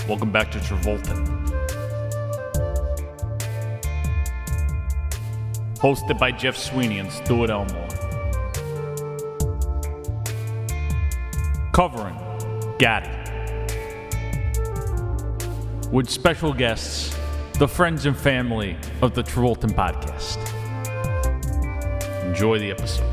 Welcome back to Travolting. Hosted by Jeff Sweeney and Stuart Elmore. Covering GOTTI. With special guests, the friends and family of the Travolting podcast. Enjoy the episode.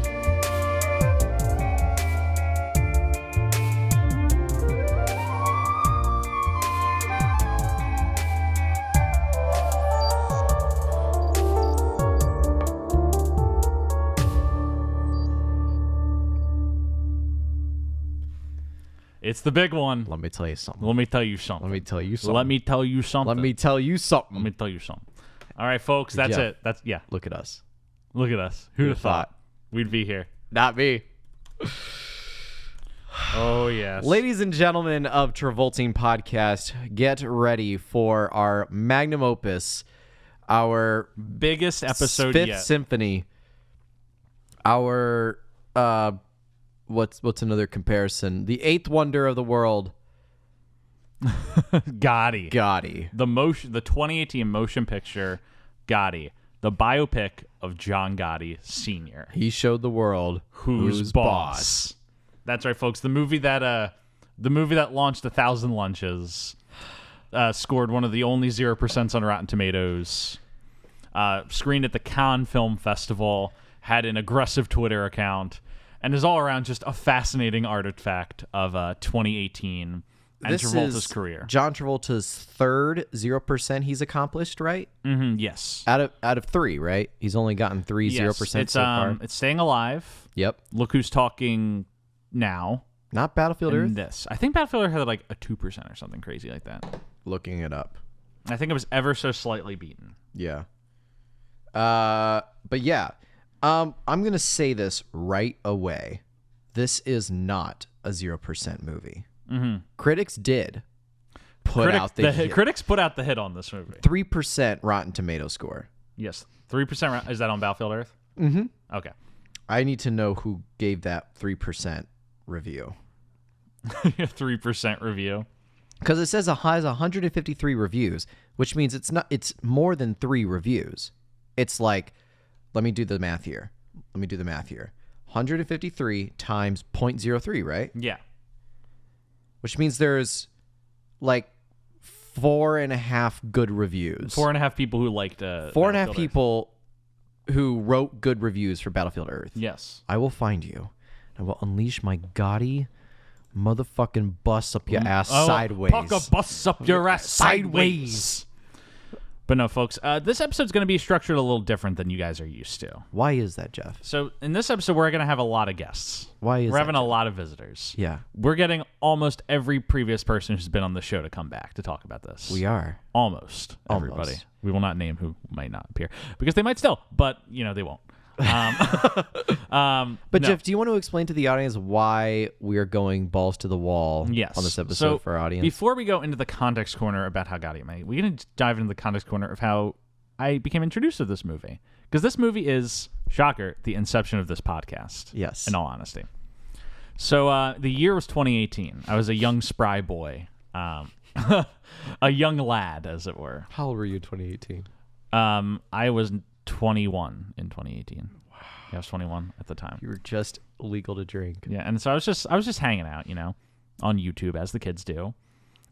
It's the big one. Let me tell you something. Let me tell you something. Let me tell you something. Let me tell you something. Let me tell you something. Let me tell you something. All right, folks, that's Jeff, it. That's yeah. Look at us. Look at us. Who'd have thought we'd be here? Not me. Oh, yes. Ladies and gentlemen of Travolting Podcast, get ready for our magnum opus, our biggest episode Fifth yet. Symphony, our what's another comparison? The eighth wonder of the world. GOTTI. GOTTI. The 2018 motion picture GOTTI. The biopic of John Gotti Sr. He showed the world who's boss. That's right, folks. The movie that launched 1,000 lunches, scored one of the only 0% on Rotten Tomatoes, screened at the Cannes Film Festival, had an aggressive Twitter account, and is all around just a fascinating artifact of 2018 and This Travolta's is career. John Travolta's third 0% he's accomplished, right? Mm-hmm, yes. Out of three, right? He's only gotten three 0% so far. It's Staying Alive. Yep. Look Who's Talking Now. Not Battlefield And Earth? this. I think Battlefield Earth had like a 2% or something crazy like that. Looking it up. I think it was ever so slightly beaten. Yeah. But yeah. I'm going to say this right away. This is not a 0% movie. Mm-hmm. Critics did put out the hit. Critics put out the hit on this movie. 3% Rotten Tomato score. Yes. 3%. Is that on Battlefield Earth? Mm-hmm. Okay. I need to know who gave that 3% review. 3% review. Because it says it has 153 reviews, which means it's more than 3 reviews. It's like, let me do the math here. 153 times 0.03, right? Yeah. Which means there's like 4.5 good reviews. 4.5 people who liked 4.5 people who wrote good reviews for Battlefield Earth. Yes. I will find you. I will unleash my gaudy motherfucking bus up your ass sideways. Puck a bus up your ass sideways. But no, folks, this episode's going to be structured a little different than you guys are used to. Why is that, Jeff? So in this episode, we're going to have a lot of guests. Why is We're having that, a lot of visitors. Yeah. We're getting almost every previous person who's been on the show to come back to talk about this. We are. Almost everybody. We will not name who might not appear because they might still, but they won't. But no. Jeff, do you want to explain to the audience why we are going balls to the wall on this episode for our audience? Before we go into the context corner about how GOTTI made, we're going to dive into the context corner of how I became introduced to this movie. Because this movie is, shocker, the inception of this podcast. Yes. In all honesty. So the year was 2018. I was a young spry boy. A young lad, as it were. How old were you in 2018? I was 21 in 2018. Wow. Yeah, I was 21 at the time. You were just legal to drink. Yeah, and so I was just hanging out, on YouTube as the kids do.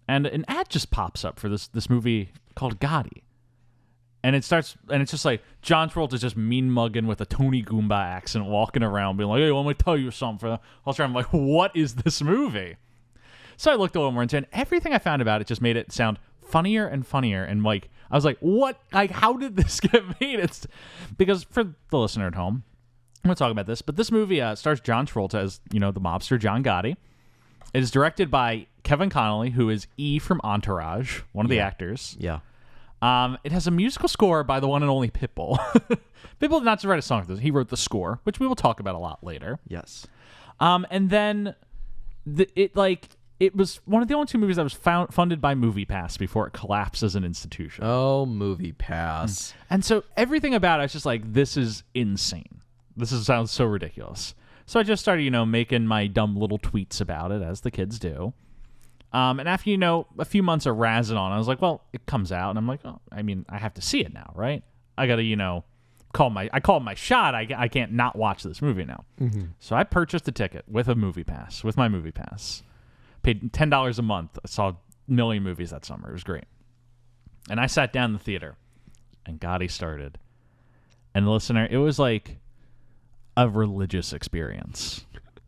And an ad just pops up for this movie called GOTTI. And it's just like John Travolta's just mean mugging with a Tony Goomba accent, walking around being like, "Hey, let me tell you something." I'm like, "What is this movie?" So I looked a little more into it, and everything I found about it just made it sound funnier and funnier. And like, I was like, what? Like, how did this get made? It's because for the listener at home, I'm going to talk about this, but this movie stars John Travolta as, the mobster John Gotti. It is directed by Kevin Connolly, who is E from Entourage, one of the actors. Yeah. It has a musical score by the one and only Pitbull. Pitbull did not just write a song for this. He wrote the score, which we will talk about a lot later. Yes. And then it was one of the only 2 movies that was funded by MoviePass before it collapsed as an institution. Oh, MoviePass. And so everything about it, I was just like, this is insane. Sounds so ridiculous. So I just started, making my dumb little tweets about it, as the kids do. And after, a few months of razzing on, I was like, well, it comes out. And I'm like, oh, I mean, I have to see it now, right? I got to, call my shot. I can't not watch this movie now. Mm-hmm. So I purchased a ticket with my movie pass. Paid $10 a month. I saw a million movies that summer. It was great. And I sat down in the theater, and GOTTI started. And listener, it was like a religious experience.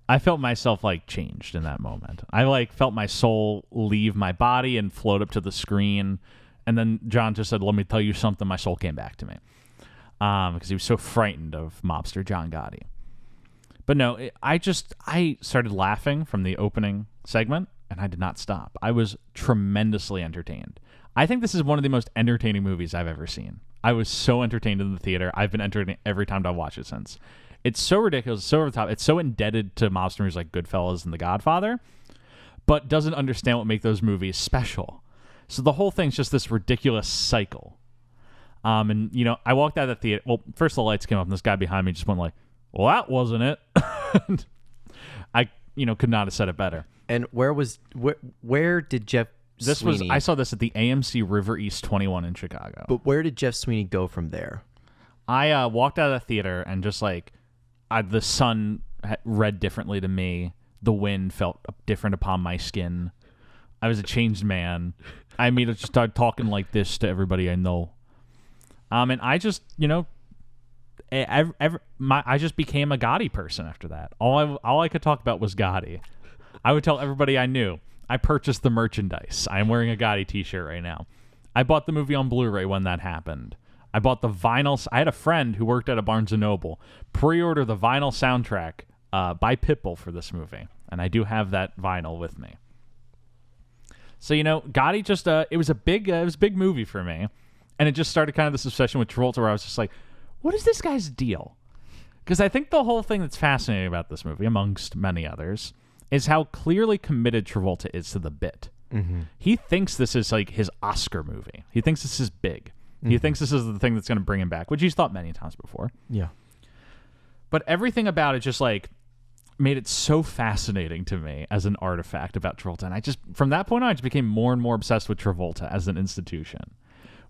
I felt myself changed in that moment. I felt my soul leave my body and float up to the screen. And then John just said, "Let me tell you something." My soul came back to me because he was so frightened of mobster John Gotti. But no, I started laughing from the opening segment, and I did not stop. I was tremendously entertained. I think this is one of the most entertaining movies I've ever seen. I was so entertained in the theater. I've been entertained every time I've watched it since. It's so ridiculous, so over the top. It's so indebted to mobster movies like Goodfellas and The Godfather, but doesn't understand what make those movies special. So the whole thing's just this ridiculous cycle. And, I walked out of the theater. Well, first the lights came up, and this guy behind me just went like, "Well, that wasn't it." I, could not have said it better. And where did Jeff Sweeney... I saw this at the AMC River East 21 in Chicago. But where did Jeff Sweeney go from there? I walked out of the theater and just the sun read differently to me. The wind felt different upon my skin. I was a changed man. I immediately just started talking like this to everybody I know. And I just, I just became a GOTTI person after that. All I could talk about was GOTTI. I would tell everybody I knew. I purchased the merchandise. I am wearing a GOTTI t-shirt right now. I bought the movie on Blu-ray when that happened. I bought the vinyl. I had a friend who worked at a Barnes & Noble pre-order the vinyl soundtrack by Pitbull for this movie. And I do have that vinyl with me. So, GOTTI just, it was a big movie for me. And it just started kind of this obsession with Travolta where I was just like, what is this guy's deal? Because I think the whole thing that's fascinating about this movie, amongst many others, is how clearly committed Travolta is to the bit. Mm-hmm. He thinks this is his Oscar movie. He thinks this is big. He thinks this is the thing that's going to bring him back, which he's thought many times before. Yeah. But everything about it just made it so fascinating to me as an artifact about Travolta. And from that point on, I just became more and more obsessed with Travolta as an institution,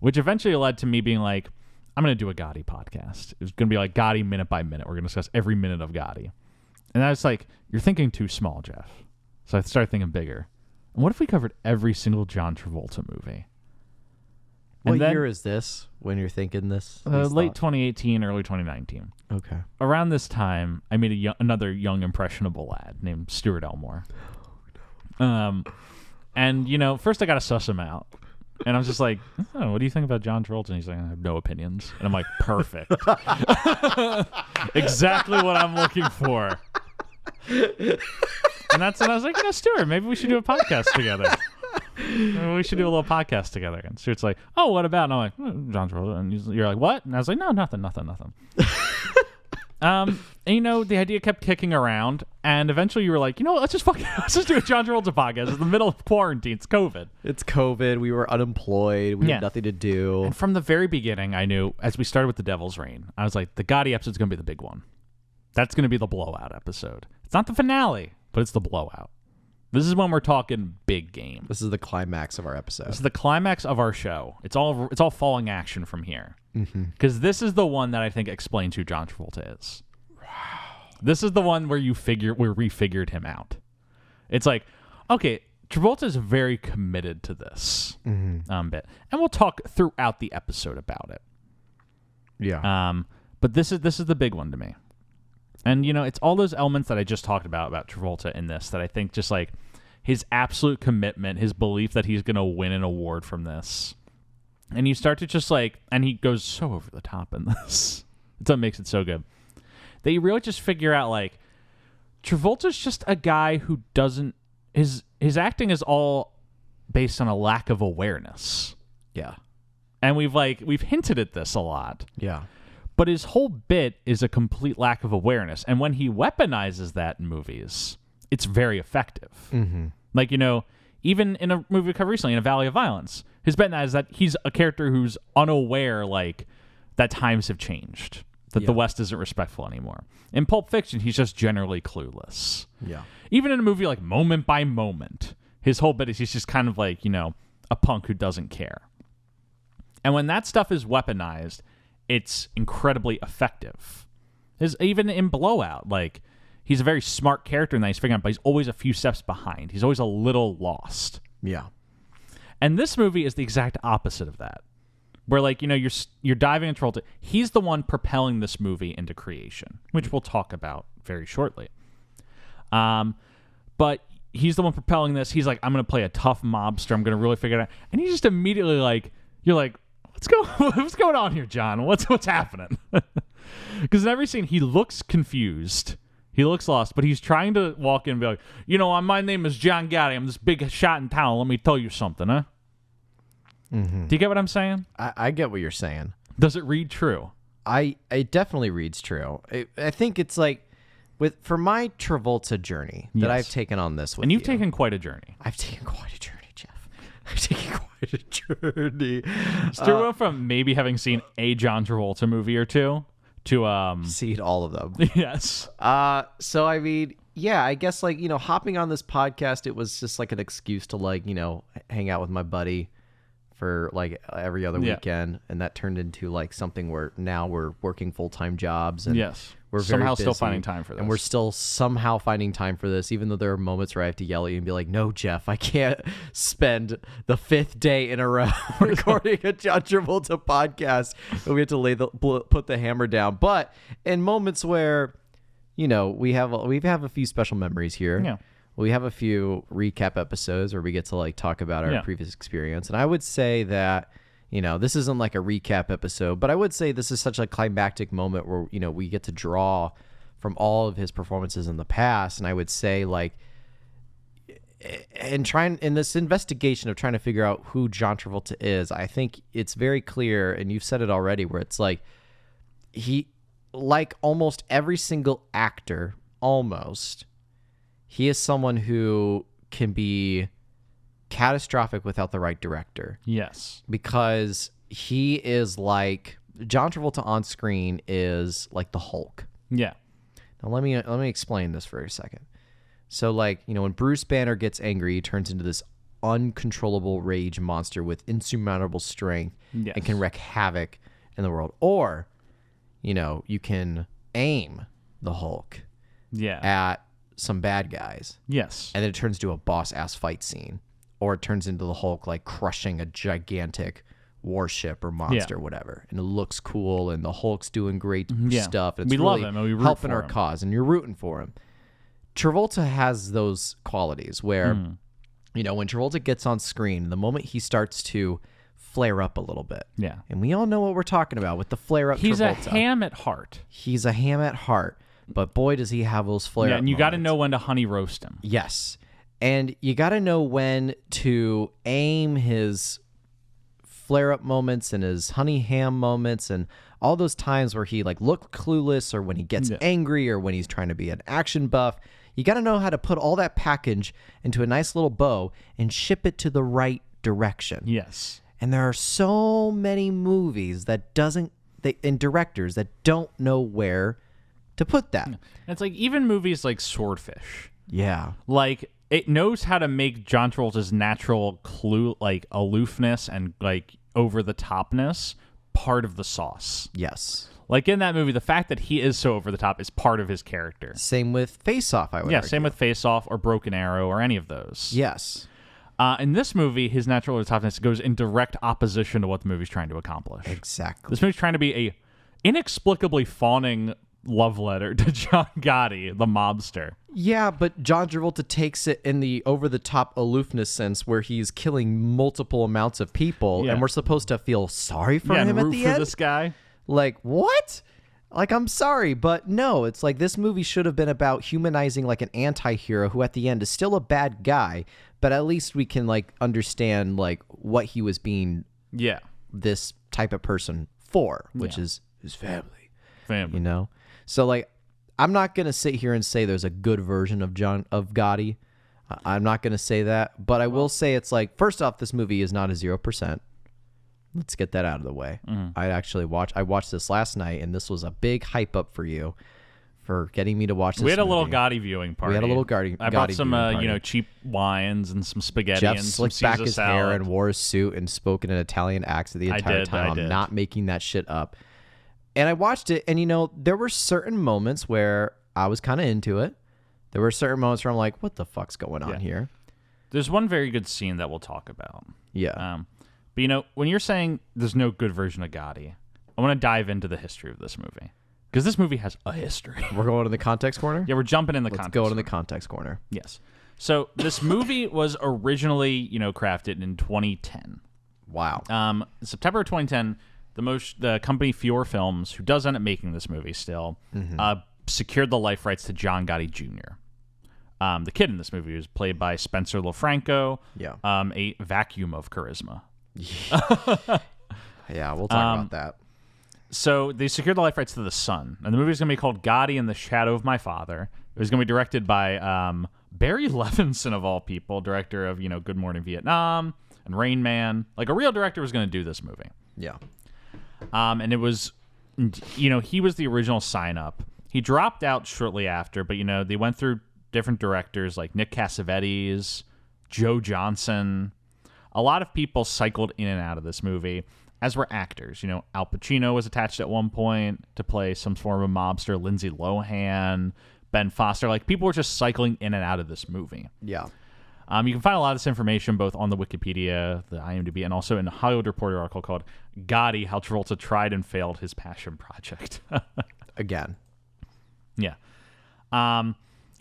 which eventually led to me being like, I'm going to do a GOTTI podcast. It's going to be GOTTI minute by minute. We're going to discuss every minute of GOTTI. And I was like, you're thinking too small, Jeff. So I started thinking bigger. And what if we covered every single John Travolta movie? What year is this when you're thinking this? Late 2018, early 2019. Okay. Around this time, I made another young, impressionable lad named Stuart Elmore. And, first I got to suss him out. And I was just like, oh, what do you think about John Travolta? And he's like, I have no opinions. And I'm like, perfect. Exactly what I'm looking for. And I was like, Stuart, maybe we should do a podcast together. We should do a little podcast together. And Stuart's like, oh, what about? And I'm like, John Travolta. And you're like, what? And I was like, no, nothing. And the idea kept kicking around, and eventually you were like, let's just do a John Travolta podcast. It's the middle of quarantine. It's COVID. We were unemployed. We had nothing to do. And from the very beginning, I knew, as we started with The Devil's Reign, I was like, the GOTTI episode's going to be the big one. That's going to be the blowout episode. It's not the finale, but it's the blowout. This is when we're talking big game. This is the climax of our episode. This is the climax of our show. It's all falling action from here. Because this is the one that I think explains who John Travolta is. Wow. This is the one where we figured him out. It's like, okay, Travolta is very committed to this bit, and we'll talk throughout the episode about it. Yeah. But this is the big one to me. And, it's all those elements that I just talked about Travolta in this that I think just his absolute commitment, his belief that he's going to win an award from this. And you start to just and he goes so over the top in this. It's what makes it so good. That you really just figure out Travolta's just a guy who doesn't, his acting is all based on a lack of awareness. Yeah. And we've hinted at this a lot. Yeah. But his whole bit is a complete lack of awareness. And when he weaponizes that in movies, it's very effective. Mm-hmm. Even in a movie we covered recently, in A Valley of Violence, his bet is that he's a character who's unaware, that times have changed, that the West isn't respectful anymore. In Pulp Fiction, he's just generally clueless. Yeah. Even in a movie like Moment by Moment, His whole bit is he's just kind of like, a punk who doesn't care. And when that stuff is weaponized, it's incredibly effective. Even in Blowout, like, he's a very smart character in that he's figuring out, but he's always a few steps behind. He's always a little lost. Yeah. And this movie is the exact opposite of that. Where, like, you're diving into Travolta. He's the one propelling this movie into creation, which we'll talk about very shortly. But he's the one propelling this. He's like, I'm going to play a tough mobster. I'm going to really figure it out. And he's just immediately like, you're like, what's going on here, John? What's happening? Because in every scene, he looks confused. He looks lost, but he's trying to walk in and be like, my name is John Gotti. I'm this big shot in town. Let me tell you something, huh? Mm-hmm. Do you get what I'm saying? I get what you're saying. Does it read true? It definitely reads true. I think it's like, for my Travolta journey that I've taken on this with you. And you've taken quite a journey. I've taken quite a journey, Jeff. I've taken quite a journey. Stuart went from maybe having seen a John Travolta movie or two to seen all of them. Yes. So I mean, yeah, I guess like, hopping on this podcast, it was just like an excuse to like, hang out with my buddy for like every other weekend, and that turned into like something where now we're working full-time jobs, and we're somehow very still busy, finding time for this. and we're still somehow finding time for this, even though there are moments where I have to yell at you and be like, no, Jeff, I can't spend the 5th day in a row recording a John Travolta podcast, and we have to put the hammer down. But in moments where we have a few special memories here. Yeah. We have a few recap episodes where we get to like talk about our previous experience. And I would say that, this isn't like a recap episode, but I would say this is such a climactic moment where, we get to draw from all of his performances in the past. And I would say like, in this investigation of trying to figure out who John Travolta is, I think it's very clear, and you've said it already, where it's like, he, like almost every single actor, he is someone who can be catastrophic without the right director. Yes. Because he is like, John Travolta on screen is like the Hulk. Yeah. Now let me explain this for a second. So like, when Bruce Banner gets angry, he turns into this uncontrollable rage monster with insurmountable strength and can wreak havoc in the world. Or, you can aim the Hulk at some bad guys. Yes. And then it turns into a boss-ass fight scene. Or it turns into the Hulk, like, crushing a gigantic warship or monster or whatever. And it looks cool, and the Hulk's doing great stuff. And it's we really love him, and we root helping for our him. cause, and you're rooting for him. Travolta has those qualities where, when Travolta gets on screen, the moment he starts to flare up a little bit. Yeah. And we all know what we're talking about with the flare-up He's Travolta. a ham at heart. He's a ham at heart. But boy, does he have those flare-up and you got to moments. know when to honey roast him. Yes. And you got to know when to aim his flare-up moments and his honey ham moments and all those times where he like looked clueless, or when he gets angry, or when he's trying to be an action buff. You got to know how to put all that package into a nice little bow and ship it to the right direction. Yes. And there are so many movies that and directors that don't know where to put that. It's like even movies like Swordfish. Yeah. Like, it knows how to make John Travolta's natural aloofness and like over the topness part of the sauce. Yes. Like in that movie, the fact that he is so over the top is part of his character. Same with Face Off, I would argue. Same with Face Off or Broken Arrow or any of those. Yes. In this movie, his natural over the topness goes in direct opposition to what the movie's trying to accomplish. Exactly. This movie's trying to be a inexplicably fawning love letter to John Gotti, the mobster. Yeah, but John Travolta takes it in the over-the-top aloofness sense where he's killing multiple amounts of people, and we're supposed to feel sorry for him at the end. This guy. Like, what? Like, I'm sorry, but no, it's like this movie should have been about humanizing like an anti-hero who at the end is still a bad guy, but at least we can like understand like what he was being this type of person for, which is his family. So like, I'm not going to sit here and say there's a good version of Gotti. I'm not going to say that, but I will say it's like, first off, this movie is not a 0%. Let's get that out of the way. I watched this last night, and this was a big hype up for you for getting me to watch this We had a movie. little Gotti viewing party. We had a little Gotti I brought Gotti some, viewing party. cheap wines and some spaghetti Jeff and some slicked back Caesar his salad. hair and wore a suit and spoke in an Italian accent the entire time. I'm not making that shit up. And I watched it, and, there were certain moments where I was kind of into it. There were certain moments where I'm like, what the fuck's going on here? There's one very good scene that we'll talk about. Yeah. But, when you're saying there's no good version of Gotti, I want to dive into the history of this movie. Because this movie has a history. We're going to the context corner? Yeah, we're jumping in the Let's context go to corner. the context corner. Yes. So this movie was originally, crafted in 2010. Wow. September 2010, the company Fior Films, who does end up making this movie still, secured the life rights to John Gotti Jr. The kid in this movie was played by Spencer LoFranco, a vacuum of charisma. Yeah, we'll talk about that. So they secured the life rights to the son, and the movie is going to be called Gotti in the Shadow of My Father. It was going to be directed by Barry Levinson, of all people, director of Good Morning Vietnam and Rain Man. Like a real director was going to do this movie. Yeah. And it was, he was the original sign-up. He dropped out shortly after, but they went through different directors like Nick Cassavetes, Joe Johnson. A lot of people cycled in and out of this movie, as were actors. Al Pacino was attached at one point to play some form of mobster. Lindsay Lohan, Ben Foster. Like, people were just cycling in and out of this movie. Yeah. You can find a lot of this information both on the Wikipedia, the IMDb, and also in a Hollywood Reporter article called Gotti, How Travolta Tried and Failed His Passion Project. Again. Yeah.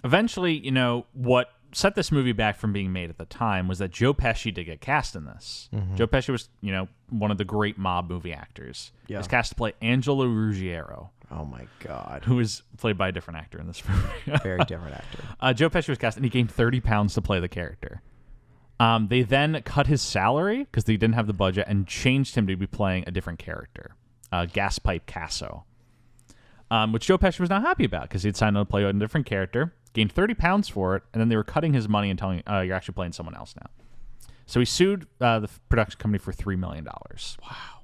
Eventually, what set this movie back from being made at the time was that Joe Pesci did get cast in this. Joe Pesci was, one of the great mob movie actors. Yeah. He was cast to play Angelo Ruggiero. Oh, my God. Who was played by a different actor in this movie. Very different actor. Joe Pesci was cast, and he gained 30 pounds to play the character. They then cut his salary because they didn't have the budget and changed him to be playing a different character, Gaspipe Casso, which Joe Pesci was not happy about because he'd signed on to play a different character, gained 30 pounds for it, and then they were cutting his money and telling him, you're actually playing someone else now. So he sued the production company for $3 million. Wow.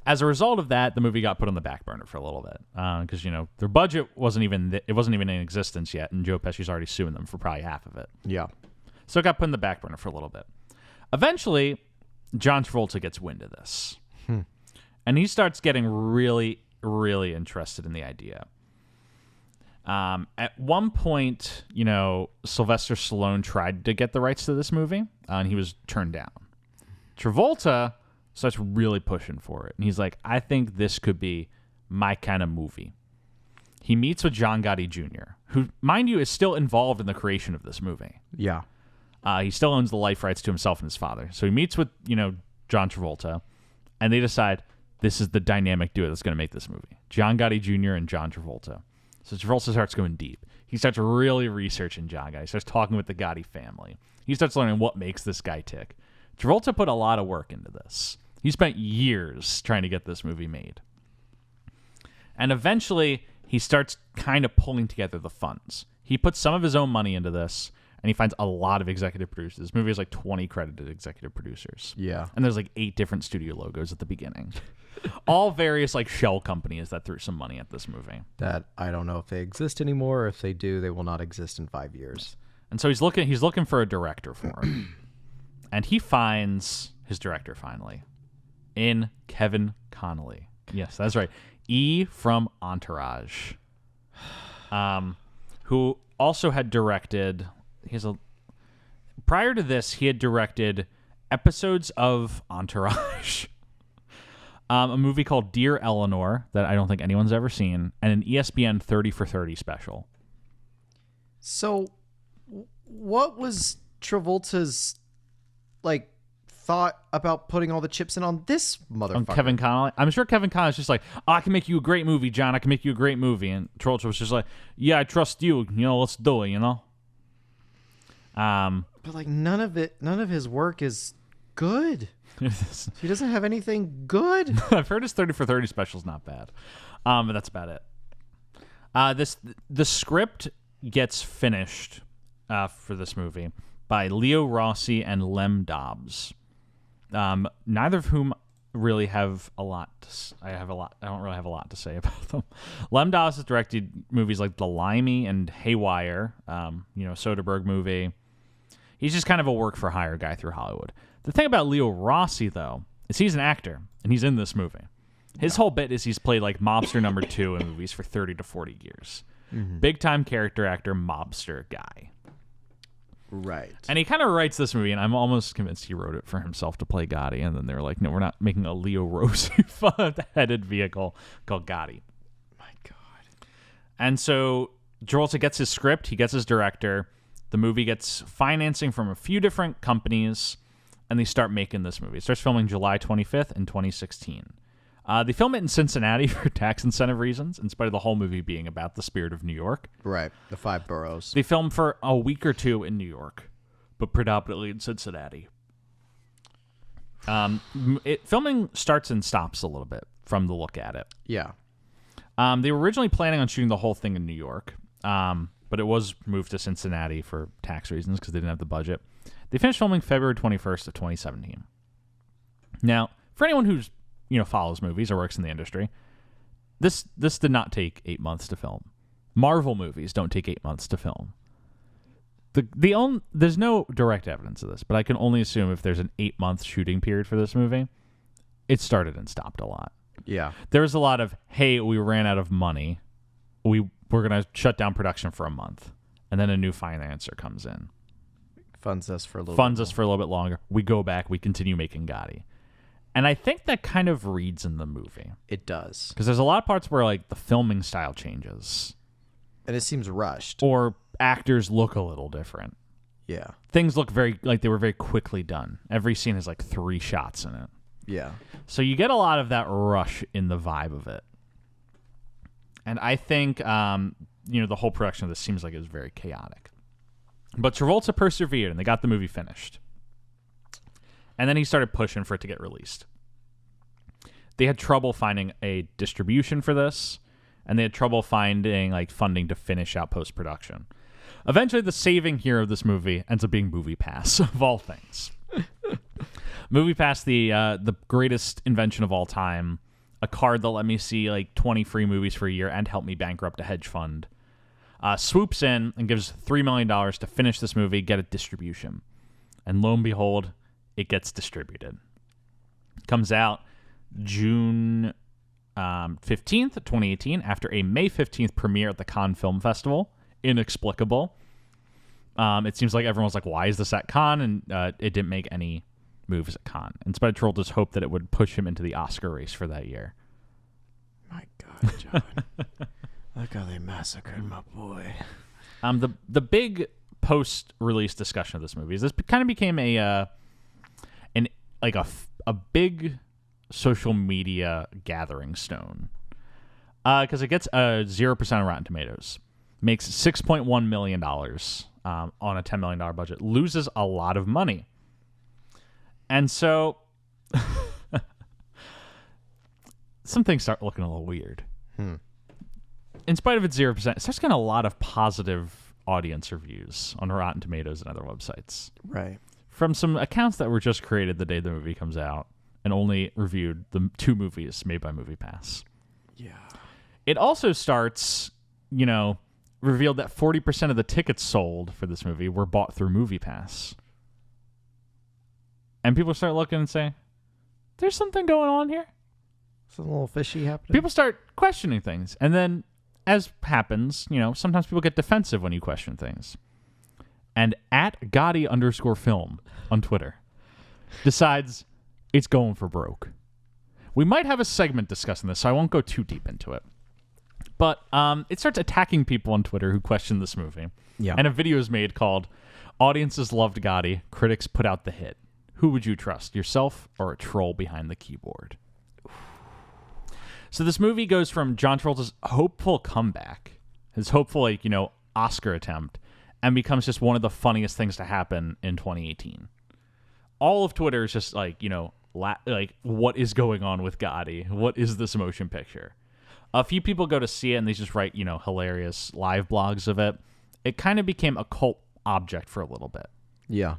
As a result of that, the movie got put on the back burner for a little bit because their budget wasn't even in existence yet, and Joe Pesci's already suing them for probably half of it. Yeah. So it got put in the back burner for a little bit. Eventually, John Travolta gets wind of this, and he starts getting really, really interested in the idea. At one point, Sylvester Stallone tried to get the rights to this movie, and he was turned down. Travolta starts really pushing for it, and he's like, I think this could be my kind of movie. He meets with John Gotti Jr., who, mind you, is still involved in the creation of this movie. Yeah. He still owns the life rights to himself and his father. So he meets with, John Travolta, and they decide this is the dynamic duo that's going to make this movie. John Gotti Jr. and John Travolta. So Travolta starts going deep. He starts really researching John Gotti. He starts talking with the Gotti family. He starts learning what makes this guy tick. Travolta put a lot of work into this. He spent years trying to get this movie made. And eventually, he starts kind of pulling together the funds. He puts some of his own money into this, and he finds a lot of executive producers. This movie has like 20 credited executive producers. Yeah. And there's like 8 different studio logos at the beginning. All various like shell companies that threw some money at this movie. That I don't know if they exist anymore. Or if they do, they will not exist in 5 years. And so he's looking for a director for it. And he finds his director finally in Kevin Connolly. Yes, that's right. E from Entourage. Who also had directed prior to this, he had directed episodes of Entourage. A movie called Dear Eleanor that I don't think anyone's ever seen, and an ESPN 30 for 30 special. So, what was Travolta's thought about putting all the chips in on this motherfucker? On Kevin Connolly? I'm sure Kevin Connolly's just like, I can make you a great movie, John. I can make you a great movie. And Travolta was just like, yeah, I trust you. Let's do it, But none of his work is good. He doesn't have anything good. I've heard his 30 for 30 special is not bad. But that's about it. The script gets finished for this movie by Leo Rossi and Lem Dobbs. Neither of whom really have a lot. I don't really have a lot to say about them. Lem Dawes has directed movies like The Limey and Haywire. Soderbergh movie. He's just kind of a work for hire guy through Hollywood. The thing about Leo Rossi, though, is he's an actor, and he's in this movie. His whole bit is he's played like mobster number 2 in movies for 30 to 40 years. Mm-hmm. Big time character actor, mobster guy. Right. And he kind of writes this movie, and I'm almost convinced he wrote it for himself to play Gotti. And then they were like, no, we're not making a Leo Rossi headed vehicle called Gotti. My God. And so Travolta gets his script, he gets his director. The movie gets financing from a few different companies, and they start making this movie. It starts filming July 25th in 2016. They film it in Cincinnati for tax incentive reasons, in spite of the whole movie being about the spirit of New York. Right, the 5 boroughs. They film for a week or two in New York, but predominantly in Cincinnati. Filming starts and stops a little bit from the look at it. Yeah. They were originally planning on shooting the whole thing in New York, but it was moved to Cincinnati for tax reasons because they didn't have the budget. They finished filming February 21st of 2017. Now, for anyone who's follows movies or works in the industry, this did not take 8 months to film. Marvel movies don't take 8 months to film. There's no direct evidence of this, but I can only assume if there's an 8-month shooting period for this movie, it started and stopped a lot. Yeah. There's a lot of, hey, we ran out of money. We're going to shut down production for a month. And then a new financer comes in. Funds us for a little bit longer. We go back. We continue making Gotti. And I think that kind of reads in the movie. It does. Because there's a lot of parts where like the filming style changes. And it seems rushed. Or actors look a little different. Yeah. Things look they were very quickly done. Every scene has like 3 shots in it. Yeah. So you get a lot of that rush in the vibe of it. And I think, the whole production of this seems like it was very chaotic. But Travolta persevered, and they got the movie finished. And then he started pushing for it to get released. They had trouble finding a distribution for this, and they had trouble finding funding to finish out post-production. Eventually, the saving hero of this movie ends up being MoviePass, of all things. MoviePass, the greatest invention of all time, a card that let me see 20 free movies for a year and help me bankrupt a hedge fund, swoops in and gives $3 million to finish this movie, get a distribution. And lo and behold, it gets distributed. Comes out June 15th, 2018, after a May 15th premiere at the Cannes Film Festival. Inexplicable. It seems like everyone was like, why is this at Cannes? And it didn't make any moves at Cannes. In spite of Travolta's hope that it would push him into the Oscar race for that year. My God, John. Look how they massacred my boy. The big post-release discussion of this movie is this kind of became a big social media gathering stone. Because it gets 0% on Rotten Tomatoes. Makes $6.1 million on a $10 million budget. Loses a lot of money. And so some things start looking a little weird. In spite of its 0%, it starts getting a lot of positive audience reviews on Rotten Tomatoes and other websites. Right. From some accounts that were just created the day the movie comes out and only reviewed the 2 movies made by MoviePass. Yeah. It also starts, revealed that 40% of the tickets sold for this movie were bought through MoviePass. And people start looking and say, there's something going on here. Something a little fishy happening. People start questioning things. And then, as happens, sometimes people get defensive when you question things. And at Gotti_film on Twitter decides it's going for broke. We might have a segment discussing this, so I won't go too deep into it. But it starts attacking people on Twitter who question this movie. Yeah. And a video is made called Audiences Loved Gotti, Critics Put Out the Hit. Who would you trust, yourself or a troll behind the keyboard? So this movie goes from John Travolta's hopeful comeback, his hopeful, Oscar attempt, and becomes just one of the funniest things to happen in 2018. All of Twitter is just what is going on with Gotti? What is this motion picture? A few people go to see it and they just write, hilarious live blogs of it. It kind of became a cult object for a little bit. Yeah.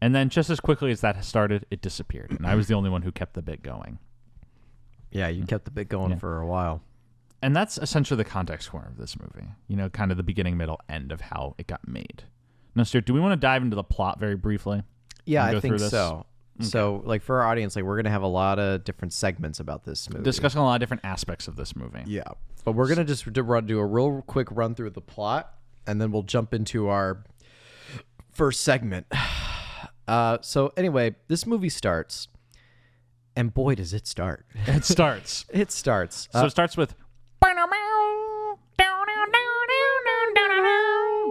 And then just as quickly as that started, it disappeared. And I was the only one who kept the bit going. Yeah, you kept the bit going for a while. And that's essentially the context corner of this movie. You know, kind of the beginning, middle, end of how it got made. Now, Stuart, do we want to dive into the plot very briefly? Yeah, I think so. Okay. So, like, for our audience, like, we're going to have a lot of different segments about this movie. Discussing a lot of different aspects of this movie. Yeah. But we're going to just do a real quick run through the plot, and then we'll jump into our first segment. So, anyway, this movie starts, and boy, does it start. It starts. It starts. So it starts with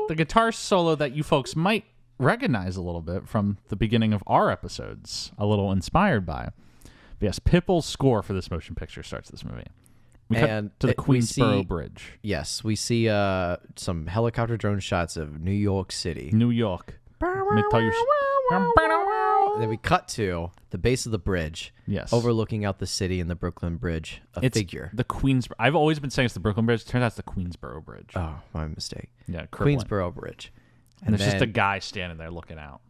the guitar solo that you folks might recognize a little bit from the beginning of our episodes, a little inspired by. But yes, Pitbull's score for this motion picture starts this movie. We cut to the Queensboro Bridge. Yes, we see some helicopter drone shots of New York City. New York. Let me tell you. And then we cut to the base of the bridge. Yes. Overlooking out the city and the Brooklyn Bridge. It's figure. The Queensboro. I've always been saying it's the Brooklyn Bridge. It turns out it's the Queensboro Bridge. Oh, my mistake. Yeah, crippling. Queensboro Bridge. And there's just a guy standing there looking out.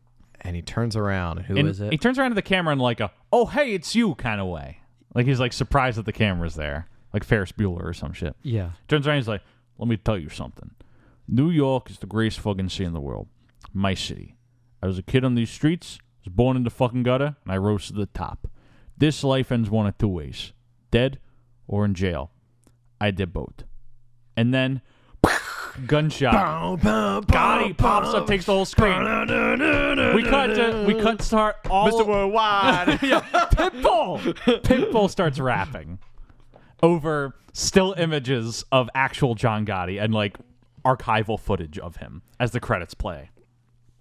And he turns around. And who is it? He turns around to the camera in like a, oh, hey, it's you kind of way. Like he's like surprised that the camera's there. Like Ferris Bueller or some shit. Yeah. Turns around, he's like, let me tell you something. New York is the greatest fucking city in the world. My city. I was a kid on these streets, was born in the fucking gutter, and I rose to the top. This life ends one of two ways. Dead or in jail. I did both. And then, gunshot. Gotti pops up, takes the whole screen. We cut start all... Mr. Worldwide. Yeah, Pitbull starts rapping over still images of actual John Gotti and like archival footage of him as the credits play.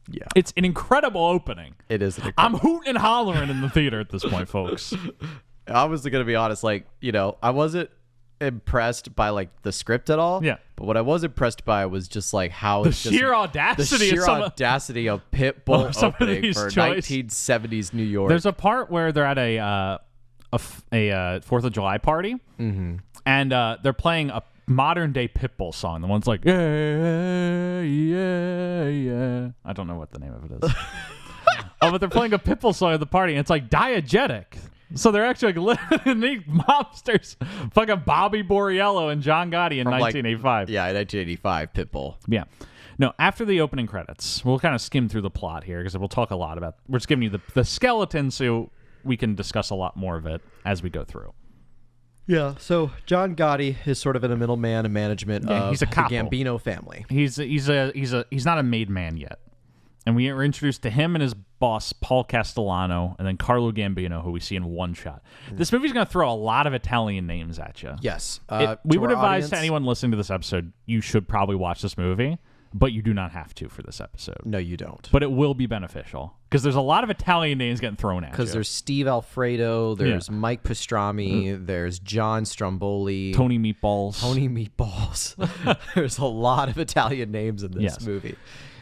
Yeah. It's an incredible opening. It is. I'm hooting and hollering in the theater at this point, folks. I was going to be honest, like, you know, I wasn't impressed by like the script at all. Yeah. But what I was impressed by was just like how the sheer audacity of Pitbull opening for choice. 1970s New York. There's a part where they're at a 4th of July party, and they're playing a modern day Pitbull song. The one's like, yeah, yeah, yeah. I don't know what the name of it is. But they're playing a Pitbull song at the party, and it's like diegetic. So they're actually like living mobsters, fucking Bobby Borriello and John Gotti in 1985. Yeah, 1985 Pitbull. Yeah. No, after the opening credits, we'll kind of skim through the plot here because we'll talk a lot about. We're just giving you the skeleton so we can discuss a lot more of it as we go through. Yeah, so John Gotti is sort of in a middleman in management of he's a the capo. Gambino family. He's not a made man yet. And we are introduced to him and his boss, Paul Castellano, and then Carlo Gambino, who we see in one shot. This movie's going to throw a lot of Italian names at you. Yes. We would advise to anyone listening to this episode, you should probably watch this movie, but you do not have to for this episode. No, you don't. But it will be beneficial, because there's a lot of Italian names getting thrown at you. Because there's Steve Alfredo, there's Mike Pastrami, there's John Stromboli. Tony Meatballs. There's a lot of Italian names in this movie.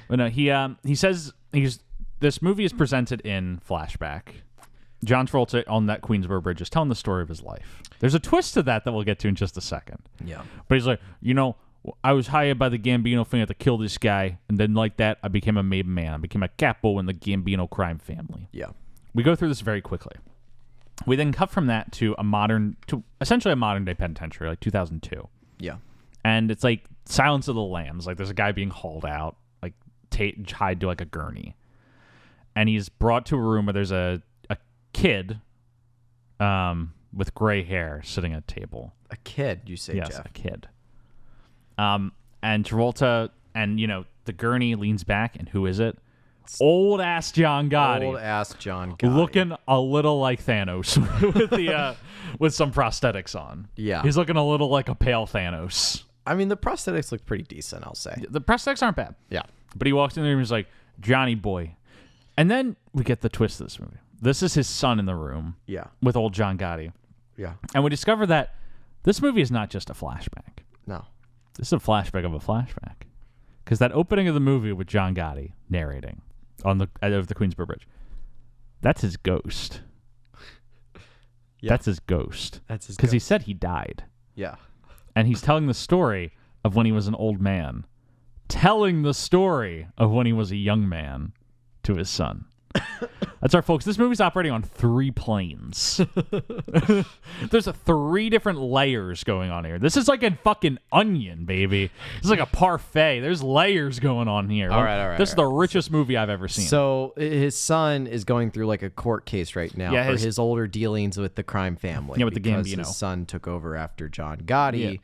But no, he says this movie is presented in flashback. John Travolta on that Queensboro Bridge is telling the story of his life. There's a twist to that we'll get to in just a second. Yeah. But he's like, you know, I was hired by the Gambino family to kill this guy, and then like that, I became a made man. I became a capo in the Gambino crime family. Yeah. We go through this very quickly. We then cut from that to essentially a modern day penitentiary, like 2002. Yeah. And it's like Silence of the Lambs. Like there's a guy being hauled out, like tied to like a gurney, and he's brought to a room where there's a kid with gray hair sitting at a table. A kid, you say, yes, Jeff? A kid. And Travolta and the gurney leans back, and who is it? Old ass John Gotti. Looking a little like Thanos with some prosthetics on. Yeah. He's looking a little like a pale Thanos. I mean, the prosthetics look pretty decent, I'll say. The prosthetics aren't bad. Yeah. But he walks in the room and he's like, Johnny boy. And then we get the twist of this movie. This is his son in the room. Yeah. With old John Gotti. Yeah. And we discover that this movie is not just a flashback. No. This is a flashback of a flashback. Because that opening of the movie with John Gotti narrating on the Queensboro Bridge, that's his ghost. Yeah. That's his ghost. Because he said he died. Yeah. And he's telling the story of when he was an old man, telling the story of when he was a young man to his son. That's our folks. This movie's operating on 3 planes. There's 3 different layers going on here. This is like a fucking onion, baby. This is like a parfait. There's layers going on here. All right. This is the richest movie I've ever seen. So his son is going through like a court case right now Yeah, for his older dealings with the crime family. Yeah, with the because Gambino. His son took over after John Gotti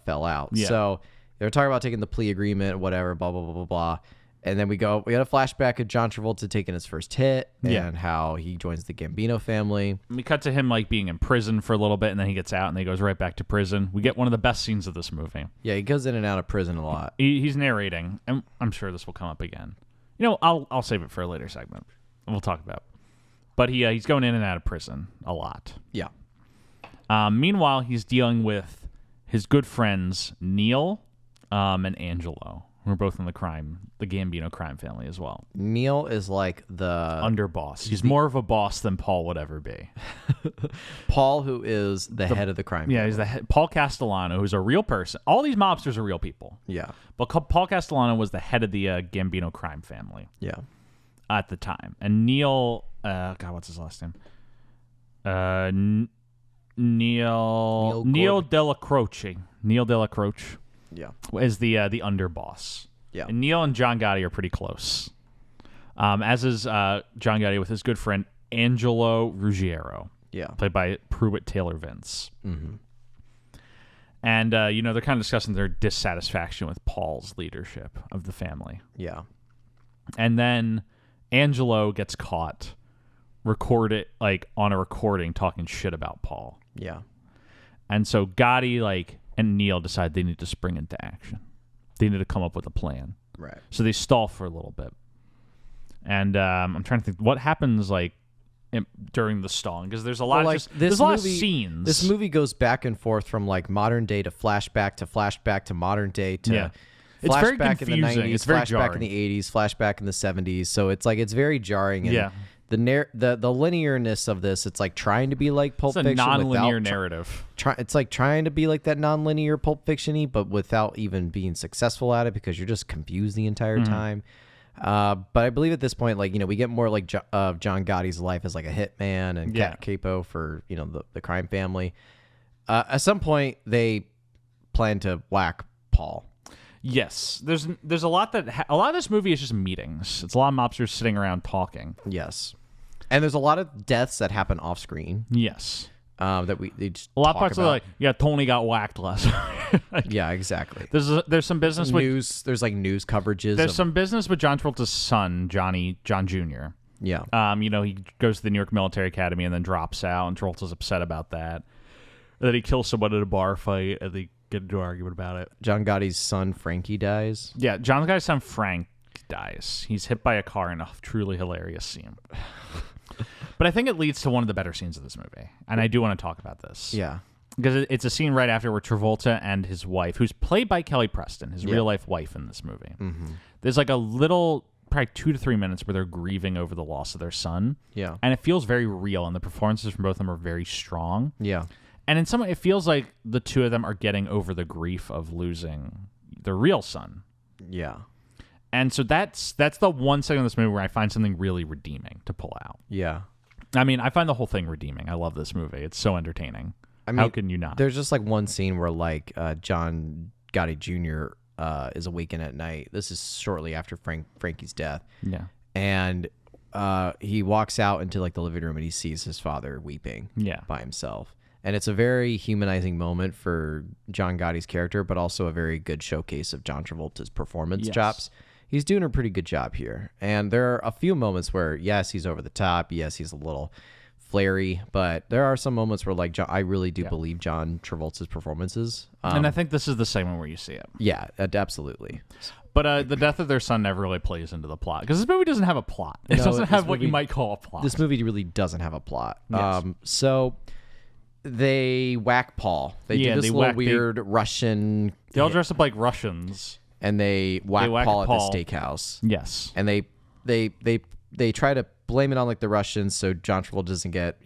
fell out. Yeah. So they were talking about taking the plea agreement, whatever, blah, blah, blah, blah, blah. And then we had a flashback of John Travolta taking his first hit and how he joins the Gambino family. We cut to him like being in prison for a little bit, and then he gets out, and then he goes right back to prison. We get one of the best scenes of this movie. Yeah, he goes in and out of prison a lot. He's narrating, and I'm sure this will come up again. You know, I'll save it for a later segment. We'll talk about it. But he's going in and out of prison a lot. Yeah. Meanwhile, he's dealing with his good friends Neil and Angelo, who are both in the Gambino crime family as well. Neil is like the underboss. He's more of a boss than Paul would ever be. Paul, who is the head of the crime family. Yeah, he's the head. Paul Castellano, who's a real person. All these mobsters are real people. Yeah. But Paul Castellano was the head of the Gambino crime family. Yeah. At the time. And Neil, what's his last name? Neil Della Croce. Neil Della Croce. Yeah. Is the underboss. Yeah. And Neil and John Gotti are pretty close. As is John Gotti with his good friend Angelo Ruggiero. Yeah. Played by Pruitt Taylor Vince. Mm-hmm. And, they're kind of discussing their dissatisfaction with Paul's leadership of the family. Yeah. And then Angelo gets caught on a recording talking shit about Paul. Yeah. And so Gotti, and Neil decide they need to spring into action. They need to come up with a plan. Right. So they stall for a little bit. And I'm trying to think what happens during the stalling, because there's a lot of scenes. This movie goes back and forth from modern day to flashback to modern day to it's very flashback in the confusing. 90s, it's very flashback jarring. in the 80s, flashback in the 70s. So it's it's very jarring. And the linearness of this, it's trying to be like Pulp Fiction. It's a non-linear narrative. It's trying to be like that non-linear Pulp Fiction-y, but without even being successful at it, because you're just confused the entire time. But I believe at this point, we get more of John Gotti's life as a hitman and capo for the crime family. At some point, they plan to whack Paul. Yes, there's a lot of this movie is just meetings. It's a lot of mobsters sitting around talking. Yes, and there's a lot of deaths that happen off screen. Yes, that they just a lot of talk parts about. are Tony got whacked last night. Yeah, exactly. There's some business with news. There's news coverages. There's some business with John Travolta's son, John Jr. Yeah. He goes to the New York Military Academy and then drops out, and Travolta's upset about that. And then he kills someone in a bar fight, and they get into an argument about it. John Gotti's son, Frankie, dies. Yeah, John Gotti's son, Frank, dies. He's hit by a car in a truly hilarious scene. But I think it leads to one of the better scenes of this movie, and I do want to talk about this. Yeah. Because it's a scene right after where Travolta and his wife, who's played by Kelly Preston, his real-life wife in this movie. Mm-hmm. There's a little, probably 2 to 3 minutes where they're grieving over the loss of their son. Yeah. And it feels very real, and the performances from both of them are very strong. Yeah. And in some way, it feels like the two of them are getting over the grief of losing their real son. Yeah. And so that's the one second of this movie where I find something really redeeming to pull out. Yeah. I mean, I find the whole thing redeeming. I love this movie. It's so entertaining. How can you not? There's just one scene where John Gotti Jr. Is awakened at night. This is shortly after Frankie's death. Yeah. And he walks out into the living room and he sees his father weeping by himself. And it's a very humanizing moment for John Gotti's character, but also a very good showcase of John Travolta's performance chops. He's doing a pretty good job here. And there are a few moments where, yes, he's over the top. Yes, he's a little flary, but there are some moments where I really do believe John Travolta's performances. And I think this is the segment where you see it. Yeah, absolutely. But the death of their son never really plays into the plot, because this movie doesn't have a plot. It doesn't have what you might call a plot. This movie really doesn't have a plot. Yes. So they whack Paul. They do this little weird Russian. They all dress up like Russians, and they whack Paul at the steakhouse. Yes, and they try to blame it on the Russians, so John Travolta doesn't get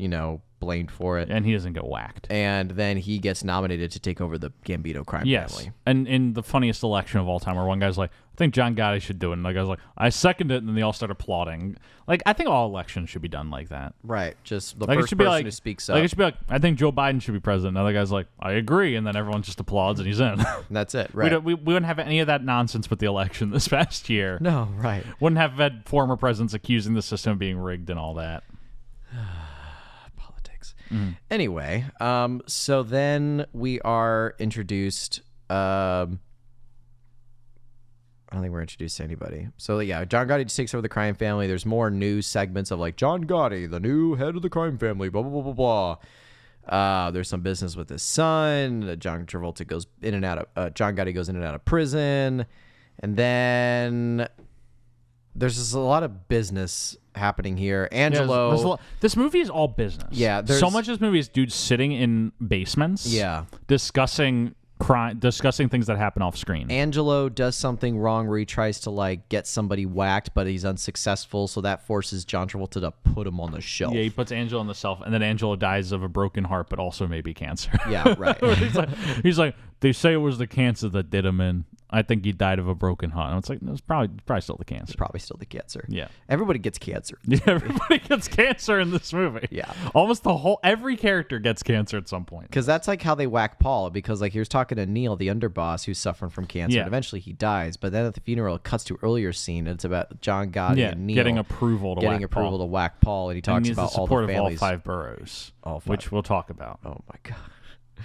blamed for it. And he doesn't get whacked. And then he gets nominated to take over the Gambino crime family. And in the funniest election of all time, where one guy's like, I think John Gotti should do it. And the guy's like, I second it. And then they all start applauding. Like, I think all elections should be done like that. Right. Just the Like, first person who speaks up. Like, it should be like, I think Joe Biden should be president. And the other guy's like, I agree. And then everyone just applauds and he's in. And that's it. Right. We wouldn't have any of that nonsense with the election this past year. No, right. Wouldn't have had former presidents accusing the system of being rigged and all that. Politics. Anyway, so then we are introduced. I don't think we're introduced to anybody. So yeah, John Gotti just takes over the crime family. There's more news segments of like John Gotti, the new head of the crime family, blah blah blah blah blah. There's some business with his son. John Travolta goes in and out of John Gotti goes in and out of prison, and then there's just a lot of business happening here. Angelo, there's this movie is all business. Yeah, so much of this movie is dudes sitting in basements. Yeah, discussing crime, discussing things that happen off screen. Angelo does something wrong where he tries to like get somebody whacked, but he's unsuccessful, so that forces John Travolta to put him on the shelf. Yeah, he puts Angelo on the shelf, and then Angelo dies of a broken heart, but also maybe cancer. Yeah, right. he's like, they say it was the cancer that did him in. I think he died of a broken heart. And it's like, no, it's probably still the cancer. It's probably still the cancer. Yeah. Everybody gets cancer. Yeah, everybody gets cancer in this movie. Yeah. Almost every character gets cancer at some point. Because that's like how they whack Paul, because like he was talking to Neil, the underboss, who's suffering from cancer, and eventually he dies. But then at the funeral, it cuts to earlier scene, and it's about John Gotti and Neil getting approval to whack Paul, and he talks about all the families. Of all 5 boroughs, which we'll talk about. Oh my God.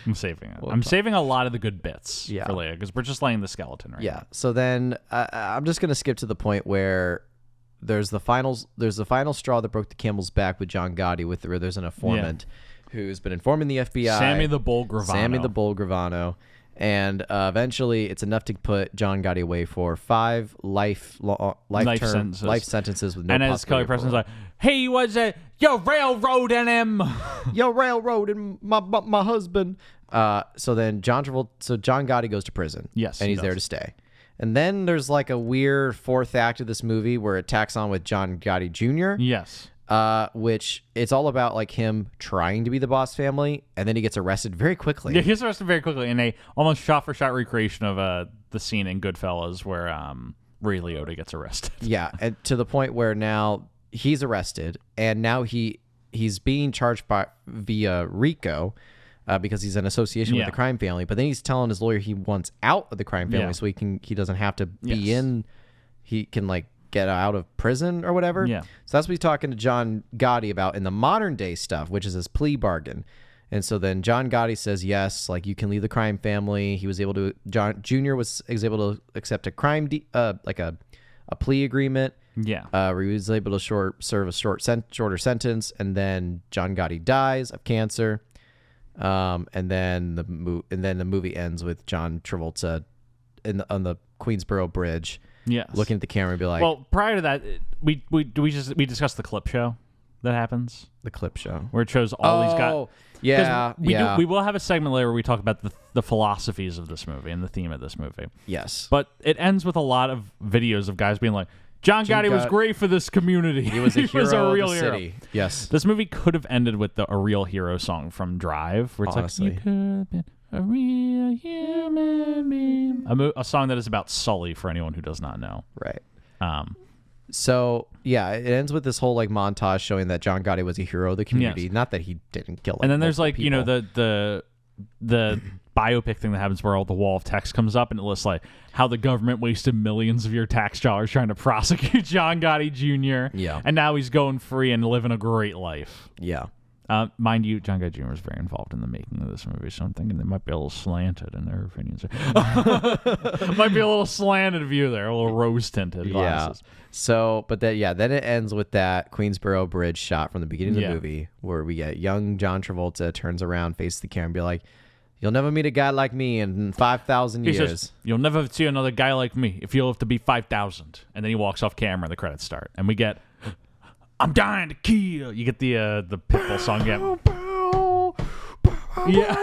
I'm saving it. I'm saving a lot of the good bits for later because we're just laying the skeleton right now. So then I'm just gonna skip to the point where there's the final straw that broke the camel's back with John Gotti, where there's an informant who's been informing the FBI, Sammy the Bull Gravano. And eventually, it's enough to put John Gotti away for 5 life sentences with no. And as Kelly Preston's like, he was you're railroading him. You're railroading my husband. So John Gotti goes to prison. Yes, and he's there to stay. And then there's like a weird 4th act of this movie where it tacks on with John Gotti Jr. Yes. Which it's all about like him trying to be the boss family, and then he gets arrested very quickly. Yeah, he gets arrested very quickly in a almost shot-for-shot recreation of the scene in Goodfellas where Ray Liotta gets arrested. Yeah, and to the point where now he's arrested, and now he's being charged via RICO because he's in association with the crime family. But then he's telling his lawyer he wants out of the crime family, so he doesn't have to be in. He can like get out of prison or whatever. Yeah. So that's what he's talking to John Gotti about in the modern day stuff, which is his plea bargain. And so then John Gotti says, yes, like you can leave the crime family. He was able to, John Jr. was able to accept a a plea agreement. Yeah. Where he was able to serve a shorter sentence. And then John Gotti dies of cancer. And then the movie ends with John Travolta on the Queensboro Bridge. Yes. Looking at the camera and be like, well, prior to that, we discussed the clip show that happens. The clip show where it shows all these guys. Yeah, we will have a segment later where we talk about the philosophies of this movie and the theme of this movie. Yes. But it ends with a lot of videos of guys being like, John Gotti was great for this community. He was a hero real of the hero. city. Yes. This movie could have ended with a real hero song from Drive, where it's honestly, like, you could have been a real human being. A song that is about Sully for anyone who does not know. Right. So yeah, it ends with this whole like montage showing that John Gotti was a hero of the community. Yes. Not that he didn't kill. And then there's like people. the biopic thing that happens where all the wall of text comes up and it lists like how the government wasted millions of your tax dollars trying to prosecute John Gotti Jr. Yeah. And now he's going free and living a great life. Yeah. Mind you, John Gotti Jr. was very involved in the making of this movie, so I'm thinking they might be a little slanted in their opinions. Might be a little slanted view there, a little rose-tinted glasses. Yeah. So, but then it ends with that Queensboro Bridge shot from the beginning of the movie where we get young John Travolta turns around, faces the camera, and be like, "You'll never meet a guy like me in 5,000 years. Says, you'll never see another guy like me if you live to be 5,000. And then he walks off camera and the credits start. And we get, I'm dying to kill. You get the Pitbull song again. Yeah.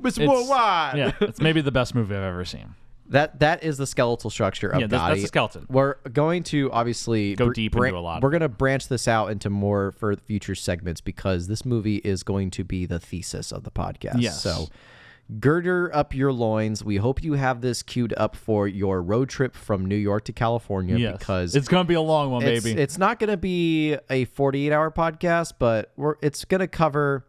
Mr. Worldwide. Yeah, it's maybe the best movie I've ever seen. That is the skeletal structure of Yeah, Gotti. that's the skeleton. We're going to obviously Go deep into a lot. We're going to branch this out into more for future segments because this movie is going to be the thesis of the podcast. Yes. So girder up your loins. We hope you have this queued up for your road trip from New York to California because it's going to be a long one, baby. It's not going to be a 48-hour podcast, but it's going to cover...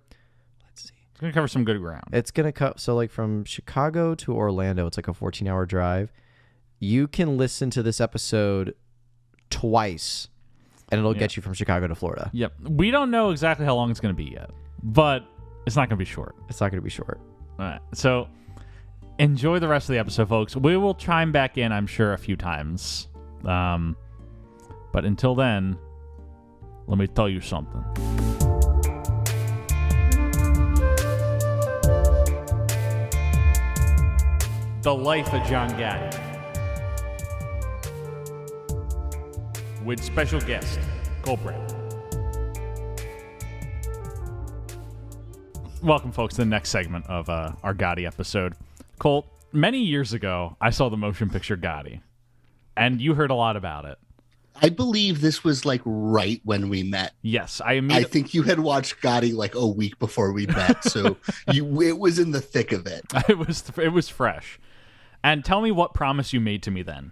It's going to cover some good ground. It's going to so like from Chicago to Orlando, it's like a 14-hour drive. You can listen to this episode twice, and it'll get you from Chicago to Florida. Yep. We don't know exactly how long it's going to be yet, but it's not going to be short. It's not going to be short. All right. So enjoy the rest of the episode, folks. We will chime back in, I'm sure, a few times. But until then, let me tell you something. The Life of John Gotti. With special guest, Cole Brown. Welcome, folks, to the next segment of our Gotti episode. Cole, many years ago, I saw the motion picture Gotti, and you heard a lot about it. I believe this was like right when we met. Yes, I think you had watched Gotti like a week before we met, so it was in the thick of it. It was fresh. And tell me what promise you made to me then.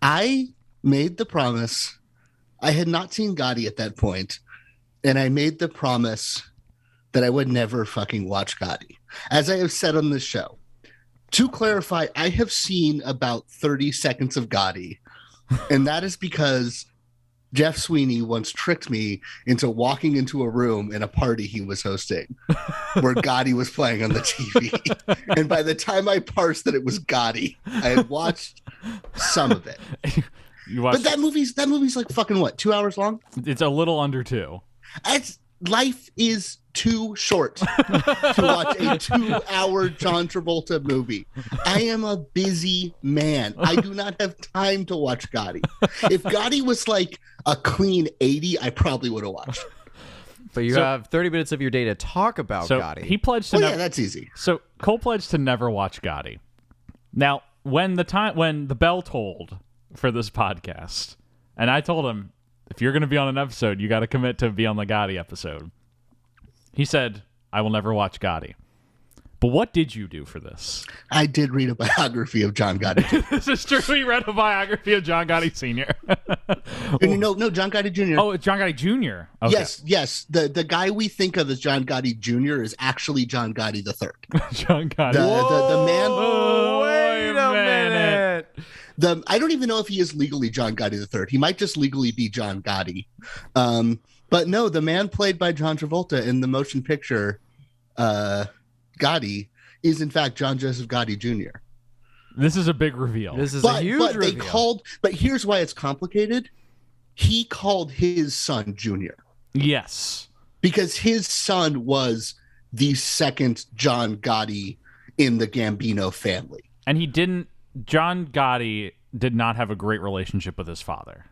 I made the promise. I had not seen Gotti at that point, and I made the promise that I would never fucking watch Gotti. As I have said on this show, to clarify, I have seen about 30 seconds of Gotti, and that is because Jeff Sweeney once tricked me into walking into a room in a party he was hosting where Gotti was playing on the TV. And by the time I parsed that it was Gotti, I had watched some of it. But that movie's like fucking what, 2 hours long? It's a little under 2. Life is too short to watch a 2-hour John Travolta movie. I am a busy man. I do not have time to watch Gotti. If Gotti was like a clean 80, I probably would have watched. But you have 30 minutes of your day to talk about Gotti. He pledged to yeah, that's easy. So Cole pledged to never watch Gotti. Now, when the bell tolled for this podcast, and I told him, if you're going to be on an episode, you got to commit to be on the Gotti episode. He said, I will never watch Gotti. But what did you do for this? I did read a biography of John Gotti. This is true. We read a biography of John Gotti Sr. No, John Gotti Jr. Oh, it's John Gotti Jr. Okay. Yes. The guy we think of as John Gotti Jr. is actually John Gotti III. John Gotti. The man. Oh, wait a minute. I don't even know if he is legally John Gotti III. He might just legally be John Gotti. But no, the man played by John Travolta in the motion picture Gotti is in fact John Joseph Gotti Jr. This is a big reveal. This is a huge reveal. But here's why it's complicated. He called his son Junior. Yes. Because his son was the second John Gotti in the Gambino family. And John Gotti did not have a great relationship with his father.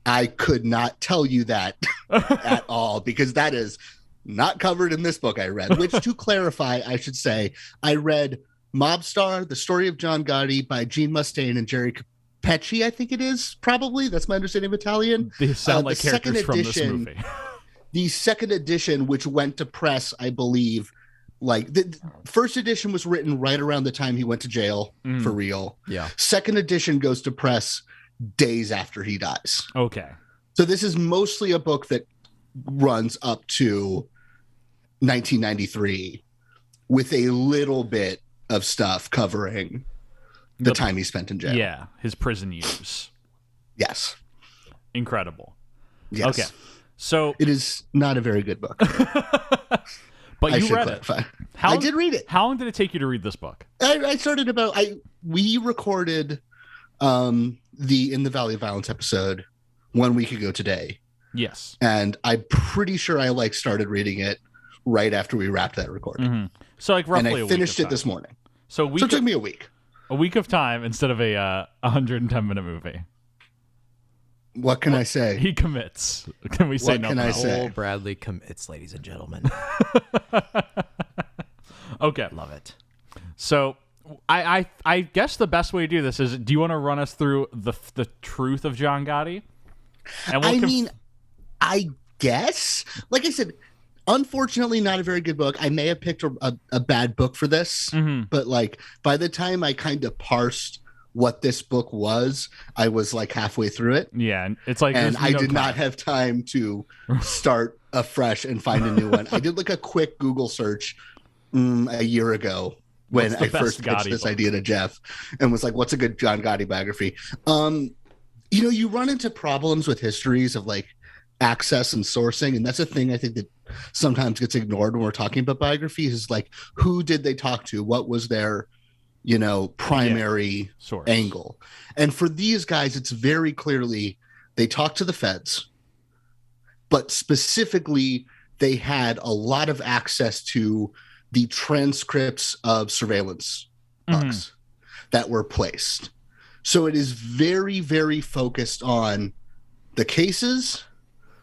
I could not tell you that at all, because that is not covered in this book I read, which, to clarify, I should say, I read Mobstar, The Story of John Gotti by Gene Mustaine and Jerry Capecci, I think it is, probably. That's my understanding of Italian. They sound like characters from this movie. The second edition, which went to press, I believe, like the first edition was written right around the time he went to jail for real. Yeah. Second edition goes to press days after he dies. Okay. So this is mostly a book that runs up to 1993 with a little bit of stuff covering the time he spent in jail. Yeah, his prison years. Yes. Incredible. Yes. Okay. So it is not a very good book. But you read it. I did read it. How long did it take you to read this book? I started we recorded the In the Valley of Violence episode 1 week ago today. Yes. And I'm pretty sure I started reading it right after we wrapped that recording. Mm-hmm. So roughly and I finished it this morning. So it took me a week. A week of time instead of a 110-minute movie. What can I say? He commits. Can we say nothing? What can I say? Old Bradley commits, ladies and gentlemen. Okay. Love it. So I guess the best way to do this is, do you want to run us through the truth of John Gotti? And I guess, like I said, unfortunately, not a very good book. I may have picked a bad book for this, but like by the time I kind of parsed what this book was, I was like halfway through it. Yeah, it's like, and I did not have time to start afresh and find a new one. I did like a quick Google search a year ago when I first pitched this idea to Jeff, and was like, "What's a good John Gotti biography?" You run into problems with histories of like access and sourcing, and that's a thing I think that sometimes gets ignored when we're talking about biographies. Is like, who did they talk to? What was their primary source angle? And for these guys, it's very clearly they talked to the feds, but specifically they had a lot of access to the transcripts of surveillance bugs that were placed. So it is very, very focused on the cases,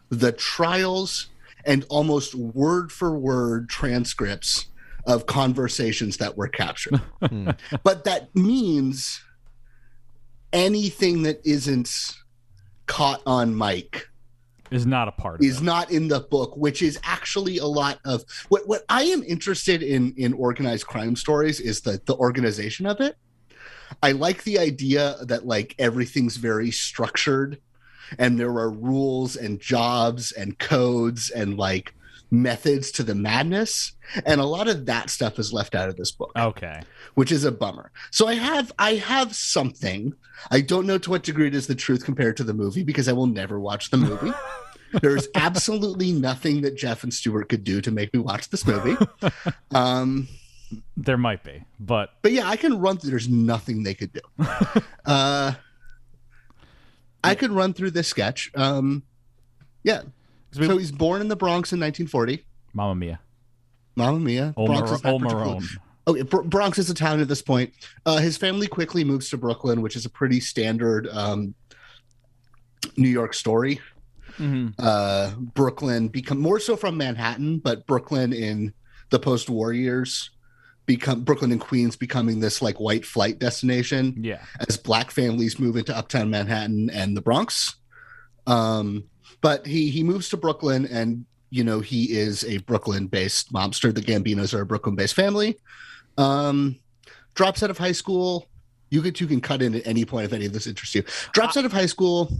the trials, and almost word for word transcripts of conversations that were captured. But that means anything that isn't caught on mic is not a part of is not in the book, which is actually a lot of what I am interested in organized crime stories is the organization of it. I like the idea that like everything's very structured and there are rules and jobs and codes and like methods to the madness, and a lot of that stuff is left out of this book. Okay. Which is a bummer. So I have something. I don't know to what degree it is the truth compared to the movie, because I will never watch the movie. There's absolutely nothing that Jeff and Stuart could do to make me watch this movie. There might be, but yeah, I can run through. There's nothing they could do. I could run through this sketch. Yeah. So he's born in the Bronx in 1940. Mamma Mia. Bronx is a town at this point. His family quickly moves to Brooklyn, which is a pretty standard New York story. Brooklyn become more so from Manhattan, but Brooklyn in the post-war years Brooklyn and Queens becoming this like white flight destination. Yeah. As black families move into uptown Manhattan and the Bronx. But he moves to Brooklyn, and he is a Brooklyn-based mobster. The Gambinos are a Brooklyn-based family. Drops out of high school. You can cut in at any point if any of this interests you. Drops out of high school.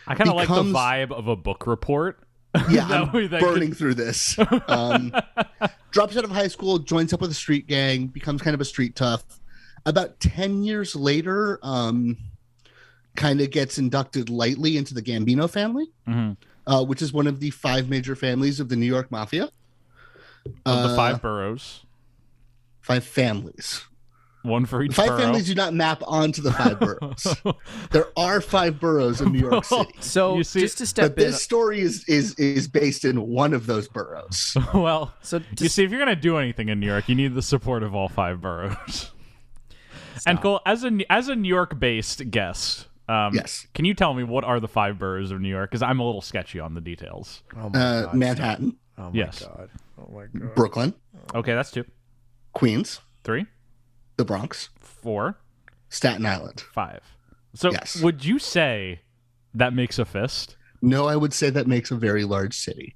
I kind of like the vibe of a book report. Yeah, I'm burning through this. Drops out of high school, joins up with a street gang, becomes kind of a street tough. About 10 years later, kind of gets inducted lightly into the Gambino family, which is one of the 5 major families of the New York Mafia. Of the 5 boroughs. 5 families. One for each 5 borough. families do not map onto the 5 boroughs. There are 5 boroughs in New York City. So just to step in, this story is based in one of those boroughs. Well, you see, if you're going to do anything in New York, you need the support of all 5 boroughs. And Cole, as a New York-based guest, yes, can you tell me what are the 5 boroughs of New York? Because I'm a little sketchy on the details. oh my God, Manhattan. Oh my Yes. God. Oh my God. Brooklyn. Okay, that's 2. Queens. 3. The Bronx. 4. Staten Island. 5. So Yes. Would you say that makes a fist? No, I would say that makes a very large city.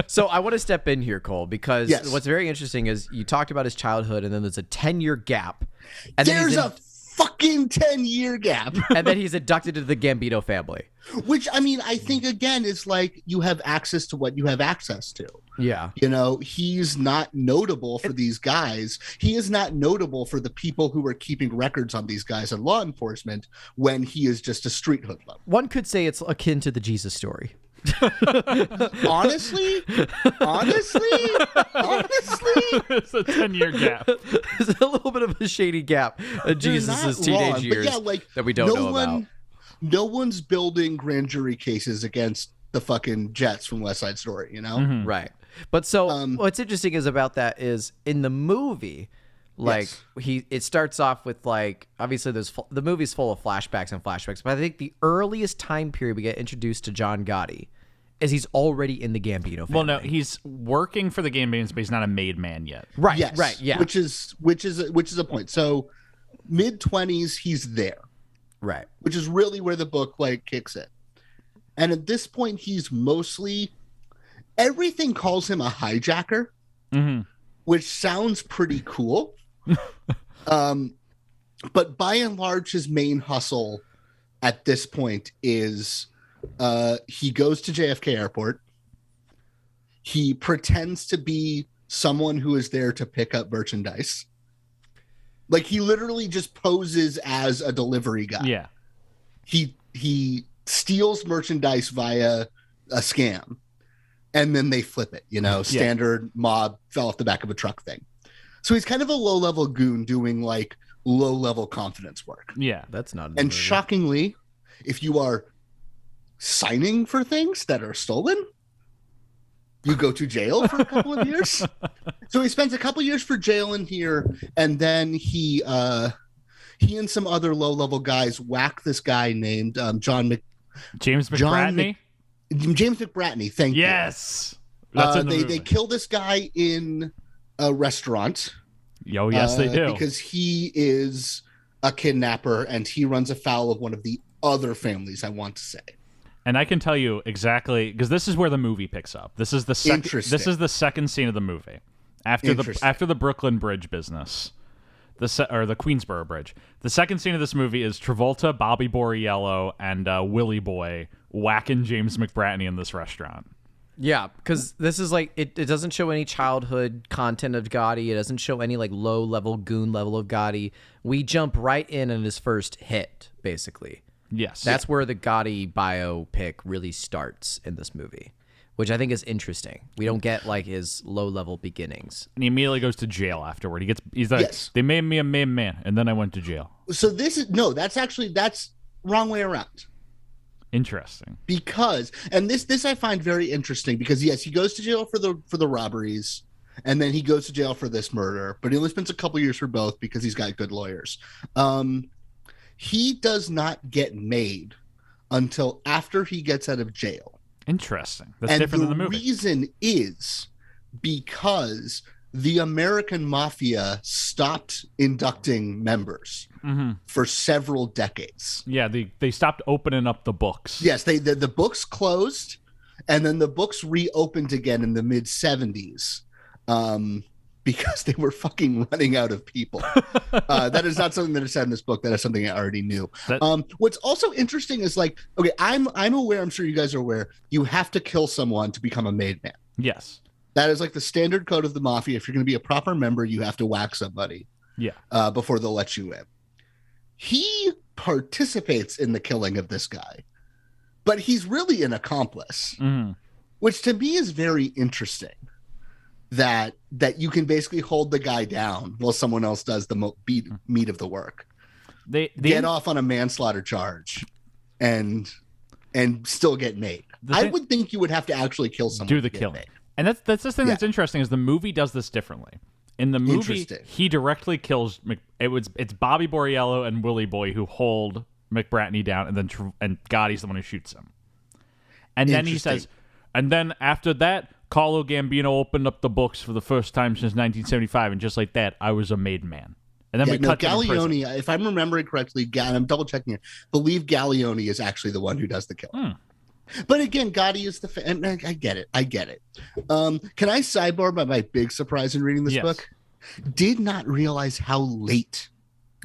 So I want to step in here, Cole, because Yes. what's very interesting is you talked about his childhood, and then there's a 10-year gap. And then There's a fucking 10-year gap. and then he's inducted into the Gambino family. Which, I mean, I think, again, is like you have access to what you have access to. Yeah. He's not notable for these guys. He is not notable for the people who are keeping records on these guys in law enforcement when he is just a street hoodlum. One could say it's akin to the Jesus story. Honestly, It's a 10-year gap. There's a little bit of a shady gap in Jesus' teenage years that we don't know about. No one's building grand jury cases against the fucking Jets from West Side Story, Right. But so what's interesting is about that is in the movie, like it starts off with like, obviously the movie's full of flashbacks, but I think the earliest time period we get introduced to John Gotti is he's already in the Gambino family. Well, no, he's working for the Gambinos, but he's not a made man yet. Right, Yes, right, yeah. Which is a point. So mid-20s, he's there. Right. Which is really where the book like kicks in. And at this point, he's mostly everything calls him a hijacker, which sounds pretty cool. But by and large, his main hustle at this point is he goes to JFK Airport. He pretends to be someone who is there to pick up merchandise. Like he literally just poses as a delivery guy. Yeah. He steals merchandise via a scam and then they flip it, standard mob fell off the back of a truck thing. So he's kind of a low-level goon doing like low-level confidence work. Yeah. That's not. And shockingly, if you are signing for things that are stolen, you go to jail for a couple of years. So he spends a couple of years for jail in here, and then he and some other low-level guys whack this guy named James McBratney. James McBratney. Thank you. Yes. That's in the movie. They kill this guy in a restaurant. Oh, yes, they do. Because he is a kidnapper and he runs afoul of one of the other families, I want to say. And I can tell you exactly, because this is where the movie picks up. This is the second. This is the second scene of the movie after the Brooklyn Bridge business, or the Queensboro Bridge. The second scene of this movie is Travolta, Bobby Borriello, and Willie Boy whacking James McBratney in this restaurant. Yeah, because this is like it doesn't show any childhood content of Gotti. It doesn't show any like low level goon level of Gotti. We jump right in on his first hit, basically. Yes. That's where the Gotti biopic really starts in this movie, which I think is interesting. We don't get like his low level beginnings. And he immediately goes to jail afterward. He's like, yes. They made me a made man, and then I went to jail. So that's wrong way around. Interesting. Because, and this I find very interesting because yes, he goes to jail for the robberies, and then he goes to jail for this murder, but he only spends a couple years for both because he's got good lawyers. He does not get made until after he gets out of jail. Interesting. That's different than the movie. And the reason is because the American Mafia stopped inducting members for several decades. Yeah, they stopped opening up the books. Yes, the books closed, and then the books reopened again in the mid-'70s because they were fucking running out of people. That is not something that is said in this book. That is something I already knew. What's also interesting is like, okay, I'm aware, I'm sure you guys are aware, you have to kill someone to become a made man. Yes. That is like the standard code of the Mafia. If you're going to be a proper member, you have to whack somebody. Yeah. Before they'll let you in. He participates in the killing of this guy, but he's really an accomplice, which to me is very interesting. That you can basically hold the guy down while someone else does the meat of the work. They get off on a manslaughter charge, and still get made. I would think you would have to actually kill someone. Do the killing. And that's the thing that's interesting is the movie does this differently. In the movie, he directly kills. It's Bobby Borriello and Willie Boy who hold McBratney down, and then Gotti's the one who shoots him. And then he says, and then after that, Carlo Gambino opened up the books for the first time since 1975, and just like that, I was a made man. And then we cut to Gallioni. If I'm remembering correctly, and I'm double checking it, believe Gallioni is actually the one who does the killing. But again, Gotti is and I get it. Can I sidebar by my big surprise in reading this book? Did not realize how late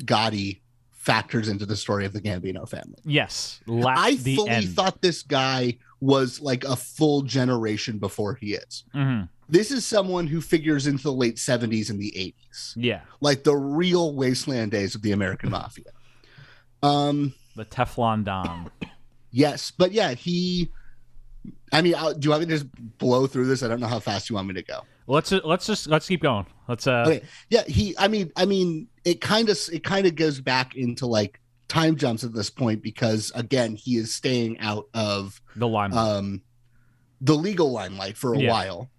Gotti factors into the story of the Gambino family. Yes. I fully thought this guy was like a full generation before he is. This is someone who figures into the late 70s and the 80s. Yeah. Like the real wasteland days of the American Mafia. The Teflon Don. Yes, but yeah, do you want me to just blow through this? I don't know how fast you want me to go. Let's keep going. Okay. Yeah, it kind of goes back into like time jumps at this point because again, he is staying out of the limelight. The legal limelight for a while.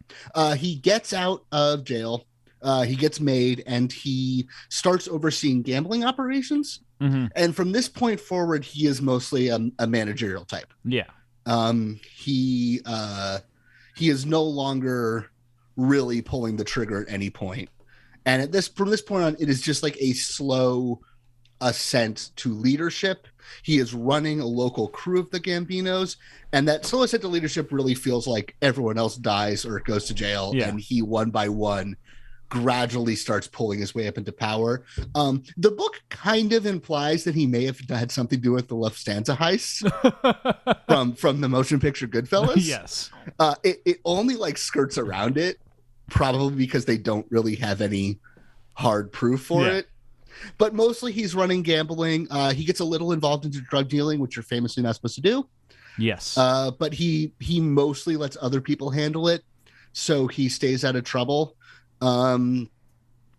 He gets out of jail. He gets made and he starts overseeing gambling operations. And from this point forward, he is mostly a managerial type. Yeah. He is no longer really pulling the trigger at any point. And from this point on, it is just like a slow ascent to leadership. He is running a local crew of the Gambinos, and that slow ascent to leadership really feels like everyone else dies or goes to jail, and he one by one gradually starts pulling his way up into power. The book kind of implies that he may have had something to do with the Lufthansa heist from the motion picture Goodfellas. Yes. It only like skirts around it, probably because they don't really have any hard proof for it. But mostly he's running gambling. He gets a little involved into drug dealing, which you're famously not supposed to do. Yes. But he mostly lets other people handle it, so he stays out of trouble.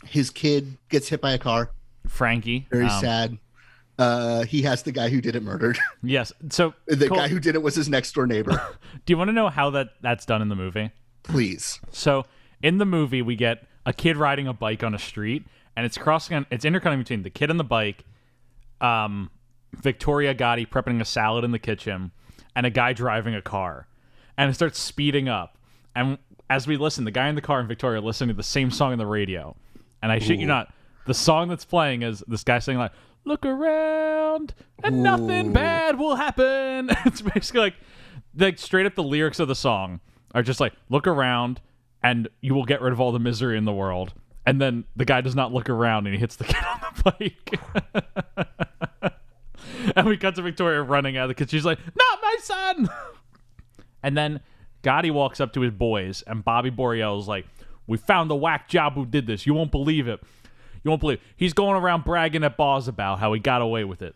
His kid gets hit by a car. Frankie. Very sad. He has the guy who did it murdered. Yes. So the guy who did it was his next door neighbor. Do you want to know how that's done in the movie? Please. So in the movie, we get a kid riding a bike on a street, and it's intercutting between the kid and the bike, Victoria Gotti prepping a salad in the kitchen, and a guy driving a car. And it starts speeding up. And as we listen, the guy in the car and Victoria are listening to the same song on the radio. And I shit you not, the song that's playing is this guy singing like, "Look around and nothing bad will happen." It's basically like straight up the lyrics of the song are just like, "Look around and you will get rid of all the misery in the world." And then the guy does not look around and he hits the kid on the bike. And we cut to Victoria running out of the kitchen. She's like, "Not my son!" And then Gotti walks up to his boys, and Bobby Boreal's like, "We found the whack job who did this. You won't believe it. You won't believe it. He's going around bragging at bars about how he got away with it."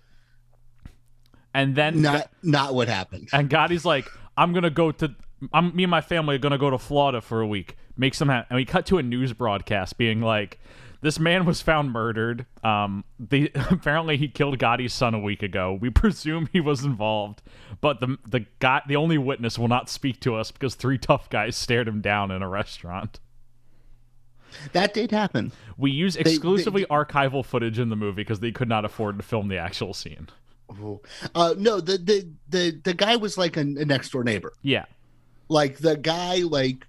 And then not what happened. And Gotti's like, me and my family are going to go to Florida for a week. Make some and we cut to a news broadcast being like, "This man was found murdered. Apparently he killed Gotti's son a week ago. We presume he was involved, but the only witness will not speak to us because 3 tough guys stared him down in a restaurant." That did happen. We use exclusively archival footage in the movie because they could not afford to film the actual scene. No, the guy was like a next door neighbor. Yeah. Like the guy, like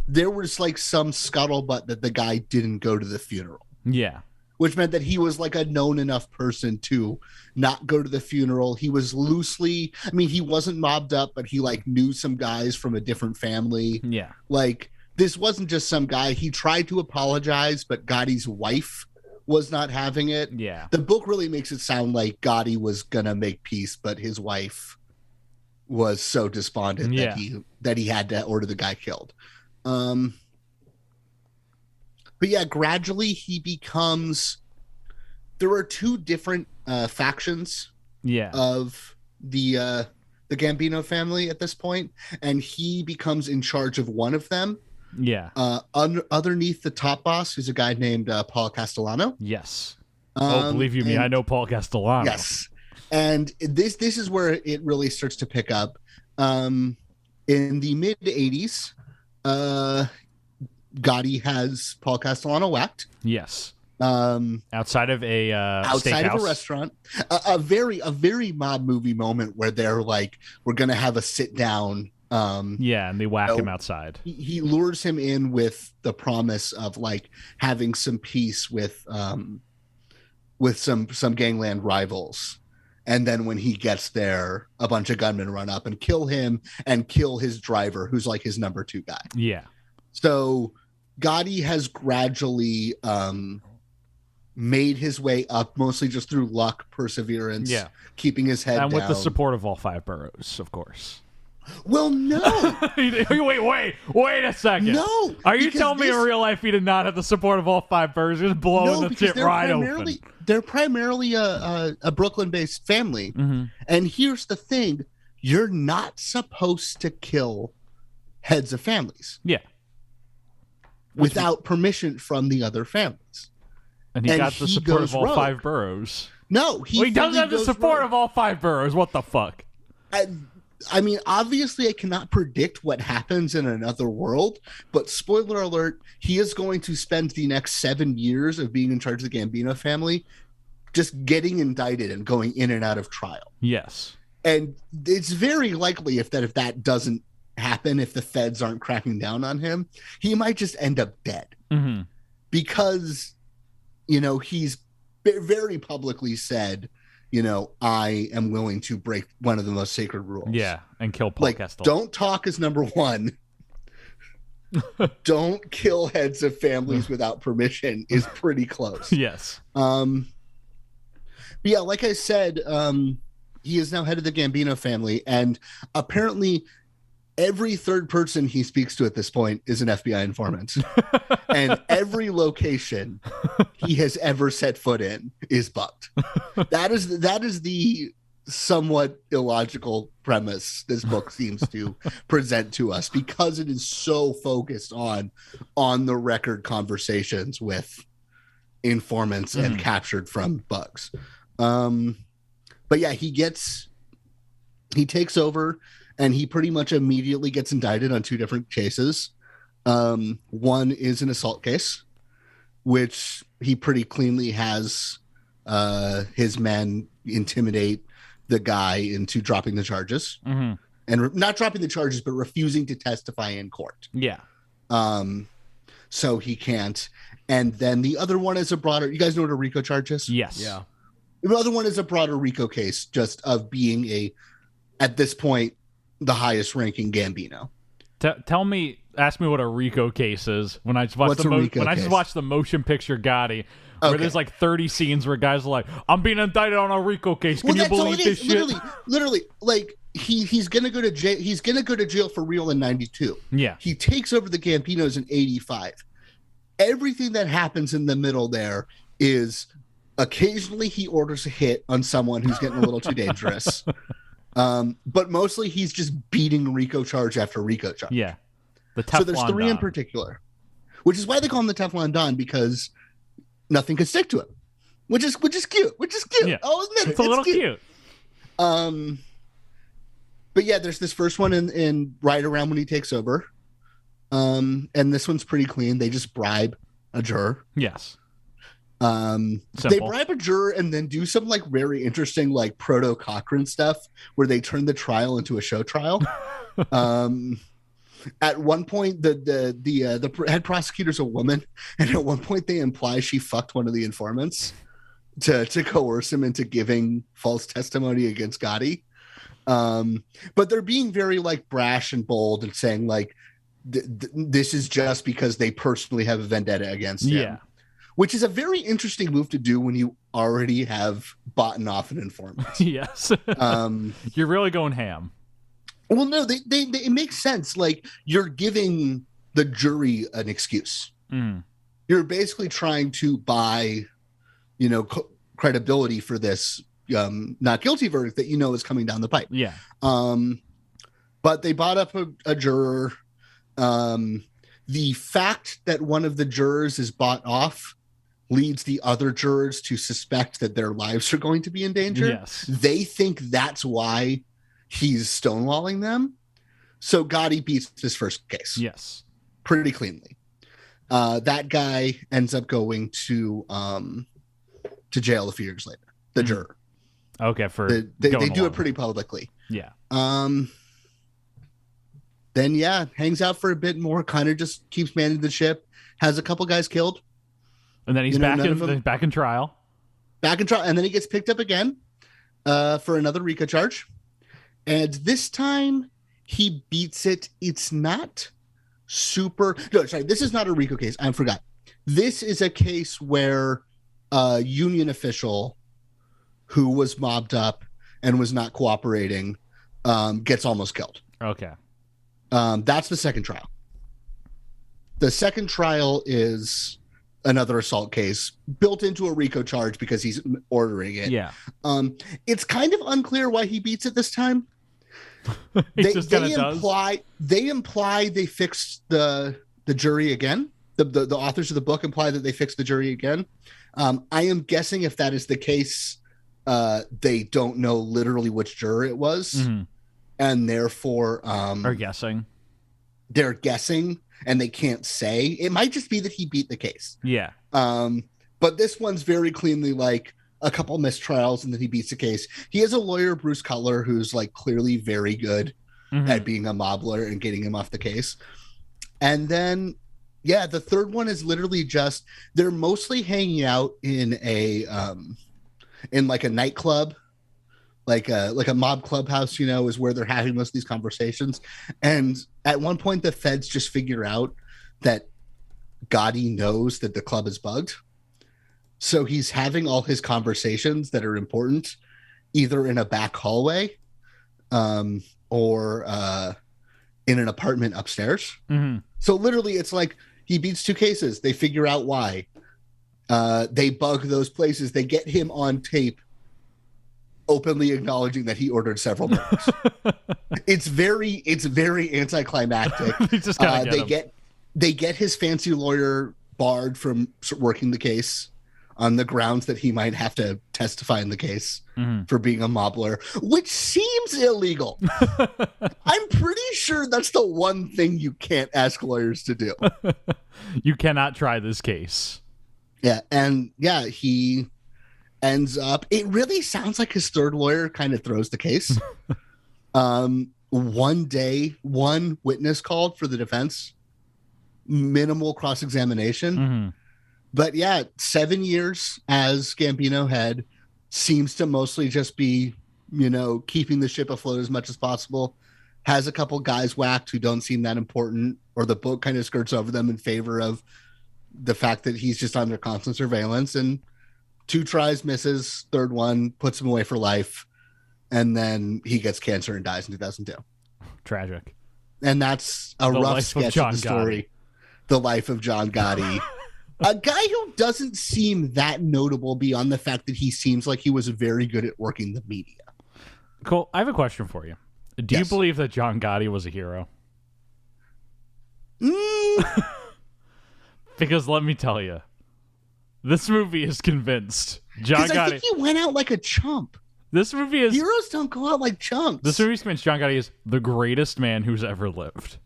there was like some scuttlebutt that the guy didn't go to the funeral. Yeah. Which meant that he was like a known enough person to not go to the funeral. He was he wasn't mobbed up, but he like knew some guys from a different family. Yeah. Like this wasn't just some guy. He tried to apologize, but Gotti's wife was not having it. Yeah. The book really makes it sound like Gotti was gonna make peace, but his wife was so despondent that he had to order the guy killed. But yeah, gradually he becomes. There are 2 different factions. Yeah. Of the Gambino family at this point, and he becomes in charge of one of them. Yeah. Underneath the top boss, who's a guy named Paul Castellano. Yes. Believe you me, I know Paul Castellano. Yes. And this is where it really starts to pick up. In the mid 80s, Gotti has Paul Castellano whacked. Yes. Outside of a outside steakhouse. of a restaurant, a very mob movie moment where they're like, "We're gonna have a sit down." And they whack him outside. He lures him in with the promise of like having some peace with some gangland rivals. And then when he gets there, a bunch of gunmen run up and kill him and kill his driver, who's like his number 2 guy. Yeah. So Gotti has gradually made his way up, mostly just through luck, perseverance, keeping his head down. And with the support of all 5 boroughs, of course. Well, no. wait a second. No. Are you telling me in real life he did not have the support of all 5 boroughs? Just blowing the shit right open. They're primarily a Brooklyn-based family. Mm-hmm. And here's the thing. You're not supposed to kill heads of families. Yeah. Without permission from the other families. And he got the support of all 5 boroughs. No. He doesn't have the support of all 5 boroughs. What the fuck? I mean, obviously, I cannot predict what happens in another world, but spoiler alert, he is going to spend the next 7 years of being in charge of the Gambino family just getting indicted and going in and out of trial. Yes. And it's very likely if that doesn't happen, if the feds aren't cracking down on him, he might just end up dead. Mm-hmm. Because, you know, he's very publicly said, you know, I am willing to break one of the most sacred rules. Yeah, and kill Paul like, Kestel. Don't talk is number one. Don't kill heads of families without permission is pretty close. Yes. But yeah, like I said, he is now head of the Gambino family, and apparently every third person he speaks to at this point is an FBI informant. And every location he has ever set foot in is bugged. That is the somewhat illogical premise this book seems to present to us, because it is so focused on the record conversations with informants and captured from bugs. But yeah, he takes over, and he pretty much immediately gets indicted on 2 different cases. One is an assault case, which he pretty cleanly has his men intimidate the guy into dropping the charges. Mm-hmm. And not dropping the charges, but refusing to testify in court. Yeah. So he can't. And then the other one is a broader, you guys know what a RICO charge is? Yes. Yeah. The other one is a broader RICO case, just of being at this point, the highest ranking Gambino. Ask me what a RICO case is. When I just watch just watch the motion picture Gotti, where there's like 30 scenes where guys are like, "I'm being indicted on a RICO case. Can you believe this shit?" Literally, like he's gonna go to jail. He's gonna go to jail for real in 92. Yeah, he takes over the Gambinos in 85. Everything that happens in the middle there is occasionally he orders a hit on someone who's getting a little too dangerous. But mostly he's just beating RICO charge after RICO charge. Yeah. So there's 3 in particular, which is why they call him the Teflon Don, because nothing could stick to him, which is cute. Yeah. I'll admit it's a little cute. But yeah, there's this first one in right around when he takes over. And this one's pretty clean. They just bribe a juror. Yes. They bribe a juror and then do some like very interesting like proto Cochrane stuff where they turn the trial into a show trial. At one point, the head prosecutor's a woman, and at one point they imply she fucked one of the informants to coerce him into giving false testimony against Gotti. But they're being very like brash and bold and saying like this is just because they personally have a vendetta against him. Yeah. Which is a very interesting move to do when you already have bought off an informant. Yes. You're really going ham. Well, no, it makes sense. Like, you're giving the jury an excuse. Mm. You're basically trying to buy, you know, credibility for this not guilty verdict that you know is coming down the pipe. Yeah. But they bought up a juror. The fact that one of the jurors is bought off leads the other jurors to suspect that their lives are going to be in danger. Yes. They think that's why he's stonewalling them. So Gotti beats this first case. Yes. Pretty cleanly. That guy ends up going to jail a few years later. The juror. Okay, they do it pretty publicly. Yeah. Then hangs out for a bit more, kind of just keeps managing the ship, has a couple guys killed. And then he's back in trial. Back in trial, and then he gets picked up again for another RICO charge. And this time he beats it. It's not super. No, sorry, this is not a RICO case. I forgot. This is a case where a union official who was mobbed up and was not cooperating gets almost killed. Okay. That's the second trial. The second trial is another assault case built into a RICO charge because he's ordering it. Yeah. It's kind of unclear why he beats it this time. They imply they fixed the jury again. The authors of the book imply that they fixed the jury again. I am guessing if that is the case, they don't know literally which juror it was. Mm-hmm. And therefore are guessing. They're guessing and they can't say. It might just be that he beat the case. Yeah. But this one's very cleanly like a couple mistrials, and then he beats the case. He has a lawyer, Bruce Cutler, who's like clearly very good at being a mob lawyer and getting him off the case. And then, yeah, the third one is literally just they're mostly hanging out in like a nightclub, like a mob clubhouse, you know, is where they're having most of these conversations. And at one point, the feds just figure out that Gotti knows that the club is bugged. So he's having all his conversations that are important either in a back hallway or in an apartment upstairs. So literally it's like he beats two cases. They figure out why. They bug those places. They get him on tape openly acknowledging that he ordered several murders. It's very anticlimactic. They get his fancy lawyer barred from working the case on the grounds that he might have to testify in the case for being a mob lawyer, which seems illegal. I'm pretty sure that's the one thing you can't ask lawyers to do. You cannot try this case. Yeah, and yeah, he ends up, it really sounds like his third lawyer kind of throws the case. One day, one witness called for the defense, minimal cross-examination. But yeah, 7 years as Gambino head seems to mostly just be, you know, keeping the ship afloat as much as possible. Has a couple guys whacked who don't seem that important, or the book kind of skirts over them in favor of the fact that he's just under constant surveillance. And 2 tries, misses, third one puts him away for life, and then he gets cancer and dies in 2002. Tragic. And that's a rough sketch of the story. The life of John Gotti. A guy who doesn't seem that notable beyond the fact that he seems like he was very good at working the media. Cool. I have a question for you. Do you believe that John Gotti was a hero? Because let me tell you, this movie is convinced John Gotti. I think he went out like a chump. This movie is heroes don't go out like chumps. This movie is convinced John Gotti is the greatest man who's ever lived.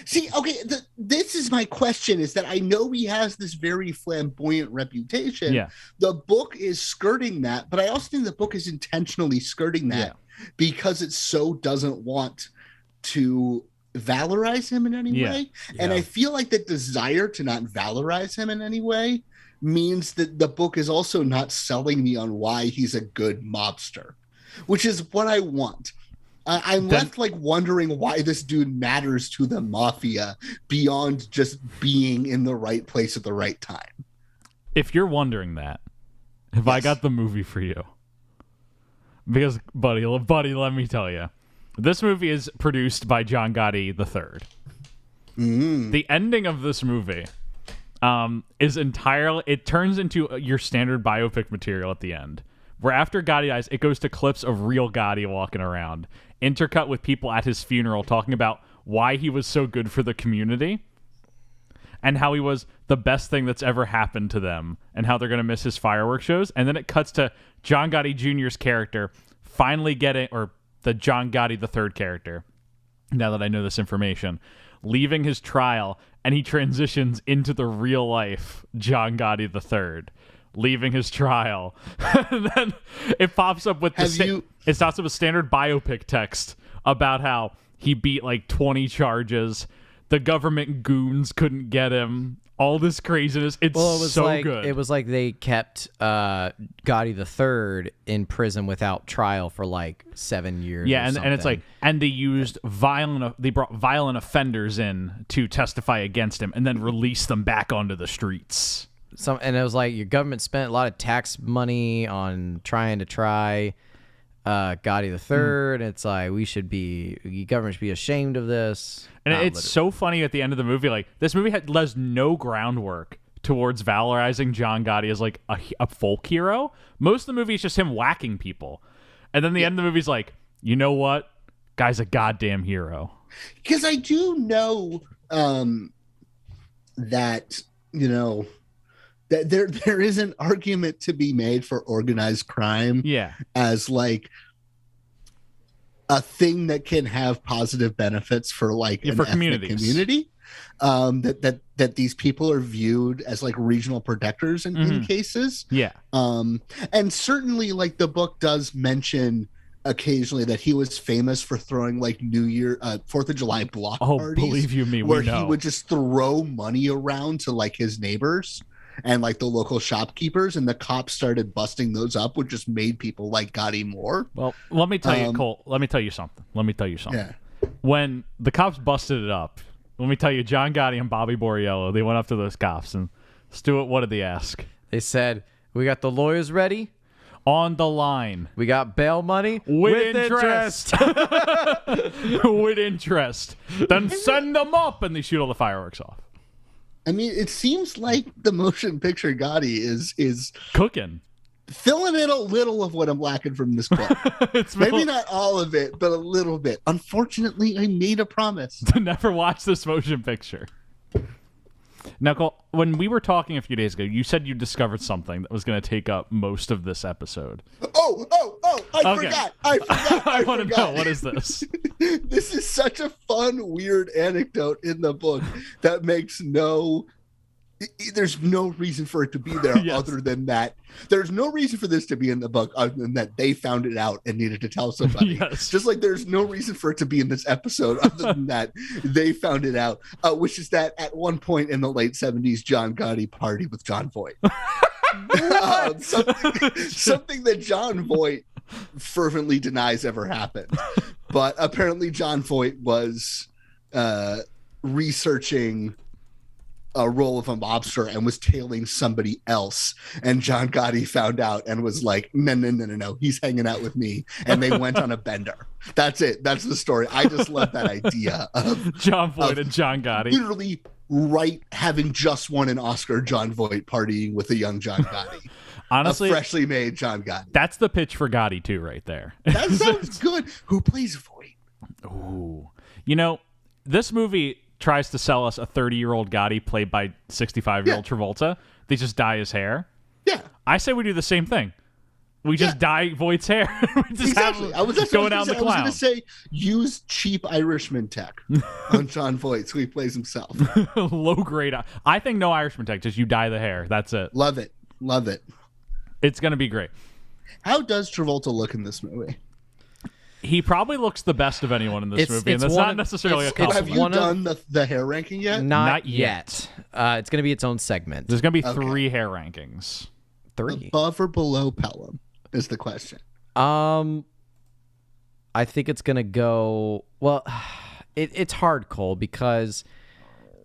See, okay, this is my question, is that I know he has this very flamboyant reputation. Yeah. The book is skirting that, but I also think the book is intentionally skirting that because it so doesn't want to valorize him in any way. Yeah. And I feel like the desire to not valorize him in any way means that the book is also not selling me on why he's a good mobster, which is what I want. I'm left like wondering why this dude matters to the mafia beyond just being in the right place at the right time. If you're wondering that, I got the movie for you. Because, buddy, let me tell you. This movie is produced by John Gotti III. The ending of this movie is entirely... It turns into your standard biopic material at the end. Where after Gotti dies, it goes to clips of real Gotti walking around, intercut with people at his funeral talking about why he was so good for the community and how he was the best thing that's ever happened to them and how they're going to miss his fireworks shows. And then it cuts to John Gotti Jr.'s character finally getting, or the John Gotti III character, now that I know this information, leaving his trial, and he transitions into the real life John Gotti III. Leaving his trial. And then it pops up with it starts with a standard biopic text about how he beat like 20 charges. The government goons couldn't get him. All this craziness. It was so good. It was like they kept Gotti III in prison without trial for like 7 years. Yeah, and it's like, and they used they brought violent offenders in to testify against him and then release them back onto the streets. And it was like your government spent a lot of tax money on trying to try Gotti III, and it's like the government should be ashamed of this. And it's so funny at the end of the movie. Like this movie does no groundwork towards valorizing John Gotti as like a folk hero. Most of the movie is just him whacking people, and then the end of the movie is like, you know what, guy's a goddamn hero. Because I do know that that there is an argument to be made for organized crime as like a thing that can have positive benefits for like an ethnic community. that these people are viewed as like regional protectors in cases. Yeah. And certainly like the book does mention occasionally that he was famous for throwing like New Year, 4th of July block parties. Believe you me, where we know. he would just throw money around to like his neighbors and like the local shopkeepers, and the cops started busting those up, which just made people like Gotti more. Well, let me tell you, Cole. Let me tell you something. Yeah. When the cops busted it up, let me tell you, John Gotti and Bobby Borriello, they went up to those cops, and Stuart, what did they ask? They said, "We got the lawyers ready. On the line. We got bail money With interest. With interest. Then send them up," and they shoot all the fireworks off. I mean, it seems like the motion picture Gotti is Cooking. filling in a little of what I'm lacking from this book. Maybe not all of it, but a little bit. Unfortunately, I made a promise to never watch this motion picture. Now, Cole, when we were talking a few days ago, you said you discovered something that was going to take up most of this episode. Oh, I forgot. I want to know, what is this? This is such a fun, weird anecdote in the book that makes there's no reason for it to be there other than that. There's no reason for this to be in the book other than that they found it out and needed to tell somebody. Yes. Just like there's no reason for it to be in this episode other than that they found it out, which is that at one point in the late 70s, John Gotti partied with John Voight. Something that John Voight fervently denies ever happened. But apparently John Voight was researching a role of a mobster and was tailing somebody else, and John Gotti found out and was like, no, he's hanging out with me, and they went on a bender. That's it. That's the story. I just love that idea of John Voight and John Gotti literally having just won an Oscar, John Voight partying with a young John Gotti. Honestly, a freshly made John Gotti. That's the pitch for Gotti too, right there. That sounds good. Who plays Voight? Ooh, this movie tries to sell us a 30-year-old Gotti played by 65-year-old Travolta. They just dye his hair. Yeah. I say we do the same thing. We just dye Voight's hair. We just exactly. have going out the clown. I was going to say, use cheap Irishman tech on John Voight so he plays himself. Low grade. I think no Irishman tech. Just you dye the hair. That's it. Love it. Love it. It's going to be great. How does Travolta look in this movie? He probably looks the best of anyone in this movie, and that's not necessarily a compliment. Have you done the hair ranking yet? Not yet. It's going to be its own segment. There's going to be 3 hair rankings. 3. Above or below Pelham is the question. I think it's going to go... Well, it's hard, Cole, because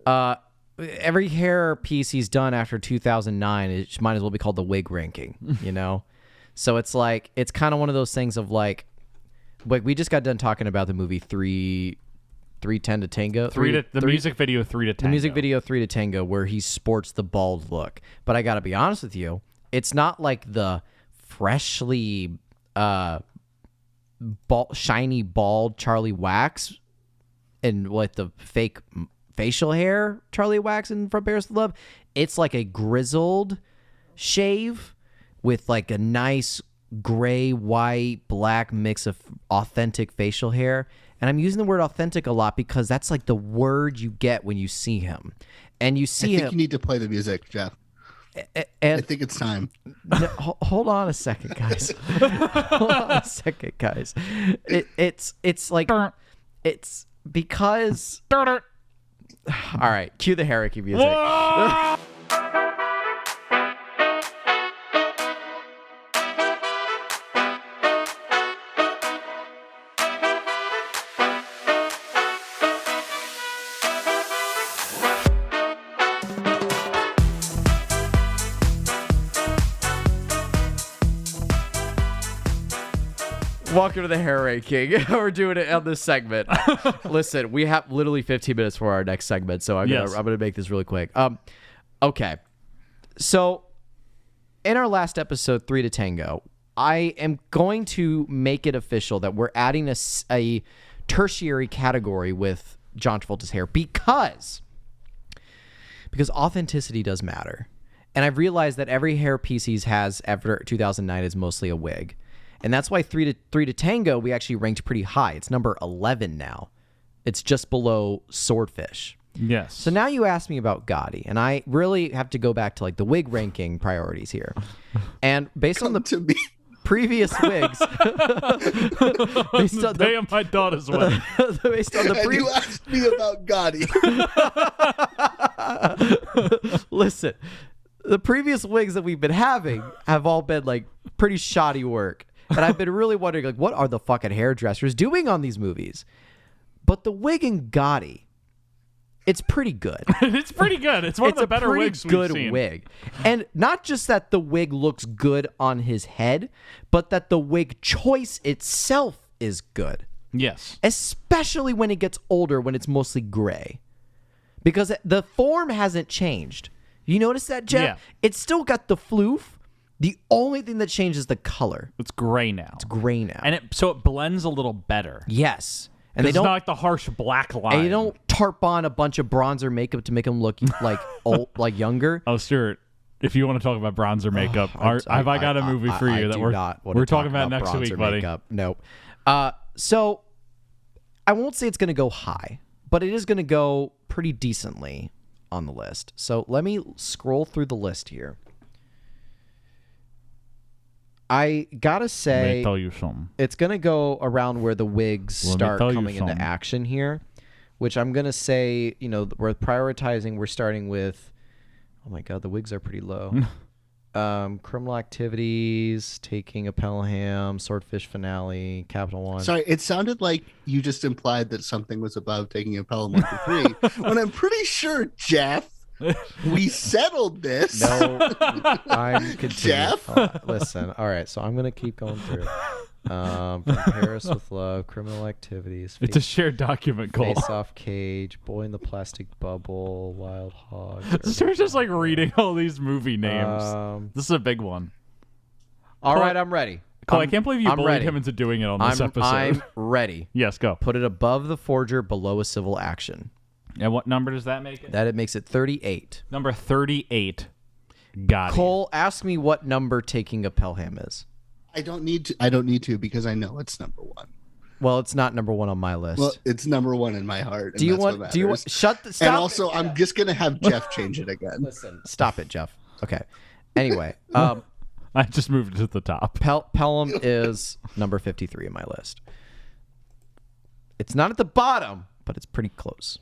every hair piece he's done after 2009, it might as well be called the wig ranking, So it's like, it's kind of one of those things of like we just got done talking about the movie 3:10 to Tango. Music video 3 to Tango. The music video 3 to Tango, where he sports the bald look. But I got to be honest with you, it's not like the freshly shiny bald Charlie Wax and what the fake facial hair Charlie Wax in From Paris to Love. It's like a grizzled shave with like a nice gray, white, black mix of authentic facial hair. And I'm using the word authentic a lot because that's like the word you get when you see him. And you see him. I think you need to play the music, Jeff. And I think it's time. No, hold on a second, guys. It's like it's because. All right, cue the Harricky music. Welcome to the hair ranking. We're doing it on this segment. Listen, we have literally 15 minutes for our next segment, so I'm gonna make this really quick. Okay. So in our last episode, 3 to Tango, I am going to make it official that we're adding a tertiary category with John Travolta's hair because authenticity does matter. And I've realized that every hair piece he has after 2009 is mostly a wig. And that's why 3 to Tango, we actually ranked pretty high. It's number 11 now. It's just below Swordfish. Yes. So now you ask me about Gotti, and I really have to go back to like the wig ranking priorities here. And based on the to me. previous wigs, based on Day of my daughter's wedding. based on the And you asked me about Gotti. Listen, the previous wigs that we've been having have all been like pretty shoddy work. And I've been really wondering, like, what are the fucking hairdressers doing on these movies? But the wig in Gotti, it's pretty good. It's pretty good. It's one of the better wigs we've seen. It's a pretty good wig. And not just that the wig looks good on his head, but that the wig choice itself is good. Yes. Especially when it gets older, when it's mostly gray. Because the form hasn't changed. You notice that, Jeff? Yeah. It's still got the floof. The only thing that changes is the color. It's gray now. It's gray now. And so it blends a little better. Yes. And It's not like the harsh black line. and you don't tarp on a bunch of bronzer makeup to make them look like old, like younger. Oh, Stuart, if you want to talk about bronzer makeup, have I got a movie for you that we're talking about next week, buddy? Makeup. Nope. So I won't say it's going to go high, but it is going to go pretty decently on the list. So let me scroll through the list here. I gotta say, Let me tell you something. it's gonna go around where the wigs start coming into something. action here, which I'm gonna say, we're prioritizing. We're starting with, oh my god, the wigs are pretty low. Criminal Activities, Taking a Pelham, Swordfish Finale, Capital One. Sorry, it sounded like you just implied that something was above Taking a Pelham 1 to 3. When I'm pretty sure, Jeff, we settled this. No, I'm continuing. Jeff? Listen, all right, so I'm gonna keep going through. From Paris with Love, Criminal Activities, It's a shared document, Cole. Face Off Cage, Boy in the Plastic Bubble, Wild Hog. Stuart's just like reading all these movie names. This is a big one. All Cole, right, I'm ready. Cole, I can't believe you I'm bullied ready. him into doing it on this episode. I'm ready. Yes, go. Put it above the forger, below a civil action. And what number does that make it? That it makes it 38. Number 38. Got it. Cole, ask me what number Taking a Pelham is. I don't need to because I know it's number 1. Well, it's not number 1 on my list. Well, it's number 1 in my heart. do you want? Stop. And also, I'm just gonna have Jeff change it again. Listen. Stop it, Jeff. Okay. Anyway, I just moved it to the top. Pelham is number 53 in my list. It's not at the bottom, but it's pretty close.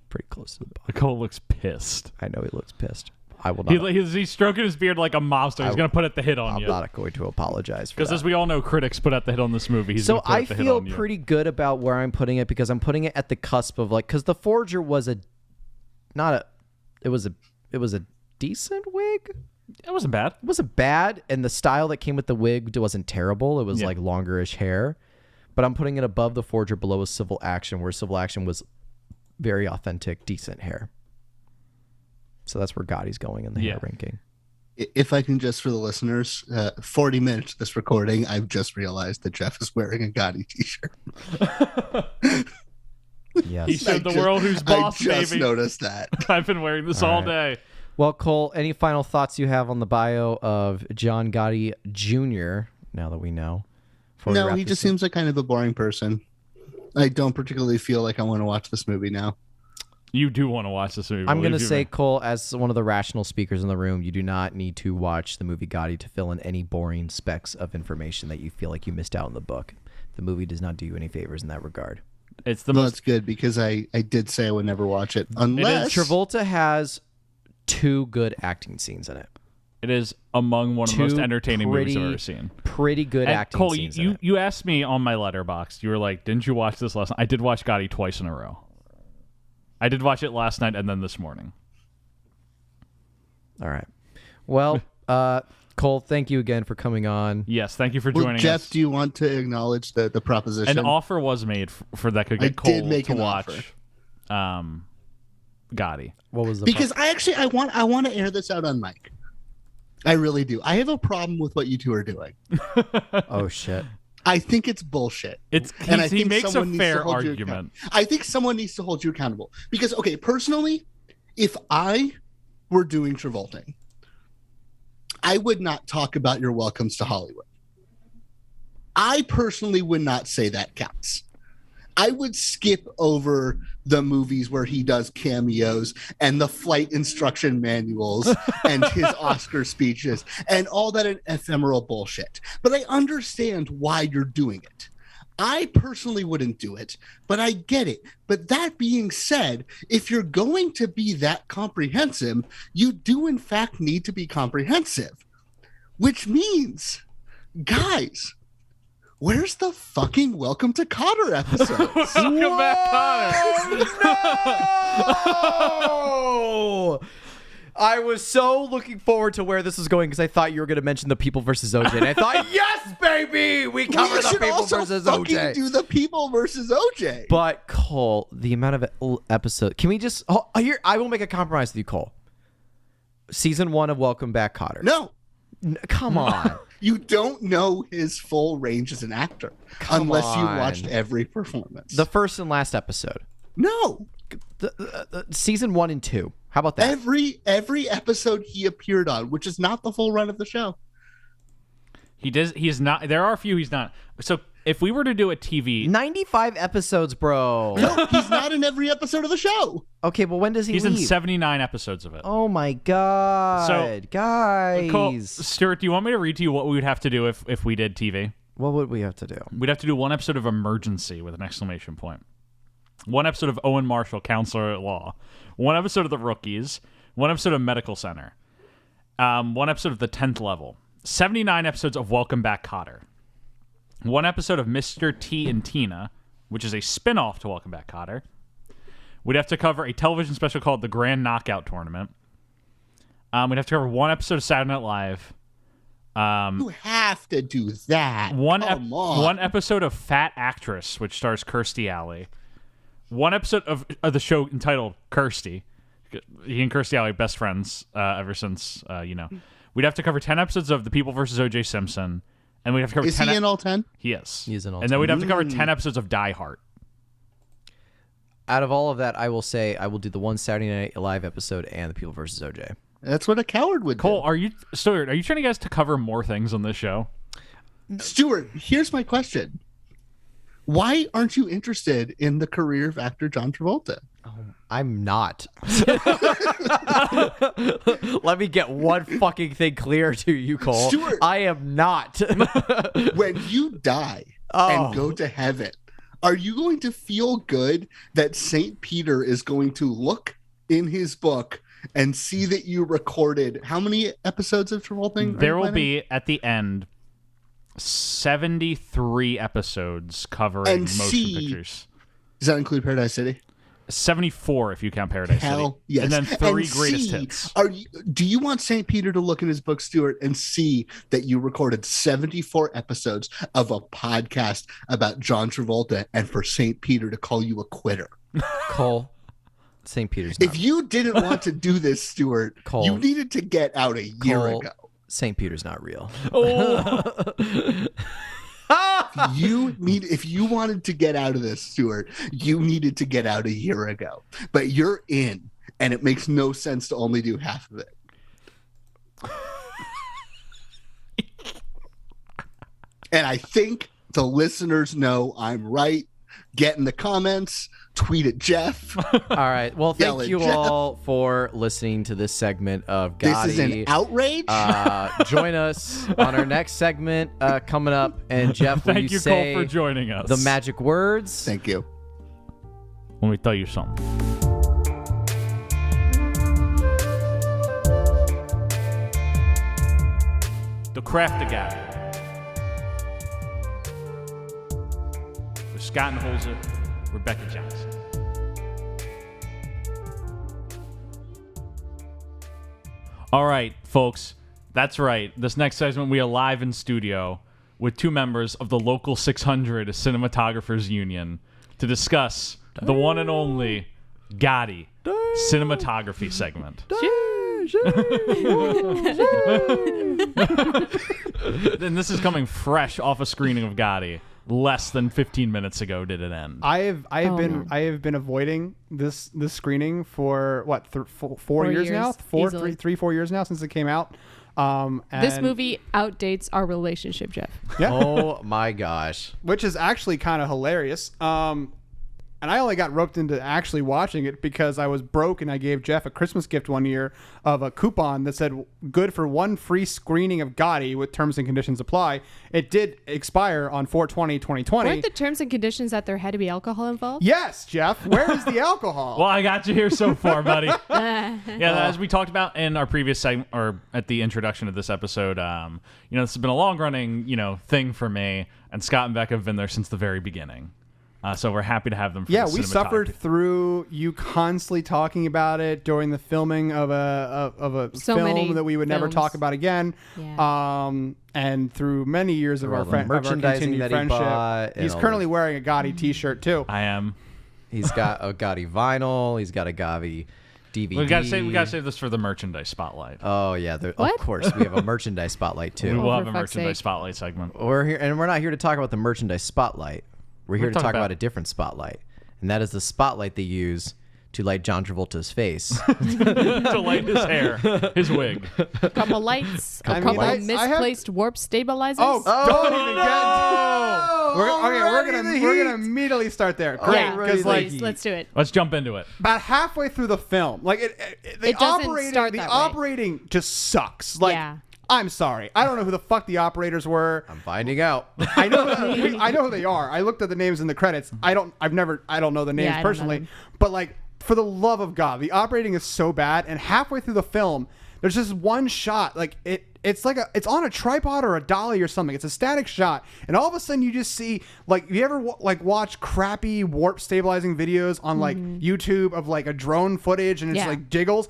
Pretty close to the bottom. Cole looks pissed. I know he looks pissed. I will not. He's stroking his beard like a mobster. He's going to put out the hit on I'm you. not going to apologize for that. Because as we all know, critics put out the hit on this movie. He's So gonna put I out the hit feel on you. pretty good about where I'm putting it because I'm putting it at the cusp of like, because the Forger was it was a decent wig. It wasn't bad. It wasn't bad, and the style that came with the wig wasn't terrible. It was like longerish hair, but I'm putting it above the Forger, below a Civil Action, where Civil Action was very authentic, decent hair. So that's where Gotti's going in the hair ranking. If I can just, for the listeners, 40 minutes of this recording, I've just realized that Jeff is wearing a Gotti t-shirt. Yes. He showed the world who's boss, I just baby. noticed that. I've been wearing this all day. Well, Cole, any final thoughts you have on the bio of John Gotti Jr., now that we know? No, he just seems like kind of a boring person. I don't particularly feel like I want to watch this movie now. You do want to watch this movie. I'm going to say, Cole, as one of the rational speakers in the room, you do not need to watch the movie Gotti to fill in any boring specks of information that you feel like you missed out in the book. The movie does not do you any favors in that regard. It's the Well, most. that's good because I did say I would never watch it unless Travolta has 2 good acting scenes in it. It is among one of the most entertaining movies I've ever seen. Pretty good And acting Cole, scenes in it. you asked me on my letterbox. You were like, "Didn't you watch this last night?" I did watch Gotti twice in a row. I did watch it last night and then this morning. All right. Well, Cole, thank you again for coming on. Yes, thank you for joining Jeff, us. do you want to acknowledge the proposition? An offer was made for that could get I Cole did make to an watch Gotti. What was the Because I want to air this out on mic. I really do. I have a problem with what you two are doing. Oh shit. I think it's bullshit. He makes a someone needs to fair hold you argument. I think someone needs to hold you accountable. Because, okay, personally, if I were doing Travolting, I would not talk about your welcomes to Hollywood. I personally would not say that counts. I would skip over the movies where he does cameos and the flight instruction manuals and his Oscar speeches and all that ephemeral bullshit. But I understand why you're doing it. I personally wouldn't do it, but I get it. But that being said, if you're going to be that comprehensive, you do in fact need to be comprehensive, which means, guys, where's the fucking Welcome to Kotter episodes? Welcome back, Connor. No! I was so looking forward to where this was going because I thought you were going to mention the People versus OJ, and I thought, yes, baby, we cover the People versus OJ. Do the People versus OJ. But Cole, the amount of episode, can we just? Oh, here, I will make a compromise with you, Cole. Season 1 of Welcome Back, Kotter. No, come on. You don't know his full range as an actor unless you watched every performance. The first and last episode. No. Season 1 and 2. How about that? Every episode he appeared on, which is not the full run of the show. He is not. There are a few he's not. So if we were to do a TV, 95 episodes, bro. No, he's not in every episode of the show. Okay, but when does he he's leave? in 79 episodes of it. Oh my god. So, guys. Cole, Stuart, do you want me to read to you what we would have to do if we did TV? What would we have to do? We'd have to do one episode of Emergency with an exclamation point. One episode of Owen Marshall, Counselor at Law. One episode of The Rookies. One episode of Medical Center. One episode of The 10th Level. 79 episodes of Welcome Back, Kotter. One episode of Mr. T and Tina, which is a spin-off to Welcome Back, Kotter. We'd have to cover a television special called The Grand Knockout Tournament. We'd have to cover one episode of Saturday Night Live. You have to do that. One episode of Fat Actress, which stars Kirstie Alley. One episode of the show entitled Kirstie. He and Kirstie Alley are best friends ever since, We'd have to cover 10 episodes of The People versus O.J. Simpson. And we'd have to cover Is he in all 10? He is. He's in all 10. And then we'd have to cover 10 episodes of Die Hard. Out of all of that, I will say I will do the one Saturday Night Live episode and the People versus OJ. That's what a coward would Cole, do. Stuart, are you trying to get us to cover more things on this show? Stuart, here's my question. Why aren't you interested in the career of actor John Travolta? I'm not. Let me get one fucking thing clear to you, Cole. Stuart, I am not. When you die and go to heaven, are you going to feel good that St. Peter is going to look in his book and see that you recorded how many episodes of Travolting? There will be, at the end, 73 episodes covering motion pictures. Does that include Paradise City? 74 if you count Paradise Hell City. yes. And then 3 greatest hits. Do you want St. Peter to look in his book, Stuart, and see that you recorded 74 episodes of a podcast about John Travolta and for St. Peter to call you a quitter? Cole, St. Peter's not. If you didn't want to do this, Stuart, Cole, you needed to get out a year ago. St. Peter's not real. If you wanted to get out of this, Stuart, you needed to get out a year ago. But you're in, and it makes no sense to only do half of it. And I think the listeners know I'm right. Get in the comments, tweet at Jeff. All right. Well, thank you all for listening to this segment of GOTTI. This is an outrage. Join us on our next segment coming up. And Jeff, will Thank you, say Cole, for joining us. the magic words? Thank you. Let me tell you something. The Craft of GOTTI. With Scott and Holzer, Rebecca Johnson. All right, folks. That's right. This next segment, we are live in studio with 2 members of the local 600 Cinematographers Union to discuss the one and only GOTTI cinematography segment. And this is coming fresh off a screening of GOTTI. Less than 15 minutes ago did it end. I have been avoiding this screening for what 4 years now, 4 years now since it came out. This movie outdates our relationship, Jeff. Yeah. Oh my gosh. Which is actually kind of hilarious. And I only got roped into actually watching it because I was broke and I gave Jeff a Christmas gift one year of a coupon that said good for one free screening of Gotti with terms and conditions apply. It did expire on 4/20/2020. Weren't the terms and conditions that there had to be alcohol involved? Yes, Jeff. Where is the alcohol? Well, I got you here so far, buddy. As we talked about in our previous segment, or at the introduction of this episode, this has been a long-running, thing for me, and Scott and Becca have been there since the very beginning. So we're happy to have them. For we suffered through you constantly talking about it during the filming of a film that we would never talk about again. Yeah. And through many years of our continued friendship. He's currently wearing a Gotti T-shirt too. I am. He's got a Gotti vinyl. He's got a Gotti DVD. We gotta save this for the merchandise spotlight. Oh yeah, of course we have a merchandise spotlight too. We will have a merchandise spotlight segment. We're here, and we're not here to talk about the merchandise spotlight. We're here to talk about a different spotlight, and that is the spotlight they use to light John Travolta's face. To light his hair, his wig. A couple lights, a couple misplaced warp stabilizers. Don't even get. We're gonna immediately start there. Great, because let's do it. Let's jump into it. About halfway through the film, the operating just sucks. I'm sorry. I don't know who the fuck the operators were. I'm finding out. I know who they are. I looked at the names in the credits. I don't know the names personally. But for the love of God, the operating is so bad. And halfway through the film, there's just one shot. It's on a tripod or a dolly or something. It's a static shot, and all of a sudden you just see you ever watch crappy warp stabilizing videos on YouTube of a drone footage and it's jiggles.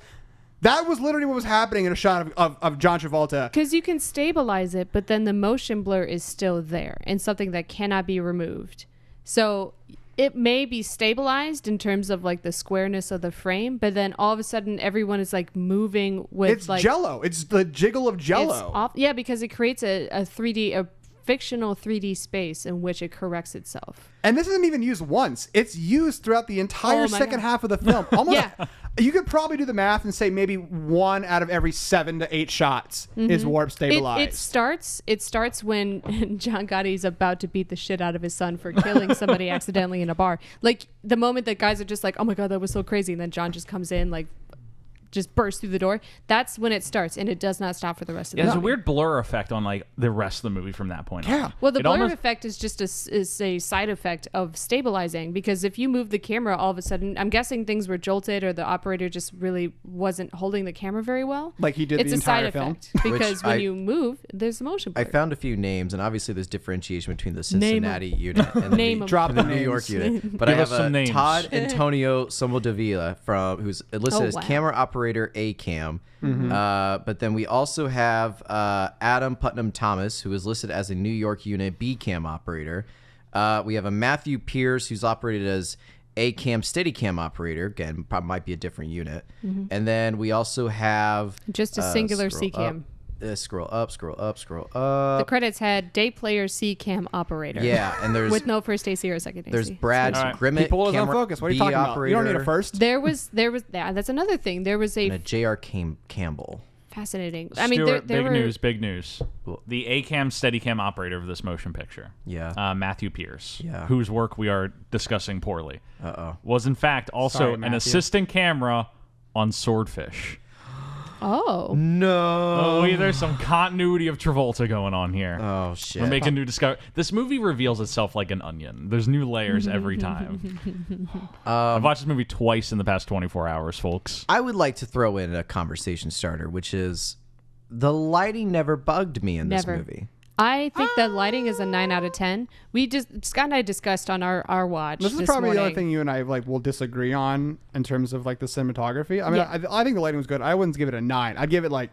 That was literally what was happening in a shot of John Travolta. Because you can stabilize it, but then the motion blur is still there and something that cannot be removed. So it may be stabilized in terms of the squareness of the frame, but then all of a sudden everyone is moving with it's Jello. It's the jiggle of Jello. Because it creates a fictional 3D space in which it corrects itself. And this isn't even used once. It's used throughout the entire second half of the film. Almost, you could probably do the math and say maybe 1 out of every 7 to 8 shots is warp stabilized. It starts when John Gotti's about to beat the shit out of his son for killing somebody accidentally in a bar. The moment that guys are just oh my God, that was so crazy. And then John just comes in just burst through the door. That's when it starts, and it does not stop for the rest of the movie. There's a weird blur effect on the rest of the movie from that point on. Well, the blur effect is just a side effect of stabilizing, because if you move the camera, all of a sudden, I'm guessing things were jolted or the operator just really wasn't holding the camera very well. Like he did it's the entire film. It's a side effect because when you move, there's motion blur. I found a few names, and obviously there's differentiation between the Cincinnati unit and the New York unit. But I have Todd Antonio Somodevilla who's listed as camera operator A-Cam. But then we also have Adam Putnam Thomas, who is listed as a New York unit B-Cam operator. We have a Matthew Pierce, who's operated as A-Cam Steadicam operator. Again, probably might be a different unit. And then we also have just a singular C-Cam. Scroll up. The credits had day player C-Cam operator. Yeah, and there's with no first AC or second AC. There's Brad Grimmett, People is on focus. What are you talking about? You don't need a first. There was that's another thing. There was a J.R. Campbell. Fascinating. Stuart, I mean, big news. The A-Cam Steadicam operator of this motion picture. Yeah. Matthew Pierce. Yeah. Whose work we are discussing poorly. Was in fact also an assistant camera on Swordfish. Oh. No. There's some continuity of Travolta going on here. Oh, shit. We're making new discovery. This movie reveals itself like an onion. There's new layers every time. I've watched this movie twice in the past 24 hours, folks. I would like to throw in a conversation starter, which is the lighting never bugged me in this movie. I think that lighting is a 9 out of 10. Scott and I discussed on our watch. This is probably the only thing you and I will disagree on in terms of the cinematography. I mean, I think the lighting was good. I wouldn't give it a 9. I'd give it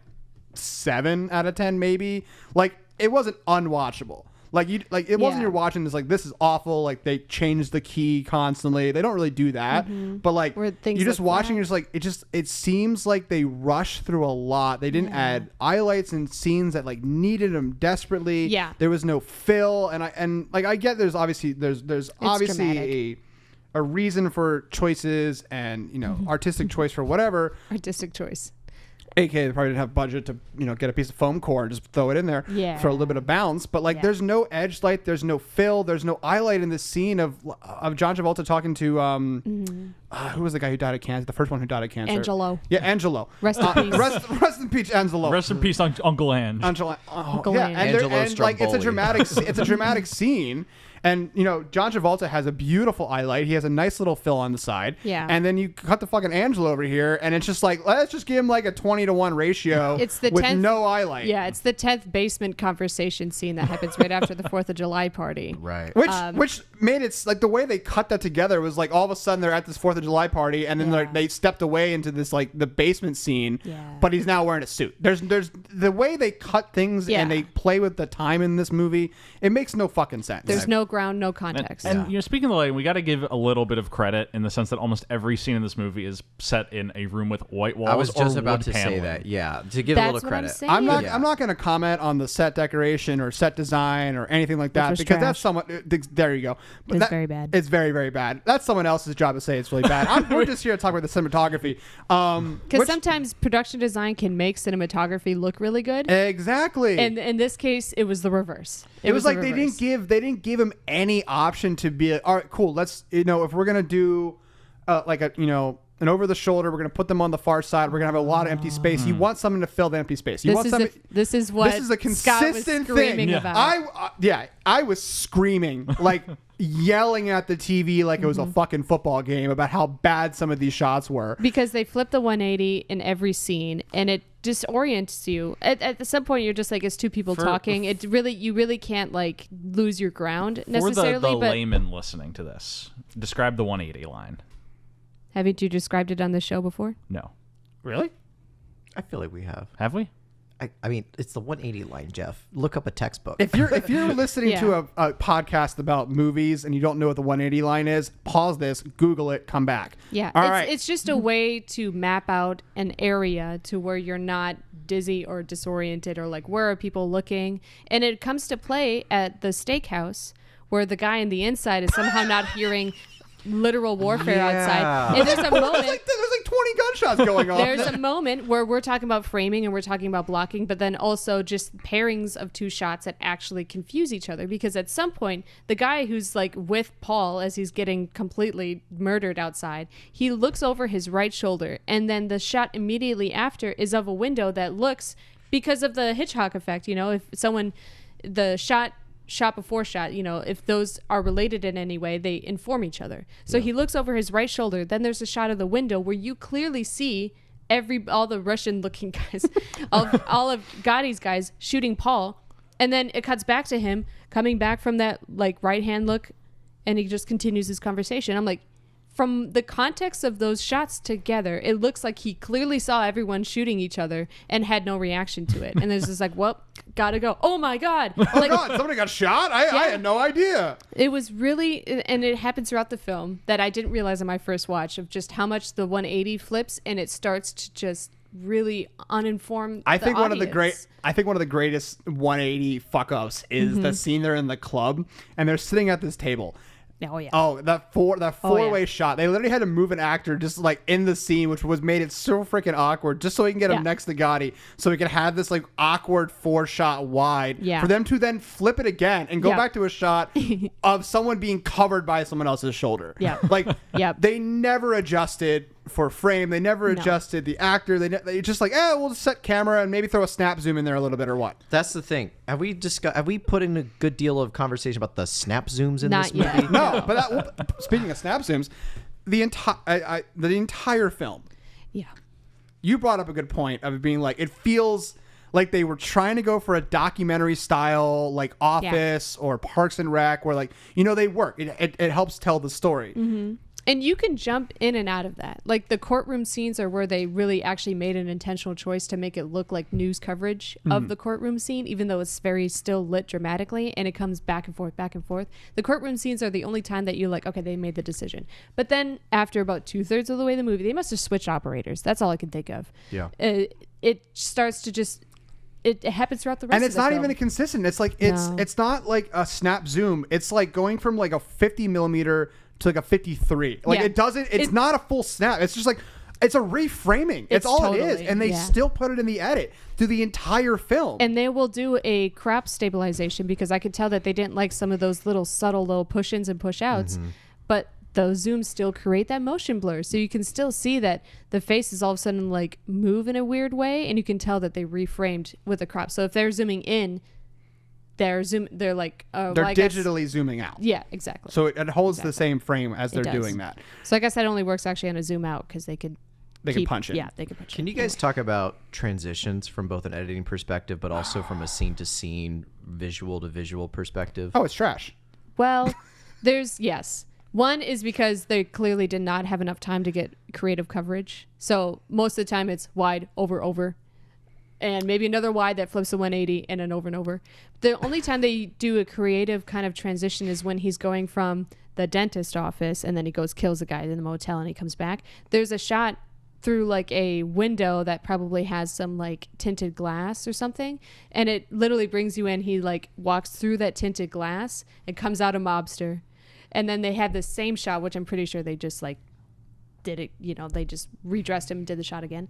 7 out of 10 maybe. It wasn't unwatchable. It wasn't you're watching this is awful. They change the key constantly. They don't really do that. But you're just watching. You're just it seems like they rush through a lot. They didn't add highlights and scenes that needed them desperately. Yeah. There was no fill, and I get there's obviously a reason for choices and artistic choice for whatever. Artistic choice. AKA they probably didn't have budget to get a piece of foam core and just throw it in there for a little bit of bounce. But like, there's no edge light, there's no fill, there's no eye light in this scene of John Travolta talking to who was the guy who died of cancer? The first one who died of cancer. Angelo. Yeah, Angelo. Rest in peace. Rest in peace, Angelo. Rest in peace, Uncle Ange. Angelo. Uncle yeah, Ange. and, Angelo and like it's a Stromboli. dramatic scene. And John Travolta has a beautiful eye light. He has a nice little fill on the side. Yeah. And then you cut the fucking Angelo over here, and it's just like, let's just give him like a 20-to-1 ratio. It's the with 10th no eye light. Yeah, it's the 10th basement conversation scene that happens right after the 4th of July party. Right. Which made it like the way they cut that together was like all of a sudden they're at this 4th of July party, and then they stepped away into this like the basement scene. Yeah. But he's now wearing a suit. There's the way they cut things and they play with the time in this movie. It makes no fucking sense. There's no ground, no context. And speaking of the lighting, we got to give a little bit of credit in the sense that almost every scene in this movie is set in a room with white walls. I was just or about wood to paneling. say that. Yeah, to give That's a little what I'm credit. saying. I'm not. Yeah. I'm not going to comment on the set decoration or set design or anything like that was because trash. that's somewhat. There you go. But It's very bad. It's very, very bad. That's someone else's job to say it's really bad. We're just here to talk about the cinematography. Because sometimes production design can make cinematography look really good. Exactly. And in this case, it was the reverse. It was the like they reverse. didn't give him any option to be all right, cool, let's if we're gonna do like a an over the shoulder, we're gonna put them on the far side, we're gonna have a lot of empty space. You want something to fill the empty space. You want something. This is what This is a Scott was consistent screaming thing. about. I was screaming like yelling at the TV like it was a fucking football game about how bad some of these shots were. Because they flip the 180 in every scene, and it disorients you. At some point, you're just like, it's two people talking. You really can't like lose your ground necessarily. For the but layman listening to this, describe the 180 line. haven't you described it on the show before? No. Really? I feel like we have. Have we? I mean, it's the 180 line, Jeff. Look up a textbook. If you're listening to a podcast about movies and you don't know what the 180 line is, pause this, Google it, come back. Yeah, it's just a way to map out an area to where you're not dizzy or disoriented or like, where are people looking? And it comes to play at the steakhouse where the guy on the inside is somehow not hearing literal warfare outside. And there's a moment. There's like 20 gunshots going on. There's a moment where we're talking about framing and we're talking about blocking, but then also just pairings of two shots that actually confuse each other. Because at some point, the guy who's like with Paul as he's getting completely murdered outside, he looks over his right shoulder, and then the shot immediately after is of a window that looks, because of the Hitchcock effect, if someone, the shot before shot, if those are related in any way, they inform each other. So he looks over his right shoulder, then there's a shot of the window where you clearly see all the Russian looking guys, all of Gotti's guys shooting Paul, and then it cuts back to him coming back from that like right hand look, and he just continues his conversation. I'm like, from the context of those shots together, it looks like he clearly saw everyone shooting each other and had no reaction to it. And there's just like, well, gotta go. Oh my God. Oh my God, somebody got shot? I had no idea. It was really, and it happens throughout the film that I didn't realize on my first watch of just how much the 180 flips and it starts to just really uninform I think the one of the audience. greatest 180 fuck ups is the scene they're in the club and they're sitting at this table. Oh yeah. Oh, that four-way yeah. shot. They literally had to move an actor just like in the scene, which made it so freaking awkward, just so he can get him next to Gotti, so he can have this like awkward 4-shot wide for them to then flip it again and go back to a shot of someone being covered by someone else's shoulder. Yeah. Like they never adjusted for frame. They never adjusted the actor. They just like, we'll just set camera and maybe throw a snap zoom in there a little bit or what. That's the thing. Have we put in a good deal of conversation about the snap zooms in this Not movie? yet. No, but speaking of snap zooms, the entire film. Yeah. You brought up a good point of it being like, it feels like they were trying to go for a documentary style, like Office or Parks and Rec, where like, they work. It helps tell the story. Mm-hmm. And you can jump in and out of that. Like the courtroom scenes are where they really actually made an intentional choice to make it look like news coverage of the courtroom scene, even though it's very still lit dramatically and it comes back and forth, back and forth. The courtroom scenes are the only time that you're like, okay, they made the decision. But then after about 2/3 of the way of the movie, they must have switched operators. That's all I can think of. Yeah. It starts to just... It happens throughout the rest And of it's the not film. even consistent. It's like, it's not like a snap zoom. It's like going from like a 50 millimeter to like a 53. Like it's not a full snap. It's just like It's a reframing. It's all totally, it is. And they still put it in the edit through the entire film. And they will do a crop stabilization because I could tell that they didn't like some of those little subtle little push-ins and push-outs. But those zooms still create that motion blur. So you can still see that the faces all of a sudden like move in a weird way, and you can tell that they reframed with a crop. So if they're zooming in, they're like they're well, digitally zooming out. Yeah, exactly. So it holds the same frame as they're does. doing that. So I guess that only works actually on a zoom out because they could punch it. Yeah, they could punch it. Can you guys talk about transitions from both an editing perspective, but also from a scene to scene, visual to visual perspective? Oh, it's trash. Well, yes. One is because they clearly did not have enough time to get creative coverage. So most of the time it's wide, over, and maybe another wide that flips a 180 and an over and over. The only time they do a creative kind of transition is when he's going from the dentist office and then he kills a guy in the motel and he comes back. There's a shot through like a window that probably has some like tinted glass or something, and it literally brings you in. He like walks through that tinted glass and comes out a mobster. And then they had the same shot, which I'm pretty sure they just like did it, they just redressed him and did the shot again.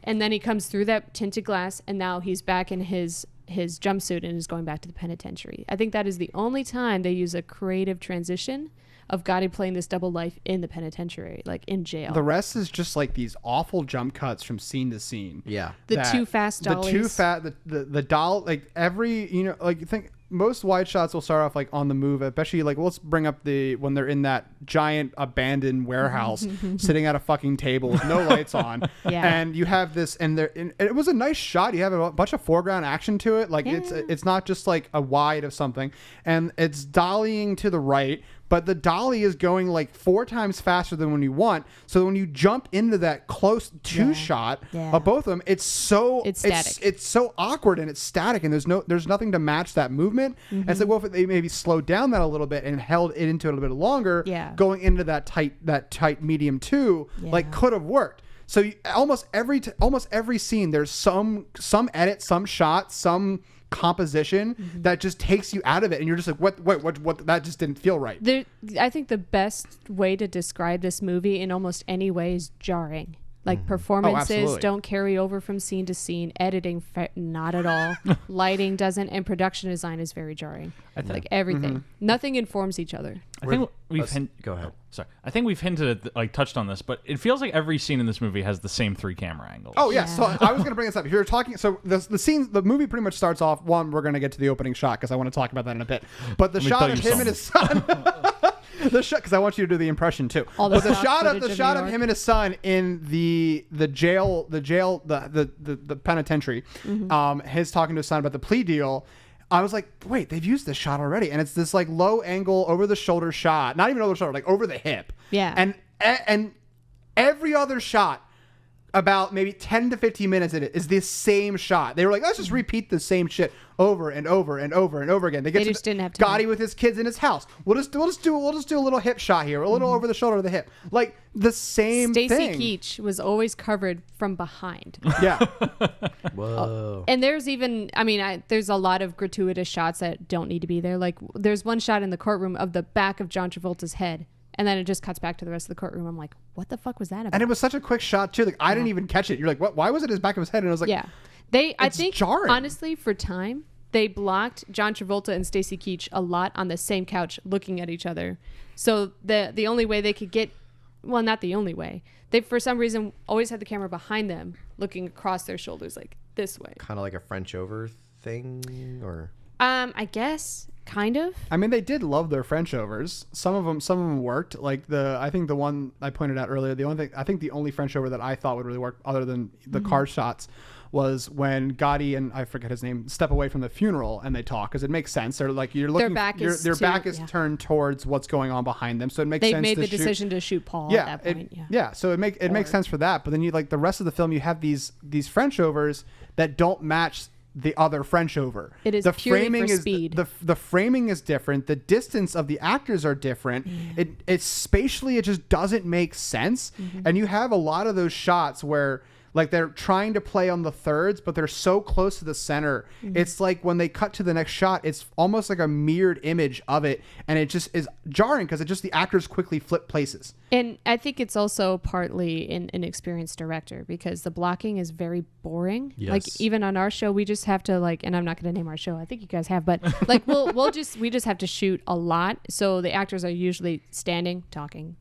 And then he comes through that tinted glass, and now he's back in his jumpsuit and is going back to the penitentiary. I think that is the only time they use a creative transition of Gotti playing this double life in the penitentiary, like in jail. The rest is just like these awful jump cuts from scene to scene. Yeah. The too fast dollies. The doll, like every, like you think most wide shots will start off like on the move, especially like let's bring up when they're in that giant abandoned warehouse sitting at a fucking table with no lights on. Yeah. And you have this, and it was a nice shot. You have a bunch of foreground action to it. Like it's not just like a wide of something, and it's dollying to the right. But the dolly is going like 4 times faster than when you want. So when you jump into that close to shot of both of them, it's static. It's so awkward and it's static, and there's nothing to match that movement. And it's like, well, if they maybe slowed down that a little bit and held it into it a little bit longer, going into that tight medium 2, like could have worked. So almost every scene, there's some edit, some shot, some composition that just takes you out of it, and you're just like, what that just didn't feel right. I think the best way to describe this movie in almost any way is jarring. Like performances don't carry over from scene to scene. Editing, not at all. Lighting doesn't, and production design is very jarring. Like everything, nothing informs each other. I think Go ahead. Sorry, I think we've hinted at, like touched on this, but it feels like every scene in this movie has the same 3 camera angles. Oh yeah. So I was going to bring this up. If you're talking, so the movie pretty much starts off. One, we're going to get to the opening shot because I want to talk about that in a bit. But the shot of him and his son. The shot, because I want you to do the impression too. But the shot of him and his son in the jail, the penitentiary, his talking to his son about the plea deal. I was like, wait, they've used this shot already, and it's this like low angle over the shoulder shot, not even over the shoulder, like over the hip. Yeah. And every other shot, about maybe 10 to 15 minutes in it, is this same shot. They were like, let's just repeat the same shit over and over and over and over again. They just didn't have time. Gotti with his kids in his house. We'll just do a little hip shot here, a little over the shoulder of the hip, like the same thing. Stacy Keach was always covered from behind. Yeah. Whoa. And there's even, there's a lot of gratuitous shots that don't need to be there. Like there's one shot in the courtroom of the back of John Travolta's head, and then it just cuts back to the rest of the courtroom. I'm like, what the fuck was that about? And it was such a quick shot too. Like I didn't even catch it. You're like, what? Why was it his back of his head? And I was like, yeah. I think jarring. Honestly, for time, they blocked John Travolta and Stacy Keach a lot on the same couch looking at each other. So the only way they could get, well, not the only way, they for some reason always had the camera behind them looking across their shoulders like this way. Kind of like a French over thing, or? I guess kind of. I mean, they did love their French overs. Some of them worked. Like I think the one I pointed out earlier, the only French over that I thought would really work, other than the car shots, was when Gotti and I forget his name step away from the funeral and they talk, because it makes sense. They're like, you're looking, their back is turned towards what's going on behind them, so it makes sense. They made the decision to shoot Paul at that point. So it makes sense for that. But then you like the rest of the film, you have these French overs that don't match the other French over. It is the purely framing for is speed. The framing is different. The distance of the actors are different. It's spatially, it just doesn't make sense. And you have a lot of those shots where Like they're trying to play on the thirds, but they're so close to the center. It's like when they cut to the next shot, it's almost like a mirrored image of it. And it just is jarring because the actors quickly flip places. And I think it's also partly an inexperienced director because the blocking is very boring. Yes. Like even on our show, we just have to and I'm not going to name our show. I think you guys have, but like we just have to shoot a lot. So the actors are usually standing, talking.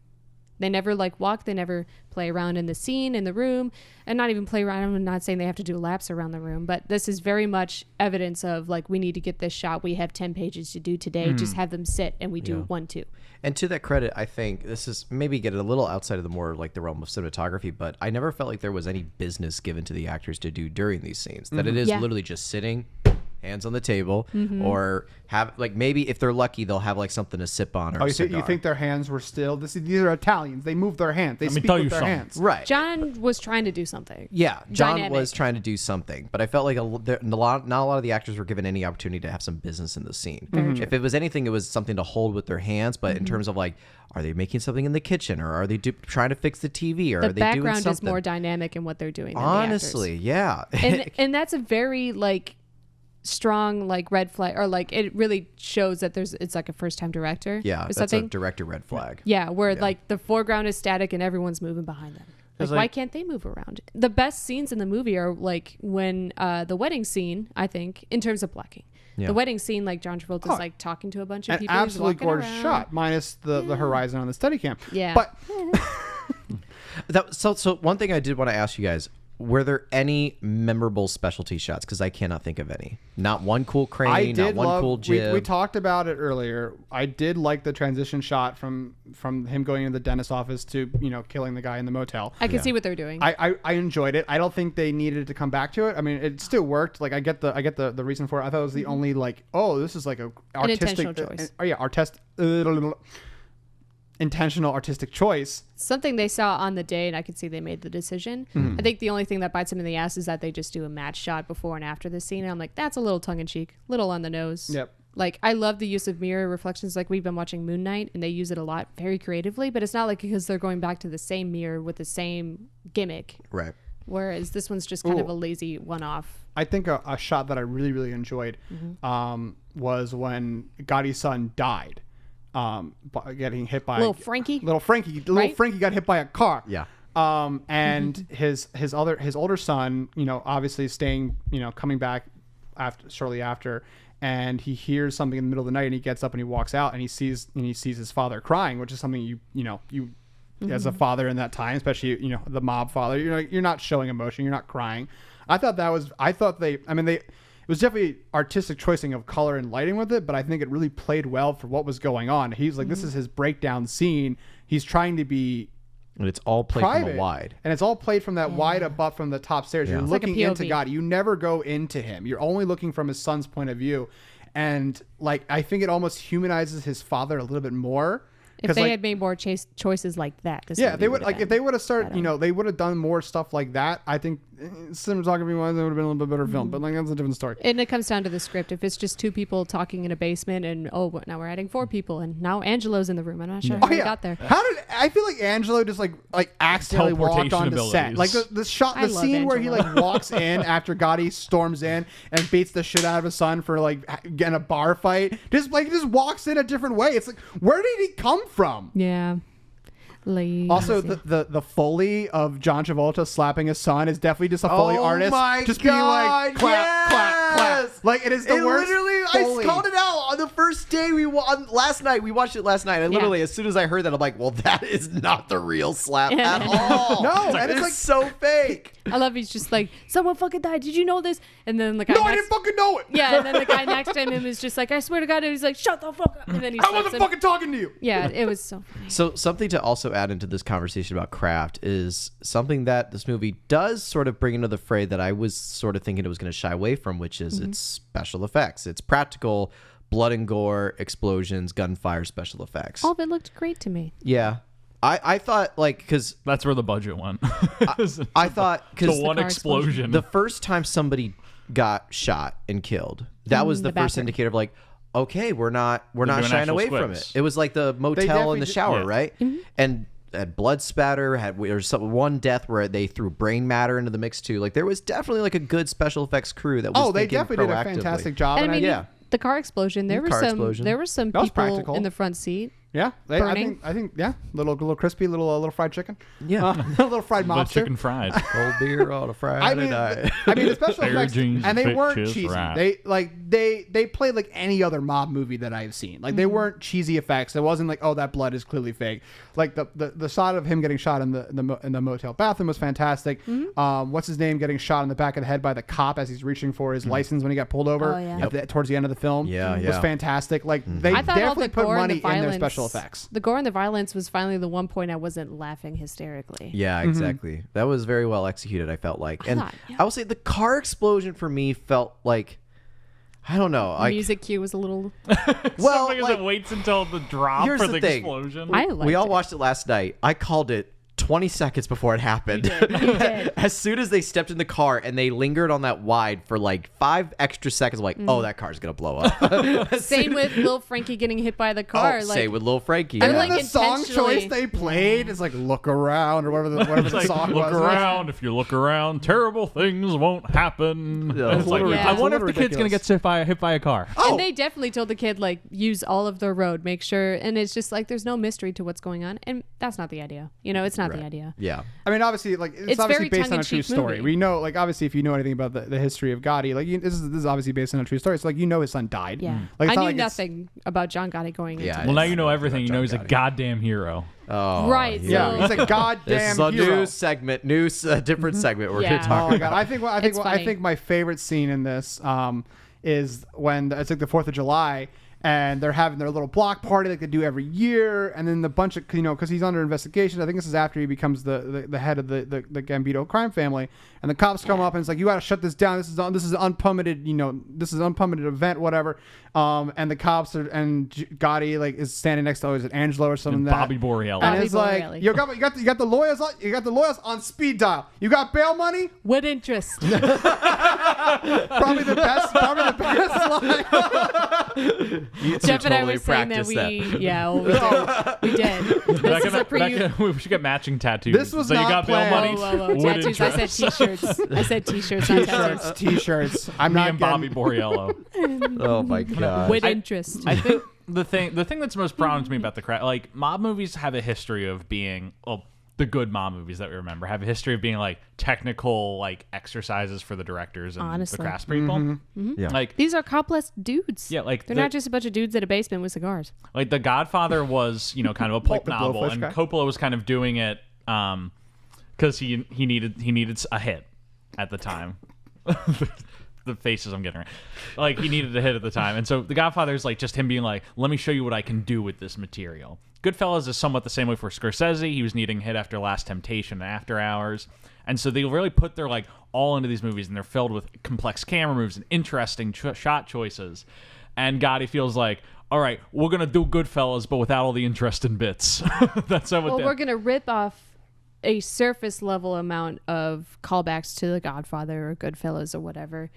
They never walk. They never play around in the scene, in the room, and not even play around. I'm not saying they have to do laps around the room, but this is very much evidence of we need to get this shot. We have 10 pages to do today. Just have them sit and we do 1, 2. And to that credit, I think this is maybe get a little outside of the more the realm of cinematography, but I never felt like there was any business given to the actors to do during these scenes. That it is literally just sitting, hands on the table, or have maybe if they're lucky they'll have something to sip on or a cigar. You think their hands were still? These are Italians. They move their hands. They speak tell with you their something. hands. Right. John was trying to do something. Yeah, John Dynamic. was trying to do something, but I felt like not a lot of the actors were given any opportunity to have some business in the scene. If it was anything, it was something to hold with their hands. But in terms of are they making something in the kitchen, or are they trying to fix the TV, or The are they doing background something? is more dynamic in what they're doing than Honestly, yeah. the actors. And that's a very strong red flag, or it really shows that it's a first time director. Yeah, or that's something. a director red flag. Yeah, where the foreground is static and everyone's moving behind them. Why can't they move around? The best scenes in the movie are when the wedding scene, I think, in terms of blocking. Yeah. The wedding scene, John Travolta's talking to a bunch of An people. He's absolutely walking gorgeous around. shot, minus the horizon on the Steadicam. Yeah. But So one thing I did want to ask you guys: were there any memorable specialty shots? Because I cannot think of any. Not one cool crane. I not did one love. cool jib. We talked about it earlier. I did like the transition shot from him going into the dentist's office to killing the guy in the motel. I can see what they're doing. I enjoyed it. I don't think they needed to come back to it. I mean, it still worked. I get the reason for it. I thought it was the only this is a artistic intentional choice. Intentional artistic choice. Something they saw on the day, and I could see they made the decision. I think the only thing that bites them in the ass is that they just do a match shot before and after the scene. And I'm like, that's a little tongue-in-cheek, little on the nose. Yep. I love the use of mirror reflections. We've been watching Moon Knight, and they use it a lot, very creatively. But it's not because they're going back to the same mirror with the same gimmick. Right. Whereas this one's just kind of a lazy one-off. I think a shot that I really, really enjoyed was when Gotti's son died. Getting hit by Little Frankie Frankie got hit by a car. Yeah. And his older son, obviously staying, coming back shortly after, and he hears something in the middle of the night, and he gets up and he walks out, and he sees his father crying, which is something you as a father in that time, especially the mob father, you're not showing emotion, you're not crying. It was definitely artistic choicing of color and lighting with it, but I think it really played well for what was going on. He's this is his breakdown scene. He's trying to be And it's all played private, from a wide. and it's all played from that wide above from the top stairs. Yeah. You're It's looking like a into POV. God. You never go into him. You're only looking from his son's point of view, and I think it almost humanizes his father a little bit more. If they had made more choices like that, this Yeah, movie they would would've if they been would have started, better. they would have done more stuff like that. I think cinematography wise, it would have been a little bit better film, but that's a different story. And it comes down to the script. If it's just two people talking in a basement, and now we're adding 4 people, and now Angelo's in the room. I'm not sure how he got there. How did I feel like Angelo just accidentally walked Teleportation onto set? abilities. The I love scene where he Angelo. walks in after Gotti storms in and beats the shit out of his son for getting a bar fight. Just walks in a different way. It's where did he come from? Yeah. Lazy. Also, the Foley of John Travolta slapping his son is definitely just a Foley artist. my just God, being clap, clap, yes! clap. It is the worst. Literally, Foley. I called it out on the first day last night. We watched it last night. And literally, as soon as I heard that, I'm like, well, that is not the real slap at all. No, and it's so fake. I love he's just someone fucking died. Did you know this? And then the guy No, I next, didn't fucking know it. yeah, and then the guy next to him is just I swear to God, and he's like, shut the fuck up. And then he I slaps wasn't him. fucking talking to you. Yeah, it was so funny. So something to also add into this conversation about craft is something that this movie does sort of bring into the fray that I was sort of thinking it was going to shy away from, which is its special effects. It's practical blood and gore, explosions, gunfire, special effects. All of it looked great to me. Yeah. I thought because That's where the budget went. I thought because the one car explosion. the first time somebody got shot and killed, that was the the first bathroom. indicator of we're not doing shying actual away from squibs. it. It was like the motel definitely in the did- shower, yeah. right? And had blood spatter. There's one death where they threw brain matter into the mix too. Like there was definitely like a good special effects crew that was. They definitely did a fantastic job. And I mean, the car explosion. There were some people practical. in the front seat. Yeah, I think yeah, little crispy, little fried chicken. Yeah, a little fried mobster. Chicken fried. Cold beer on a Friday night. I mean, the special effects, and they weren't cheesy. Right. They played like any other mob movie that I've seen. Like they weren't cheesy effects. It wasn't like, oh, that blood is clearly fake. Like the shot of him getting shot in the motel bathroom was fantastic. What's his name getting shot in the back of the head by the cop as he's reaching for his license when he got pulled over towards the end of the film. Was fantastic. Like they definitely put money in their special effects. The gore and the violence was finally the one point I wasn't laughing hysterically. Yeah, exactly. That was very well executed, I felt like. And I will say the car explosion for me felt like, I don't know. The music cue was a little... Well, because it waits until the drop for the explosion. We all watched it last night. I called it 20 seconds before it happened. You did. As soon as they stepped in the car and they lingered on that wide for like 5 extra seconds, I'm like, oh, that car's gonna blow up. Same with Lil Frankie getting hit by the car. Same with Lil Frankie. And like the song choice they played is like "Look Around" or whatever the song was. Look around. If you look around, terrible things won't happen. It's like, Yeah. I wonder if the kid's gonna get hit by a car. And they definitely told the kid, like, use all of the road, make sure. And it's just like, there's no mystery to what's going on. And that's not the idea. You know, it's not the idea. Yeah. I mean, obviously, like it's obviously based on a true story. movie. We know, like, obviously, if you know anything about the history of Gotti, like this is obviously based on a true story. So, like, you know, his son died. Yeah. Like, I knew nothing about John Gotti going into Well, now you know everything. You know he's a goddamn hero. Oh, Right. Yeah, So, he's a goddamn This is a hero. new segment, different segment we're Yeah. going to talk Oh my about. god! I funny. think my favorite scene in this is when it's like the 4th of July and they're having their little block party like they do every year, and then the bunch of because he's under investigation. I think this is after he becomes the head of the Gambino crime family, and the cops come up and it's like, you got to shut this down. This is unpermitted. This is unpermitted event, whatever. And the cops and Gotti like is standing next to, is it Angelo or something? And Bobby Borealis. And it's Bobby like, Borealis. you got the lawyers on speed dial. You got bail money. with interest. Probably the best line. Jeff and I were saying that we did. This is a we should get matching tattoos. This was so you not got bail planned. money. Whoa. Wood Tattoos. I said interest. t-shirts. I said t-shirts, not tattoos. T-shirts. I'm Me not and getting- Bobby Borealis. Oh, my God. With interest. I think the thing that's most prominent to me about the crowd, like mob movies have a history of being, the good mob movies that we remember have a history of being like technical like exercises for the directors and Honestly. the craft people. Yeah. Like These are complex dudes. Yeah, like they're not just a bunch of dudes in a basement with cigars. like The Godfather was, kind of a pulp the novel, blowfish and guy. Coppola was kind of doing it because he needed a hit at the time. The faces I'm getting right. Like he needed a hit at the time. And so The Godfather is like just him being like, let me show you what I can do with this material. Goodfellas is somewhat the same way for Scorsese. He was needing a hit after Last Temptation and After Hours. And so they really put their like all into these movies, and they're filled with complex camera moves and interesting shot choices. And Gotti feels like, all right, we're going to do Goodfellas, but without all the interesting bits. That's how Well, we're going to rip off a surface level amount of callbacks to The Godfather or Goodfellas or whatever.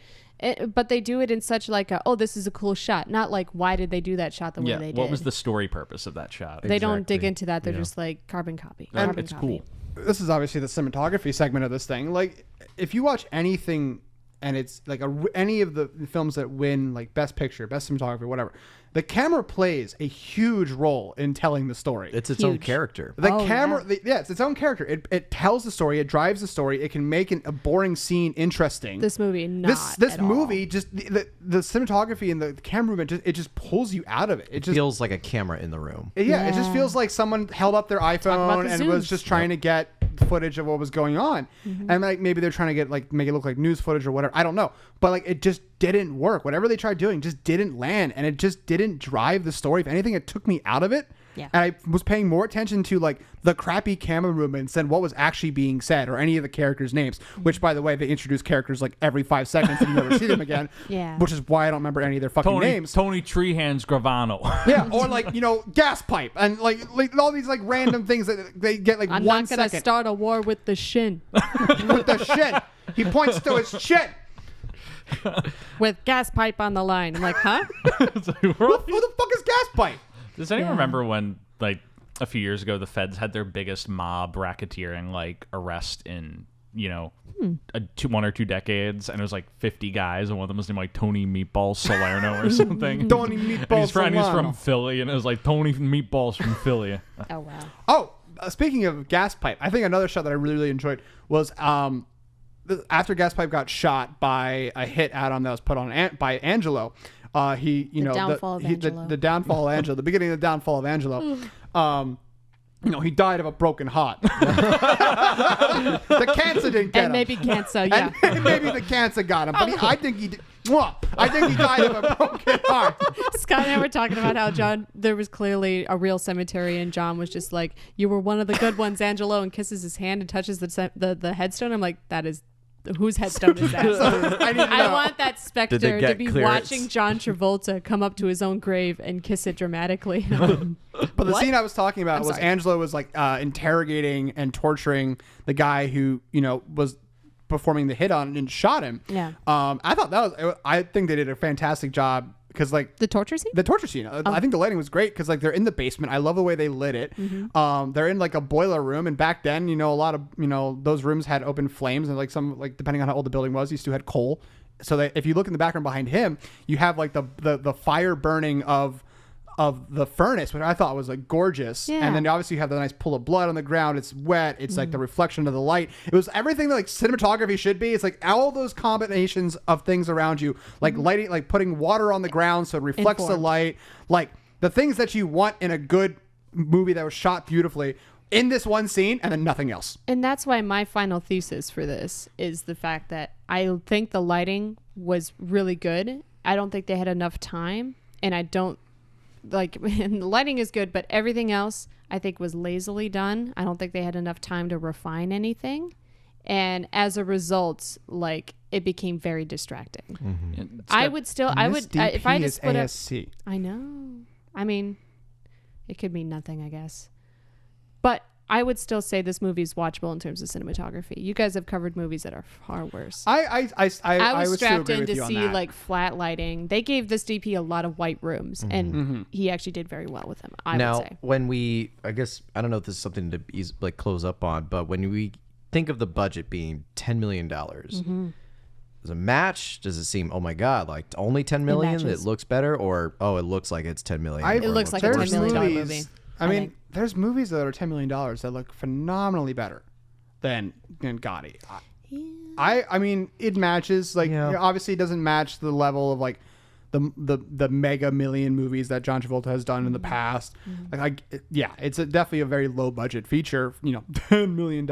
But they do it in such like this is a cool shot. Not like, why did they do that shot the way they did? What was the story purpose of that shot? They don't dig into that. They're just like carbon copy. And Carbon it's copy. cool. This is obviously the cinematography segment of this thing. Like, if you watch anything, and it's like any of the films that win like Best Picture, Best Cinematography, whatever, the camera plays a huge role in telling the story. It's its own Huge. character. The camera, it's its own character. It tells the story. It drives the story. It can make a boring scene interesting. This movie, not this at all. movie, just the cinematography and the camera movement, just pulls you out of it. It just feels like a camera in the room. it just feels like someone held up their about iPhone the and was zooms. just trying to get footage of what was going on, and like maybe they're trying to get like make it look like news footage or whatever. I don't know, but like it just didn't work. Whatever they tried doing just didn't land, and it just didn't drive the story. If anything, it took me out of it. Yeah. And I was paying more attention to like the crappy camera movements than what was actually being said or any of the characters' names. Which, by the way, they introduce characters like every 5 seconds and you never see them again. Yeah. Which is why I don't remember any of their fucking names. Tony Treehands Gravano. Yeah, or like gas pipe and like all these like random things that they get like I'm 1 not gonna second start a war with the shin. with the shit. He points to his shit. With gas pipe on the line. I'm like, huh? Who the fuck is gas pipe? Does anyone remember when like a few years ago, the feds had their biggest mob racketeering like arrest in 1 or 2 decades, and it was like 50 guys, and one of them was named like Tony Meatballs Salerno or something. Tony And Meatballs he's from Philly, and it was like Tony Meatballs from Philly. Oh wow. Oh, speaking of Gas Pipe, I think another shot that I really, really enjoyed was after Gas Pipe got shot by a hit add-on that was put on by Angelo. The downfall of Angelo, the beginning of the downfall of Angelo. He died of a broken heart. The cancer didn't get him. And maybe cancer, yeah. And maybe the cancer got him. But I think he did. I think he died of a broken heart. Scott and I were talking about how there was clearly a real cemetery, and John was just like, "You were one of the good ones, Angelo," and kisses his hand and touches the headstone. I'm like, that is. Whose headstone is that? I want that specter to be watching John Travolta come up to his own grave and kiss it dramatically. But the scene I was talking about was Angelo was like interrogating and torturing the guy who was performing the hit on and shot him. Yeah. I think they did a fantastic job. Because like the torture scene, I think the lighting was great because like they're in the basement. I love the way they lit it. They're in like a boiler room, and back then, a lot of those rooms had open flames, and like some depending on how old the building was, you still had coal. So that if you look in the background behind him, you have like the fire burning of the furnace, which I thought was like gorgeous. Yeah. And then obviously you have the nice pool of blood on the ground. It's wet. It's like the reflection of the light. It was everything that like cinematography should be. It's like all those combinations of things around you, like lighting, like putting water on the ground so it reflects the light, like the things that you want in a good movie that was shot beautifully in this one scene, and then nothing else. And that's why my final thesis for this is the fact that I think the lighting was really good. I don't think they had enough time, and I don't and the lighting is good, but everything else I think was lazily done. I don't think they had enough time to refine anything, and as a result, like it became very distracting. I would still, if I just split ASC. I know. I mean, it could mean nothing, I guess, but I would still say this movie is watchable in terms of cinematography. You guys have covered movies that are far worse. I was strapped in to see that. like flat lighting. They gave this DP a lot of white rooms, and he actually did very well with them. I would say. When I don't know if this is something to close up on, but when we think of the budget being $10 million, does it match? Does it seem, oh my god, like only $10 million? It looks better, or it looks like it's $10 million. It looks like a $10 million movie. I mean, there's movies that are $10 million that look phenomenally better than GOTTI. I mean, it matches. Like, obviously, it doesn't match the level of like the mega million movies that John Travolta has done in the past. It's definitely a very low budget feature. $10 million.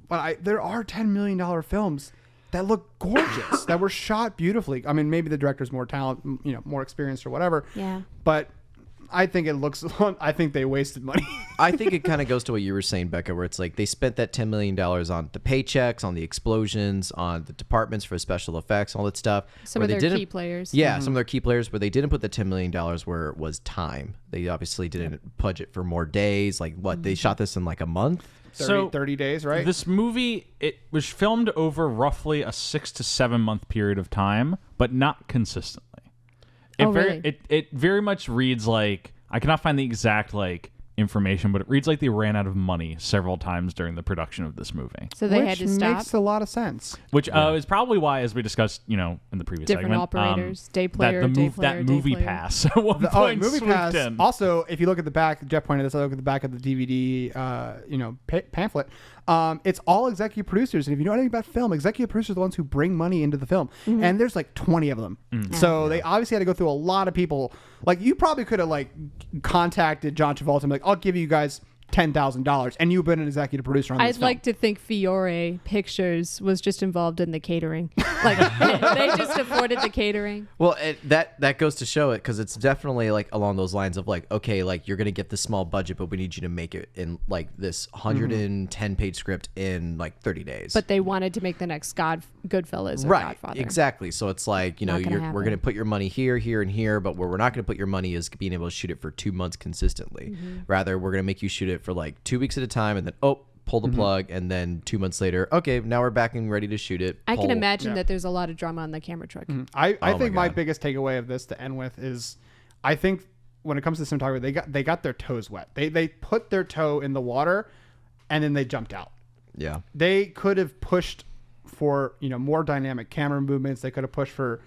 But there are $10 million films that look gorgeous that were shot beautifully. I mean, maybe the director's more talent, more experienced or whatever. Yeah. But I think I think they wasted money. I think it kind of goes to what you were saying, Becca, where it's like they spent that $10 million on the paychecks, on the explosions, on the departments for special effects, all that stuff. Some of their key players. Yeah, some of their key players, where they didn't put the $10 million where it was time. They obviously didn't budget for more days. Like they shot this in like a month. 30 days, right? This movie, it was filmed over roughly a 6 to 7 month period of time, but not consistently. It very much reads like, I cannot find the exact like information, but it reads like they ran out of money several times during the production of this movie. So they had to stop. Which makes a lot of sense. Which is probably why, as we discussed, in the previous different segment, operators, day player, that movie pass at one point movie swooped pass. in. Also, if you look at the back, Jeff pointed this out. Look at the back of the DVD, pamphlet. It's all executive producers, and if you know anything about film, executive producers are the ones who bring money into the film, and there's like 20 of them. So they obviously had to go through a lot of people. Like, you probably could have like contacted John Travolta and be like, I'll give you guys $10,000, and you've been an executive producer on this film. I'd like to think Fiore Pictures was just involved in the catering. Like they just afforded the catering. Well, that goes to show it, because it's definitely like along those lines of like, okay, like you're gonna get this small budget, but we need you to make it in like this 110-page script in like 30 days. But they wanted to make the next Goodfellas or right, Godfather. Exactly. So it's like, we're gonna put your money here, here, and here, but where we're not gonna put your money is being able to shoot it for 2 months consistently. Rather, we're gonna make you shoot it for like 2 weeks at a time, and then pull the plug, and then 2 months later, okay, now we're back and ready to shoot it. I can imagine that there's a lot of drama on the camera truck. I think my biggest takeaway of this to end with is, I think when it comes to cinematography, they got their toes wet. They put their toe in the water, and then they jumped out. Yeah. They could have pushed for more dynamic camera movements. They could have pushed for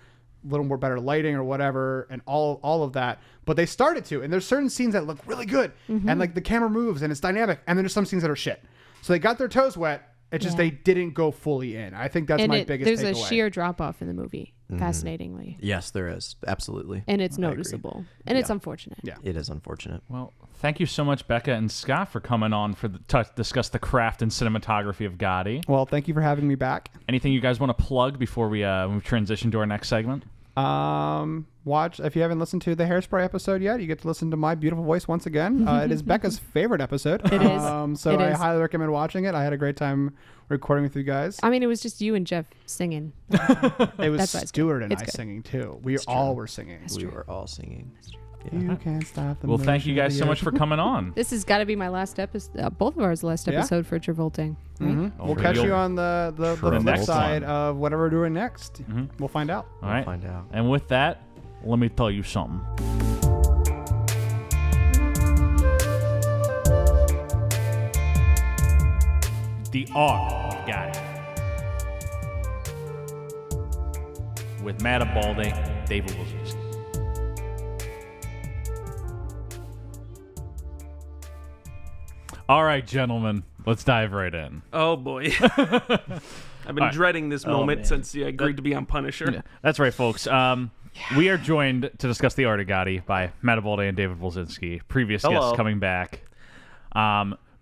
a little more better lighting or whatever, and all of that. But they started to, and there's certain scenes that look really good, and like the camera moves and it's dynamic, and then there's some scenes that are shit. So they got their toes wet. It's just they didn't go fully in. I think that's my biggest takeaway. There's a sheer drop off in the movie, fascinatingly. Yes, there is. Absolutely. And it's noticeable. And it's unfortunate. Yeah. It is unfortunate. Well, thank you so much, Becca and Scott, for coming on to discuss the craft and cinematography of Gotti. Well, thank you for having me back. Anything you guys want to plug before we transition to our next segment? Watch, if you haven't listened to the Hairspray episode yet, you get to listen to my beautiful voice once again. It is Becca's favorite episode. It is. So I highly recommend watching it. I had a great time recording with you guys. I mean, it was just you and Jeff singing. It was That's Stuart and I good. singing too. We all were singing. We were all singing. You can't stop the Well, thank you guys so much for coming on. This has got to be my last episode, both of ours last episode for Travolting. Right? We'll catch you on the flip next side one. of whatever we're doing next. We'll find out. All right. Find out. And with that, let me tell you something. The Art of Gotti. With Matt Balde, David Wilson. All right, gentlemen, let's dive right in. Oh boy. I've been dreading this moment since you agreed to be on Punisher. Yeah, that's right, folks. We are joined to discuss The Art of Gotti by Matt Balde and David Wilczynski, previous guests coming back,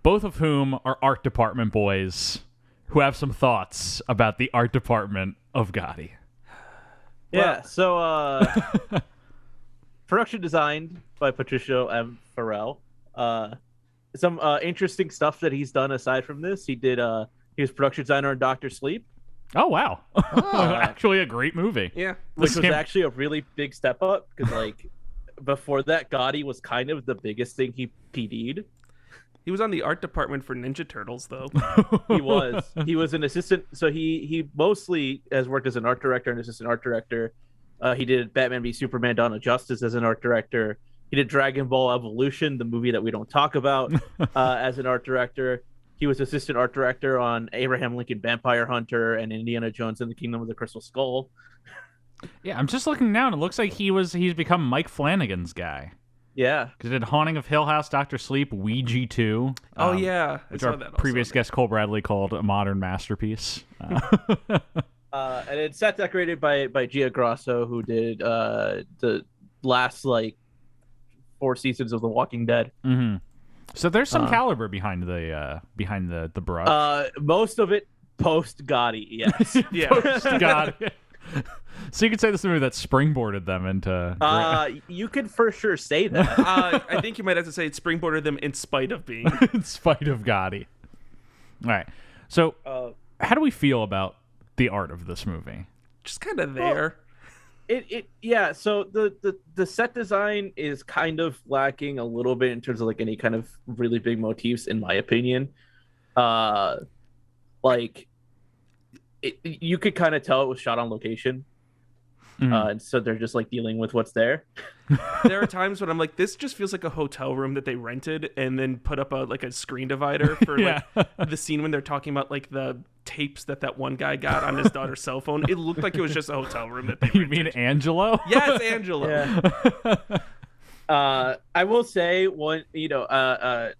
both of whom are art department boys who have some thoughts about the art department of Gotti. Yeah, so production designed by Patricio M. Farrell. Some interesting stuff that he's done aside from this. He was production designer on Dr. Sleep. Oh, wow. Actually a great movie. Yeah. Which was actually a really big step up because, like, before that, Gotti was kind of the biggest thing he PD'd. He was on the art department for Ninja Turtles, though. He was. He was an assistant. So he mostly has worked as an art director and assistant art director. He did Batman v Superman: Dawn of Justice as an art director. He did Dragon Ball Evolution, the movie that we don't talk about, as an art director. He was assistant art director on Abraham Lincoln Vampire Hunter and Indiana Jones and the Kingdom of the Crystal Skull. Yeah, I'm just looking now, and it looks like he's become Mike Flanagan's guy. Yeah. Because he did Haunting of Hill House, Dr. Sleep, Ouija 2. Oh, yeah. Which our previous guest, Cole Bradley, called a modern masterpiece. And it's set decorated by Gia Grasso, who did the last, 4 seasons of The Walking Dead. Mm-hmm. So there's some caliber behind the brush. Most of it post Gotti, yes. Yeah. Post Gotti. So you could say this is a movie that springboarded them into. You could for sure say that. I think you might have to say it springboarded them in spite of being. In spite of Gotti. All right. So how do we feel about the art of this movie? Just kind of there. Yeah, so the set design is kind of lacking a little bit in terms of any kind of really big motifs, in my opinion. You could kind of tell it was shot on location. And so they're just dealing with what's there. There are times when I'm like, this just feels like a hotel room that they rented and then put up a screen divider for the scene when they're talking about the tapes that one guy got on his daughter's cell phone. It looked like it was just a hotel room that they rented. You mean Angelo? Yes, Angelo. Yeah. I will say the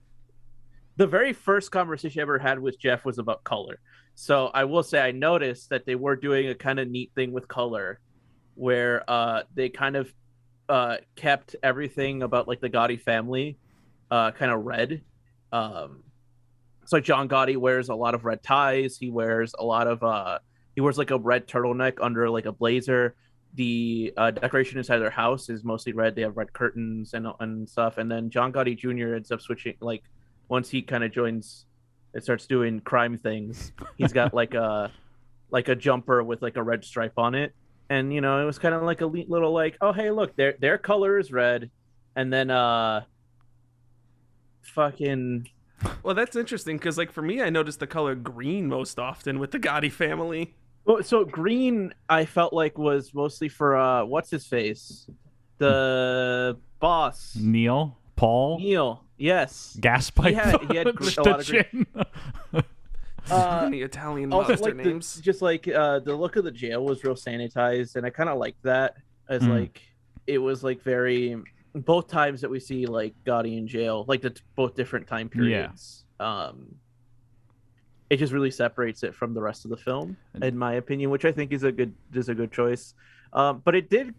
very first conversation I ever had with Jeff was about color. So I will say I noticed that they were doing a kind of neat thing with color where they kind of kept everything about the Gotti family kind of red. So John Gotti wears a lot of red ties. He wears a lot of he wears a red turtleneck under a blazer. The decoration inside their house is mostly red. They have red curtains and stuff. And then John Gotti Jr. ends up switching once he kind of joins and starts doing crime things. He's got a jumper with a red stripe on it. And it was kind of a little oh hey look, their color is red, and then fucking. Well, that's interesting because for me, I noticed the color green most often with the Gotti family. Well, so green I felt was mostly for what's his face, the boss, Paul, Neil. Yes, gas pipe. He had a lot of great. Any Italian Also, monster like names. the look of the jail was real sanitized, and I kind of liked that. As like it was like very both times that we see like Gotti in jail, like both different time periods. It just really separates it from the rest of the film, in my opinion, which I think is a good choice. But it did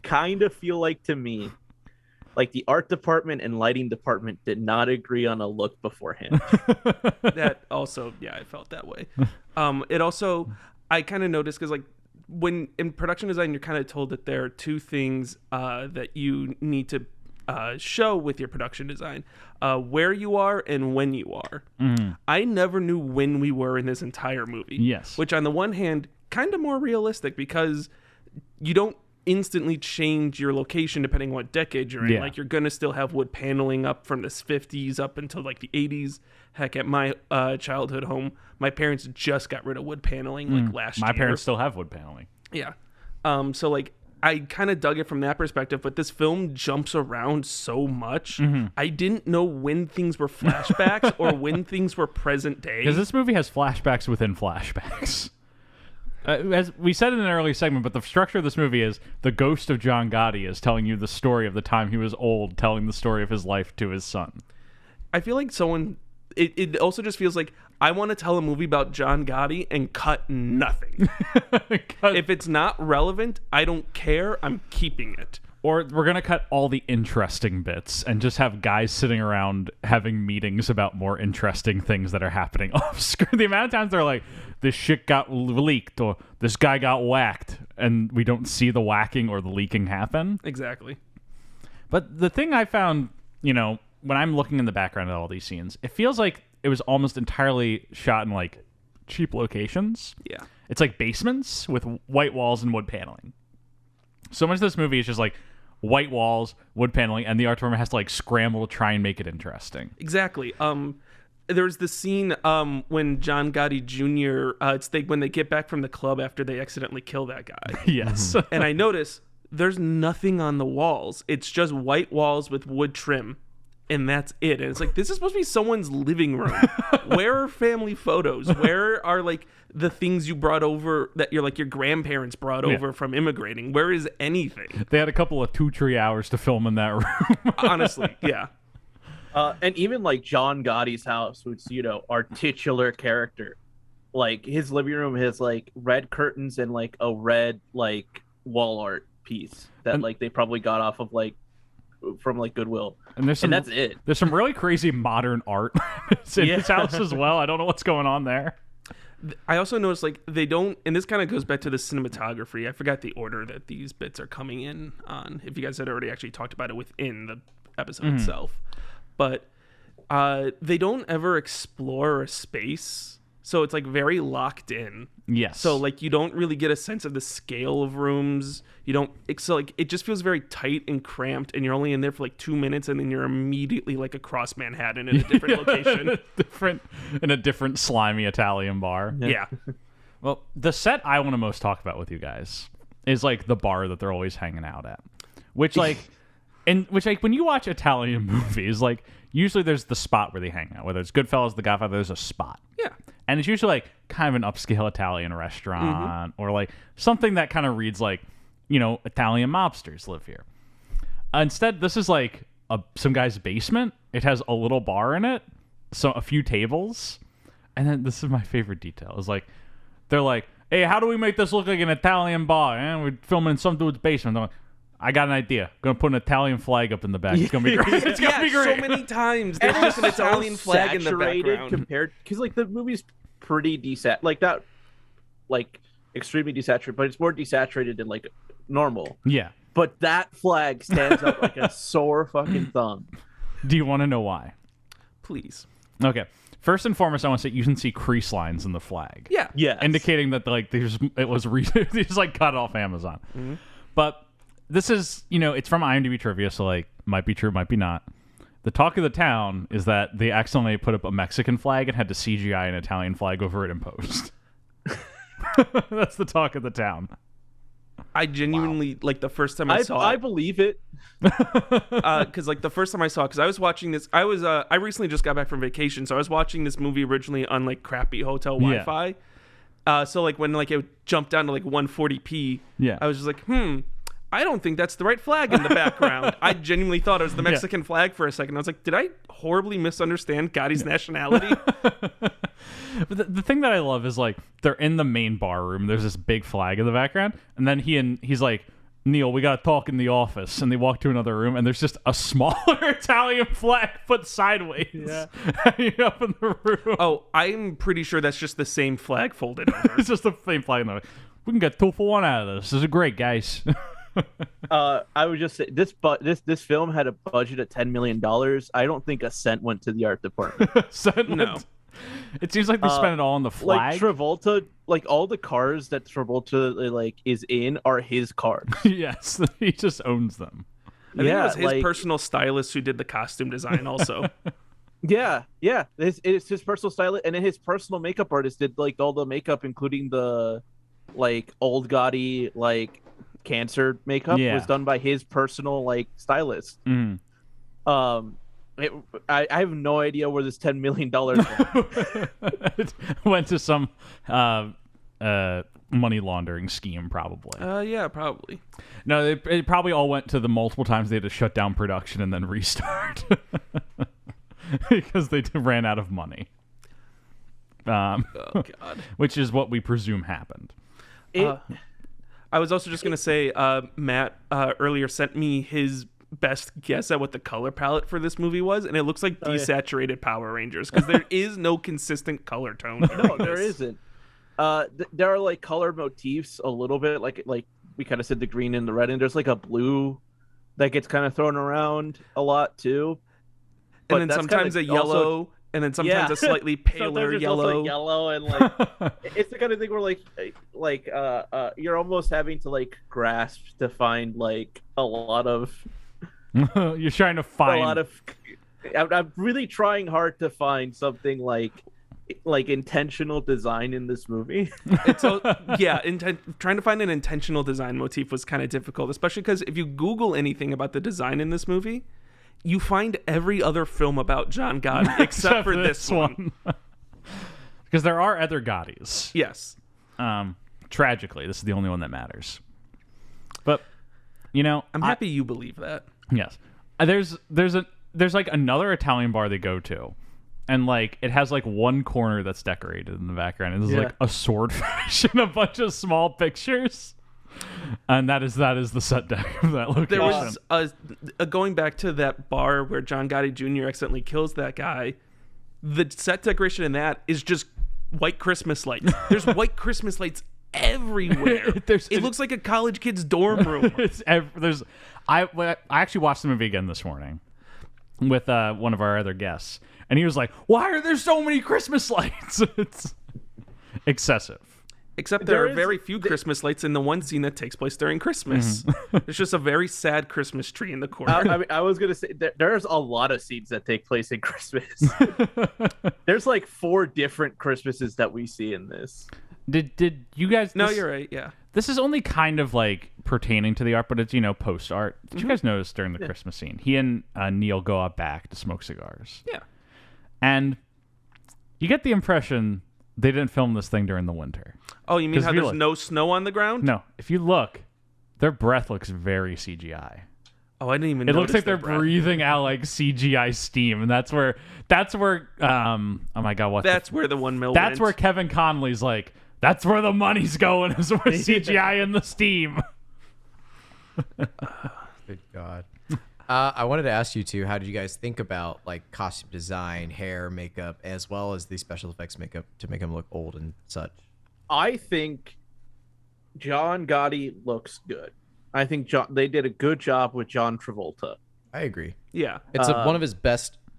kind of feel like to me, like the art department and lighting department did not agree on a look beforehand. That also, yeah, I felt that way. It also, I kind of noticed because like when in production design, you're kind of told that there are two things that you need to show with your production design, where you are and when you are. I never knew when we were in this entire movie. Yes. Which on the one hand, kind of more realistic because you don't instantly change your location depending on what decade you're in. Like you're gonna still have wood paneling up from the 50s up until like the 80s. Heck, at my childhood home, my parents just got rid of wood paneling like last year. My parents still have wood paneling. Yeah. So like I kind of dug it from that perspective, but this film jumps around so much. I didn't know when things were flashbacks or when things were present day. Because this movie has flashbacks within flashbacks. As we said in an early segment, but the structure of this movie is the ghost of John Gotti is telling you the story of the time he was old, telling the story of his life to his son. I feel like it also just feels like I want to tell a movie about John Gotti and cut nothing. If it's not relevant, I don't care. I'm keeping it. Or we're going to cut all the interesting bits and just have guys sitting around having meetings about more interesting things that are happening off screen. The amount of times they're like, this shit got leaked or this guy got whacked, and we don't see the whacking or the leaking happen. Exactly. But the thing I found, when I'm looking in the background at all these scenes, it feels like it was almost entirely shot in like cheap locations. Yeah. It's like basements with white walls and wood paneling. So much of this movie is just like white walls, wood paneling, and the art department has to like scramble to try and make it interesting. Exactly. There's the scene when John Gotti Jr. When they get back from the club after they accidentally kill that guy. Yes. And I notice there's nothing on the walls. It's just white walls with wood trim, and that's it. And it's like, this is supposed to be someone's living room. Where are family photos? Where are like the things you brought over that your grandparents brought over from immigrating? Where is anything? They had a couple of 2-3 hours to film in that room. Honestly, yeah. And even like John Gotti's house, which our titular character, like his living room has like red curtains and like a red like wall art piece that like they probably got off of like from like Goodwill, and that's it. There's some really crazy modern art in his house as well. I don't know what's going on there. I also noticed like they don't, and this kind of goes back to the cinematography. I forgot the order that these bits are coming in on. If you guys had already actually talked about it within the episode itself, but they don't ever explore a space, so it's like very locked in. Yes. So like you don't really get a sense of the scale of rooms. You don't. So like it just feels very tight and cramped, and you're only in there for like 2 minutes, and then you're immediately like across Manhattan in a different location, in a different slimy Italian bar. Yeah. Well, the set I want to most talk about with you guys is like the bar that they're always hanging out at, which like when you watch Italian movies, like usually there's the spot where they hang out. Whether it's Goodfellas, The Godfather, there's a spot. Yeah. And it's usually like kind of an upscale Italian restaurant or like something that kind of reads like, Italian mobsters live here. Instead, this is like some guy's basement. It has a little bar in it, so a few tables, and then this is my favorite detail. Is like they're like, "Hey, how do we make this look like an Italian bar?" And we're filming in some dude's basement. I'm like, I got an idea. Gonna put an Italian flag up in the back. It's gonna be great. It's gonna be great. So many times there's just an Italian flag in the background. Compared, because like the movie's pretty like that, like extremely desaturated, but it's more desaturated than like normal. Yeah. But that flag stands up like a sore fucking thumb. Do you want to know why? Please. Okay. First and foremost, I want to say you can see crease lines in the flag. Yeah. Yeah. Indicating that like it was it's like cut off Amazon. But this is, it's from IMDb trivia, so like might be true, might be not. The talk of the town is that they accidentally put up a Mexican flag and had to CGI an Italian flag over it in post. That's the talk of the town. I genuinely like the first time I saw I it. believe it. Because like the first time I saw it, because I was watching this, I recently just got back from vacation, so I was watching this movie originally on like crappy hotel Wi-Fi. So like when like it jumped down to like 140p, I was just like, I don't think that's the right flag in the background. I genuinely thought it was the Mexican flag for a second. I was like, did I horribly misunderstand Gotti's nationality? But the thing that I love is like they're in the main bar room. There's this big flag in the background, and then he's like, Neil, we gotta talk in the office. And they walk to another room, and there's just a smaller Italian flag put sideways hanging up in the room. Oh, I'm pretty sure that's just the same flag folded over. It's just the same flag. We can get 2 for 1 out of this. This is great, guys. I would just say this film had a budget of $10 million. I don't think a cent went to the art department. No. It seems like they spent it all on the flag. Like Travolta, like all the cars that Travolta like is in are his cars. Yes, he just owns them. I think it was his personal stylist who did the costume design also. Yeah. It's his personal stylist, and then his personal makeup artist did like all the makeup, including the like old Gotti like cancer makeup was done by his personal like stylist. I have no idea where this $10 million went to some money laundering scheme, probably. Yeah, probably. No, it probably all went to the multiple times they had to shut down production and then restart because they ran out of money. Oh God! Which is what we presume happened. I was also just gonna say, Matt earlier sent me his best guess at what the color palette for this movie was, and it looks like desaturated Power Rangers because there is no consistent color tone. No, there isn't. There are like color motifs a little bit, like we kind of said, the green and the red, and there's like a blue that gets kind of thrown around a lot too. But and then sometimes a yellow, also, and then sometimes a slightly paler yellow. Yellow, and like it's the kind of thing where you're almost having to like grasp to find like a lot of. You're trying to find a lot of. I'm really trying hard to find something like intentional design in this movie. Trying to find an intentional design motif was kind of difficult, especially because if you Google anything about the design in this movie, you find every other film about John Gotti except for this one. Because there are other Gottis. Yes. Tragically, this is the only one that matters. But I'm happy you believe that. Yes. There's like another Italian bar they go to, and like it has like one corner that's decorated in the background, and there's like a swordfish and a bunch of small pictures, and that is the set deck of that location. There was going back to that bar where John Gotti Jr. accidentally kills that guy. The set decoration in that is just white Christmas lights. There's white Christmas lights everywhere. It looks like a college kid's dorm room. I actually watched the movie again this morning with one of our other guests, and he was like, "Why are there so many Christmas lights?" It's excessive. Except there are very few Christmas lights in the one scene that takes place during Christmas. It's just a very sad Christmas tree in the corner. I was gonna say there's a lot of scenes that take place in Christmas. There's like 4 different Christmases that we see in this. Did you guys? No, you're right. Yeah, this is only kind of like pertaining to the art, but it's post art. Did you guys notice during the Christmas scene, he and Neil go out back to smoke cigars? Yeah, and you get the impression they didn't film this thing during the winter. Oh, you mean how there's no snow on the ground? No, if you look, their breath looks very CGI. Oh, I didn't even. It looks like they're breathing out like CGI steam, and that's where. Oh my God, That's where the 1 mil. That's where Kevin Connolly's like. That's where the money's going, is where CGI and the steam. Good God. I wanted to ask you two, how did you guys think about like costume design, hair, makeup, as well as the special effects makeup to make him look old and such? I think John Gotti looks good. I think they did a good job with John Travolta. I agree. Yeah. It's one of his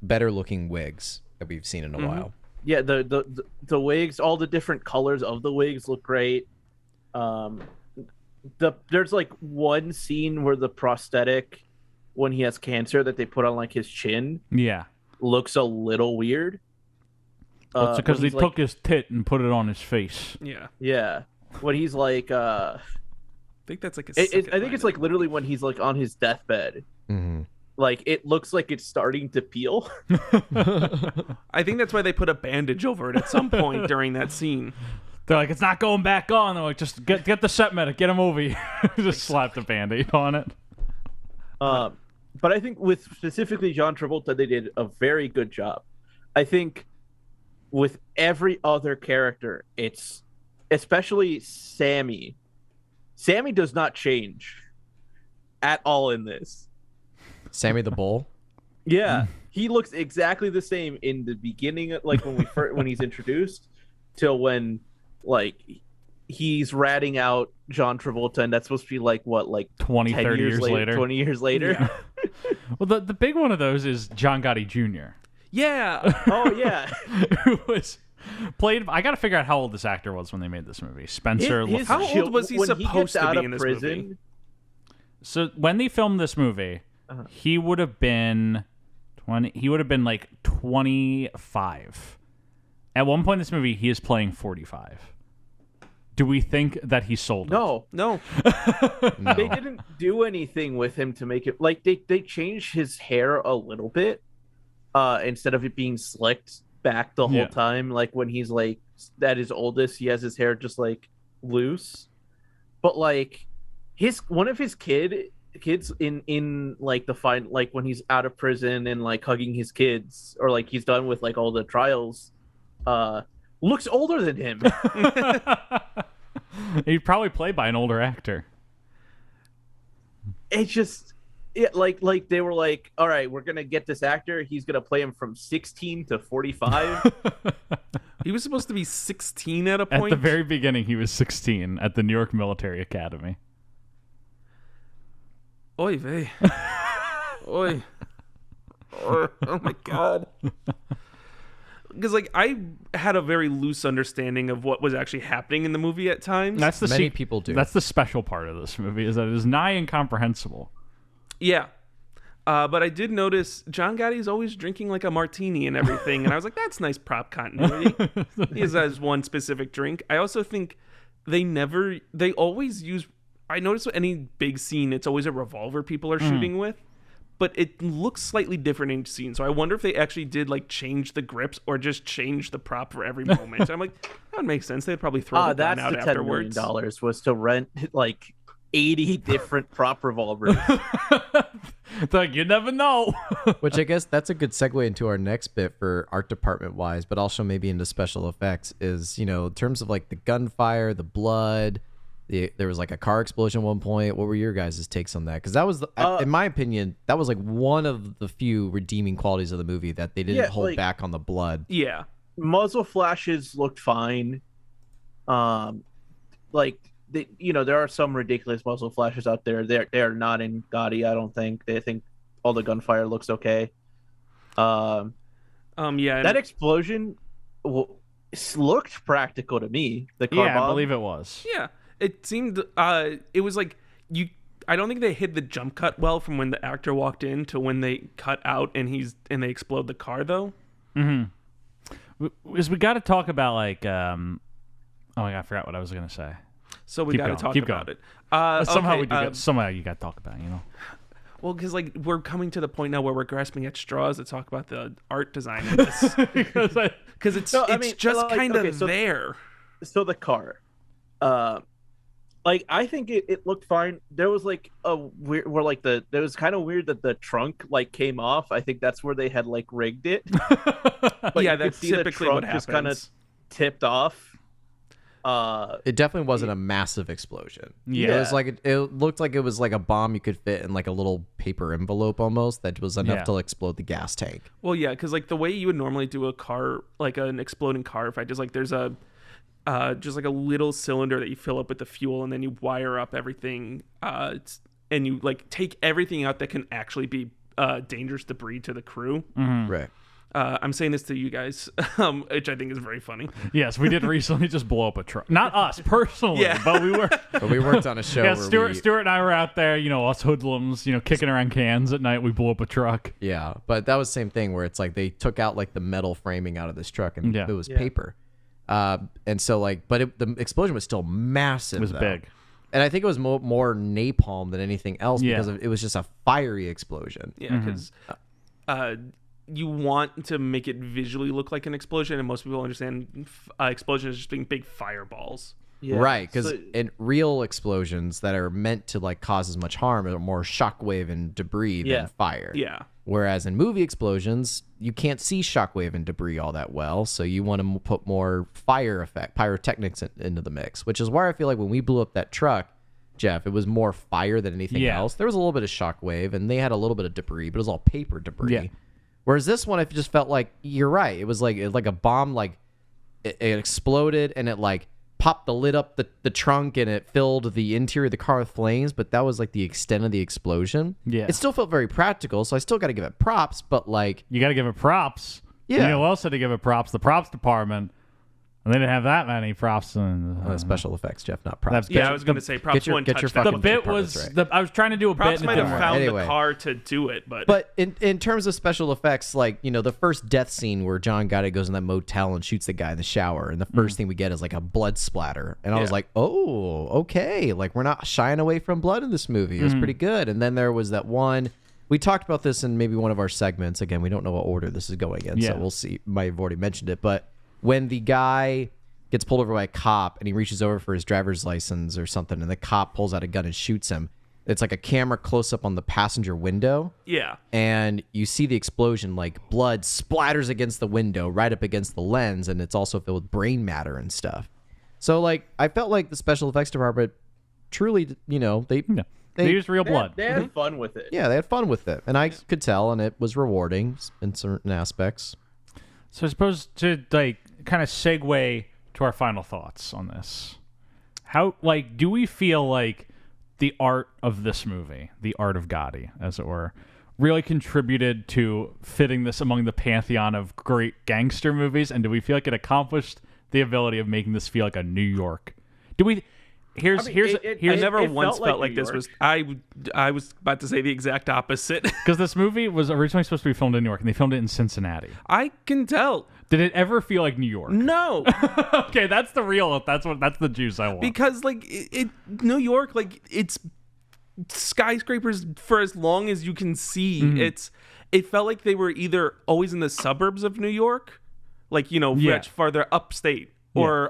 better looking wigs that we've seen in a while. Yeah, the wigs, all the different colors of the wigs look great. There's like one scene where the prosthetic, when he has cancer, that they put on like his chin, looks a little weird. Well, it's because they took his tit and put it on his face. Yeah. Yeah. When he's like think that's like I think it's like literally when he's like on his deathbed. Mm-hmm. Like it looks like it's starting to peel. I think that's why they put a bandage over it at some point during that scene. They're like, it's not going back on. They're like, just get the set medic, get a movie. Just slap the Band-Aid on it. But I think with specifically John Travolta, they did a very good job. I think with every other character, it's especially Sammy. Sammy does not change at all in this. Sammy the Bull. Yeah, he looks exactly the same in the beginning, like when he's introduced, till when like he's ratting out John Travolta, and that's supposed to be like what, like 20, 30 years later. 20 years later. Yeah. Well, the big one of those is John Gotti Jr. Yeah. Oh yeah. Who was played. I got to figure out how old this actor was when they made this movie. Spencer. How old was he when supposed gets to out be of in this prison, movie? So when they filmed this movie, he would have been 20. He would have been like 25. At one point in this movie, he is playing 45. Do we think that he sold it? No. No. They didn't do anything with him to make it like they changed his hair a little bit. Instead of it being slicked back the whole time, like when he's like at his oldest, he has his hair just like loose. But like one of his kids in like the fine, like when he's out of prison and like hugging his kids, or like he's done with like all the trials, looks older than him. He'd probably play by an older actor. It's just like they were like, all right, we're gonna get this actor, he's gonna play him from 16 to 45. He was supposed to be 16 at a point. At the very beginning, he was 16 at the New York Military Academy. Oy vey. Oy. Oh my god. Because like I had a very loose understanding of what was actually happening in the movie at times. That's the Many people do. That's the special part of this movie, is that it is nigh incomprehensible. Yeah. But I did notice John Gotti's always drinking like a martini and everything, and I was like, that's nice prop continuity. He has one specific drink. I also think they always use, I notice with any big scene, it's always a revolver people are shooting with, but it looks slightly different in each scene. So I wonder if they actually did like change the grips or just change the prop for every moment. I'm like, that would make sense. They'd probably throw the gun out that's the $10 afterwards. million was to rent like 80 different prop revolvers. Like, you never know. Which I guess that's a good segue into our next bit for art department wise, but also maybe into special effects is, you know, in terms of like the gunfire, the blood, there was like a car explosion at one point. What were your guys' takes on that? Because that was, in my opinion, that was like one of the few redeeming qualities of the movie, that they didn't hold back on the blood. Yeah. Muzzle flashes looked fine. Like, there are some ridiculous muzzle flashes out there. They are not in Gotti, I don't think. They think all the gunfire looks okay. Yeah. That explosion looked practical to me. The car bomb. I believe it was. Yeah. It seemed it was like I don't think they hid the jump cut well from when the actor walked in to when they cut out and they explode the car though. Mm-hmm. Because we got to talk about like oh my god, I forgot what I was gonna say. So we got to talk about it. Somehow you got to talk about it, you know. Well, because like we're coming to the point now where we're grasping at straws to talk about the art design in this, because it's just kind of there. So the car, like I think it looked fine. There was like a weird, it was kind of weird that the trunk like came off. I think that's where they had like rigged it. Yeah, that's typically what happens. Just kind of tipped off. It definitely wasn't a massive explosion. Yeah. It was like it looked like it was like a bomb you could fit in like a little paper envelope almost, that was enough to explode the gas tank. Well, yeah, because like the way you would normally do a car, like an exploding car fight, is like there's a just like a little cylinder that you fill up with the fuel, and then you wire up everything, and you like take everything out that can actually be dangerous debris to the crew. Mm-hmm. Right. I'm saying this to you guys, which I think is very funny. Yes, we did recently just blow up a truck. Not us personally, but we were. But we worked on a show. Yeah, Stuart and I were out there, us hoodlums, kicking around cans at night. We blew up a truck. Yeah, but that was the same thing where it's like they took out like the metal framing out of this truck, and it was paper. And so like, but the explosion was still massive. It was big. And I think it was more napalm than anything else because it was just a fiery explosion. Yeah, because you want to make it visually look like an explosion, and most people understand explosion as just being big fireballs. Yeah. Right, because in real explosions that are meant to like cause as much harm are more shockwave and debris than fire. Yeah. Whereas in movie explosions, you can't see shockwave and debris all that well, so you want to put more pyrotechnics into the mix, which is why I feel like when we blew up that truck, Jeff, it was more fire than anything else. There was a little bit of shockwave, and they had a little bit of debris, but it was all paper debris. Yeah. Whereas this one, I just felt like, you're right, it was like a bomb, like it exploded, and it like popped the lid up the trunk, and it filled the interior of the car with flames, but that was like the extent of the explosion. Yeah. It still felt very practical, so I still got to give it props, but like... You got to give it props. Yeah. You know who else had to give it props? The props department. And they didn't have that many props. Special effects, Jeff, not props. Yeah, I was going to say props wouldn't touch that. The bit was... Right. I was trying to do a props bit... might have found the car to do it, but... But in terms of special effects, like, you know, the first death scene where John Gotti goes in that motel and shoots the guy in the shower, and the first thing we get is, like, a blood splatter. And I was like, oh, okay. Like, we're not shying away from blood in this movie. It was pretty good. And then there was that one... We talked about this in maybe one of our segments. Again, we don't know what order this is going in, so we'll see. Might have already mentioned it. But when the guy... gets pulled over by a cop and he reaches over for his driver's license or something, and the cop pulls out a gun and shoots him. It's like a camera close up on the passenger window. Yeah. And you see the explosion, like blood splatters against the window right up against the lens, and it's also filled with brain matter and stuff. So like I felt like the special effects department truly, you know, they used real blood. They had fun with it. Yeah, they had fun with it. And I could tell, and it was rewarding in certain aspects. So I suppose to like kind of segue to our final thoughts on this. How, like, do we feel like the art of this movie, the art of Gotti, as it were, really contributed to fitting this among the pantheon of great gangster movies? And do we feel like it accomplished the ability of making this feel like a New York? Do we... I never once felt like this was... I was about to say the exact opposite. Because this movie was originally supposed to be filmed in New York, and they filmed it in Cincinnati. I can tell. Did it ever feel like New York? No. Okay, that's the juice I want. Because like New York, like it's skyscrapers for as long as you can see. It felt like they were either always in the suburbs of New York, like, you know, much farther upstate, or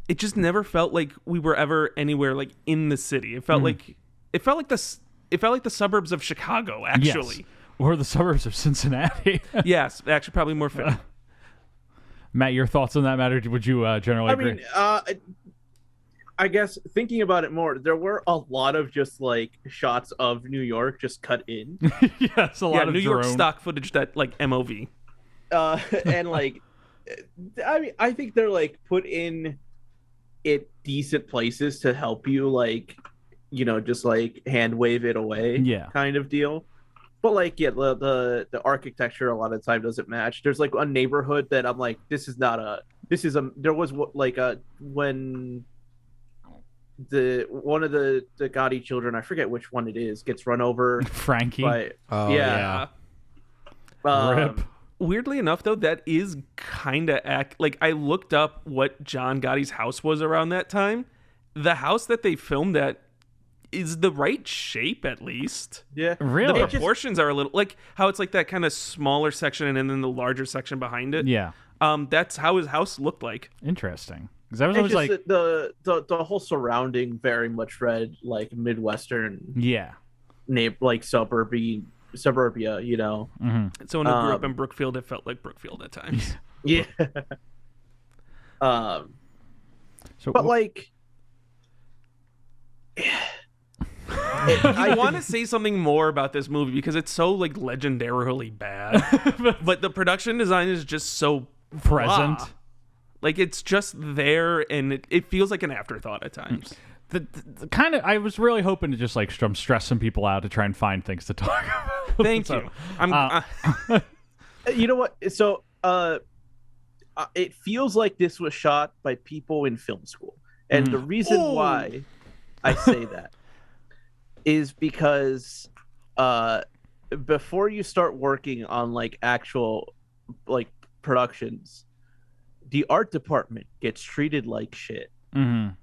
it just never felt like we were ever anywhere like in the city. It felt like the suburbs of Chicago, actually. Yes. Or the suburbs of Cincinnati. Yes, actually probably more fit. Matt, your thoughts on that matter? Would you generally agree? I mean, I guess thinking about it more, there were a lot of just like shots of New York just cut in. Yes, a lot of New York stock footage that like MOV. And like, I mean, I think they're like put in it decent places to help you, like, you know, just like hand wave it away, kind of deal. But like, the architecture a lot of the time doesn't match. There's like a neighborhood that I'm like, there was like when one of the Gotti children, I forget which one it is, gets run over. Frankie. Rip. Weirdly enough, though, that is kind of like I looked up what John Gotti's house was around that time. The house that they filmed at is the right shape, at least. Yeah, really. The proportions are a little like how it's like that kind of smaller section and then the larger section behind it. Yeah. That's how his house looked like. Interesting. Because I was always like the whole surrounding very much read like Midwestern. Yeah. Like suburbia, you know. Mm-hmm. So when I grew up in Brookfield, it felt like Brookfield at times. Yeah. But like, I want to say something more about this movie because it's so like legendarily bad, but the production design is just so present. Blah. Like it's just there, and it feels like an afterthought at times. The kind of I was really hoping to just like stress some people out to try and find things to talk about. Thank you. You know what? So it feels like this was shot by people in film school, and the reason why I say that is because before you start working on like actual like productions, the art department gets treated like shit. Mm-hmm.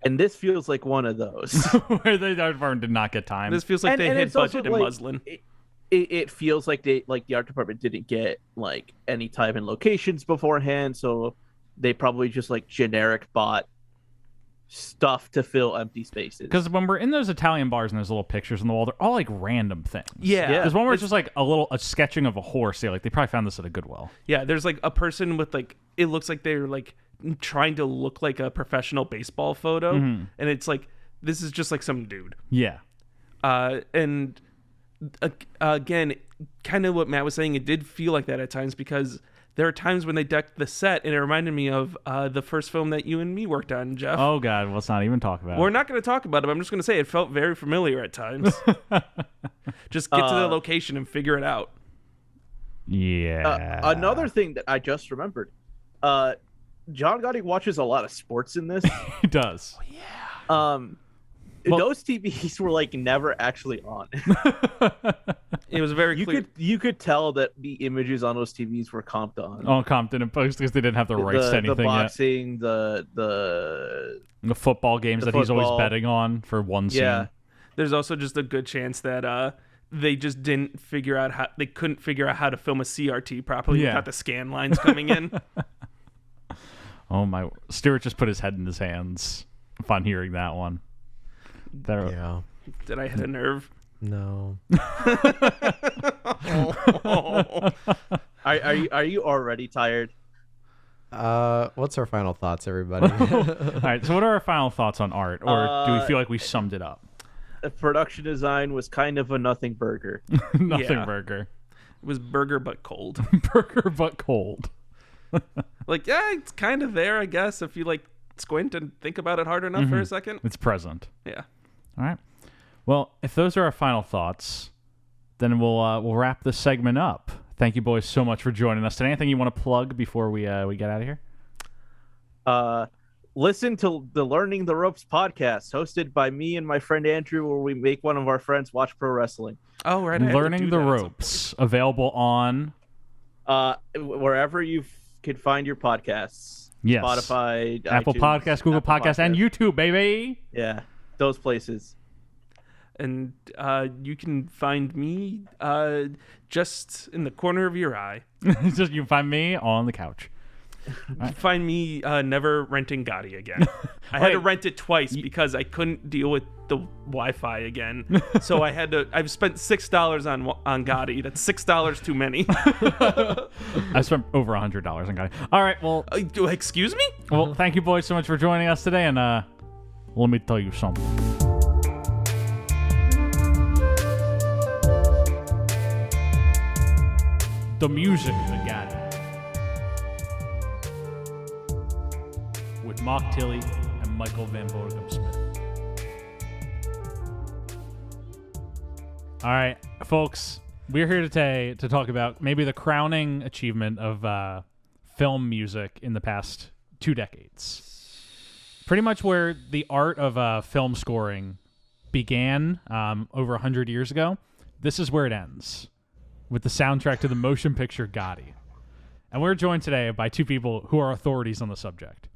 And this feels like one of those. Where the art department did not get time. This feels like they hit it's also, budget in muslin. It feels like the art department didn't get like any time and locations beforehand, so they probably just like generic bought stuff to fill empty spaces. Because when we're in those Italian bars and there's little pictures on the wall, they're all like random things. Yeah. There's one where it's just like a sketching of a horse. Like they probably found this at a Goodwill. Yeah, there's like a person with like, it looks like they're like trying to look like a professional baseball photo, and it's like, this is just like some dude. Yeah. And again, kind of what Matt was saying, it did feel like that at times, because there are times when they decked the set, and it reminded me of the first film that you and me worked on, Jeff. Oh, God, let's not even talk about We're it. not going to talk about it, but I'm just going to say it felt very familiar at times. Just get to the location and figure it out. Yeah. Another thing that I just remembered, John Gotti watches a lot of sports in this. He does. Those TVs were like never actually on. It was very clear. You could tell that the images on those TVs were comped on. Oh, Compton and Post, because they didn't have the rights to anything the boxing, yet. The football games that he's always betting on for one scene. Yeah. There's also just a good chance that they just couldn't figure out how to film a CRT properly without the scan lines coming in. Oh my! Stuart just put his head in his hands upon hearing that one. Yeah. Did I hit a nerve? No. Are you already tired? What's our final thoughts, everybody? All right. So, what are our final thoughts on art, or do we feel like we summed it up? The production design was kind of a nothing burger. Nothing burger. It was burger but cold. Burger but cold. Like, yeah, it's kind of there, I guess, if you like squint and think about it hard enough for a second. It's present. Yeah. All right. Well, if those are our final thoughts, then we'll wrap this segment up. Thank you, boys, so much for joining us today. Anything you want to plug before we get out of here? Listen to the Learning the Ropes podcast, hosted by me and my friend Andrew, where we make one of our friends watch pro wrestling. Oh, right. Learning the Ropes, available on wherever you could find your podcasts. Yes. Spotify, Apple iTunes, Podcasts, Google Podcasts, and YouTube, baby. Yeah, those places. And you can find me just in the corner of your eye. Just you can find me on the couch. You can find me never renting Gotti again. I had to rent it twice because I couldn't deal with the Wi-Fi again. So I've spent $6 on Gotti. That's $6 too many. I spent over $100 on Gotti. All right, well, excuse me? Well, thank you, boys, so much for joining us today, and let me tell you something. The music that got it. With Mark Tilley and Michael Van Bodegum Smith. All right, folks, we're here today to talk about maybe the crowning achievement of film music in the past 2 decades. Pretty much where the art of film scoring began over 100 years ago. This is where it ends, with the soundtrack to the motion picture Gotti. And we're joined today by 2 people who are authorities on the subject.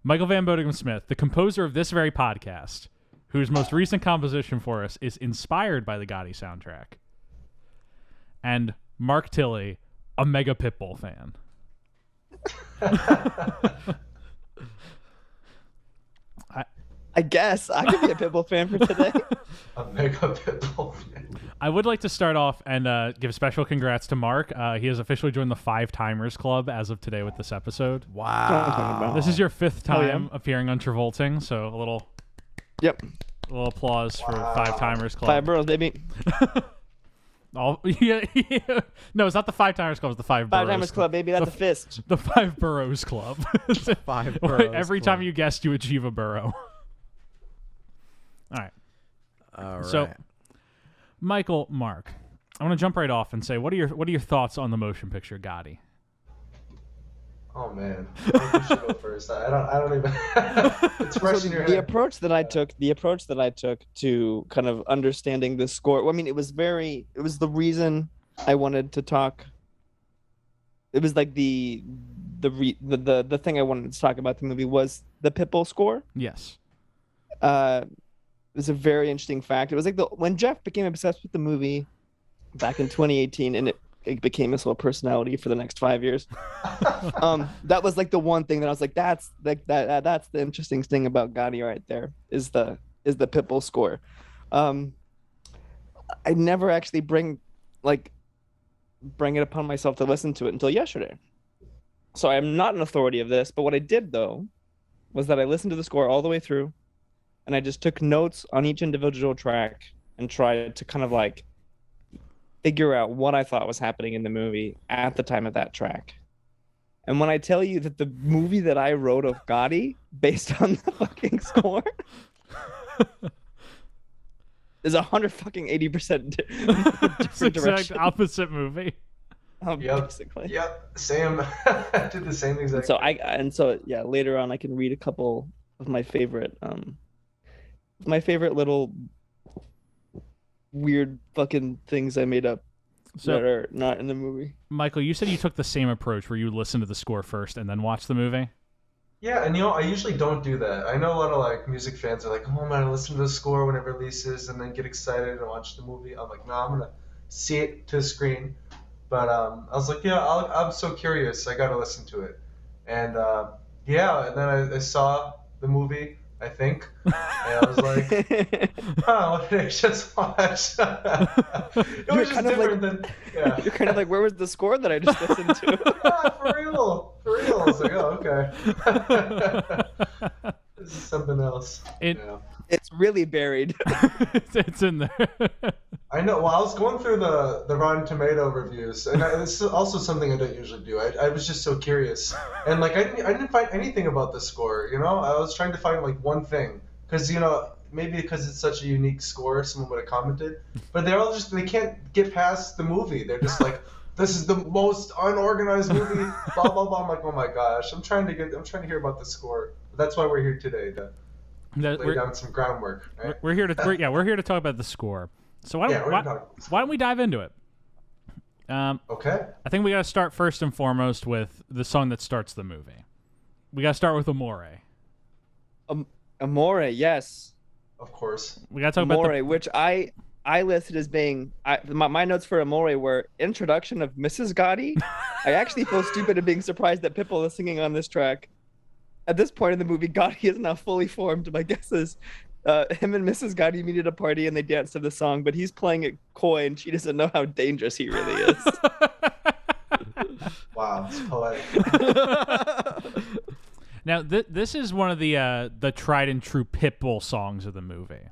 Michael Van Bodegum Smith, the composer of this very podcast, whose most recent composition for us is inspired by the Gotti soundtrack. And Mark Tilley, a mega Pitbull fan. I guess I could be a Pitbull fan for today. A mega Pitbull fan. I would like to start off and give special congrats to Mark. He has officially joined the 5 Timers Club as of today with this episode. Wow. This is your 5th time appearing on Travolting, so a little applause for 5 Timers Club. 5 Boroughs, baby. No, it's not the 5 Timers Club. It's the 5 Boroughs. 5 Timers Club, baby. That's a fist. The 5 Boroughs Club. 5 Boroughs Every Club. time you guessed, you achieve a borough. All right. So, Michael, Mark, I want to jump right off and say, what are your thoughts on the motion picture Gotti? Oh man, I think you should go first. I don't even. It's fresh in your The head. approach that I took to kind of understanding the score. I mean, it was the reason I wanted to talk. It was like the thing I wanted to talk about the movie was the Pitbull score. Yes. It was a very interesting fact. It was like when Jeff became obsessed with the movie back in 2018, and it became his whole personality for the next 5 years. That was like the one thing that I was like, that's the interesting thing about Gotti right there is the Pitbull score. I never actually bring it upon myself to listen to it until yesterday. So I am not an authority of this, but what I did though was that I listened to the score all the way through, and I just took notes on each individual track and tried to kind of like figure out what I thought was happening in the movie at the time of that track. And when I tell you that the movie that I wrote of Gotti based on the fucking score is 180% different direction. Opposite movie. Basically. Yep. Same. I did the same exact. So later on I can read a couple of my favorite little weird fucking things I made up that are not in the movie. Michael, you said you took the same approach where you listen to the score first and then watch the movie. Yeah, and I usually don't do that. I know a lot of like music fans are like, "Oh man, I listen to the score when it releases and then get excited and watch the movie." I'm like, "No, I'm gonna see it to the screen." But I was like, "Yeah, I'm so curious. I gotta listen to it." And and then I saw the movie, I think, and I was like, "Oh, what did I just watch?" It was just different than. Yeah. You're kind of like, where was the score that I just listened to? Yeah, for real. I was like, oh, okay. This is something else. It's really buried. It's in there. I know. Well, I was going through the Rotten Tomato reviews, and this is also something I don't usually do. I was just so curious, and like I didn't find anything about the score. I was trying to find like one thing, because maybe because it's such a unique score, someone would have commented. But they can't get past the movie. They're just like, this is the most unorganized movie. Blah blah blah. I'm like, oh my gosh. I'm trying to hear about the score. That's why we're here today to lay down some groundwork. Right? We're here to talk about the score. So why don't we dive into it? Okay. I think we got to start first and foremost with the song that starts the movie. We got to start with Amore. Amore, yes. Of course. We got to talk Amore, about which I listed as being my notes for Amore were introduction of Mrs. Gotti. I actually feel stupid at being surprised that Pitbull is singing on this track. At this point in the movie, Gotti is now fully formed. My guess is him and Mrs. Gotti meet at a party and they dance to the song, but he's playing it coy and she doesn't know how dangerous he really is. Wow, it's poetic. Now, this is one of the tried and true Pitbull songs of the movie.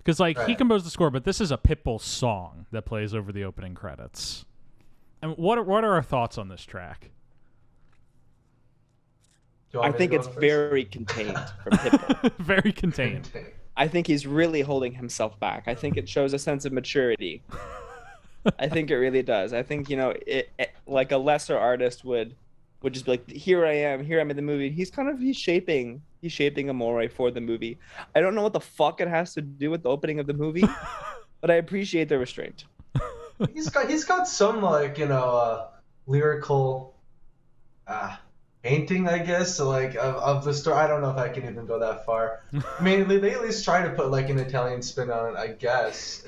Because he composed the score, but this is a Pitbull song that plays over the opening credits. And what are our thoughts on this track? I think it's very contained from Pitbull. Very contained. I think he's really holding himself back. I think it shows a sense of maturity. I think it really does. I think it like a lesser artist would just be like, here I am in the movie. He's shaping Amore for the movie. I don't know what the fuck it has to do with the opening of the movie, but I appreciate the restraint. He's got some lyrical painting, I guess, of the story. I don't know if I can even go that far. I mean, they at least try to put like an Italian spin on it, I guess.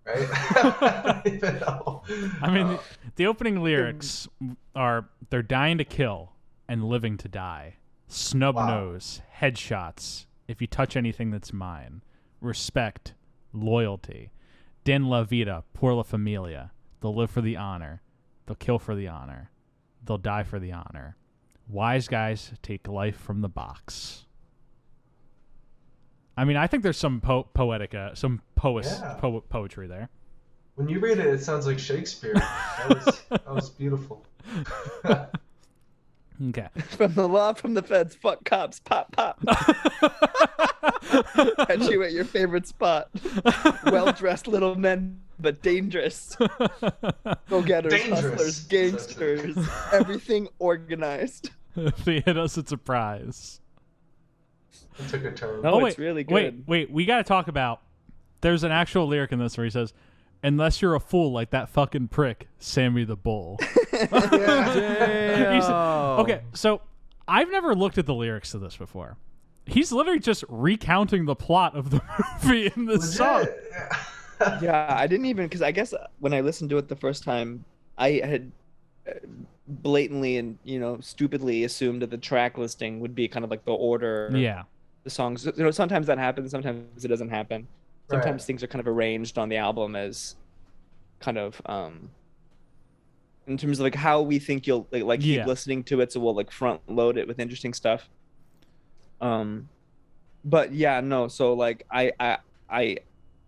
Right? I don't even know. I mean, the opening lyrics are, they're dying to kill and living to die. Snub nose, headshots, if you touch anything that's mine. Respect, loyalty. Den la vida, por la familia. They'll live for the honor. They'll kill for the honor. They'll die for the honor. Wise guys take life from the box. I mean, I think there's some poetry there. When you read it, it sounds like Shakespeare. That was beautiful. Okay. From the law, from the feds, fuck cops, pop, pop. Catch you at your favorite spot. Well-dressed little men, but dangerous. Go-getters, hustlers, gangsters, everything organized. If they hit us, it's a prize. It took a turn. No, it's really good. Wait, we got to talk about, there's an actual lyric in this where he says, unless you're a fool like that fucking prick, Sammy the Bull. Damn. Okay, so I've never looked at the lyrics to this before. He's literally just recounting the plot of the movie in this song. Yeah, I didn't even, because I guess when I listened to it the first time, I had blatantly and stupidly assumed that the track listing would be kind of like the order. Yeah. The songs, sometimes that happens, sometimes it doesn't happen. Sometimes things are kind of arranged on the album as kind of in terms of like how we think you'll keep listening to it, so we'll like front load it with interesting stuff. But yeah, no, so like I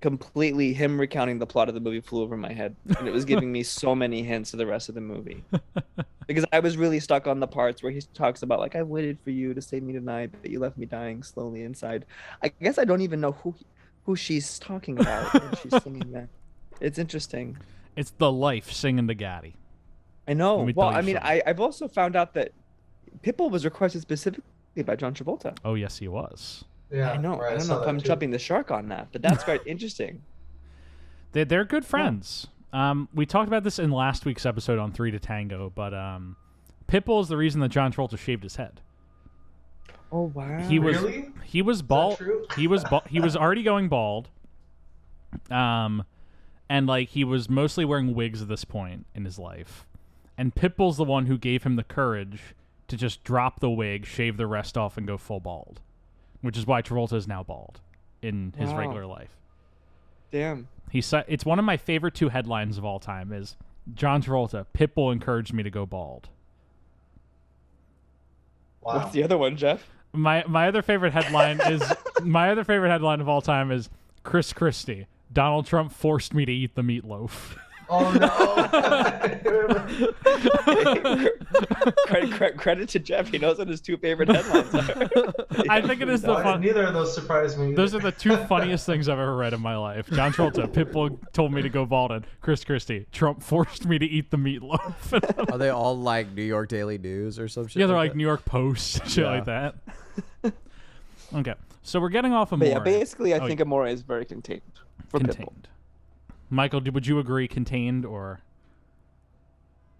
completely, him recounting the plot of the movie flew over my head, and it was giving me so many hints of the rest of the movie. Because I was really stuck on the parts where he talks about like, I waited for you to save me tonight, but you left me dying slowly inside. I guess I don't even know who she's talking about when she's singing that. It's interesting. It's the Life singing the Gotti. I know. Well, I mean, I've also found out that Pitbull was requested specifically by John Travolta. Oh, yes, he was. Yeah, I know. I don't know if I'm jumping the shark on that, but that's quite interesting. They're good friends. Yeah. We talked about this in last week's episode on 3 to Tango, but Pitbull is the reason that John Travolta shaved his head. Oh wow! He was bald. He was already going bald. And like he was mostly wearing wigs at this point in his life. And Pitbull's the one who gave him the courage to just drop the wig, shave the rest off, and go full bald. Which is why Travolta is now bald in his regular life. Damn. It's one of my favorite 2 headlines of all time is John Travolta, Pitbull encouraged me to go bald. Wow. What's the other one, Jeff? My other favorite headline of all time is Chris Christie. Donald Trump forced me to eat the meatloaf. Oh no! Credit to Jeff. He knows what his 2 favorite headlines are. I think it is the fun. Neither of those surprised me. Those are the 2 funniest things I've ever read in my life. John Travolta, Pitbull told me to go bald, and Chris Christie, Trump forced me to eat the meatloaf. Are they all like New York Daily News or some shit? Yeah, they're like New York Post, shit like that. Okay, so we're getting off Amore. Yeah, basically, I think Amore is very contained for Pitbull. Michael, would you agree contained or?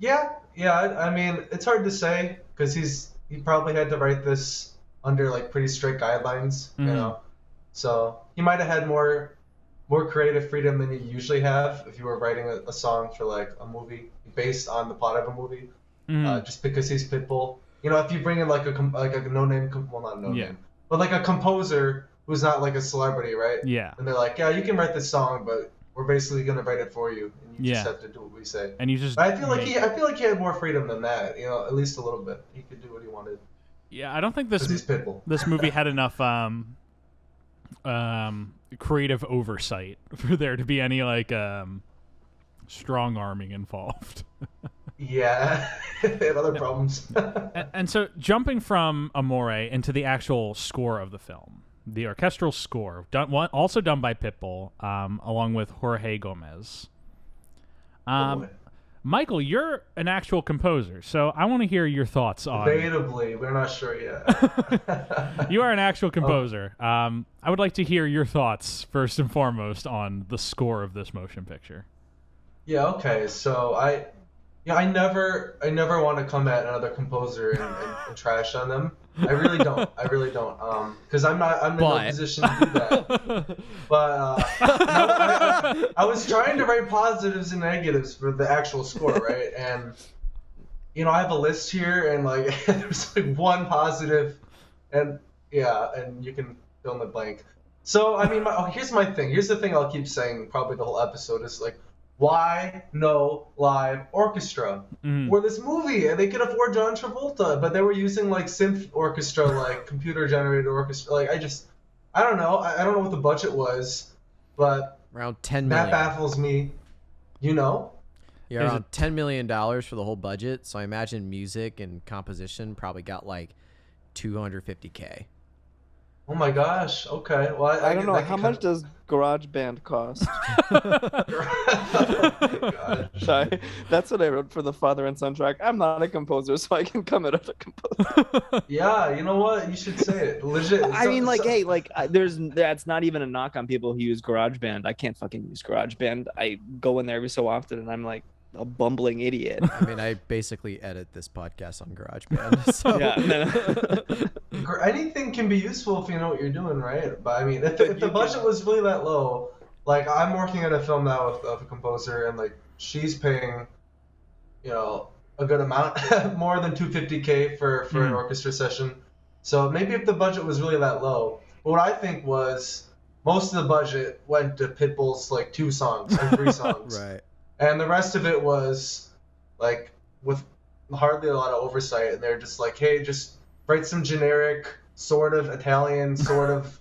Yeah. I mean, it's hard to say because he probably had to write this under like pretty strict guidelines, So he might have had more creative freedom than you usually have if you were writing a song for like a movie based on the plot of a movie. Just because he's Pitbull, if you bring in like a no-name, well not no-name, but like a composer who's not like a celebrity, right? Yeah. And they're like, yeah, you can write this song, but we're basically gonna write it for you, and you just have to do what we say. And you just. But I feel like he had more freedom than that. At least a little bit. He could do what he wanted. Yeah, I don't think this Pitbull. This movie had enough creative oversight for there to be any like strong arming involved. Yeah, they had other problems. and so jumping from Amore into the actual score of the film. The orchestral score, also done by Pitbull, along with Jorge Gomez. Michael, you're an actual composer, so I want to hear your thoughts on. Debatably, we're not sure yet. You are an actual composer. I would like to hear your thoughts first and foremost on the score of this motion picture. Yeah. Okay. So I never want to come at another composer and trash on them. I really don't. Because I'm in no position to do that. But I was trying to write positives and negatives for the actual score, right? And I have a list here, and like there's like one positive, and you can fill in the blank. So I mean, here's my thing. Here's the thing I'll keep saying probably the whole episode is like, why no live orchestra for this movie? And they could afford John Travolta, but they were using like synth orchestra, like computer generated orchestra. Like I don't know. I don't know what the budget was, but around $10 million. That baffles me. Yeah, around $10 million for the whole budget. So I imagine music and composition probably got like $250K. Oh my gosh. Okay. Well, I don't know. How much does GarageBand cost? Oh Sorry. That's what I wrote for the father and son track. I'm not a composer, so I can come at a composer. Yeah, you know what? You should say it. Legit. I mean, that's not even a knock on people who use GarageBand. I can't fucking use GarageBand. I go in there every so often, and I'm like, a bumbling idiot. I mean, I basically edit this podcast on GarageBand. So. Yeah. Anything can be useful if you know what you're doing, right? But I mean, if the budget was really that low, like I'm working on a film now with a composer, and like she's paying, a good amount, more than $250K for an orchestra session. So maybe if the budget was really that low, but what I think was most of the budget went to Pitbull's like 2 songs and 3 songs, Right. and the rest of it was like with hardly a lot of oversight, and they're just like, hey, just write some generic sort of Italian, sort of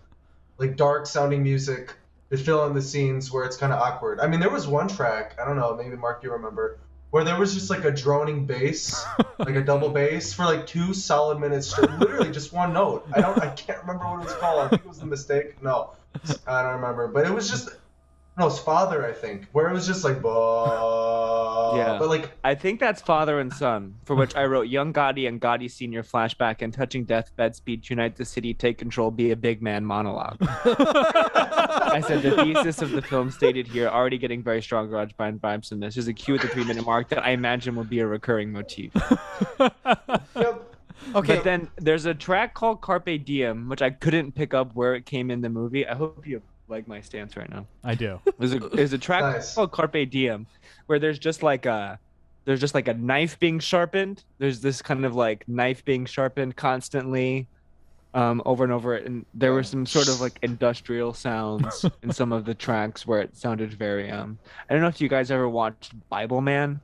like dark sounding music to fill in the scenes where it's kind of awkward. I mean, there was one track, I don't know, maybe Mark, you remember, where there was just like a droning bass, like a double bass for like 2 solid minutes straight, literally just one note. I can't remember what it was called. I think it was The Mistake. No, I don't remember, but it was just, no, it's Father, I think, where it was just like, Yeah. but like, I think that's Father and Son, for which I wrote Young Gotti and Gotti Sr. flashback and touching deathbed speech, unite the city, take control, be a big man monologue. I said the thesis of the film stated here, already getting very strong garage band vibes from this. There's a cue at the 3-minute mark that I imagine will be a recurring motif. yep. Okay. But then there's a track called Carpe Diem, which I couldn't pick up where it came in the movie. I hope you like my stance right now. I do. There's a track Nice. called Carpe Diem where there's just like a knife being sharpened. There's this kind of like knife being sharpened constantly, over and over. And there were some sort of like industrial sounds in some of the tracks where it sounded very I don't know if you guys ever watched Bible Man,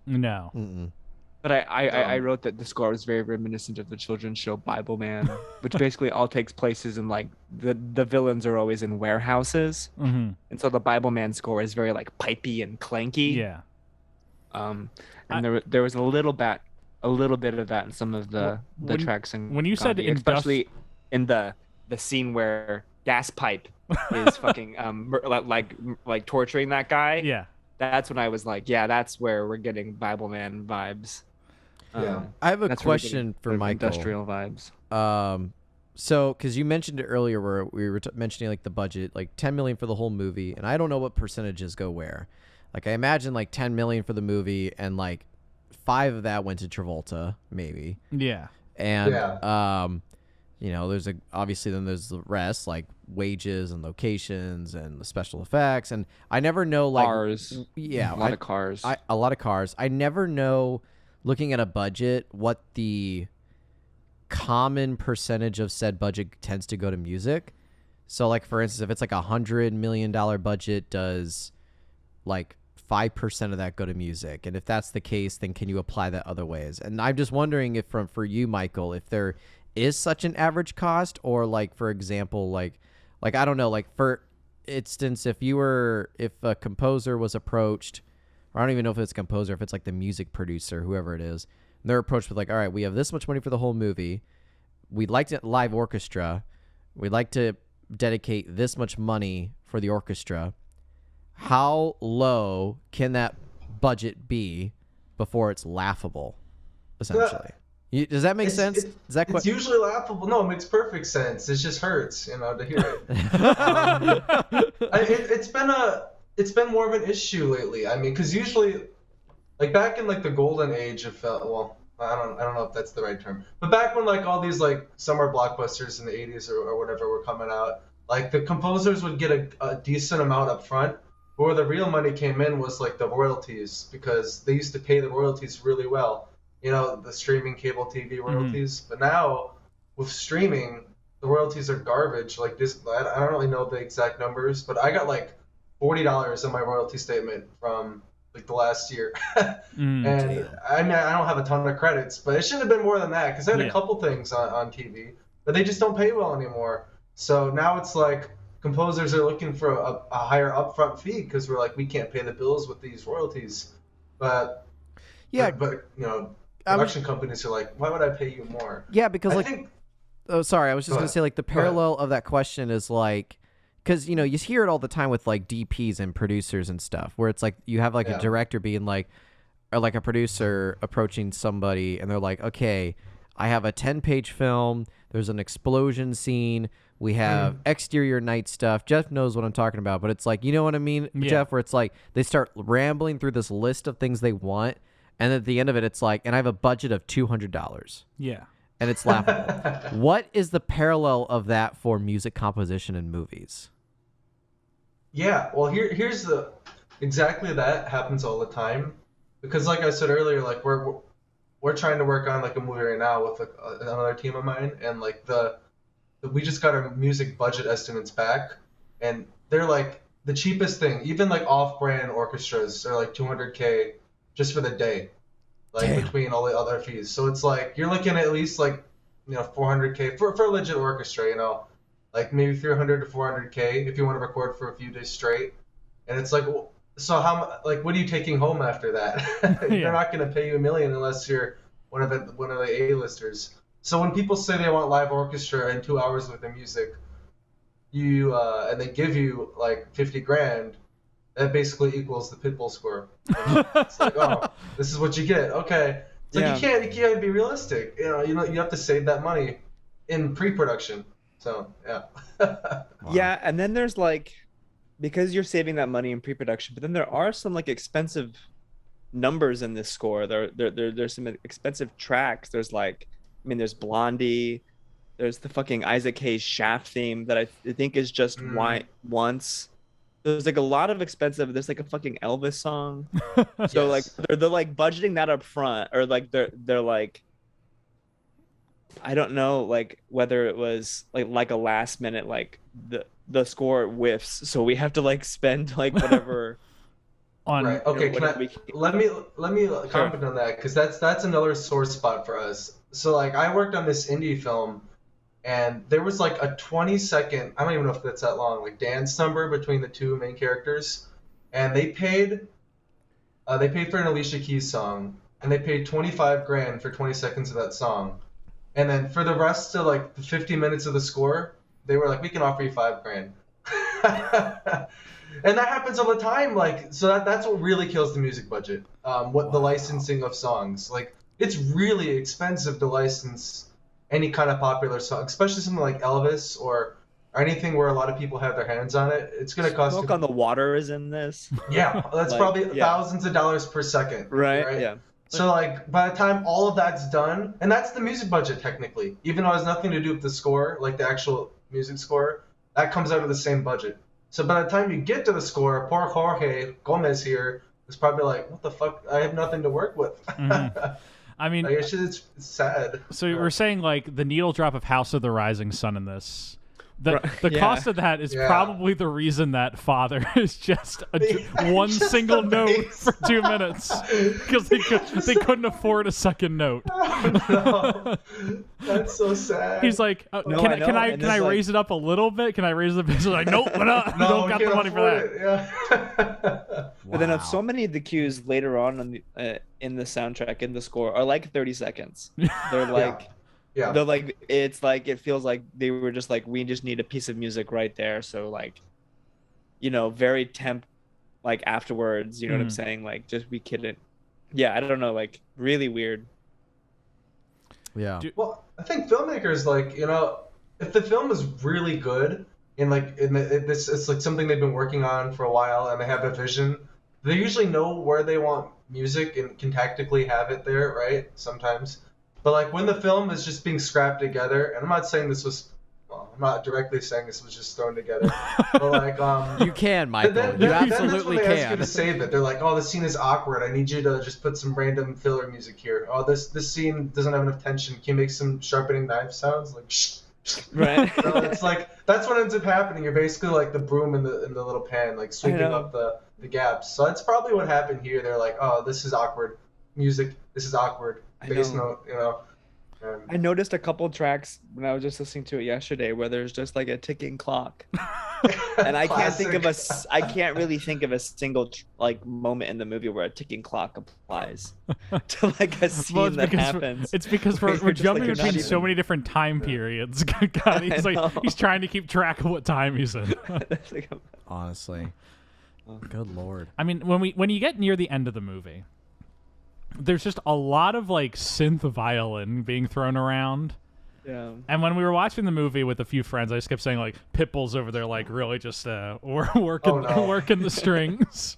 No. Mm-mm. but I wrote that the score was very reminiscent of the children's show Bible Man, which basically all takes places in like the villains are always in warehouses, Mm-hmm. and so the Bible Man score is very like pipey and clanky. Yeah. And there was a little bit of that in some of the tracks. And when you said especially in the scene where gas pipe is fucking like torturing that guy. Yeah. That's when I was like, yeah, that's where we're getting Bible Man vibes. Yeah. I have a That's where we're question getting for sort of Michael. Industrial vibes. So, because you mentioned it earlier, where we were mentioning like the budget, like 10 million for the whole movie, and I don't know what percentages go where. Like I imagine like 10 million for the movie, and like 5 of that went to Travolta, maybe. Yeah. And Yeah. there's obviously then there's the rest, like wages and locations and the special effects, and I never know like Cars. Yeah, A lot of cars. a lot of cars. I never know, looking at a budget, what the common percentage of said budget tends to go to music. So like for instance, if it's like $100 million budget, does like 5% of that go to music? And if that's the case, then can you apply that other ways? And I'm just wondering if for you, Michael, if there is such an average cost, or like for example, like I don't know, like for instance, if a composer was approached, or I don't even know if it's a composer, if it's like the music producer, whoever it is, and they're approached with like, all right, we have this much money for the whole movie, we'd like to live orchestra, we'd like to dedicate this much money for the orchestra. How low can that budget be before it's laughable, essentially? Does that make sense? Is that it's usually laughable. No, it makes perfect sense. It just hurts, to hear it. It's been more of an issue lately. I mean, because usually, like back in like the golden age of well, I don't know if that's the right term, but back when like all these like summer blockbusters in the 80s or whatever were coming out, like the composers would get a decent amount up front. But where the real money came in was like the royalties, because they used to pay the royalties really well. The streaming cable TV royalties. Mm-hmm. But now with streaming, the royalties are garbage. Like this, I don't really know the exact numbers, but I got like $40 in my royalty statement from like the last year. And I mean, I don't have a ton of credits, but it shouldn't have been more than that, because I had a couple things on TV, but they just don't pay well anymore. So now it's like composers are looking for a higher upfront fee, because we're like, we can't pay the bills with these royalties. But production companies are like, why would I pay you more? Yeah, because I was just going to say, like, the parallel of that question is like, because you hear it all the time with like DPs and producers and stuff, where it's like you have like a director being like, or like a producer approaching somebody, and they're like, okay, I have a 10-page film There's an explosion scene. We have exterior night stuff. Jeff knows what I'm talking about, but it's like, you know what I mean, Jeff? Where it's like they start rambling through this list of things they want, and at the end of it, it's like, and I have a budget of $200. Yeah. And it's laughable. What is the parallel of that for music composition in movies? Yeah, well, here's the exactly that happens all the time, because like I said earlier, like we're trying to work on like a movie right now with like, another team of mine, and like we just got our music budget estimates back, and they're like the cheapest thing. Even like off-brand orchestras are like $200K just for the day, like between all the other fees. So it's like you're looking at least like $400K for a legit orchestra, like maybe $300 to $400K if you want to record for a few days straight. And it's like, so what are you taking home after that? They're not going to pay you $1 million unless you're one of the A-listers. So when people say they want live orchestra and 2 hours with their music, and they give you like $50,000, that basically equals the Pitbull score. It's like, oh, this is what you get. Okay. It's like you can't be realistic. You have to save that money in pre-production. So yeah. Wow. Yeah, and then there's like, because you're saving that money in pre-production, but then there are some like expensive numbers in this score. There's some expensive tracks. There's like, there's Blondie. There's the fucking Isaac Hayes Shaft theme that I think is just once. There's like a lot of expensive. There's like a fucking Elvis song. So like they're like budgeting that up front, or like they're like, I don't know, like whether it was like a last minute, like the score whiffs, so we have to like spend like whatever. On right. Okay. Let me comment on that, because that's another sore spot for us. So like I worked on this indie film, and there was like a 20-second, I don't even know if that's that long, like dance number between the two main characters, and they paid for an Alicia Keys song, and they paid $25,000 for 20 seconds of that song, and then for the rest of like the 50 minutes of the score, they were like, we can offer you $5,000. And that happens all the time. Like, so that's what really kills the music budget. The licensing of songs, like it's really expensive to license any kind of popular song, especially something like Elvis or anything where a lot of people have their hands on it. It's going to cost. Smoke on the Water is in this. Yeah, that's like, probably thousands of dollars per second. Right. Yeah. So like by the time all of that's done, and that's the music budget technically, even though it has nothing to do with the score, like the actual music score, that comes out of the same budget. So by the time you get to the score, poor Jorge Gomez here is probably like, what the fuck? I have nothing to work with. I mean, like, it's sad. So we're saying like the needle drop of House of the Rising Sun in this. The cost of that is probably the reason that Father is just one single note for 2 minutes, because they couldn't afford a second note. Oh, no. That's so sad. He's like, can I raise it up a little bit? Can I raise it? He's like, nope, we're not. No, don't got the money for that. Yeah. But then so many of the cues later on in the soundtrack, in the score, are like 30 seconds. They're like. Yeah. They're like, it's like, it feels like they were just like, we just need a piece of music right there. So like, very like afterwards, you know what I'm saying? Like, just be kidding. Yeah, I don't know, like really weird. Yeah. Well, I think filmmakers, like, if the film is really good and like it's like something they've been working on for a while and they have a vision, they usually know where they want music and can tactically have it there, right? Sometimes. But like when the film is just being scrapped together, and I'm not saying this was, I'm not directly saying this was just thrown together, but like you can, Michael, you absolutely then can. Ask you to save it. They're like, oh, this scene is awkward. I need you to just put some random filler music here. Oh, this scene doesn't have enough tension. Can you make some sharpening knife sounds? Like, shh. Right. So it's like that's what ends up happening. You're basically like the broom in the little pan, like sweeping up the gaps. So that's probably what happened here. They're like, oh, this is awkward music. This is awkward. Bass note, I noticed a couple tracks when I was just listening to it yesterday where there's just like a ticking clock, and I can't really think of a single like moment in the movie where a ticking clock applies to like a scene that happens. It's because we're jumping between so many different time periods. God, he's trying to keep track of what time he's in. Honestly, good lord. I mean, when you get near the end of the movie, there's just a lot of like synth violin being thrown around, Yeah. And when we were watching the movie with a few friends, I just kept saying like Pitbull's over there, like really just working working the strings.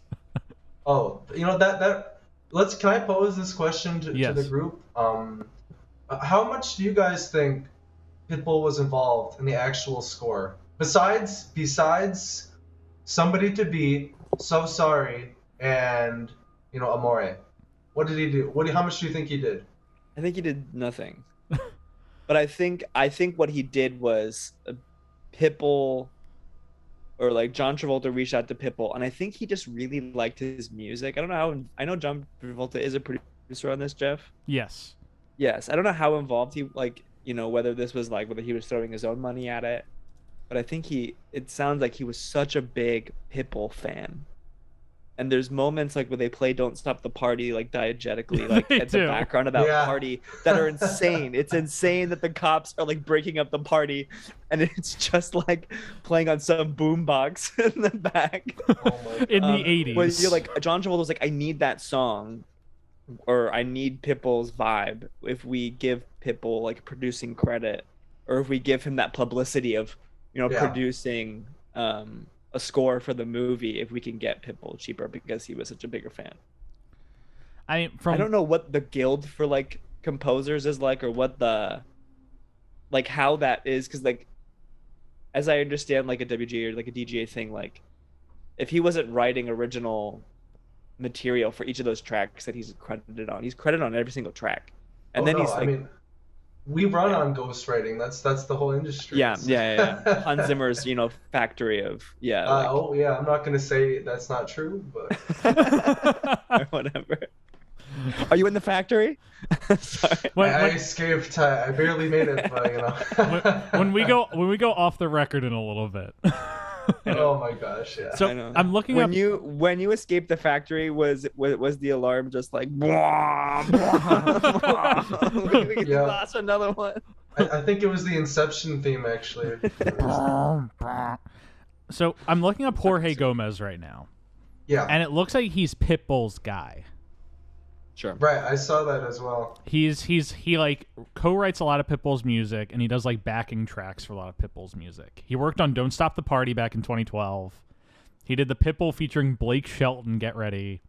Oh, that. Can I pose this question to the group? How much do you guys think Pitbull was involved in the actual score? Besides Somebody to Be, So Sorry, and Amore. What did he do? How much do you think he did? I think he did nothing. But I think what he did was Pitbull, or like John Travolta reached out to Pitbull, and I think he just really liked his music. I don't know how. I know John Travolta is a producer on this, Jeff. Yes. Yes. I don't know how involved he whether this was like whether he was throwing his own money at it, but I think it sounds like he was such a big Pitbull fan. And there's moments like where they play "Don't Stop the Party" like diegetically, like at the background of that party, that are insane. It's insane that the cops are like breaking up the party, and it's just like playing on some boombox in the back. In the 80s. Where you're like, John Travolta was like, I need that song, or I need Pitbull's vibe. If we give Pitbull like producing credit, or if we give him that publicity of producing a score for the movie, if we can get Pitbull cheaper because he was such a bigger fan. I don't know what the guild for like composers is like, or what the like how that is, because like as I understand like a WGA or like a DGA thing, like if he wasn't writing original material for each of those tracks that he's credited on every single track, and then he's like, we run on ghostwriting. That's the whole industry. Yeah. Hans Zimmer's, factory of I'm not gonna say that's not true, but or whatever. Are you in the factory? Sorry. I escaped. I barely made it, but when we go off the record in a little bit. Oh my gosh, yeah. So I'm looking when you escaped the factory, was the alarm just like we lost another one? I think it was the Inception theme actually. So I'm looking up Jorge Gomez right now. Yeah. And it looks like he's Pitbull's guy. Sure. Right, I saw that as well. He like co-writes a lot of Pitbull's music, and he does like backing tracks for a lot of Pitbull's music. He worked on "Don't Stop the Party" back in 2012. He did the Pitbull featuring Blake Shelton "Get Ready."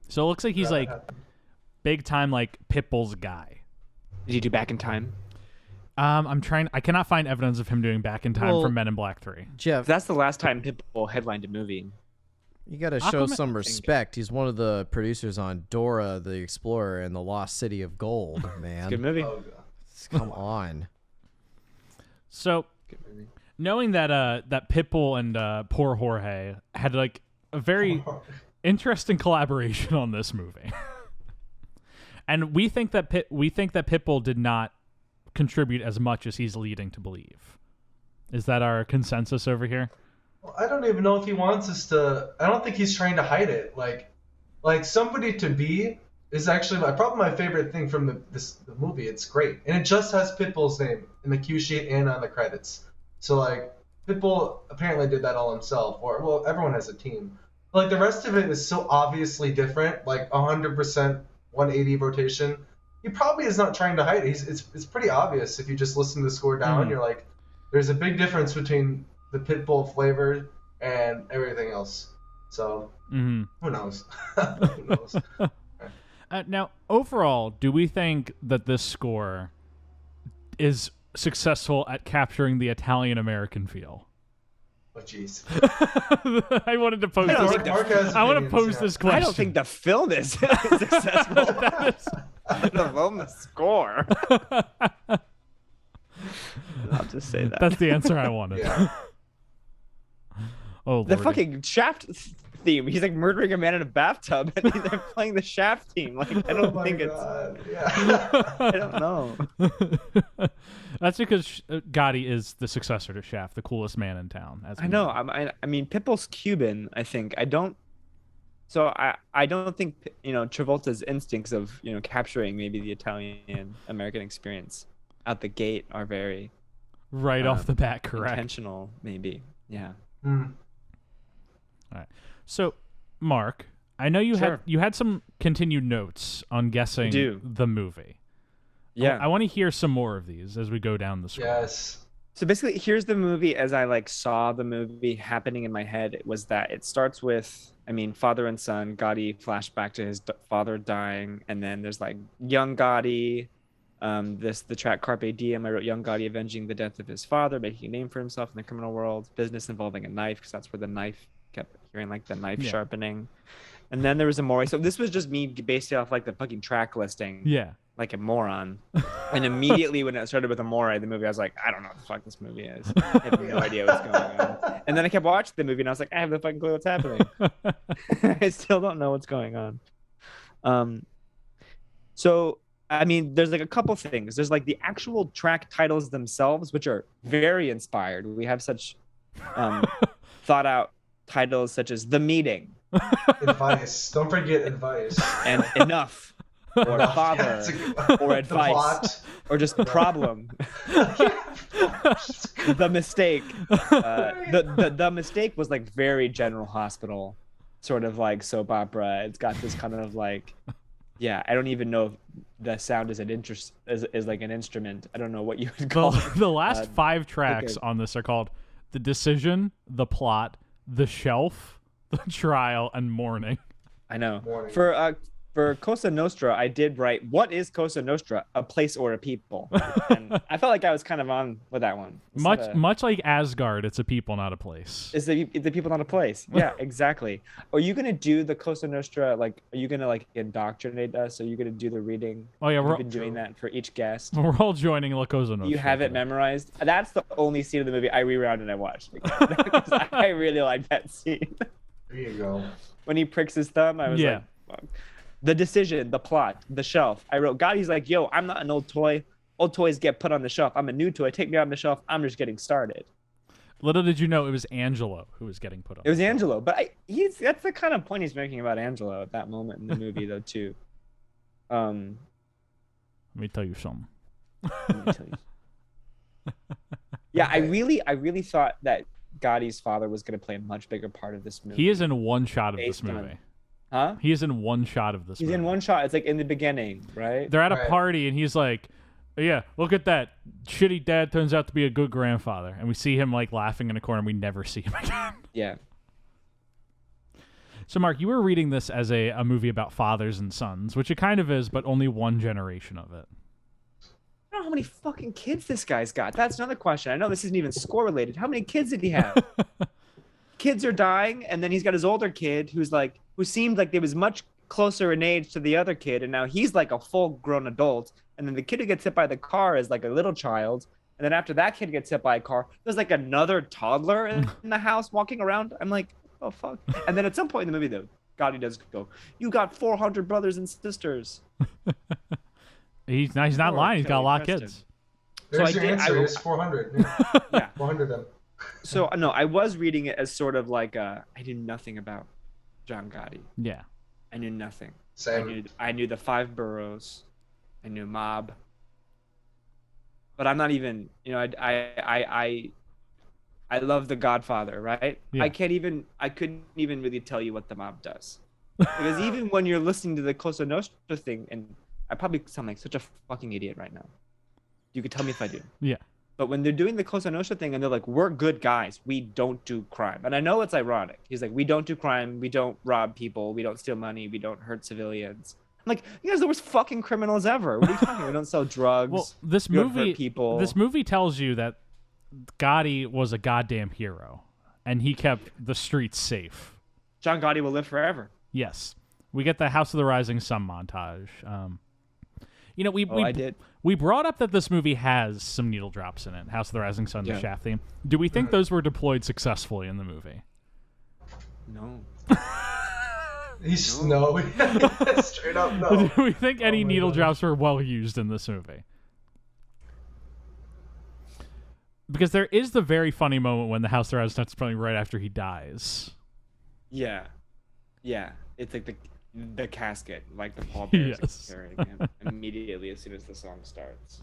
So it looks like he's like big time like Pitbull's guy. Did he do "Back in Time"? I cannot find evidence of him doing "Back in Time" from Men in Black 3. Jeff, that's the last time Pitbull headlined a movie. You got to show some respect. He's one of the producers on Dora the Explorer and the Lost City of Gold, man. It's a good movie. Come on. So, knowing that that Pitbull and poor Jorge had like a very interesting collaboration on this movie, and we think that Pitbull did not contribute as much as he's leading to believe. Is that our consensus over here? I don't even know if he wants us to. I don't think he's trying to hide it. Like Somebody to Be is actually probably my favorite thing from the movie. It's great, and it just has Pitbull's name in the cue sheet and on the credits. So like Pitbull apparently did that all himself, or well, everyone has a team. Like the rest of it is so obviously different, like 100% 180 rotation. He probably is not trying to hide it. It's pretty obvious if you just listen to the score down. You're like, there's a big difference between the Pitbull flavor and everything else. So who knows? Who knows? Now, overall, do we think that this score is successful at capturing the Italian-American feel? Oh, jeez. I wanted to pose this question. I don't think the film is successful. Let alone the score. I'll just say that. That's the answer I wanted. Yeah. Oh, the Lordy. fucking Shaft theme. He's like murdering a man in a bathtub, and they're playing the Shaft theme. Like I don't think God. it's. Yeah. I don't know. That's because Gotti is the successor to Shaft, the coolest man in town. I know. I mean, Pitbull's Cuban. I think. I don't. So I don't think Travolta's instincts of capturing maybe the Italian American experience out the gate are very off the bat correct. Intentional, maybe. Yeah. All right. So, Mark, I know you had some continued notes on guessing the movie. Yeah. I want to hear some more of these as we go down the screen. Yes. So basically, here's the movie as I like saw the movie happening in my head. It was that it starts with, father and son. Gotti flashback to his father dying, and then there's like young Gotti. The track Carpe Diem. I wrote young Gotti avenging the death of his father, making a name for himself in the criminal world. Business involving a knife, because that's where the knife kept hearing like the knife sharpening. And then there was Amore. So this was just me based off like the fucking track listing. Yeah. Like a moron. And immediately when it started with Amore, the movie, I was like, I don't know what the fuck this movie is. I have no idea what's going on. And then I kept watching the movie and I was like, I have no fucking clue what's happening. I still don't know what's going on. So, there's like a couple things. There's like the actual track titles themselves, which are very inspired. We have such thought out titles such as The Meeting. Advice. Don't forget advice. And Enough. Or Father. Or Advice. Or just Problem. The Mistake. The Mistake was like very General Hospital, sort of like soap opera. It's got this kind of like, I don't even know if the sound is like an instrument. I don't know what you would call it. The last 5 tracks on this are called The Decision, The Plot, The Shelf, The Trial, and Morning. I know. Morning. For Cosa Nostra, I did write, what is Cosa Nostra? A place or a people? And I felt like I was kind of on with that one. Much like Asgard, it's a people, not a place. Is the people, not a place? Yeah, exactly. Are you going to do the Cosa Nostra, like, are you going to, like, indoctrinate us? Are you going to do the reading? Oh, yeah. We've been doing that for each guest. We're all joining La Cosa Nostra. You have it memorized? That's the only scene of the movie I rewound and I watched. Because I really like that scene. There you go. When he pricks his thumb, I was like, fuck. The Decision, The Plot, The Shelf. I wrote, Gotti's like, yo, I'm not an old toy. Old toys get put on the shelf. I'm a new toy. Take me on the shelf. I'm just getting started. Little did you know it was Angelo who was getting put on. It was Angelo, but that's the kind of point he's making about Angelo at that moment in the movie, though, too. Let me tell you something. Yeah, I really thought that Gotti's father was going to play a much bigger part of this movie. He is in one shot of this movie. Huh? He is in one shot of this movie. He's in one shot. It's like in the beginning, right? They're at a party and he's like, yeah, look at that. Shitty dad turns out to be a good grandfather. And we see him like laughing in a corner and we never see him again. Yeah. So, Mark, you were reading this as a movie about fathers and sons, which it kind of is, but only one generation of it. I don't know how many fucking kids this guy's got. That's another question. I know this isn't even score related. How many kids did he have? Kids are dying, and then he's got his older kid who seemed like they was much closer in age to the other kid, and now he's like a full-grown adult, and then the kid who gets hit by the car is like a little child, and then after that kid gets hit by a car, there's like another toddler in the house walking around. I'm like, oh fuck. And then at some point in the movie, though, Gotti does go, you got 400 brothers and sisters. He's not lying. He's got a lot of kids. There's your answer. It's 400. Yeah. 400 of them. So no, I was reading it as sort of like I knew nothing about John Gotti. Yeah, I knew nothing. Same. I knew the 5 boroughs. I knew Mob. But I'm not even. I love The Godfather, right? Yeah. I couldn't even really tell you what the Mob does, because even when you're listening to the Cosa Nostra thing, and I probably sound like such a fucking idiot right now. You could tell me if I do. Yeah. But when they're doing the Cosa Nostra thing and they're like, we're good guys, we don't do crime. And I know it's ironic. He's like, we don't do crime, we don't rob people, we don't steal money, we don't hurt civilians. I'm like, you guys are the worst fucking criminals ever. What are you talking about? We don't sell drugs. Well, we don't hurt people. This movie tells you that Gotti was a goddamn hero, and he kept the streets safe. John Gotti will live forever. Yes. We get the House of the Rising Sun montage. We brought up that this movie has some needle drops in it. House of the Rising Sun, the Shaft theme. Do we think those were deployed successfully in the movie? No. No. Straight up no. Do we think any needle drops were well used in this movie? Because there is the very funny moment when the House of the Rising Sun is playing right after he dies. Yeah. It's like the casket, like the pallbearers carrying him immediately as soon as the song starts.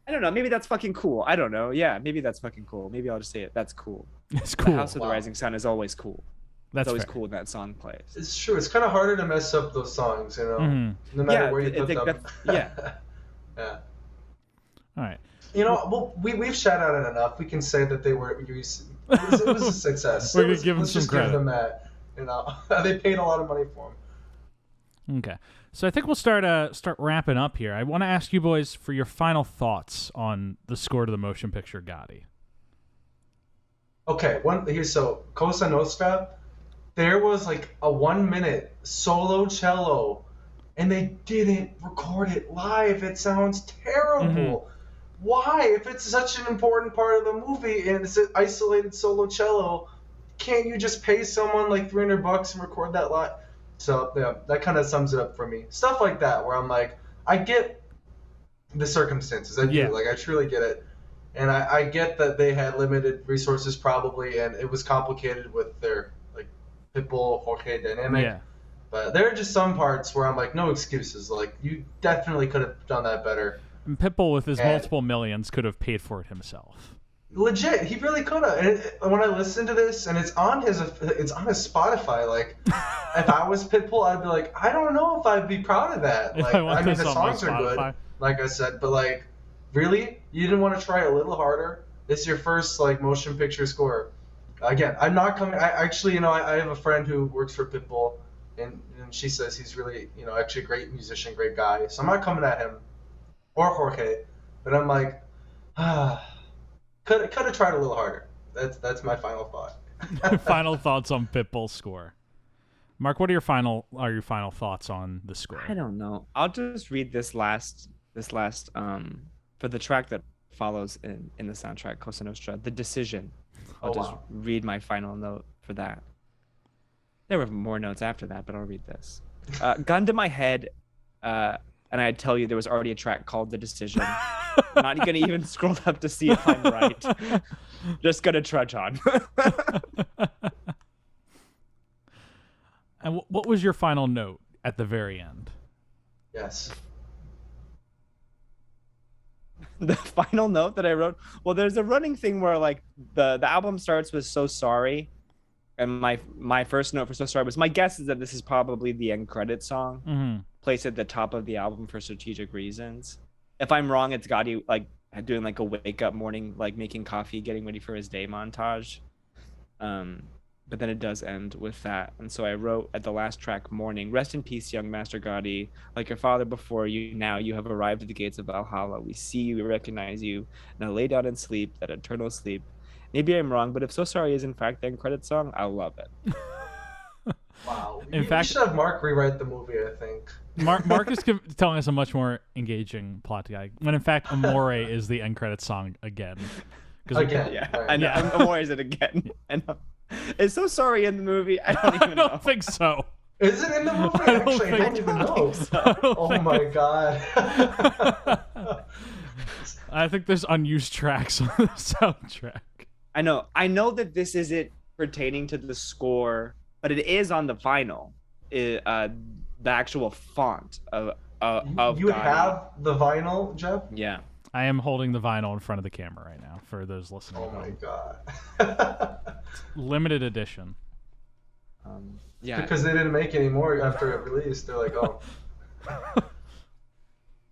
I don't know. Maybe that's fucking cool. I don't know. Yeah, maybe that's fucking cool. Maybe I'll just say it. That's cool. It's cool. The House of the Rising Sun is always cool. That's it's always fair. cool when that song plays. It's true. It's kind of harder to mess up those songs, you know, Mm-hmm. no matter where you put them. Yeah. Yeah. All right. You know, well, we've shout out it enough. We can say that they were. It was a success. We're gonna give them let's some just credit. Give them that. You know, they paid a lot of money for them. Okay. So I think we'll start wrapping up here. I want to ask you boys for your final thoughts on the score to the motion picture Gotti. Okay, so Cosa Nostra, there was like a 1 minute solo cello, and they didn't record it live. It sounds terrible. Mm-hmm. Why? If it's such an important part of the movie and it's an isolated solo cello, can't you just pay someone like $300 and record that live? So yeah, that kind of sums it up for me. Stuff like that, where I'm like, I get the circumstances. I do. Yeah. Like, I truly get it. And I get that they had limited resources probably, and it was complicated with their like Pitbull, Jorge dynamic. Yeah. But there are just some parts where I'm like, no excuses. Like, you definitely could have done that better. And Pitbull, with his multiple millions, could have paid for it himself. Legit, he really could have. And when I listen to this, and it's on his Spotify. Like, if I was Pitbull, I'd be like, I don't know if I'd be proud of that. Like, I mean, the songs are good, like I said, but like, really, you didn't want to try a little harder? This is your first like motion picture score. Again, I'm not coming. I actually, you know, I have a friend who works for Pitbull, and she says he's really, you know, actually a great musician, great guy. So I'm not coming at him or Jorge, but I'm like, could have tried a little harder. That's my final thought. Final thoughts on Pitbull's score. Mark, what are your final thoughts on the score? I don't know. I'll just read this last for the track that follows in the soundtrack, Cosa Nostra, The Decision. I'll just read my final note for that. There were more notes after that, but I'll read this. Gun to my head, and I'd tell you there was already a track called The Decision. I'm not going to even scroll up to see if I'm right. Just going to trudge on. And what was your final note at the very end? Yes. The final note that I wrote, well, there's a running thing where like the album starts with So Sorry, and my first note for So Sorry was, my guess is that this is probably the end credit song, placed at the top of the album for strategic reasons. If I'm wrong, it's Gotti like doing like a wake up morning, like making coffee, getting ready for his day montage. But then it does end with that. And so I wrote at the last track, Morning, rest in peace, young Master Gotti. Like your father before you, now you have arrived at the gates of Valhalla. We see you, we recognize you. Now lay down and sleep, that eternal sleep. Maybe I'm wrong, but if So Sorry is in fact the end credit song, I'll love it. Wow. In We fact, should have Mark rewrite the movie, I think. Mark is telling us a much more engaging plot guy, when in fact Amore is the end credit song again. Again. Yeah, right. I know. Yeah. I'm more is it again. I know. Is So Sorry in the movie? I don't even know. I don't think so. Is it in the movie? I don't Actually, I don't even know. Oh my god. I think there's unused tracks on the soundtrack. I know that this isn't pertaining to the score, but it is on the vinyl. The actual font of You Gotti. have the vinyl, Jeff? Yeah. I am holding the vinyl in front of the camera right now for those listening. Oh at my home. god. Limited edition. Yeah. Because they didn't make any more after it released. They're like, oh.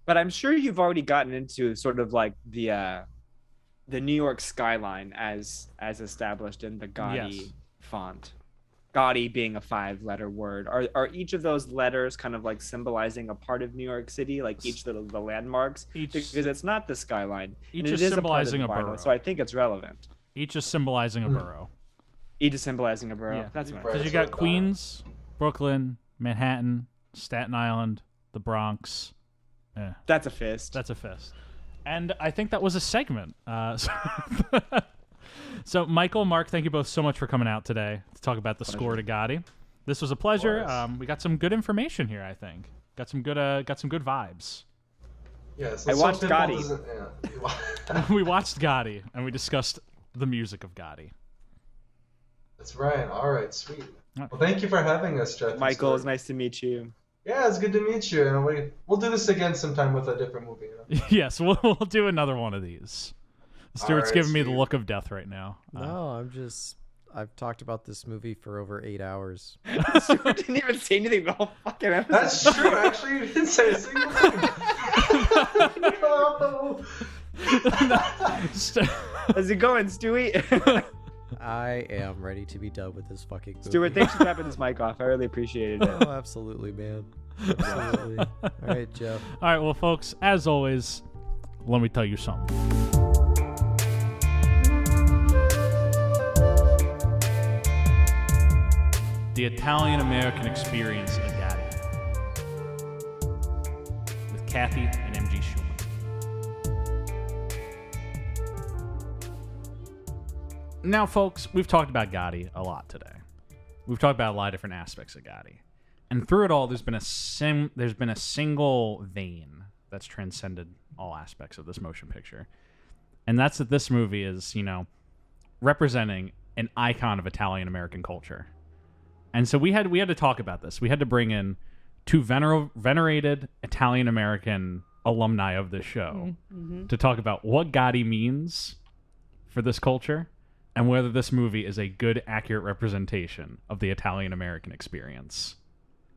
But I'm sure you've already gotten into sort of like the New York skyline as established in the Gotti font. Gotti being a 5-letter word. Are each of those letters kind of like symbolizing a part of New York City, like each of the landmarks? Because it's not the skyline. Each and is it symbolizing a a part of the borough. vinyl, so I think it's relevant. Each is symbolizing a borough. Each is symbolizing a borough. Yeah. That's right. Right. Because you That's got what I Queens, Brooklyn, Manhattan, Staten Island, the Bronx. Yeah, That's a fist. that's a fist. And I think that was a segment. So Michael, Mark, thank you both so much for coming out today to talk about the score to Gotti. This was a pleasure. We got some good information here, I think. Got some good vibes. Yes. I watched Gotti. Yeah. We watched Gotti, and we discussed the music of Gotti. That's right. All right. Sweet. All right. Well, thank you for having us, Jeff. Michael, it's nice to meet you. Yeah, it's good to meet you. And we'll do this again sometime with a different movie. You know? Yes, we'll do another one of these. Stuart's right, giving me the Steve. look of death right now. No, I've talked about this movie for over 8 hours. Stuart didn't even say anything the whole fucking episode. That's true. Actually, you didn't say a single thing. No. How's it going, Stewie? I am ready to be done with this fucking movie. Stuart, thanks for tapping this mic off. I really appreciated it. Oh, absolutely, man. Absolutely. All right, Jeff. All right, well, folks, as always, let me tell you something. The Italian-American Experience at GOTTI with Kathy and MG Schumann. Now, folks, we've talked about GOTTI a lot today. We've talked about a lot of different aspects of GOTTI. And through it all, there's been a single vein that's transcended all aspects of this motion picture. And that's that this movie is, representing an icon of Italian-American culture. And so we had to talk about this. We had to bring in two venerated Italian-American alumni of this show to talk about what GOTTI means for this culture and whether this movie is a good, accurate representation of the Italian-American experience.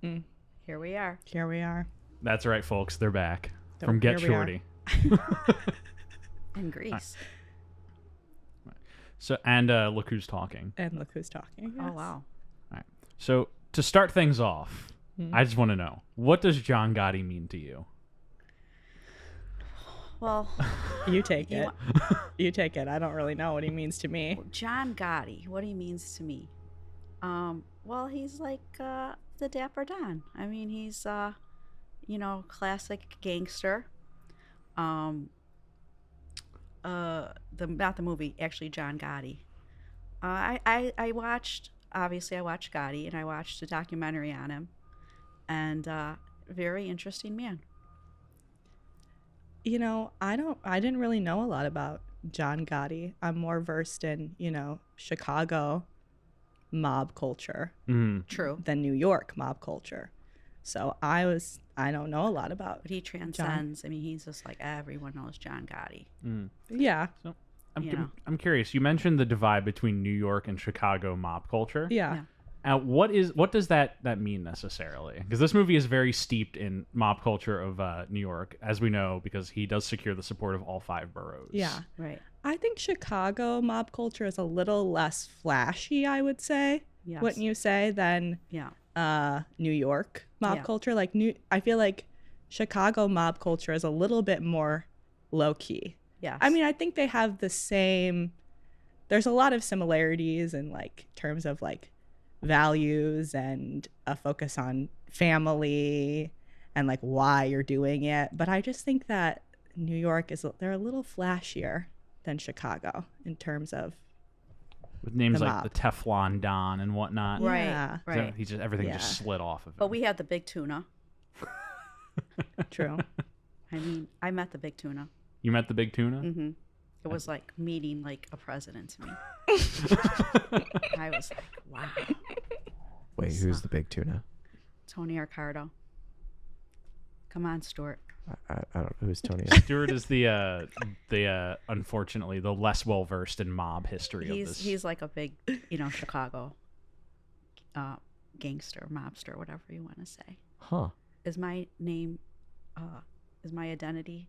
Here we are. Here we are. That's right, folks. They're back from Get Shorty. In Greece. So, and look who's talking. And look who's talking. Oh, wow. So, to start things off, I just want to know, what does John Gotti mean to you? Well, you take it. You take it. I don't really know what he means to me. John Gotti, what he means to me. Well, he's like the Dapper Don. I mean, he's classic gangster. Not the movie, actually John Gotti. I watched Gotti, and I watched a documentary on him, and very interesting man. I didn't really know a lot about John Gotti. I'm more versed in, Chicago mob culture. True. Than New York mob culture. So I don't know a lot about. But he transcends. I mean, he's just like everyone knows John Gotti. Yeah. So I'm curious. You mentioned the divide between New York and Chicago mob culture. Yeah. What does that mean necessarily? Because this movie is very steeped in mob culture of New York, as we know, because he does secure the support of all 5 boroughs. Yeah. Right. I think Chicago mob culture is a little less flashy, I would say. Yes. Wouldn't you say, than New York mob culture? I feel like Chicago mob culture is a little bit more low key. Yes. I mean, I think they have the same. There's a lot of similarities in terms of values and a focus on family and why you're doing it. But I just think that New York they're a little flashier than Chicago in terms of with names like mob. the Teflon Don and whatnot. Right. Yeah. Right. Everything just slid off of him. But we had the big tuna. True. I mean, I met the big tuna. You met the big tuna? Mm-hmm. It was like meeting a president to me. I was like, wow. Wait, who's the big tuna? Tony Ricardo. Come on, Stuart. I don't know who's Tony. Stuart is the unfortunately the less well versed in mob history of this. He's like a big, Chicago gangster, mobster, whatever you want to say. Huh. Is my name, is my identity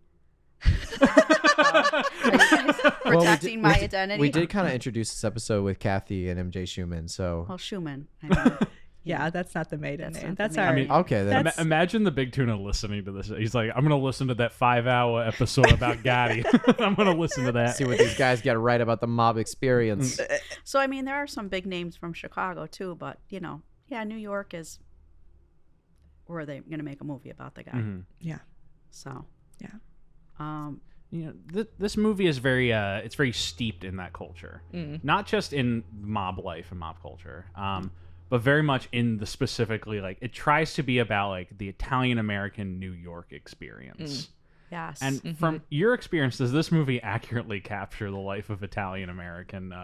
protecting my identity? We did kind of introduce this episode with Kathy and MJ Schumann, so. Well, Schumann. I mean, Yeah, that's not the maiden name. That's the our. maiden Okay, then. Imagine the big tuna listening to this. He's like, I'm going to listen to that 5-hour episode about Gotti. I'm going to listen to that. See what these guys get right about the mob experience. So, I mean, there are some big names from Chicago, too, but, New York is where they're going to make a movie about the guy. Mm-hmm. Yeah. So. Yeah. This movie is it's very steeped in that culture. Not just in mob life and mob culture, but very much in the specifically, it tries to be about, the Italian-American New York experience. Yes. And from your experience, does this movie accurately capture the life of Italian-American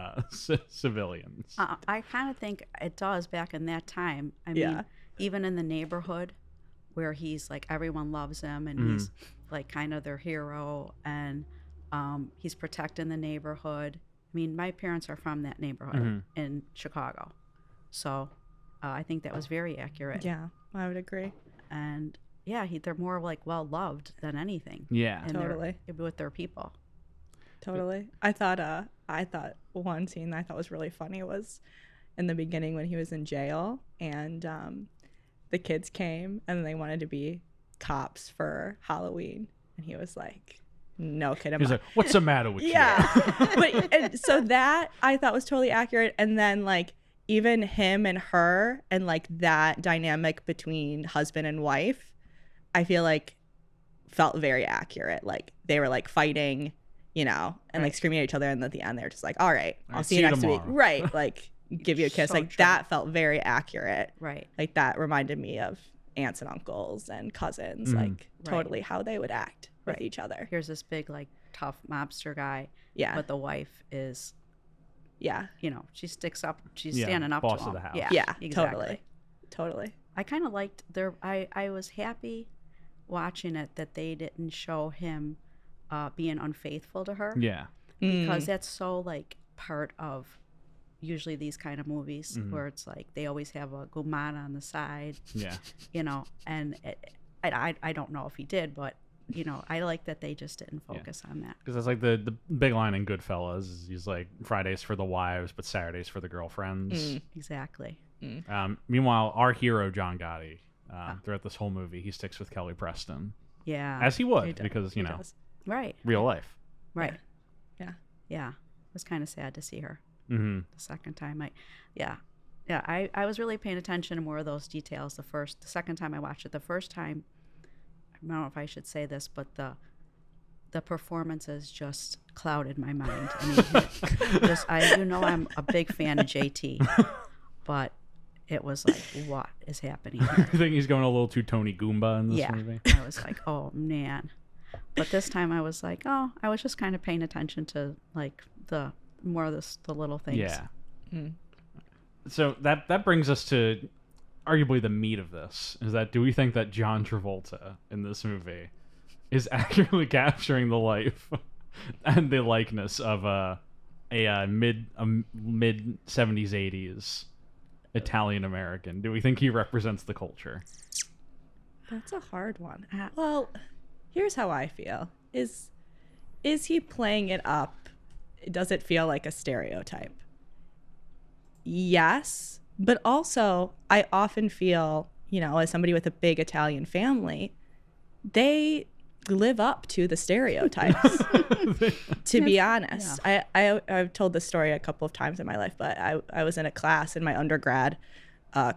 civilians? I kind of think it does back in that time. I mean, even in the neighborhood where he's, everyone loves him and he's, kind of their hero, and he's protecting the neighborhood. I mean, my parents are from that neighborhood in Chicago. So I think that was very accurate. Yeah, I would agree. And they're more like well loved than anything. Yeah. And Totally. they're with their people. Totally. I thought one scene I thought was really funny was in the beginning when he was in jail and the kids came and they wanted to be cops for Halloween, and he was like, "No, kid, I'm He's not." like, "What's the matter with you?" But and so that I thought was totally accurate, and then like even him and her and like that dynamic between husband and wife, I feel like felt very accurate. Like they were like fighting, and like screaming at each other, and at the end they're just like, all right, I'll see you next week. Right. Like give you a kiss. So like true. that felt very accurate. Right. Like that reminded me of aunts and uncles and cousins, like totally how they would act with each other. Here's this big, like, tough mobster guy. Yeah. But the wife is, Yeah. she sticks up. She's standing up to him. boss of the house. Yeah. Totally. Totally. I kind of liked I was happy watching it that they didn't show him being unfaithful to her. Yeah. Because that's so, like, part of usually these kind of movies where it's like they always have a gourmand on the side. Yeah. And I don't know if he did, but I like that they just didn't focus on that. Because that's like the big line in Goodfellas. Is he's like, Fridays for the wives, but Saturdays for the girlfriends. Exactly. Meanwhile, our hero John Gotti, throughout this whole movie, he sticks with Kelly Preston, Yeah. as he would, He does. because He does. Right. real life. Right. Yeah. Yeah. It was kind of sad to see her Mm-hmm. the second time. I was really paying attention to more of those details the second time I watched it. The first time, I don't know if I should say this, but the performances just clouded my mind. I mean, I'm a big fan of JT, but it was like, what is happening here? I think he's going a little too Tony Goomba in this movie. I was like, oh man. But this time I was like, oh, I was just kind of paying attention to like the little things. Yeah. So that brings us to arguably the meat of this, is that do we think that John Travolta in this movie is accurately capturing the life and the likeness of a mid 70s 80s Italian American? Do we think he represents the culture? That's a hard one. Well, here's how I feel. Is he playing it up? Does it feel like a stereotype? Yes, but also I often feel, as somebody with a big Italian family, they live up to the stereotypes. To be honest, I've told this story a couple of times in my life, but I was in a class in my undergrad,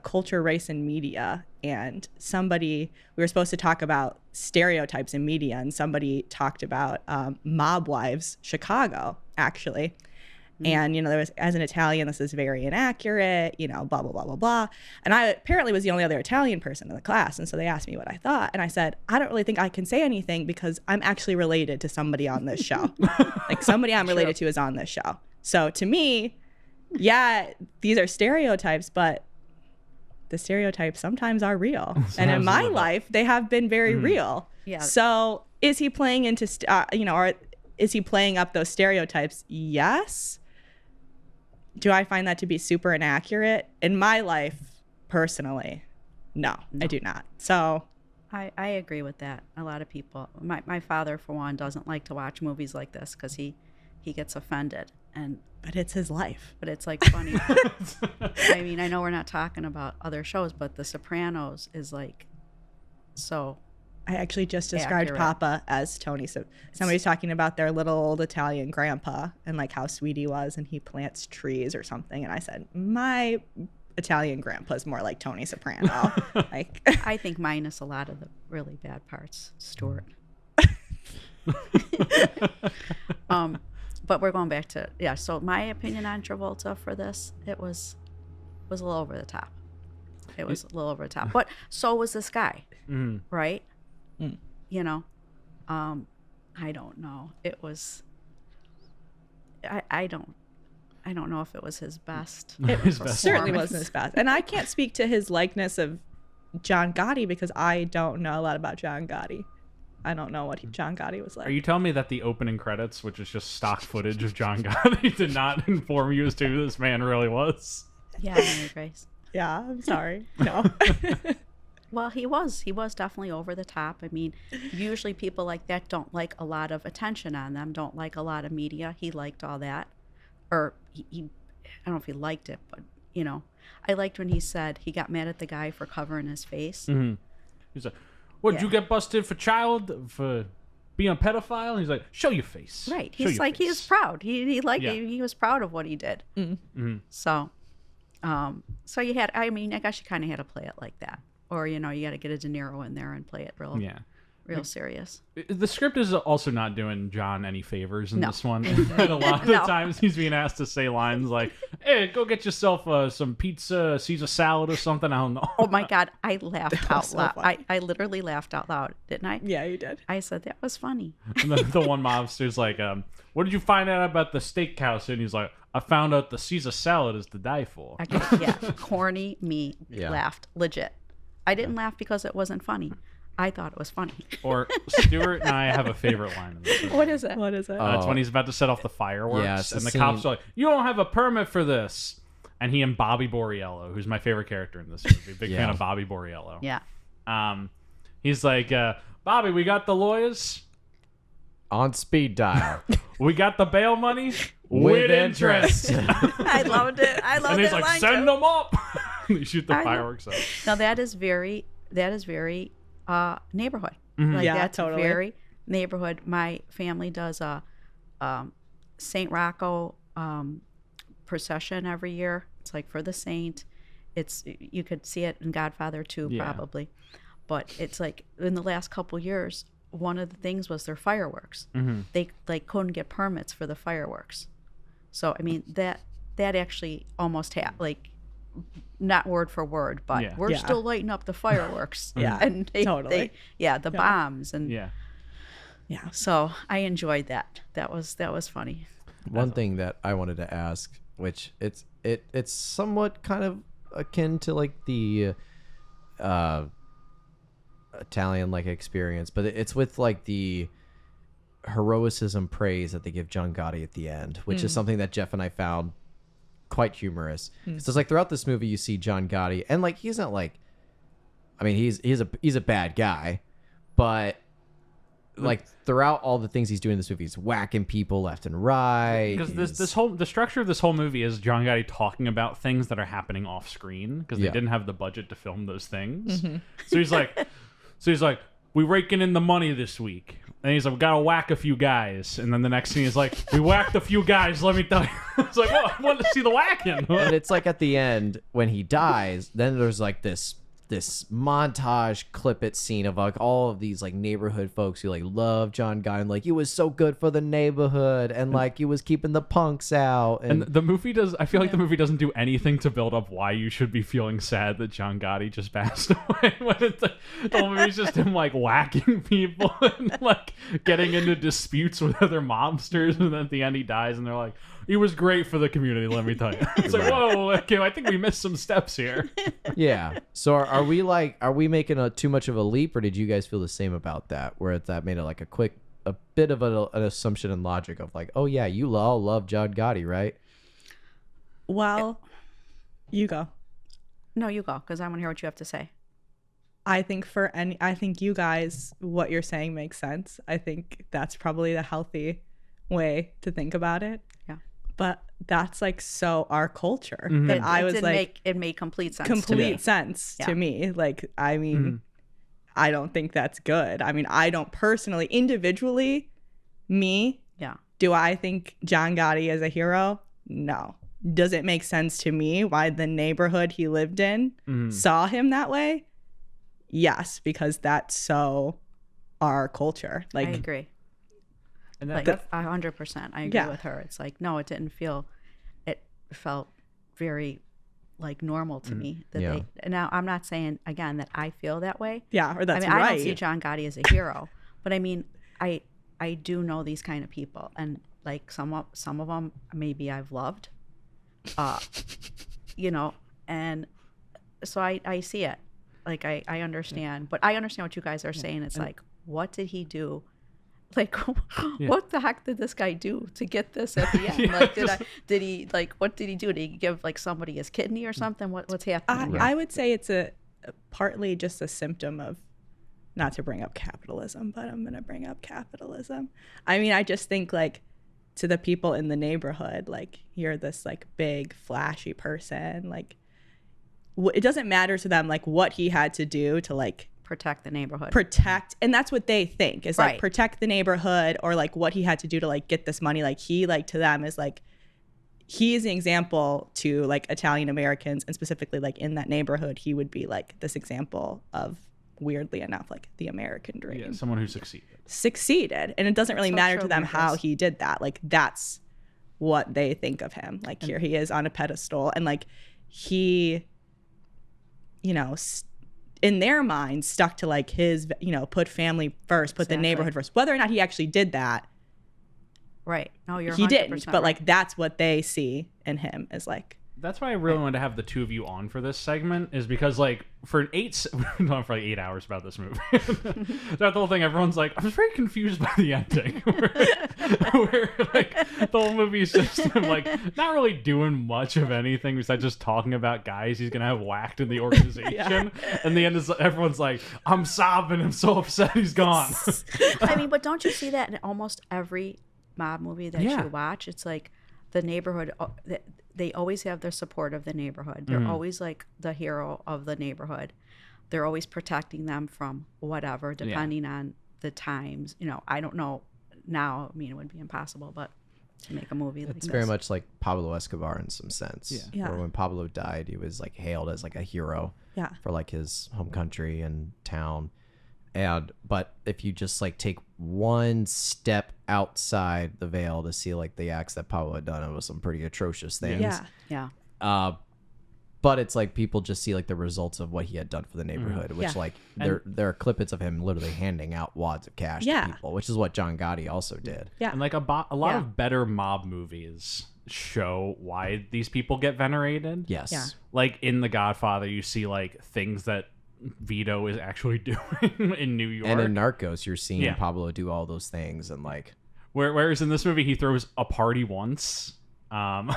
culture, race, and media, and we were supposed to talk about stereotypes in media, and somebody talked about mob wives, Chicago, actually. And, there was, as an Italian, this is very inaccurate, blah, blah, blah, blah, blah. And I apparently was the only other Italian person in the class. And so they asked me what I thought. And I said, I don't really think I can say anything because I'm actually related to somebody on this show. Like somebody I'm related to is on this show. So to me, yeah, these are stereotypes, but the stereotypes sometimes are real. And in my life, they have been very real. Yeah. So is he playing into, or is he playing up those stereotypes? Yes. Do I find that to be super inaccurate? In my life, personally, no, I do not. So I agree with that. A lot of people, my father, for one, doesn't like to watch movies like this because he gets offended. But it's his life. But it's like funny. I mean, I know we're not talking about other shows, but The Sopranos is like so. I actually just described accurate. Papa as Tony. So somebody's talking about their little old Italian grandpa and like how sweet he was and he plants trees or something. And I said, my Italian grandpa's more like Tony Soprano. Like I think minus a lot of the really bad parts, Stuart. But we're going back to so my opinion on Travolta for this, it was a little over the top. It was a little over the top. But so was this guy. Right? I don't know. It was I don't know if it was his best. It certainly wasn't his best. And I can't speak to his likeness of John Gotti because I don't know a lot about John Gotti. I don't know what John Gotti was like. Are you telling me that the opening credits, which is just stock footage of John Gotti, did not inform you as to who this man really was? Yeah, Mary Grace. Yeah, I'm sorry. No. Well, he was definitely over the top. I mean, usually people like that don't like a lot of attention on them, don't like a lot of media. He liked all that. Or he I don't know if he liked it, but, you know, I liked when he said he got mad at the guy for covering his face. Mm-hmm. He's like, what, did you get busted for being a pedophile? And he's like, show your face. Right. He's like, he was proud. He was proud of what he did. Mm-hmm. So, so you had, I mean, I guess you kind of had to play it like that. Or, you know, you got to get a De Niro in there and play it real serious. The script is also not doing John any favors in this one. And a lot of the times he's being asked to say lines like, hey, go get yourself some pizza, Caesar salad or something. I don't know. Oh, my God. I laughed out loud. I literally laughed out loud, didn't I? Yeah, you did. I said, that was funny. And then the one mobster's like, what did you find out about the steakhouse? And he's like, I found out the Caesar salad is to die for. Corny me laughed. Legit. I didn't laugh because it wasn't funny. I thought it was funny. Or Stuart and I have a favorite line in this movie. What is it? It's when he's about to set off the fireworks, and the scene. cops are like, you don't have a permit for this. And he and Bobby Borriello, who's my favorite character in this movie, big fan of Bobby Borriello. Yeah. He's like, Bobby, we got the lawyers on speed dial. We got the bail money with interest. I loved it. And he's like, send them up. And they shoot the fireworks up. Now that is very neighborhood. Mm-hmm. Like, yeah, that's totally. very neighborhood. My family does a Saint Rocco procession every year. It's like for the saint. You could see it in Godfather too, probably. But it's like in the last couple years, one of the things was their fireworks. Mm-hmm. They couldn't get permits for the fireworks. So I mean that actually almost not word for word, but we're still lighting up the fireworks. And totally. The bombs and yeah. So I enjoyed that. That was funny. One thing that I wanted to ask, which it's somewhat kind of akin to like the Italian like experience, but it's with like the heroicism praise that they give John Gotti at the end, which is something that Jeff and I found quite humorous. So it's like throughout this movie you see John Gotti, and like he's not like, I mean he's a bad guy, but like throughout all the things he's doing in this movie, he's whacking people left and right. Because the structure of this whole movie is John Gotti talking about things that are happening off screen because they didn't have the budget to film those things. Mm-hmm. So he's like, we raking in the money this week. And he's like, we gotta whack a few guys. And then the next scene is like, we whacked a few guys, let me tell you. It's like, well, I want to see the whacking. And it's like at the end when he dies, then there's like this montage clip it scene of like all of these like neighborhood folks who like love John Gotti, and like he was so good for the neighborhood, and like he was keeping the punks out. And the movie I feel like the movie doesn't do anything to build up why you should be feeling sad that John Gotti just passed away. When it's like, the whole movie's just him like whacking people and like getting into disputes with other mobsters, and then at the end he dies and they're like, he was great for the community, let me tell you. It's like, whoa, okay, I think we missed some steps here. Yeah. So are we making too much of a leap, or did you guys feel the same about that? Where that made it like a bit of an assumption and logic of like, oh yeah, you all love John Gotti, right? Well, you go. No, you go, because I want to hear what you have to say. I think you guys, what you're saying makes sense. I think that's probably the healthy way to think about it. Yeah. But that's like so our culture. Mm-hmm. And I was like, it made complete sense. To me. Like, I mean, I don't think that's good. I mean, I don't personally, individually, me. Yeah. Do I think John Gotti is a hero? No. Does it make sense to me why the neighborhood he lived in saw him that way? Yes, because that's so our culture. Like, I agree. And like 100%. I agree with her. It's like, no, it felt very like normal to me that now I'm not saying again that I feel that way. Yeah, or that's I mean, right. I don't see John Gotti as a hero, but I mean, I do know these kind of people, and like some of them maybe I've loved, you know, and so I see it. Like I understand, but I understand what you guys are saying. It's like, what did he do? Like, what the heck did this guy do to get this at the end? Like, what did he do? Did he give like somebody his kidney or something? What's happening? I would say it's a partly just a symptom of, not to bring up capitalism, but I'm going to bring up capitalism. I mean, I just think like to the people in the neighborhood, like you're this like big flashy person, like it doesn't matter to them like what he had to do to like protect the neighborhood. And that's what they think is like protect the neighborhood, or like what he had to do to like get this money. Like he, like to them is like, he is an example to like Italian Americans, and specifically like in that neighborhood, he would be like this example of, weirdly enough, like the American dream. Yeah, someone who succeeded. And it doesn't really matter to them how he did that. Like that's what they think of him. Like here he is on a pedestal, and like he, you know, in their mind stuck to like his, you know, put family first, put the neighborhood first. Whether or not he actually did that, right? No, he didn't. But like that's what they see in him, is like. That's why I really wanted to have the two of you on for this segment, is because like for an we've been talking for like 8 hours about this movie. Throughout the whole thing, everyone's like, I was very confused by the ending. where like the whole movie is just him like not really doing much of anything besides just talking about guys he's gonna have whacked in the organization. And the end is everyone's like, I'm sobbing, I'm so upset he's gone. I mean, but don't you see that in almost every mob movie that you watch? It's like the neighborhood, they always have their support of the neighborhood. They're always like the hero of the neighborhood. They're always protecting them from whatever, depending on the times. You know, I don't know now. I mean, it would be impossible, but to make a movie like this. It's very much like Pablo Escobar in some sense. Yeah. Where when Pablo died, he was like hailed as like a hero for like his home country and town. But if you just like take one step outside the veil to see like the acts that Pablo had done, it was some pretty atrocious things. Yeah. But it's like people just see like the results of what he had done for the neighborhood, which like there are clippets of him literally handing out wads of cash to people, which is what John Gotti also did. Yeah. And like a lot of better mob movies show why these people get venerated. Yes. Yeah. Like in The Godfather, you see like things that Vito is actually doing in New York. And in Narcos, you're seeing Pablo do all those things, and like whereas in this movie he throws a party once. And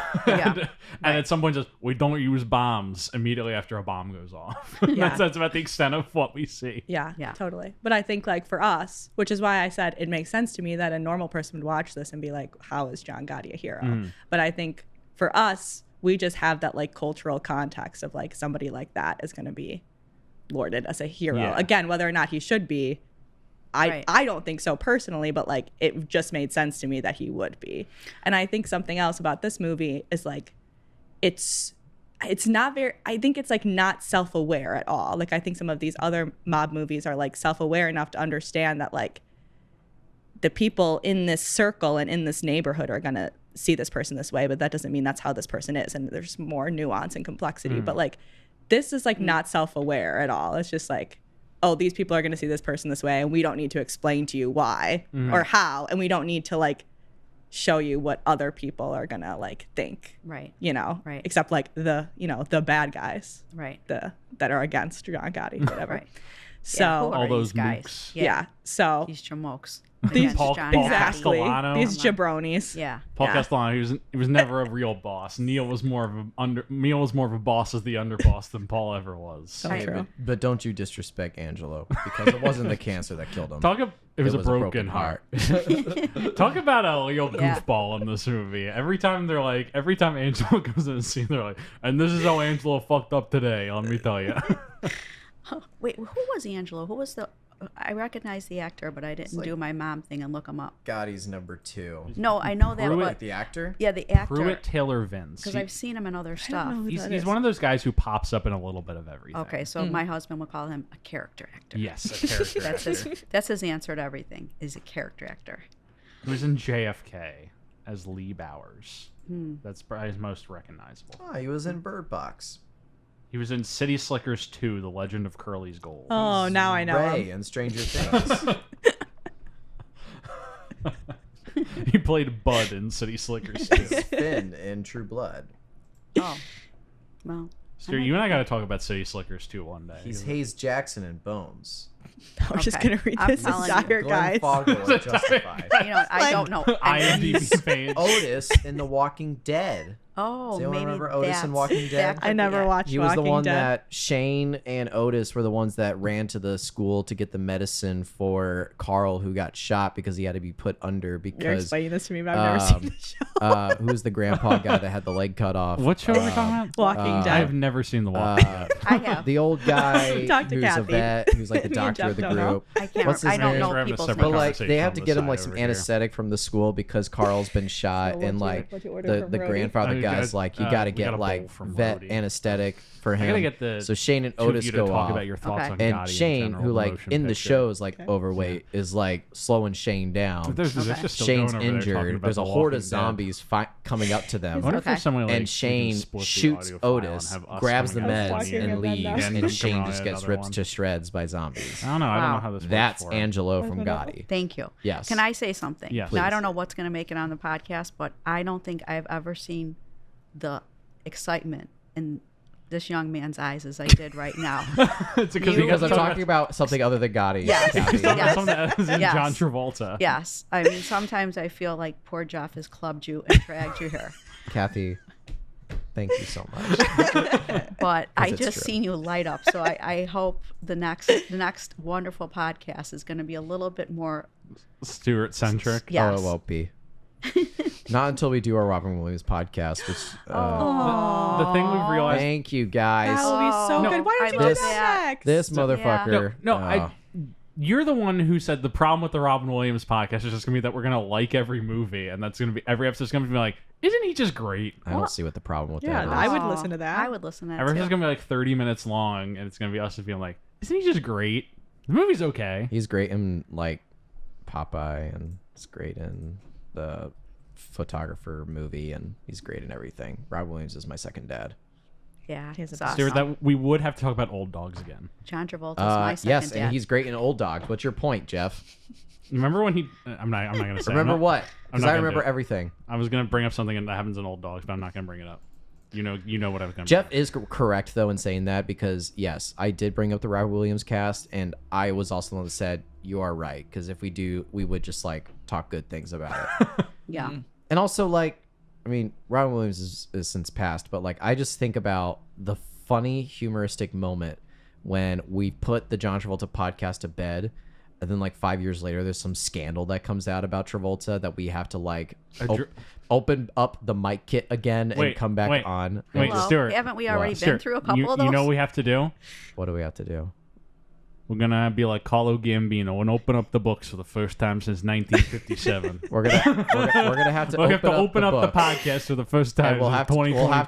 at some point just, we don't use bombs immediately after a bomb goes off. That's about the extent of what we see. Yeah, totally. But I think like for us, which is why I said it makes sense to me that a normal person would watch this and be like, how is John Gotti a hero? But I think for us, we just have that like cultural context of like somebody like that is going to be lauded as a hero. Again, whether or not he should be, I don't think so personally, but like it just made sense to me that he would be. And I think something else about this movie is like it's not very, I think it's like not self-aware at all. Like I think some of these other mob movies are like self-aware enough to understand that like the people in this circle and in this neighborhood are going to see this person this way, but that doesn't mean that's how this person is, and there's more nuance and complexity. But like this is like not self-aware at all. It's just like, oh, these people are going to see this person this way, and we don't need to explain to you why or how, and we don't need to like show you what other people are going to like think, you know, except like the, you know, the bad guys, that are against John Gotti, whatever. So all those guys, so these chamokes. These Paul Castellano. These jabronis. Paul Castellano. He was never a real boss. Neil was more of a boss as the underboss than Paul ever was. So true. But don't you disrespect Angelo, because it wasn't the cancer that killed him. It was a broken heart. Talk about a real goofball in this movie. Every time Angelo comes in the scene, they're like, and this is how Angelo fucked up today, let me tell you. Wait, who was Angelo? Who was the... I recognize the actor, but I didn't do my mom thing and look him up. Gotti's number 2. No, I know that. Pruitt, the actor? Yeah, the actor. Pruitt Taylor Vince. Because I've seen him in other stuff. He's one of those guys who pops up in a little bit of everything. Okay, so my husband would call him a character actor. Yes, a character actor. That's his answer to everything, is a character actor. He was in JFK as Lee Bowers. That's probably his most recognizable. Oh, he was in Bird Box. He was in City Slickers 2, The Legend of Curly's Gold. Oh, now I know Ray him. and Stranger Things. He played Bud in City Slickers 2. Finn in True Blood. Oh, well. Stuart, you and I got to talk about City Slickers 2 one day. He's Hayes Jackson in Bones. I was just going to read this entire guys. Justified. You know, I don't know. IMDb page. Otis in The Walking Dead. Oh, Does anyone maybe remember Otis in that's- Walking Dead? that I could never be it. watched He was the Walking one Dead. that Shane and Otis were the ones that ran to the school to get the medicine for Carl, who got shot because he had to be put under You're because explaining this to me, but I've never seen the show. who's the grandpa guy that had the leg cut off? What show are we talking about? Walking Dead. I've never seen The Walking Dead. I have. The old guy Talk to who's a Kathy. vet, who's like the Me and doctor of Jeff the don't know. group. I can't. What's his I don't name? We're know having a people's separate But names. like they have to on get the him like side some over here. anesthetic from the school because Carl's been shot, what'd and you- like what'd you order the from Rhodey? grandfather I guy's got, like, you got to we got get a bowl like from vet Rhodey. anesthetic for him. I gotta get the So Shane and two of Otis you to go talk off. about your thoughts Okay. on And Gotti in Shane, general, who the like motion in the picture. show is like Okay. overweight, is like slowing Shane down. There's Okay. just still Shane's going over there talking injured. about There's The a horde Walking of Dead. zombies coming up to them. I wonder if there's Okay. some way, like, we And can Shane split the shoots audio file and Otis, have us grabs the coming in meds, at the watching and it then leaves, now. And and then Shane come just on, gets another ripped one. to shreds by zombies. I don't know. I don't know Wow. how this That's works for Angelo from That's what Gotti. Thank you. Yes. Can I say something? Yes. Now, I Please. don't know what's going to make it on the podcast, but I don't think I've ever seen the excitement in this young man's eyes as I did right now. It's because Because I'm talking about something other than Gotti. Yes. Kathy. Yes. something that is in Yes. John Travolta. Yes. I mean, sometimes I feel like poor Jeff has clubbed you and dragged you here. Kathy, thank you so much. But I it's just true. seen you light up. So I hope the next wonderful podcast is going to be a little bit more. Stuart centric. Yes. Oh, it won't be. Not until we do our Robin Williams podcast, which The thing we've realized. thank you guys. That would be so No, good. Why I don't you love do that. that next? This motherfucker. No, uh, you're the one who said the problem with the Robin Williams podcast is just gonna be that we're gonna like every movie, and that's gonna be every episode's gonna be like, isn't he just great? I don't see what the problem with Yeah, that is. I would Oh, listen to that. I would listen to that. Every Too. episode's gonna be like 30 minutes long, and it's gonna be us just being like, isn't he just great? The movie's okay. He's great in like Popeye, and he's great in the photographer movie, and he's great in everything. Rob Williams is my second dad. Yeah. He's a it's best. awesome. Stuart, that we would have to talk about Old Dogs again. John Travolta's my second Yes, dad. and he's great in Old Dogs. What's your point, Jeff? Remember when he? I'm not gonna say. Remember I'm not- what? I'm Because not I gonna remember do it. everything. I was gonna bring up something that happens in Old Dogs, but I'm not gonna bring it up. You know what I was gonna. Jeff bring up. is correct though in saying that, because yes, I did bring up the Rob Williams cast, and I was also the one that said you are right, because if we do, we would just like talk good things about it. Yeah. And also, like, I mean, Robin Williams is since passed, but like, I just think about the funny, humoristic moment when we put the John Travolta podcast to bed, and then like 5 years later, there's some scandal that comes out about Travolta that we have to like open up the mic kit again and Wait, come back wait. on. Wait, Hello? Stuart. Haven't we already been Stuart, through a couple of those? You know what we have to do? What do we have to do? We're gonna be like Carlo Gambino and open up the books for the first time since 1957. We're gonna have to We'll have to open up the book, podcast for the first time. and we'll since have to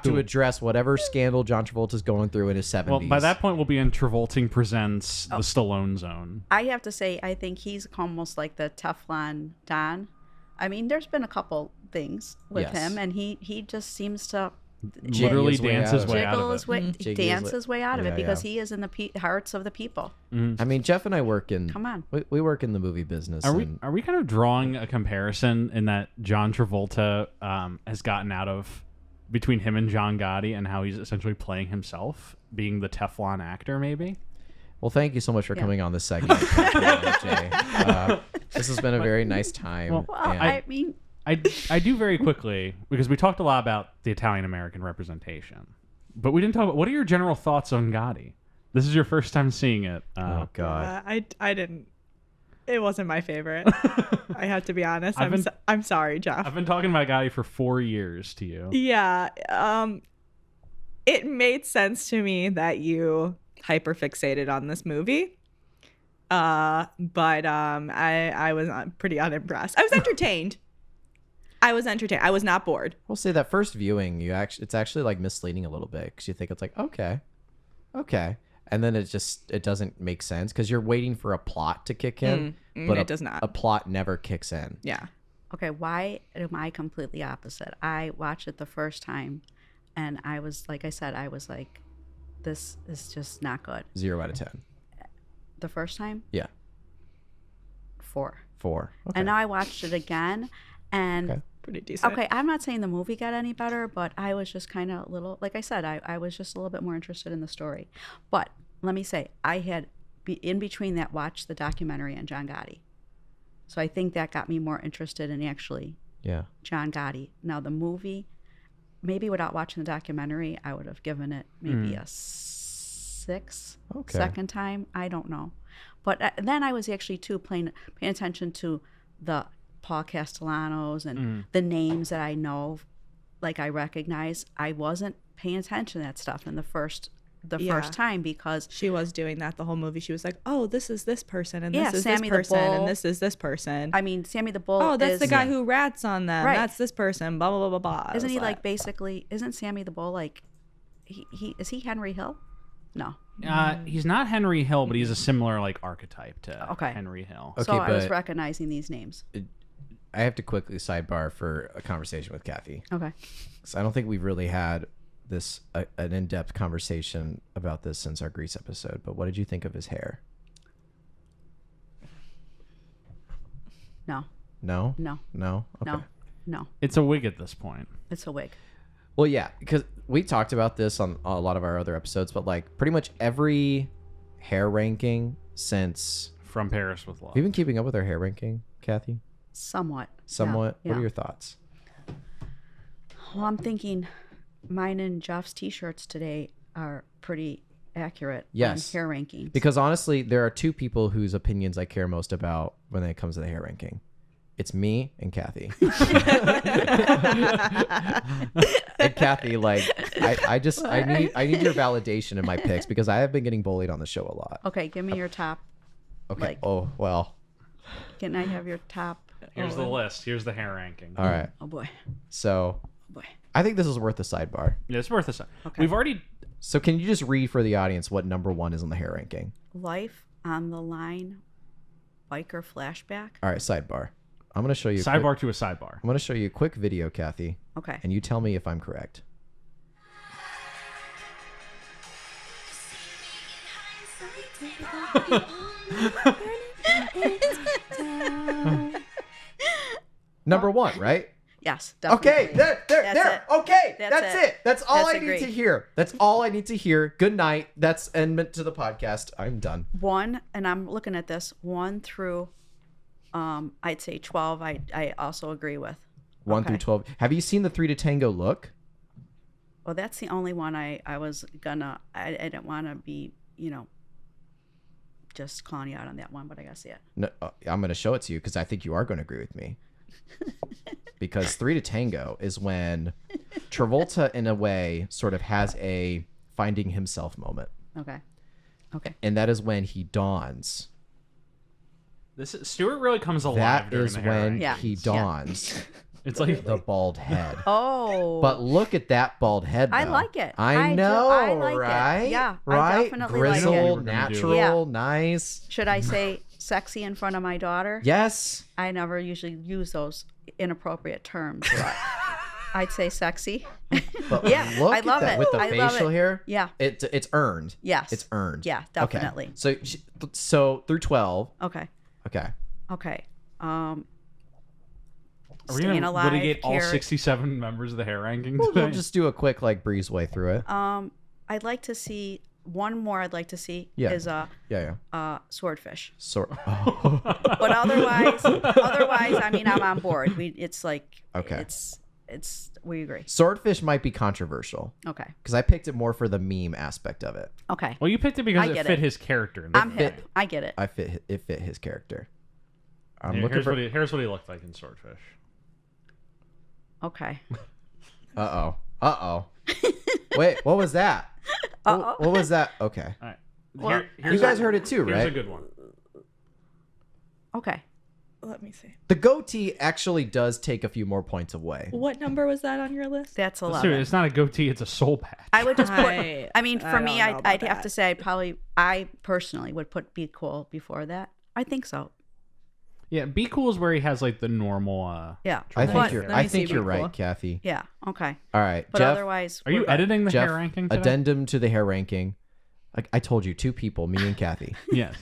2022. address whatever scandal John Travolta's going through in his 70s. Well, by that point, we'll be in Travolting presents the Stallone Zone. I have to say, I think he's almost like the Teflon Don. I mean, there's been a couple things with Yes. him, and he just seems to Literally his way dance out his of it. way out jiggle of his it. way, Jiggle dance his his way out of Yeah, it because yeah. he is in the hearts of the people. I mean, Jeff and I work in. Come on. we work in the movie business. Are we and kind of drawing a comparison in that John Travolta has gotten out of between him and John Gotti and how he's essentially playing himself, being the Teflon actor, maybe? Well, thank you so much for Yeah. coming on this segment, Jay. This has been a very nice time. Well, Well, and- I mean, I do very quickly, because we talked a lot about the Italian-American representation, but we didn't talk about, what are your general thoughts on Gotti? This is your first time seeing it. oh God. I didn't. It wasn't my favorite. I have to be honest. I've been- I'm sorry, Jeff. I've been talking about Gotti for 4 years to you. Yeah. It made sense to me that you hyperfixated on this movie. But I was pretty unimpressed. I was entertained. I was not bored. We'll say that first viewing, it's actually like misleading a little bit, because you think it's like okay, and then it doesn't make sense because you're waiting for a plot to kick in, but it does not. A plot never kicks in. Yeah. okay, why am I completely opposite? I watched it the first time, and I was, like I said, I was like, this is just not good. 0 out of 10. The first time, Yeah. 4. 4. Okay. And now I watched it again, and Okay. Pretty decent. okay, I'm not saying the movie got any better, but I was just kind of a little, like I said, I was just a little bit more interested in the story. But let me say, I had, in between that, watched the documentary on John Gotti. So I think that got me more interested in actually Yeah. John Gotti. Now, the movie, maybe without watching the documentary, I would have given it maybe a 6. Okay. Second time, I don't know. But then I was actually too paying attention to the Paul Castellanos and the names that I know, like I recognize. I wasn't paying attention to that stuff in the first time because she was doing that the whole movie. She was like, "Oh, this is this person, and Yeah, this is Sammy this the person, Bull. and this is this person." I mean, Sammy the Bull. Oh, that's is, the guy who rats on them. Right. That's this person. Blah blah blah blah blah. I Isn't was he like basically? Isn't Sammy the Bull like? He is he Henry Hill? No. He's not Henry Hill, but he's a similar like archetype to Okay. Henry Hill. Okay, So I was but- recognizing these names. I have to quickly sidebar for a conversation with Kathy. Okay. So I don't think we've really had this an in-depth conversation about this since our Grease episode. But what did you think of his hair? No. No. No. No. Okay. No. No. It's a wig at this point. It's a wig. Well, yeah, because we talked about this on a lot of our other episodes, but like pretty much every hair ranking since. From Paris with Love. Have you been keeping up with our hair ranking, Kathy? Somewhat. Somewhat. Yeah. What are your thoughts? Well, I'm thinking mine and Jeff's t-shirts today are pretty accurate Yes. on hair rankings. Because honestly, there are two people whose opinions I care most about when it comes to the hair ranking. It's me and Kathy. And Kathy, like, I need your validation in my picks because I have been getting bullied on the show a lot. Okay, give me your top. Okay. Like, Oh, well. can I have your top? Here's the list. Here's the hair ranking. All right. Oh boy. So Oh boy. I think this is worth a sidebar. Yeah, it's worth a shot. Okay. We've already. So can you just read for the audience what number 1 is on the hair ranking? Life on the Line, biker flashback. All right, sidebar. I'm going to show you Sidebar to a sidebar. I'm going to show you a quick video, Kathy, Okay. and you tell me if I'm correct. Number 1, right? Yes, definitely. Okay, there. That's it. Okay, That's that's it. it. That's all That's I need agreed. to hear. That's all I need to hear. Good night. That's end to the podcast. I'm done. 1, and I'm looking at this 1 through, I'd say 12. I also agree with. 1 through Okay. 12. Have you seen the 3 to Tango look? Well, that's the only one I was gonna. I didn't want to be, just calling you out on that one, but I gotta see it. No, I'm going to show it to you because I think you are going to agree with me. Because 3 to Tango is when Travolta, in a way, sort of has a finding himself moment. Okay. Okay. And that is when he dawns. Stuart really comes alive That during is the hair when ranking. Yeah. he dawns. It's like The bald head. Oh. But look at that bald head, though. I like it. I do- know, I like it. right? Yeah, I right? definitely like it. Grizzled, We were gonna do. natural, nice. Should I say sexy in front of my daughter? Yes. I never usually use those inappropriate terms, but I'd say sexy. But Yeah, look I at love that it. with the I love facial it. hair. Yeah. It's earned. Yes. It's earned. Yeah, Okay. definitely. So through 12. Okay. Okay. Okay. Are we Staying gonna alive. litigate all Carrot. 67 members of the hair ranking We'll today? just do a quick breeze way through it. I'd like to see one more. I'd like to see is Yeah. swordfish. So. But otherwise, I mean, I'm on board. It's like Okay. It's we agree. Swordfish might be controversial Okay. because I picked it more for the meme aspect of it. Okay. Well, you picked it because I it get fit it. his character. I'm hip. I get it. It fit his character. I'm Here- looking here's, for. here's what he looked like in Swordfish. Okay. Uh oh. Wait, what was that? What was that? Okay. All right. Well, You guys heard it too, Here's right? a good one. Okay. Let me see. The goatee actually does take a few more points away. What number was that on your list? That's Let's 11. do it. It's not a goatee, it's a soul patch. I would just put. I For don't me, know about I'd have that. to say I personally would put Be Cool before that. I think so. Yeah, Be Cool is where he has like the normal. Yeah. I But- think Let me see you're Be right, Cool. Kathy. Yeah. Okay. All right, But Jeff. otherwise, Are you we're- editing the Jeff, hair ranking today? addendum to the hair ranking. I told you, two people, me and Kathy. Yes.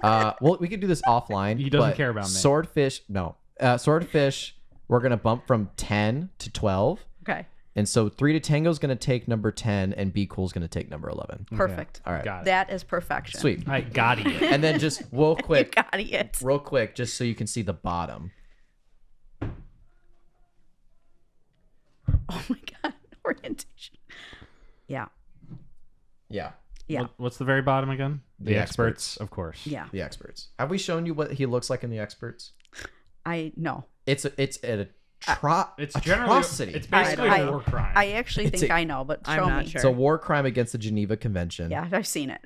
Well, we could do this offline. He doesn't but care about me. Swordfish, no. Swordfish, we're gonna bump from 10 to 12, Okay. and so 3 to Tango is gonna take number 10, and Be Cool's gonna take number 11. Perfect. All right, Got it. That is perfection. sweet. I got it. And then just real You quick, got it. just so you can see the bottom. Oh my God. Yeah. Yeah. Yeah. What's the very bottom again? The experts. Of course. Yeah. The experts. Have we shown you what he looks like in the experts? No. It's It's generally atrocity. it's basically a war crime. I actually think I know, but I'm show not me. sure. It's a war crime against the Geneva Convention. Yeah, I've seen it.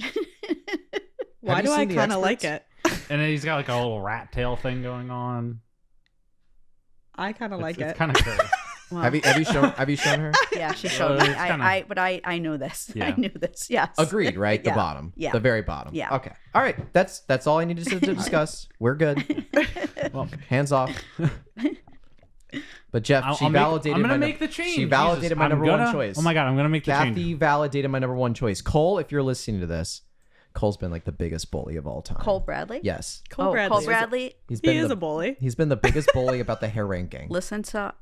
Why Have you do I seen The kind of like Experts? it? And then he's got like a little rat tail thing going on. I kind of like it. It's kind of curvy. Well, Have you shown her? yeah, she showed me. it's kinda- But I knew this. Yeah. I knew this. Yes. Agreed, right? The Yeah. bottom. Yeah. The very bottom. Yeah. Okay. All right. That's all I needed to discuss. We're good. Well, Hands off. But Jeff, I'm gonna make the She change. validated Jesus, my I'm number gonna- one choice. Oh my god, I'm gonna make the Kathy change. validated my number one choice. Cole, if you're listening to this, Cole's been like the biggest bully of all time. Cole Bradley. Yes. Cole Bradley. Cole Bradley. He's He been is the, a bully. He's been the biggest bully about the hair ranking. Listen to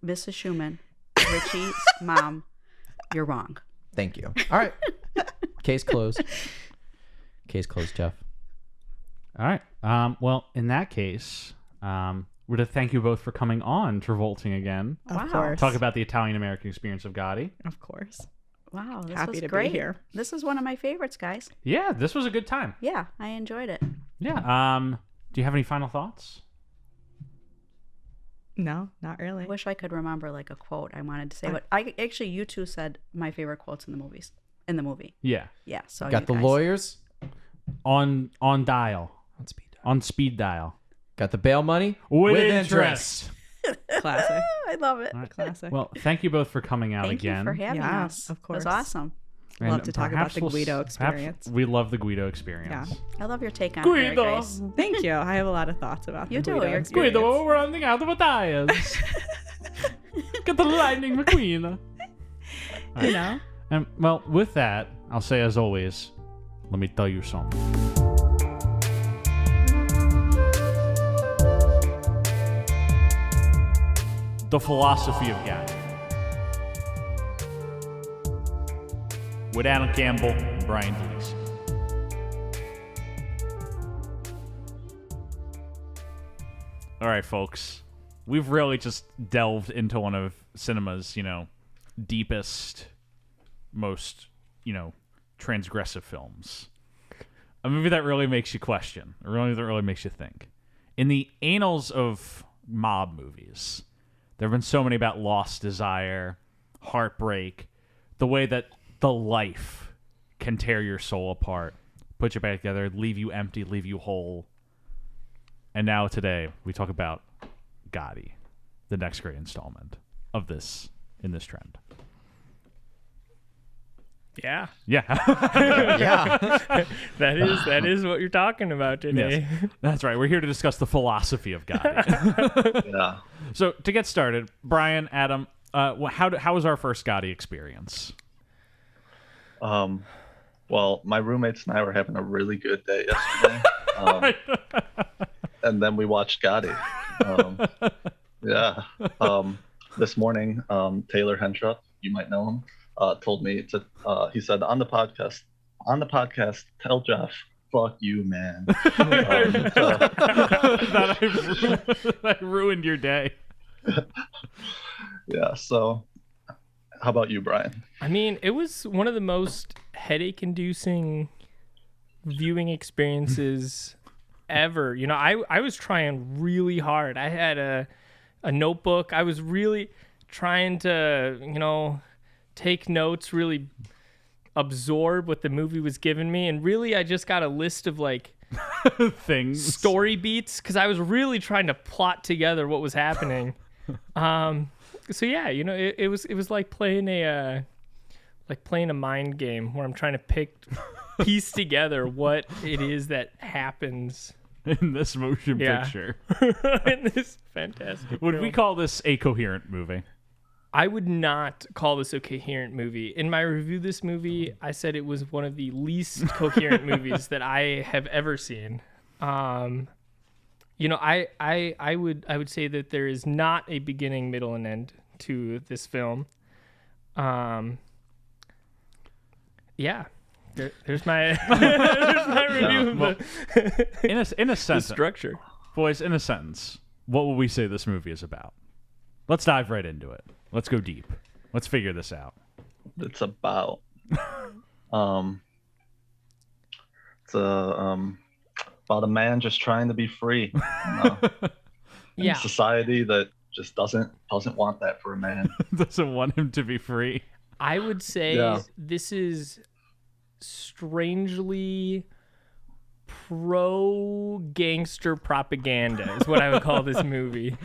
Mrs. Schumann, Richie's mom. You're wrong. Thank you. All right. Case closed. Case closed, Jeff. All right. Well, in that case, we're to thank you both for coming on Travolting again. Of Wow. course. Talk about the Italian American experience of Gotti. Of course. Wow, this Happy was to be great. here. This is one of my favorites, guys. Yeah, this was a good time. Yeah, I enjoyed it. Yeah. Do you have any final thoughts? No, not really. I wish I could remember like a quote I wanted to say, but I actually you two said my favorite quotes in the movies. In the movie. Yeah. Yeah. So Got you the guys- lawyers On dial. on speed dial. On speed dial. Got the bail money With interest. Classic. I love it. All right. Classic. Well, thank you both for coming out Thank again. you for having Yeah, us. of It was course. awesome. And Love to talk about perhaps the we'll Guido perhaps experience. We love the Guido experience. Yeah. I love your take on it, Mary Guido. Grace. Thank you. I have a lot of thoughts about You the do. Guido You're experience. Guido, we're running out of tires. Get the Lightning McQueen. You know? And well, with that, I'll say as always, let me tell you something. The Philosophy of God. With Adam Campbell and Brian Dees. All right, folks. We've really just delved into one of cinema's, deepest, most, transgressive films. A movie that really makes you question. A movie that really makes you think. In the annals of mob movies, there have been so many about lost desire, heartbreak, the way that the life can tear your soul apart, put you back together, leave you empty, leave you whole. And now today, we talk about Gotti, the next great installment of this, in this trend. Yeah. Yeah. Yeah. That is what you're talking about today. Yes. That's right. We're here to discuss the philosophy of Gotti. Yeah. So to get started, Brian, Adam, how was our first Gotti experience? Well, my roommates and I were having a really good day yesterday. And then we watched Gotti. Yeah. This morning, Taylor Hentrup, you might know him, told me to, he said on the podcast, tell Jeff, fuck you, man. That ruined your day. Yeah. So how about you, Brian? I mean, it was one of the most headache-inducing viewing experiences ever. I was trying really hard. I had a notebook. I was really trying to, take notes, really absorb what the movie was giving me. And really, I just got a list of things, story beats, because I was really trying to plot together what was happening. So yeah, it was like playing a mind game where I'm trying to piece together what it is that happens in this motion picture. In this fantastic Would film. we call this a coherent movie? I would not call this a coherent movie. In my review of this movie, I said it was one of the least coherent movies that I have ever seen. I would say that there is not a beginning, middle, and end to this film. Yeah. There's my review of in a sentence, the structure. Boys, in a sentence, what would we say this movie is about? Let's dive right into it. Let's go deep. Let's figure this out. it's about. It's about a man just trying to be free. In a society that just doesn't want that for a man. Doesn't want him to be free. I would say this is strangely pro-gangster propaganda is what I would call this movie.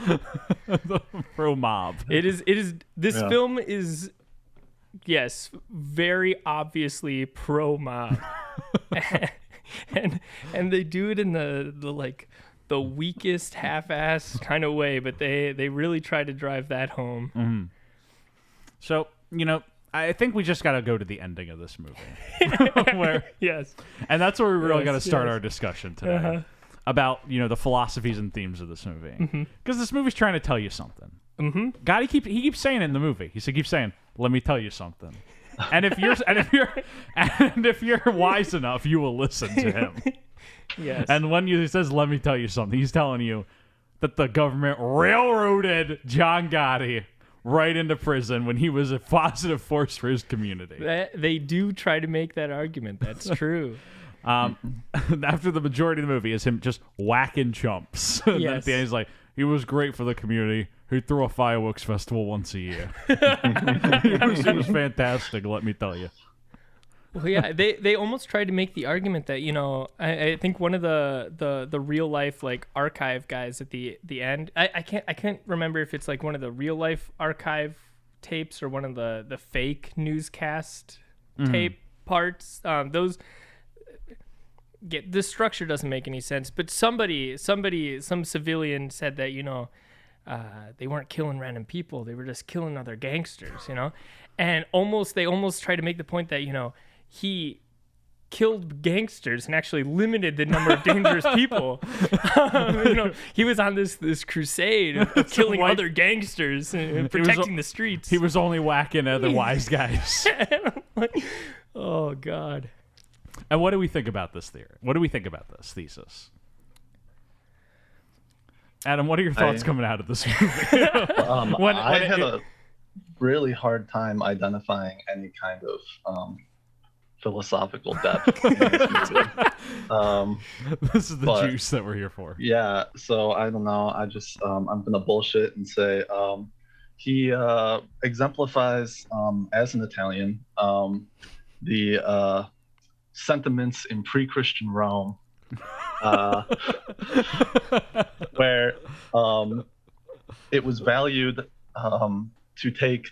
Pro-mob. It is. This film is, yes, very obviously pro-mob. and they do it in the weakest half-ass kind of way, but they really try to drive that home. Mm-hmm. So, I think we just got to go to the ending of this movie. Yes. And that's where we really got to start our discussion today about, the philosophies and themes of this movie. Because this movie's trying to tell you something. Gotti keeps saying it in the movie. He keeps saying, "Let me tell you something." And if you're wise enough, you will listen to him. Yes. And when he says, "Let me tell you something," he's telling you that the government railroaded John Gotti right into prison when he was a positive force for his community. They do try to make that argument. That's true. After the majority of the movie is him just whacking chumps. And then at the end, he's like, he was great for the community. He threw a fireworks festival once a year. It was fantastic, let me tell you. Well, yeah, they almost tried to make the argument that, I think one of the real life archive guys at the end, I can't remember if it's one of the real life archive tapes or one of the fake newscast tape parts. The structure doesn't make any sense, but some civilian said that they weren't killing random people, they were just killing other gangsters, and they almost try to make the point that he killed gangsters and actually limited the number of dangerous people. He was on this crusade of killing other gangsters and protecting the streets. He was only whacking other wise guys. Oh, God. And what do we think about this theory? What do we think about this thesis? Adam, what are your thoughts coming out of this movie? I had a really hard time identifying any kind of philosophical depth in this movie. This is the juice that we're here for. Yeah, so I don't know. I just I'm gonna bullshit and say he exemplifies as an Italian the sentiments in pre-Christian Rome, where it was valued to take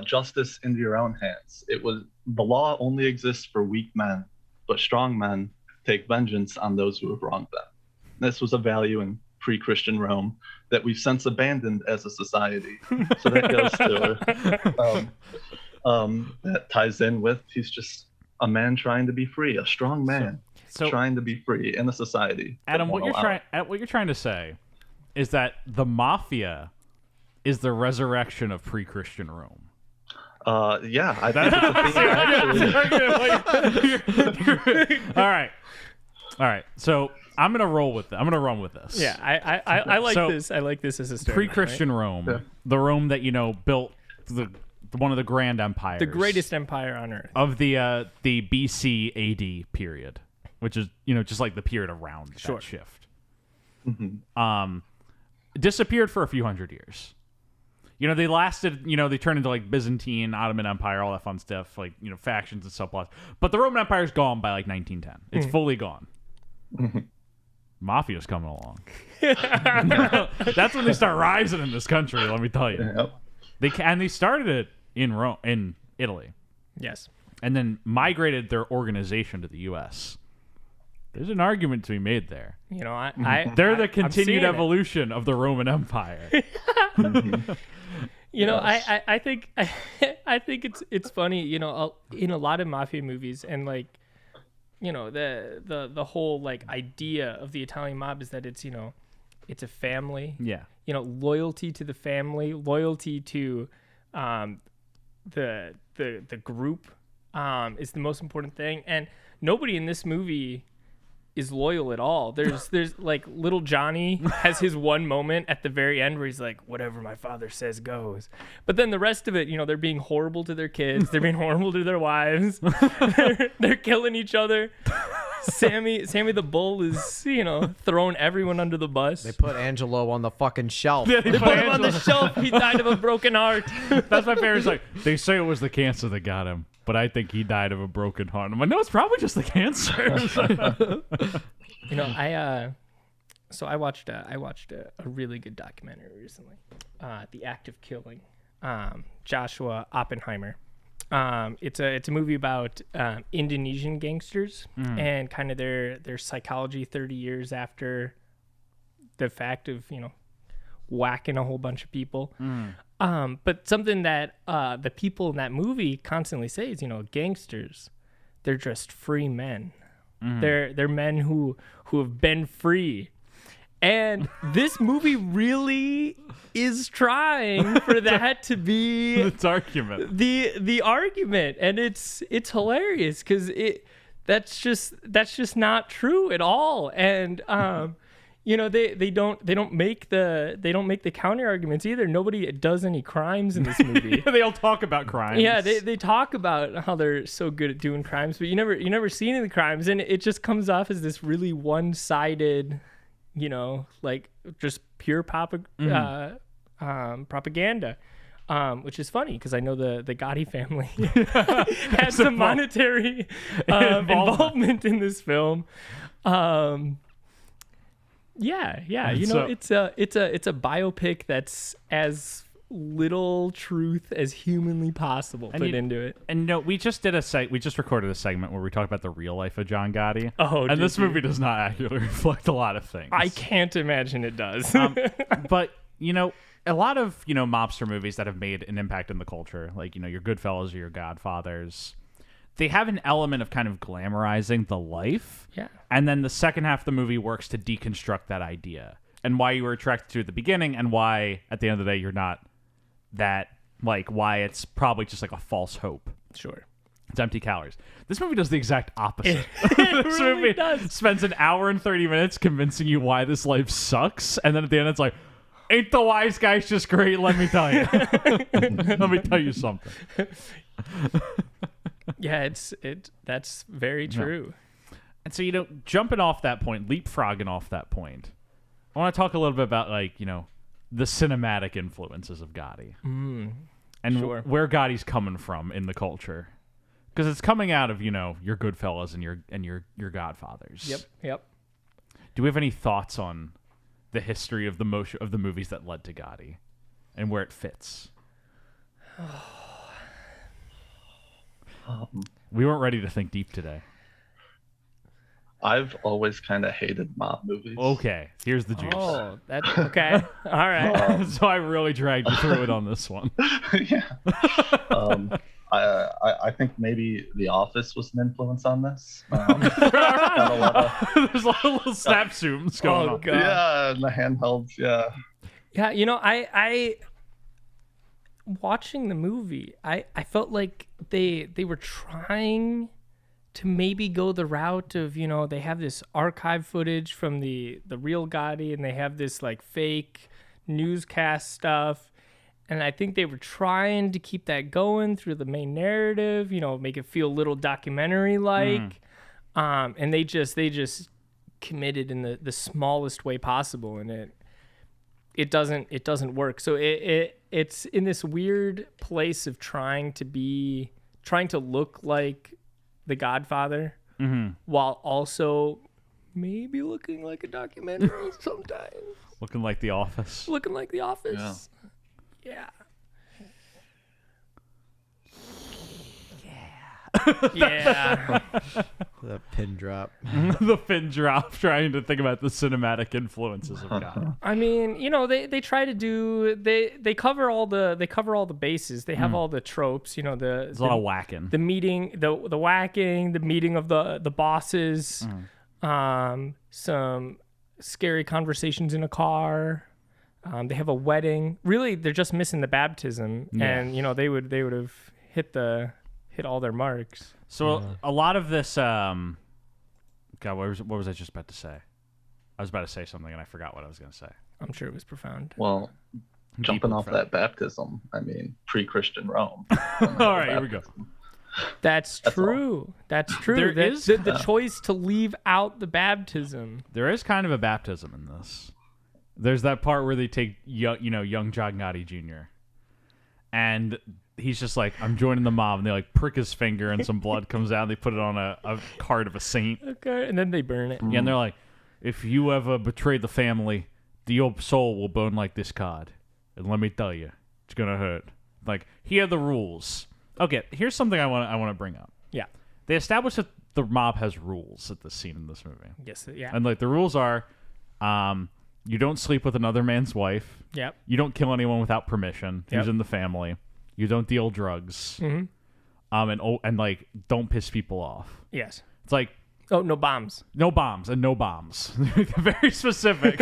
justice into your own hands. The law only exists for weak men, but strong men take vengeance on those who have wronged them. This was a value in pre-Christian Rome that we've since abandoned as a society. So that goes to that ties in with he's just a man trying to be free, a strong man trying to be free in a society. Adam, what you're trying to say is that the mafia is the resurrection of pre-Christian Rome. Yeah, I think it's a thing. All right. So I'm gonna roll with it. I'm gonna run with this. Yeah, I like this. I like this as a story. Pre-Christian Rome, the Rome that built one of the grand empires, the greatest empire on earth of the BC AD period, which is just like the period around that shift. Mm-hmm. Disappeared for a few hundred years. They lasted, they turned into Byzantine, Ottoman Empire, all that fun stuff, factions and subplots. But the Roman Empire's gone by 1910. It's fully gone. Mafia's coming along. That's when they start rising in this country, let me tell you. Yep. They started it in Italy. Yes. And then migrated their organization to the U.S. There's an argument to be made there. They're the continued evolution of the Roman Empire. I think it's funny, in a lot of mafia movies, and the whole idea of the Italian mob is that it's it's a family. Yeah. Loyalty to the family, loyalty to the group is the most important thing, and nobody in this movie is loyal at all. There's like little Johnny has his one moment at the very end where he's like, whatever my father says goes. But then the rest of it, they're being horrible to their kids. They're being horrible to their wives. They're killing each other. Sammy the bull is, throwing everyone under the bus. They put Angelo on the fucking shelf. They put him on the shelf. He died of a broken heart. That's my favorite. It's like, they say it was the cancer that got him, but I think he died of a broken heart. I'm like, no, it's probably just the cancer. I watched a really good documentary recently, The Act of Killing, Joshua Oppenheimer. It's a movie about Indonesian gangsters and kind of their psychology 30 years after the fact of whacking a whole bunch of people. But something that the people in that movie constantly say is, gangsters, they're just free men. They're men who have been free. And this movie really is trying for that to be its argument. The argument, and it's hilarious because that's just not true at all. And they don't make the counter arguments either. Nobody does any crimes in this movie. They all talk about crimes. Yeah, they talk about how they're so good at doing crimes, but you never see any of the crimes, and it just comes off as this really one-sided, like just pure propaganda, which is funny because I know the Gotti family had some monetary involvement in this film. Yeah. It's a biopic that's as little truth as humanly possible put into it. And we just recorded a segment where we talked about the real life of John Gotti. And this movie does not accurately reflect a lot of things. I can't imagine it does. But a lot of mobster movies that have made an impact in the culture, like your Goodfellas or your Godfathers, they have an element of kind of glamorizing the life. Yeah. And then the second half of the movie works to deconstruct that idea and why you were attracted to it at the beginning and why at the end of the day you're not that, like, why it's probably just like a false hope. Sure. It's empty calories. This movie does the exact opposite. This movie does. Spends an hour and 30 minutes convincing you why this life sucks, and then at the end it's like, ain't the wise guys just great? Let me tell you. Let me tell you something. Yeah, that's very true. And so, jumping off that point, leapfrogging off that point, I want to talk a little bit about, the cinematic influences of Gotti. And where Gotti's coming from in the culture. Because it's coming out of, your Goodfellas and your Godfathers. Yep. Do we have any thoughts on the history of the movies that led to Gotti and where it fits? We weren't ready to think deep today. I've always kind of hated mob movies. Okay, here's the juice. Oh, that's okay. All right. So I really dragged you through it on this one. Yeah. I think maybe The Office was an influence on this. There's a lot of little snap zooms going on. God. Yeah, and the handhelds. Yeah. Yeah, I watching the movie, I felt like they were trying to maybe go the route of, they have this archive footage from the real Gotti, and they have this like fake newscast stuff, and I think they were trying to keep that going through the main narrative, make it feel a little documentary like, and they just committed in the smallest way possible, and it doesn't work. So it's in this weird place of trying to look like The Godfather, while also maybe looking like a documentary sometimes. Looking like The Office. Yeah. The pin drop. The pin drop, trying to think about the cinematic influences of Gotti. I mean, they try to do they cover all the bases. They have all the tropes. There's a lot of whacking. The meeting, the whacking, the meeting of the bosses, some scary conversations in a car. They have a wedding. Really, they're just missing the baptism, and they would have hit all their marks. So a lot of this God, what was I just about to say? I was about to say something and I forgot what I was going to say. I'm sure it was profound. Well, jumping off that baptism, I mean, pre-Christian Rome. All right, here we go. That's true. That's true. There is the choice to leave out the baptism. There is kind of a baptism in this. There's that part where they take young John Gotti Jr. and he's just like, I'm joining the mob, and they like prick his finger and some blood comes out and they put it on a card of a saint. Okay, and then they burn it. Yeah, and they're like, if you ever betray the family, your soul will burn like this card. And let me tell you, it's gonna hurt. Like, here are the rules. Okay, here's something I want to bring up. Yeah. They established that the mob has rules at this scene in this movie. Yes, yeah. And like the rules are, you don't sleep with another man's wife. Yep. You don't kill anyone without permission. Yep. Who's in the family. You don't deal drugs. Mm-hmm. And like don't piss people off. Yes. It's like, oh, no bombs. No bombs and no bombs. Very specific.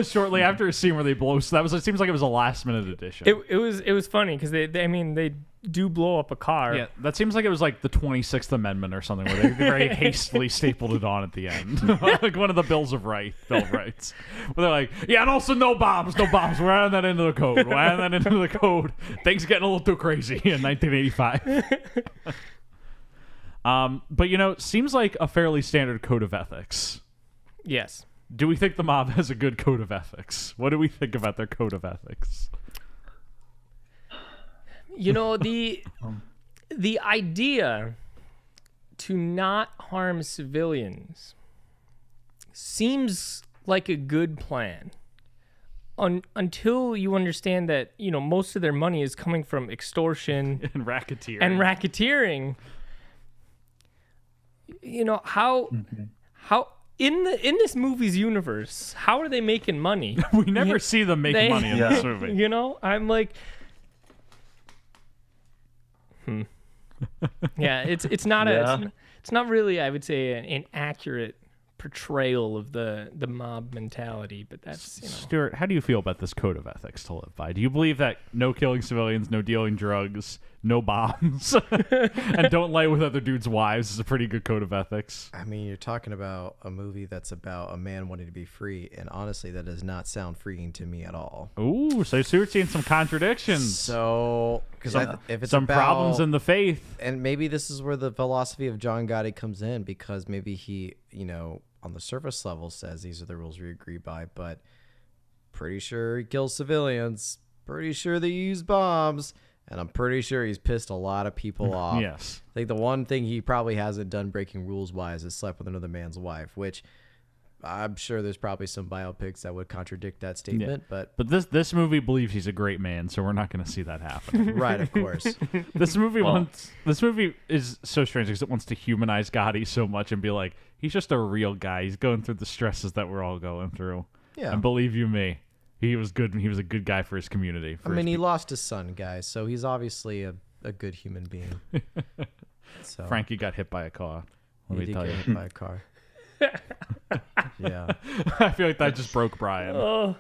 Shortly after a scene where they blow, so it seems like it was a last minute addition. It was funny because they do blow up a car. Yeah, that seems like it was like the 26th Amendment or something where they very hastily stapled it on at the end, like one of the Bill of Rights. Where they're like, yeah, and also no bombs. We're adding that into the code. Things getting a little too crazy in 1985. But seems like a fairly standard code of ethics. Yes. Do we think the mob has a good code of ethics? What do we think about their code of ethics? The idea to not harm civilians seems like a good plan. Until you understand that, most of their money is coming from extortion and racketeering. How in this movie's universe, how are they making money? We never see them make money in this movie. I'm like, yeah, it's not really, I would say, an accurate portrayal of the mob mentality, but that's Stuart, how do you feel about this code of ethics to live by? Do you believe that no killing civilians, no dealing drugs, no bombs, and don't lay with other dudes' wives is a pretty good code of ethics? I mean, you're talking about a movie that's about a man wanting to be free, and honestly, that does not sound freeing to me at all. Ooh, so Stuart's seeing some contradictions. So, because if it's some problems in the faith, and maybe this is where the philosophy of John Gotti comes in, because maybe he, on the surface level says these are the rules we agree by, but pretty sure he kills civilians, pretty sure they use bombs, and I'm pretty sure he's pissed a lot of people off. Yes. I think the one thing he probably hasn't done breaking rules wise is slept with another man's wife, which I'm sure there's probably some biopics that would contradict that statement. Yeah. But this movie believes he's a great man, so we're not going to see that happen. Right, of course. This movie is so strange because it wants to humanize Gotti so much and be like, he's just a real guy. He's going through the stresses that we're all going through. Yeah. And believe you me, he was good. He was a good guy for his community. He lost his son, guys, so he's obviously a good human being. So Frankie got hit by a car. Let me tell you, hit by a car. Yeah. I feel like that just broke Brian. Oh.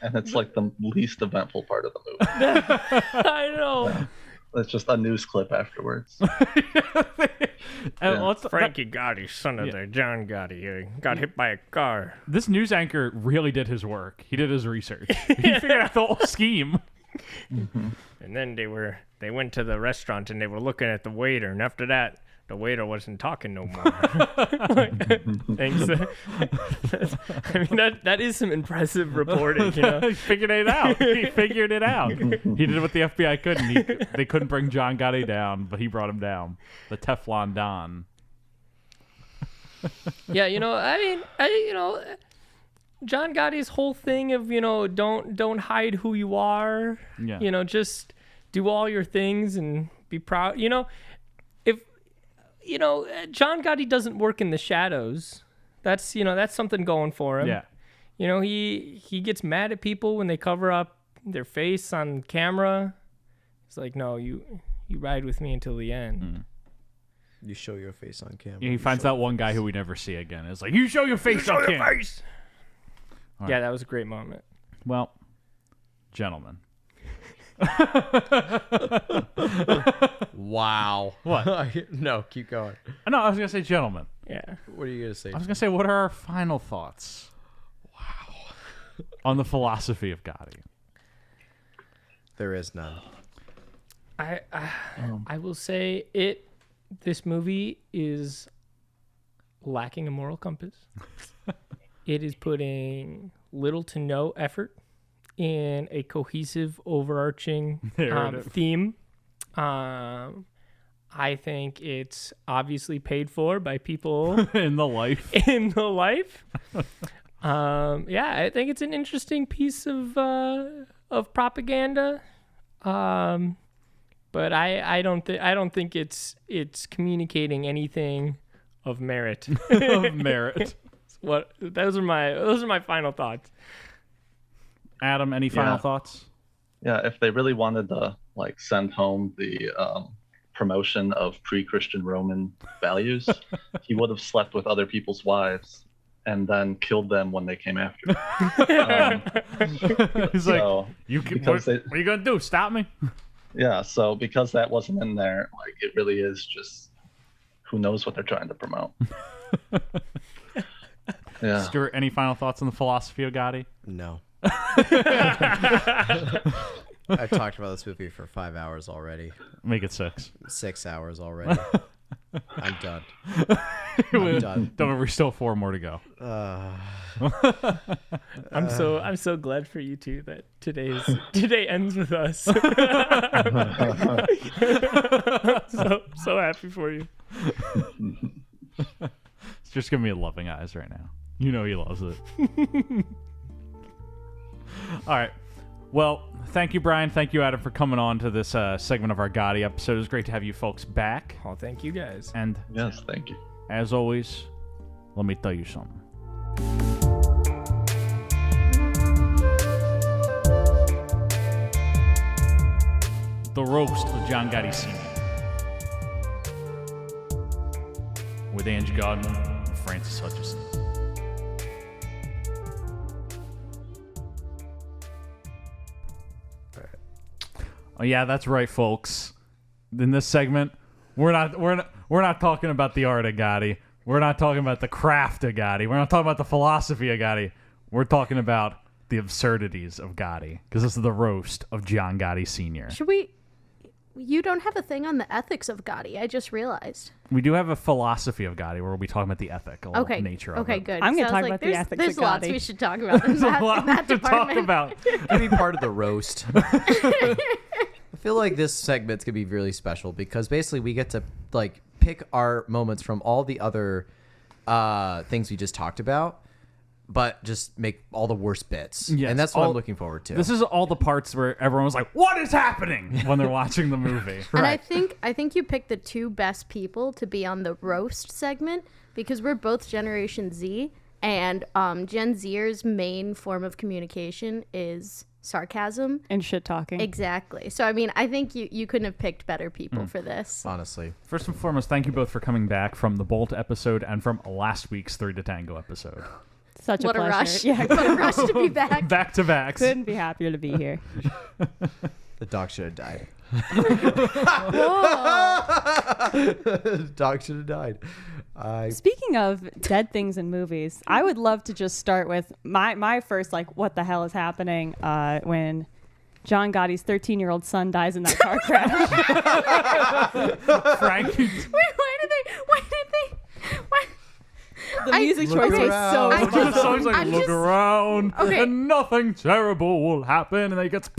And it's like the least eventful part of the movie. I know. It's just a news clip afterwards. Frankie Gotti, son of the John Gotti, got hit by a car. This news anchor really did his work. He did his research. He figured out the whole scheme. Mm-hmm. And then they went to the restaurant and they were looking at the waiter, and after that, the waiter wasn't talking no more. Thanks. I mean, that is some impressive reporting. He figured it out. He figured it out. He did what the FBI couldn't. They couldn't bring John Gotti down, but he brought him down. The Teflon Don. Yeah, John Gotti's whole thing of don't hide who you are. Yeah. Just do all your things and be proud. John Gotti doesn't work in the shadows. That's something going for him. Yeah. He gets mad at people when they cover up their face on camera. It's like, no, you ride with me until the end. Mm. You show your face on camera. Yeah, he finds that one guy who we never see again. It's like, you show your face on camera. Right. Yeah, that was a great moment. Well, gentlemen. Wow. What? No, keep going. No, I was going to say gentlemen. Yeah. What are you gonna say? I was gonna say, what are our final thoughts? Wow. On the philosophy of Gotti. There is none. I will say this movie is lacking a moral compass. It is putting little to no effort in a cohesive, overarching theme. I think it's obviously paid for by people in the life. I think it's an interesting piece of propaganda. But I don't think it's communicating anything of merit. Of merit. Those are my final thoughts. Adam, any final thoughts? Yeah, if they really wanted to send home the promotion of pre-Christian Roman values, he would have slept with other people's wives and then killed them when they came after him. He's like, what are you gonna do? Stop me? Yeah, so because that wasn't in there, it really is just who knows what they're trying to promote. Yeah. Stuart, any final thoughts on the philosophy of Gotti? No. I've talked about this movie for 5 hours already. Make it 6. 6 hours already. I'm done. I'm done. Don't worry, still 4 more to go. I'm so glad for you two that today ends with us. so happy for you. It's just giving me loving eyes right now. You know he loves it. All right. Well, thank you, Brian. Thank you, Adam, for coming on to this segment of our Gotti episode. It was great to have you folks back. Oh, thank you guys. And yes, thank you. As always, let me tell you something. The Roast of John Gotti Sr. with Angie Gardner and Francis Hutchison. Oh yeah, that's right, folks. In this segment, we're not talking about the art of Gotti. We're not talking about the craft of Gotti. We're not talking about the philosophy of Gotti. We're talking about the absurdities of Gotti, because this is the roast of John Gotti Sr. Should we? You don't have a thing on the ethics of Gotti. I just realized. We do have a philosophy of Gotti where we'll be talking about the ethical nature of it. Okay, good. I'm going to talk about the ethics of Gotti. There's lots we should talk about in There's a lot in that to department. talk about. Be part of the roast. I feel like this segment's gonna be really special because basically we get to pick our moments from all the other things we just talked about, but just make all the worst bits. Yes, and that's what I'm looking forward to. This is all the parts where everyone was like, "What is happening?" when they're watching the movie. And I think you picked the two best people to be on the roast segment because we're both Generation Z, and Gen Zers' main form of communication is sarcasm and shit talking. Exactly. So I mean, I think you couldn't have picked better people for this. Honestly. First and foremost, thank you both for coming back from the Bolt episode and from last week's 3 to Tango episode. Such What a pleasure. rush. Yeah, What a rush to be back. Back to backs. Couldn't be happier to be here. The dog should have died. Whoa. Dog should have died. Speaking of dead things in movies, I would love to just start with my first what the hell is happening when John Gotti's 13-year-old son dies in that car crash. Frank. The music choice was so The song's like, look around, Okay. and nothing terrible will happen, and then he gets...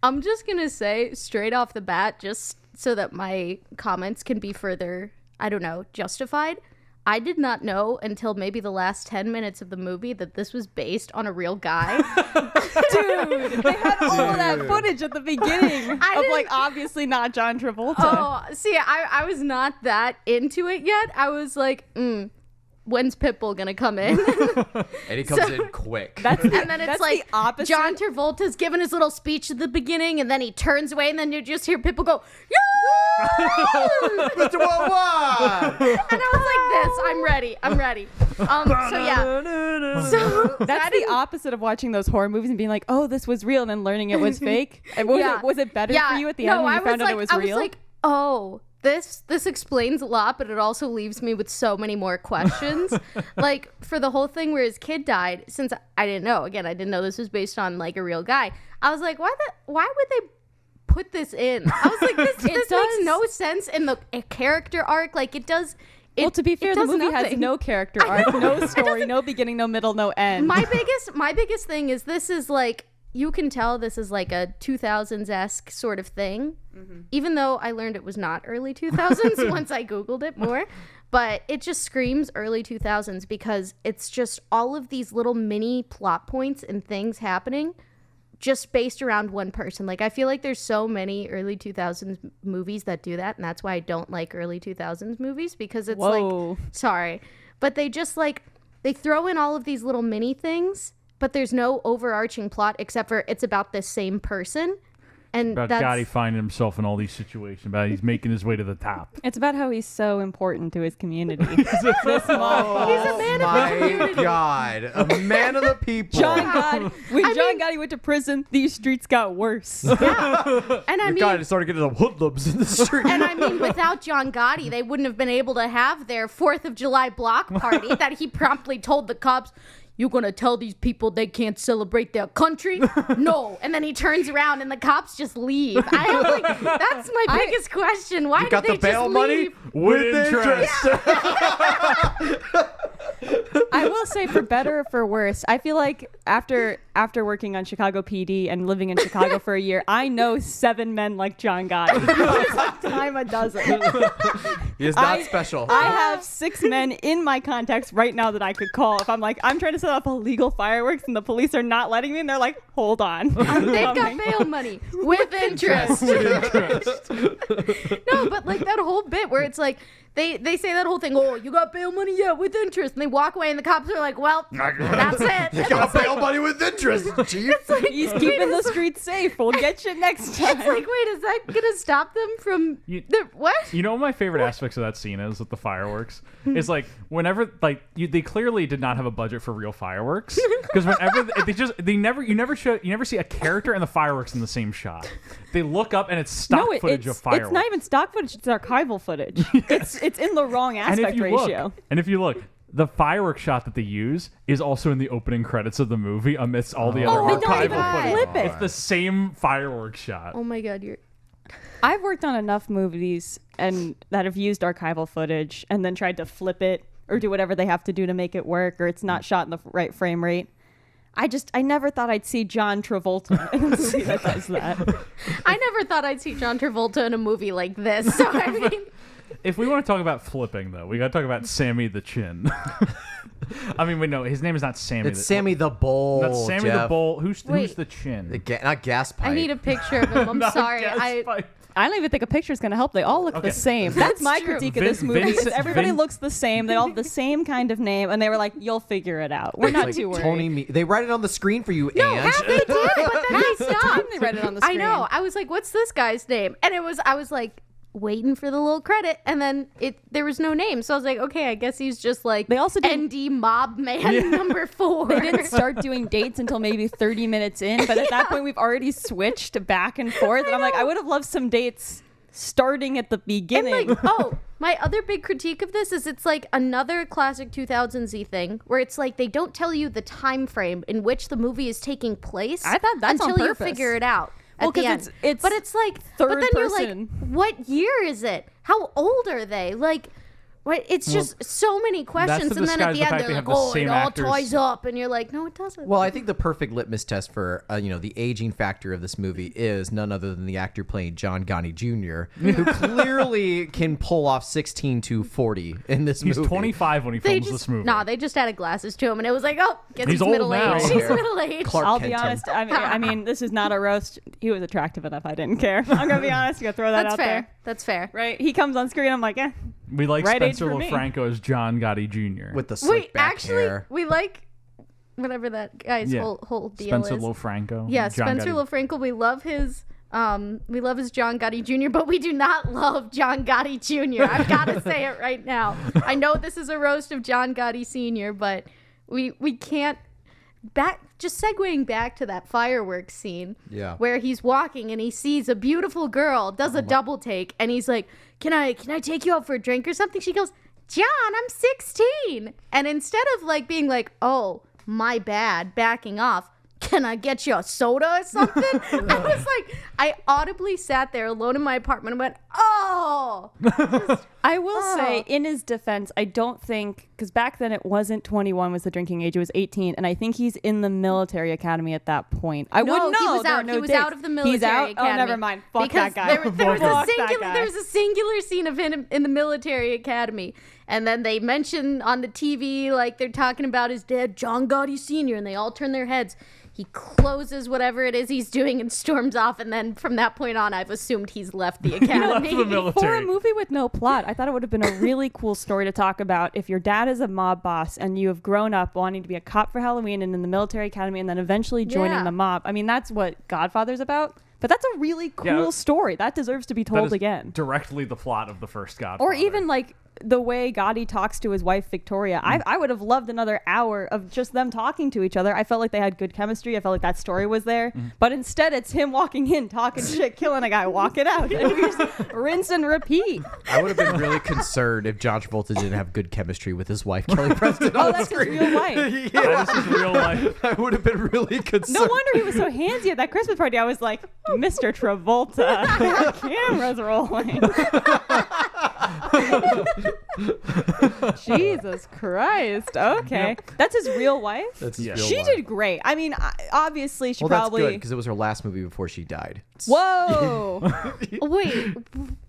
I'm just gonna say straight off the bat, just so that my comments can be further, I don't know, justified. I did not know until maybe the last 10 minutes of the movie that this was based on a real guy. Dude, they had all of that footage at the beginning of obviously not John Travolta. Oh, see, I was not that into it yet. I was like, when's Pitbull gonna come in? And he comes in quick. And then it's the opposite. John Travolta's giving his little speech at the beginning, and then he turns away, and then you just hear Pitbull go, yeah! Mr. Worldwide! And I was like this, I'm ready. So yeah. So that's the opposite of watching those horror movies and being like, oh, this was real, and then learning it was fake. And was it better for you at the end when you found out it was real? I was like, oh, this explains a lot, but it also leaves me with so many more questions. Like, for the whole thing where his kid died, since I didn't know, again, I didn't know this was based on like a real guy. I was like, why would they put this in? I was like, this makes no sense in the character arc. Like, it does. Well, to be fair, the movie has no character arc, no story, no beginning, no middle, no end. My biggest thing is this is like, you can tell this is like a 2000s-esque sort of thing, even though I learned it was not early 2000s once I Googled it more. But it just screams early 2000s because it's just all of these little mini plot points and things happening just based around one person. Like, I feel like there's so many early 2000s movies that do that, and that's why I don't like early 2000s movies, because it's like, sorry, but they just like, they throw in all of these little mini things, but there's no overarching plot except for it's about this same person. And about Gotti finding himself in all these situations, about he's making his way to the top. It's about how he's so important to his community. He's a man of the community. My God, a man of the people. John Gotti. When John Gotti went to prison, these streets got worse. Yeah. And I mean, Gotti started getting the hoodlums in the street. And I mean, without John Gotti, they wouldn't have been able to have their 4th of July block party that he promptly told the cops, "You're going to tell these people they can't celebrate their country?" No. And then he turns around and the cops just leave. I'm like, that's my biggest question. Why you got did they the bail just money leave? with interest. I will say, for better or for worse, I feel like after working on Chicago PD and living in Chicago for a year, I know 7 men like John Gotti. It's like time a dozen. He is not special. I have 6 men in my contacts right now that I could call if I'm like, I'm trying to set up illegal fireworks and the police are not letting me, and they're like, hold on. They've got bail money with interest. No, but like that whole bit where it's like, they say that whole thing, "Oh, you got bail money? Yeah, with interest." And they walk away and the cops are like, "Well, that's it." You got bail money with interest, chief. Like, he's keeping the streets safe. We'll get you next time. It's like, wait, is that going to stop them from what? You know what my favorite aspects of that scene is with the fireworks? Is like, whenever, like, they clearly did not have a budget for real fireworks, because whenever you never see a character and the fireworks in the same shot. They look up and it's stock footage of fireworks. It's not even stock footage, it's archival footage. It's in the wrong aspect ratio. And if you look, the fireworks shot that they use is also in the opening credits of the movie amidst all the other archival footage. Flip it. It's the same fireworks shot. Oh my God, I've worked on enough movies and that have used archival footage and then tried to flip it or do whatever they have to do to make it work, or it's not shot in the right frame rate. I never thought I'd see John Travolta in a movie that does that. I never thought I'd see John Travolta in a movie like this. So I mean, if we want to talk about flipping, though, we got to talk about Sammy the Chin. I mean, wait, no, his name is not Sammy. It's Sammy the Bull. That's Sammy Jeff. the Bull. Who's the Chin? Not gas pipe. I need a picture of him. I'm sorry. I don't even think a picture is going to help. They all look the same. That's my critique of this movie. Is everybody looks the same. They all have the same kind of name, and they were like, "You'll figure it out. We're not too worried." They write it on the screen for you, No, Ange. half they did, but then they stopped. They read it on the screen. I know. I was like, "What's this guy's name?" And I was like, waiting for the little credit, and then there was no name, so I was like, okay, I guess he's just like they also ND mob man number 4. They didn't start doing dates until maybe 30 minutes in, but at that point we've already switched back and forth, and I'm like, I would have loved some dates starting at the beginning. And my other big critique of this is it's like another classic 2000s-y thing where it's like they don't tell you the time frame in which the movie is taking place. I thought that's until on you purpose. Figure it out. Well, because it's but it's like third but then person. You're like, what year is it? How old are they? Like, what? It's just so many questions, and then at the end they're like, "Oh, it all ties up," and you're like, "No, it doesn't." Well, I think the perfect litmus test for the aging factor of this movie is none other than the actor playing John Gotti Jr., who clearly can pull off 16 to 40 in this movie. He's 25 when he films this movie. Nah, they just added glasses to him, and it was like, oh, guess he's old middle now. aged. He's middle aged. I'll be honest. I mean, this is not a roast. He was attractive enough. I didn't care. I'm gonna be honest. I'm gonna throw that out there. That's fair. Right? He comes on screen. I'm like, eh. We like right Spencer LaFranco as John Gotti Jr. with the slick back hair. We like whatever that guy's whole deal Spencer is. LaFranco. Yeah, John Spencer Gotti. LaFranco. We love his John Gotti Jr., but we do not love John Gotti Jr. I've got to say it right now. I know this is a roast of John Gotti Sr., but we can't. just segueing back to that fireworks scene. Yeah. Where he's walking and he sees a beautiful girl, does a double take, and he's like, can I take you out for a drink or something? She goes, John, I'm 16. And instead of like being like, oh, my bad, backing off, can I get you a soda or something? I was like, I audibly sat there alone in my apartment and went, oh. I will say, in his defense, I don't think, because back then it wasn't 21 was the drinking age, it was 18, and I think he's in the military academy at that point. I wouldn't know. He was out. He was out of the military He's out? academy. Oh, never mind. Fuck because that guy. There was a singular scene of him in the military academy. And then they mention on the TV, like they're talking about his dad, John Gotti Sr., and they all turn their heads. He closes whatever it is he's doing and storms off. And then from that point on, I've assumed he's left the academy. For a movie with no plot, I thought it would have been a really cool story to talk about if your dad is a mob boss and you have grown up wanting to be a cop for Halloween and in the military academy and then eventually joining the mob. I mean, that's what Godfather's about. But that's a really cool story. That deserves to be told again. Directly the plot of the first Godfather. Or even like the way Gotti talks to his wife Victoria. I would have loved another hour of just them talking to each other. I felt like they had good chemistry. I felt like that story was there. But instead it's him walking in, talking shit, killing a guy, walking out. And we just rinse and repeat. I would have been really concerned if John Travolta didn't have good chemistry with his wife, Kelly Preston. That's his real wife. This is real life. I would have been really concerned. No wonder he was so handsy at that Christmas party. I was like, Mr. Travolta, camera's rolling. Jesus Christ. Okay. Yep. That's his real wife? That's his real She wife. did great. I mean, obviously she probably... That's good, because it was her last movie before she died. Whoa. Wait.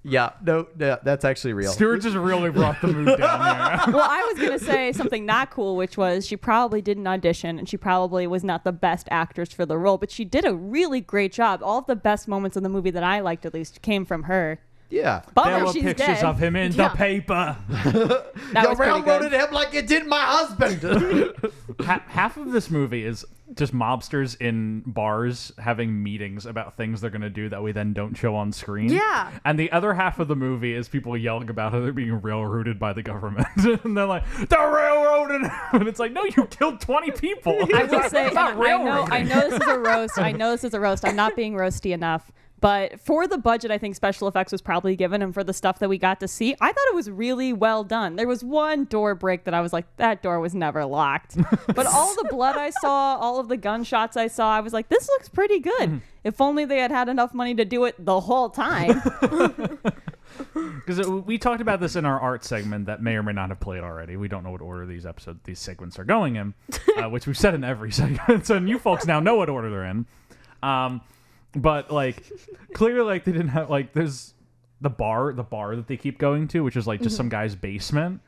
Yeah, no, that's actually real. Stuart just really brought the mood down there. Well, I was going to say something not cool, which was she probably didn't audition and she probably was not the best actress for the role, but she did a really great job. All of the best moments in the movie that I liked, at least, came from her. Yeah. Bummer there were she's pictures dead. of him in the paper. You railroaded him like you did my husband. Half of this movie is just mobsters in bars having meetings about things they're going to do that we then don't show on screen. Yeah. And the other half of the movie is people yelling about how they're being railroaded by the government. And they're like, they're railroading him. And it's like, no, you killed 20 people. I will say, not I know this is a roast. I know this is a roast. I'm not being roasty enough. But for the budget, I think special effects was probably given, and for the stuff that we got to see, I thought it was really well done. There was one door break that I was like, that door was never locked. But all the blood I saw, all of the gunshots I saw, I was like, this looks pretty good. If only they had had enough money to do it the whole time. Because we talked about this in our art segment that may or may not have played already. We don't know what order these segments are going in, which we've said in every segment. So you folks now know what order they're in. But like clearly like they didn't have like there's the bar that they keep going to, which is like just some guy's basement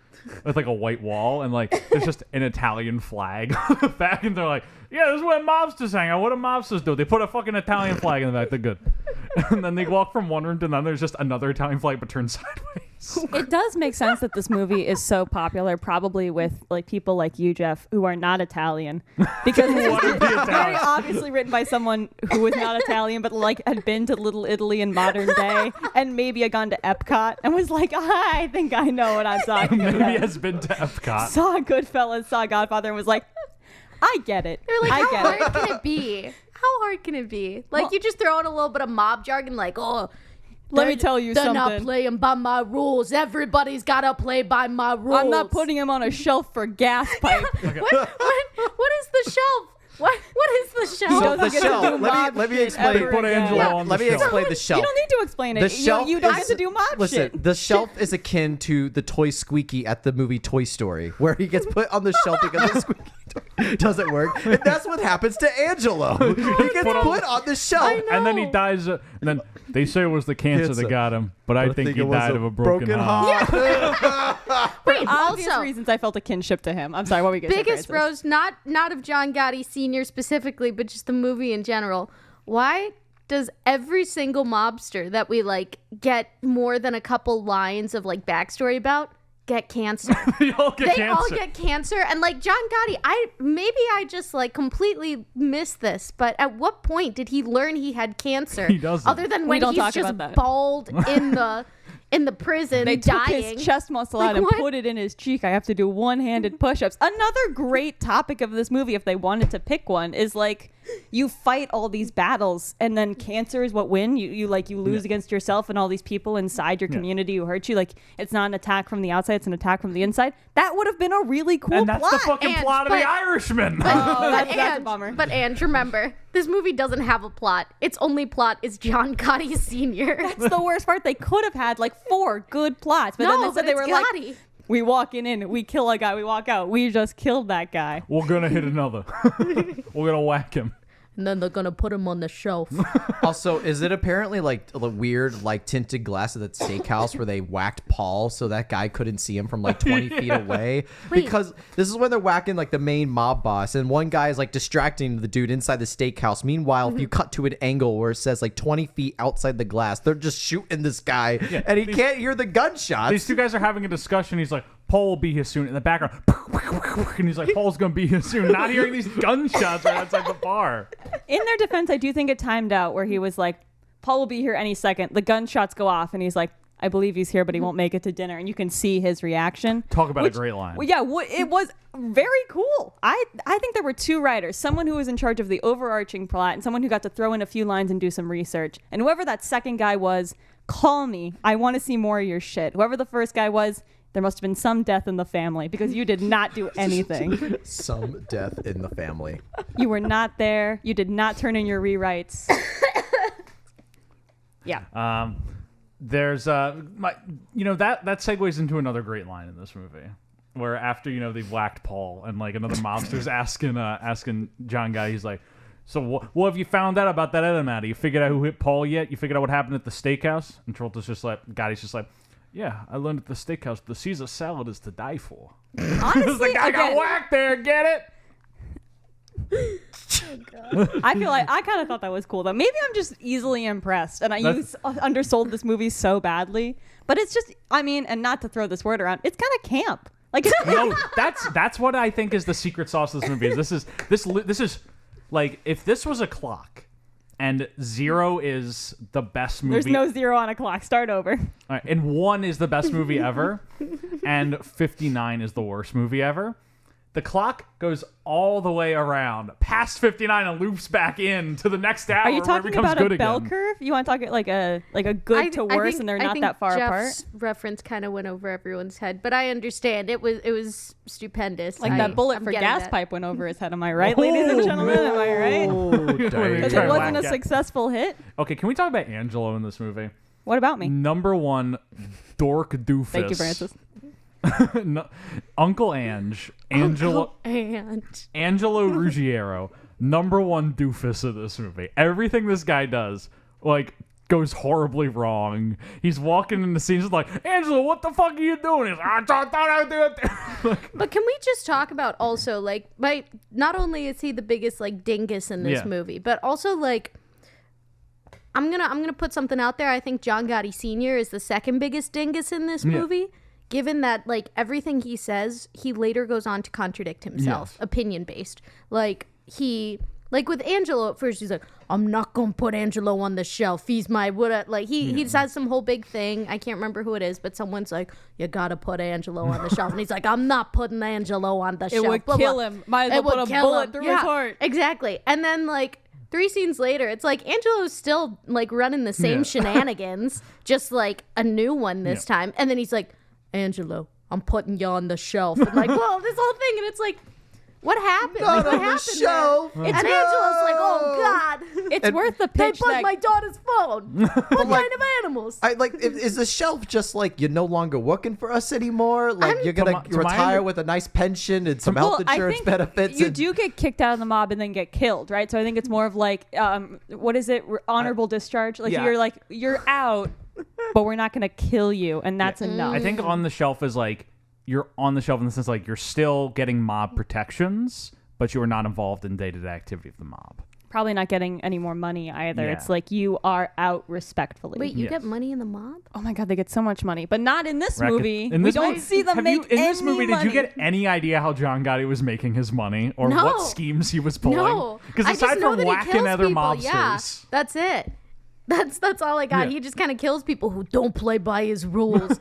with like a white wall and like there's just an Italian flag on the back and they're like, yeah, this is where mobsters hang out. What do mobsters do? They put a fucking Italian flag in the back. They're good. And then they walk from one room to another. There's just another Italian flag but turned sideways. It does make sense that this movie is so popular, probably with like people like you, Jeff, who are not Italian, because it's very obviously written by someone who was not Italian, but like had been to Little Italy in modern day, and maybe had gone to Epcot and was like, I think I know what I'm talking about. Maybe has been to Epcot. Saw Goodfellas, saw Godfather, and was like, I get it. They're like, I how get hard it. can it be? How hard can it be? Like, you just throw in a little bit of mob jargon, like, oh, let me tell you they're something. not playing by my rules. Everybody's got to play by my rules. I'm not putting him on a shelf for gas pipe. What is the shelf? What is the shelf? So the shelf. Let me explain. Put Angelo on the Let me shelf. explain the shelf. You don't need to explain it. The shelf you don't is- get to do mob Listen, shit. the shelf is akin to the toy Squeaky at the movie Toy Story, where he gets put on the shelf because the Squeaky toy doesn't work. And that's what happens to Angelo. He gets put on the shelf. And then he dies. And then they say it was the cancer that got him, but I think he it was died of a broken heart. Wait, Obvious also, reasons I felt a kinship to him. I'm sorry, what were we going to say? biggest Francis? rose, not of John Gotti Sr. specifically, but just the movie in general. Why does every single mobster that we like get more than a couple lines of like backstory about get cancer? They all get cancer. And like John Gotti, I just like completely missed this, but at what point did he learn he had cancer? He doesn't. Other than We when don't he's talk just about that. bald in the in the prison They took dying. his chest muscle Like, out and what? put it in his cheek. I have to do one-handed push-ups. Another great topic of this movie, if they wanted to pick one, is like you fight all these battles and then cancer is what win. You lose against yourself and all these people inside your community who hurt you. Like it's not an attack from the outside, it's an attack from the inside. That would have been a really cool And that's plot. the fucking plot of The Irishman. That's a bummer. But Ange, remember, this movie doesn't have a plot. Its only plot is John Gotti Sr. That's the worst part. They could have had like 4 good plots, but then they said they were like, we walk in, we kill a guy, we walk out. We just killed that guy. We're gonna hit another. We're gonna whack him. And then they're gonna put him on the shelf. Also, is it apparently like the weird like tinted glass at that steakhouse where they whacked Paul so that guy couldn't see him from like 20 feet away? Wait. Because this is when they're whacking like the main mob boss, and one guy is like distracting the dude inside the steakhouse. Meanwhile, if you cut to an angle where it says like 20 feet outside the glass, they're just shooting this guy, and he can't hear the gunshots. These two guys are having a discussion. He's like, Paul will be here soon. In the background, and he's like, Paul's gonna be here soon. Not hearing these gunshots right outside the bar. In their defense, I do think it timed out where he was like, Paul will be here any second. The gunshots go off, and he's like, I believe he's here, but he won't make it to dinner. And you can see his reaction. Talk about a great line. Well, yeah, it was very cool. I think there were 2 writers, someone who was in charge of the overarching plot and someone who got to throw in a few lines and do some research. And whoever that second guy was, call me. I want to see more of your shit. Whoever the first guy was, there must have been some death in the family because you did not do anything. Some death in the family. You were not there. You did not turn in your rewrites. Yeah. There's that segues into another great line in this movie, where after they've whacked Paul and like another mobster's asking John Guy, he's like, so what have you found out about that other matter? You figured out who hit Paul yet? You figured out what happened at the steakhouse? And Travolta's just like, Gotti's just like, yeah, I learned at the steakhouse the Caesar salad is to die for. Honestly, the guy got whacked there. Get it? I feel like I kind of thought that was cool though. Maybe I'm just easily impressed, and I undersold this movie so badly. But it's just, and not to throw this word around, it's kind of camp. Like, no, that's what I think is the secret sauce of this movie. This is like if this was a clock, and 0 is the best movie. There's no 0 on a clock. Start over. All right, and 1 is the best movie ever, and 59 is the worst movie ever. The clock goes all the way around past 59 and loops back in to the next hour. Are you talking where it becomes about good a bell again. curve? You want to talk like a good to worse, and they're not that far Jeff's apart? reference kind of went over everyone's head, but I understand it was stupendous. Like that bullet I'm for getting gas that. pipe went over his head. Am I right, ladies and gentlemen? Am I right? Because it wasn't a successful hit. Okay, can we talk about Angelo in this movie? What about me? Number 1, dork doofus. Thank you, Francis. No, Uncle Angelo Ruggiero, number 1 doofus of this movie. Everything this guy does, like, goes horribly wrong. He's walking in the scene, he's like, Angelo, what the fuck are you doing? He's like, I thought I'd do it. But can we just talk about also, like, not only is he the biggest, like, dingus in this movie, but also, like, I'm gonna put something out there. I think John Gotti Sr. is the second biggest dingus in this movie. Given that, like, everything he says, he later goes on to contradict himself, opinion-based. Like, with Angelo, at first he's like, I'm not going to put Angelo on the shelf. He's my, he says some whole big thing. I can't remember who it is, but someone's like, you got to put Angelo on the shelf. And he's like, I'm not putting Angelo on the shelf. It would kill him. Might as well put a bullet through his heart. Exactly. And then, like, 3 scenes later, it's like Angelo's still, like, running the same shenanigans, just, like, a new one this time. And then he's like, Angelo, I'm putting you on the shelf. And like, well, this whole thing, and it's like, what happened? Not like, what on the happened shelf. there? And Angelo's like, oh God, it's worth the they pitch. bugged my daughter's phone. What kind of animals? Is the shelf just like you're no longer working for us anymore? Like you're gonna retire with a nice pension and some health insurance benefits. You do get kicked out of the mob and then get killed, right? So I think it's more of like, what is it? Honorable discharge. Like you're out. But we're not going to kill you, and that's enough. I think on the shelf is like, you're on the shelf in the sense like you're still getting mob protections, but you are not involved in day-to-day activity of the mob. Probably not getting any more money either. Yeah. It's like you are out respectfully. Wait, you get money in the mob? Oh my God, they get so much money, but not in this movie. We don't see them make in this movie, money. did you get any idea how John Gotti was making his money or what schemes he was pulling? No, Because aside from whacking other mobsters, that's it. That's all I got. Yeah. He just kind of kills people who don't play by his rules.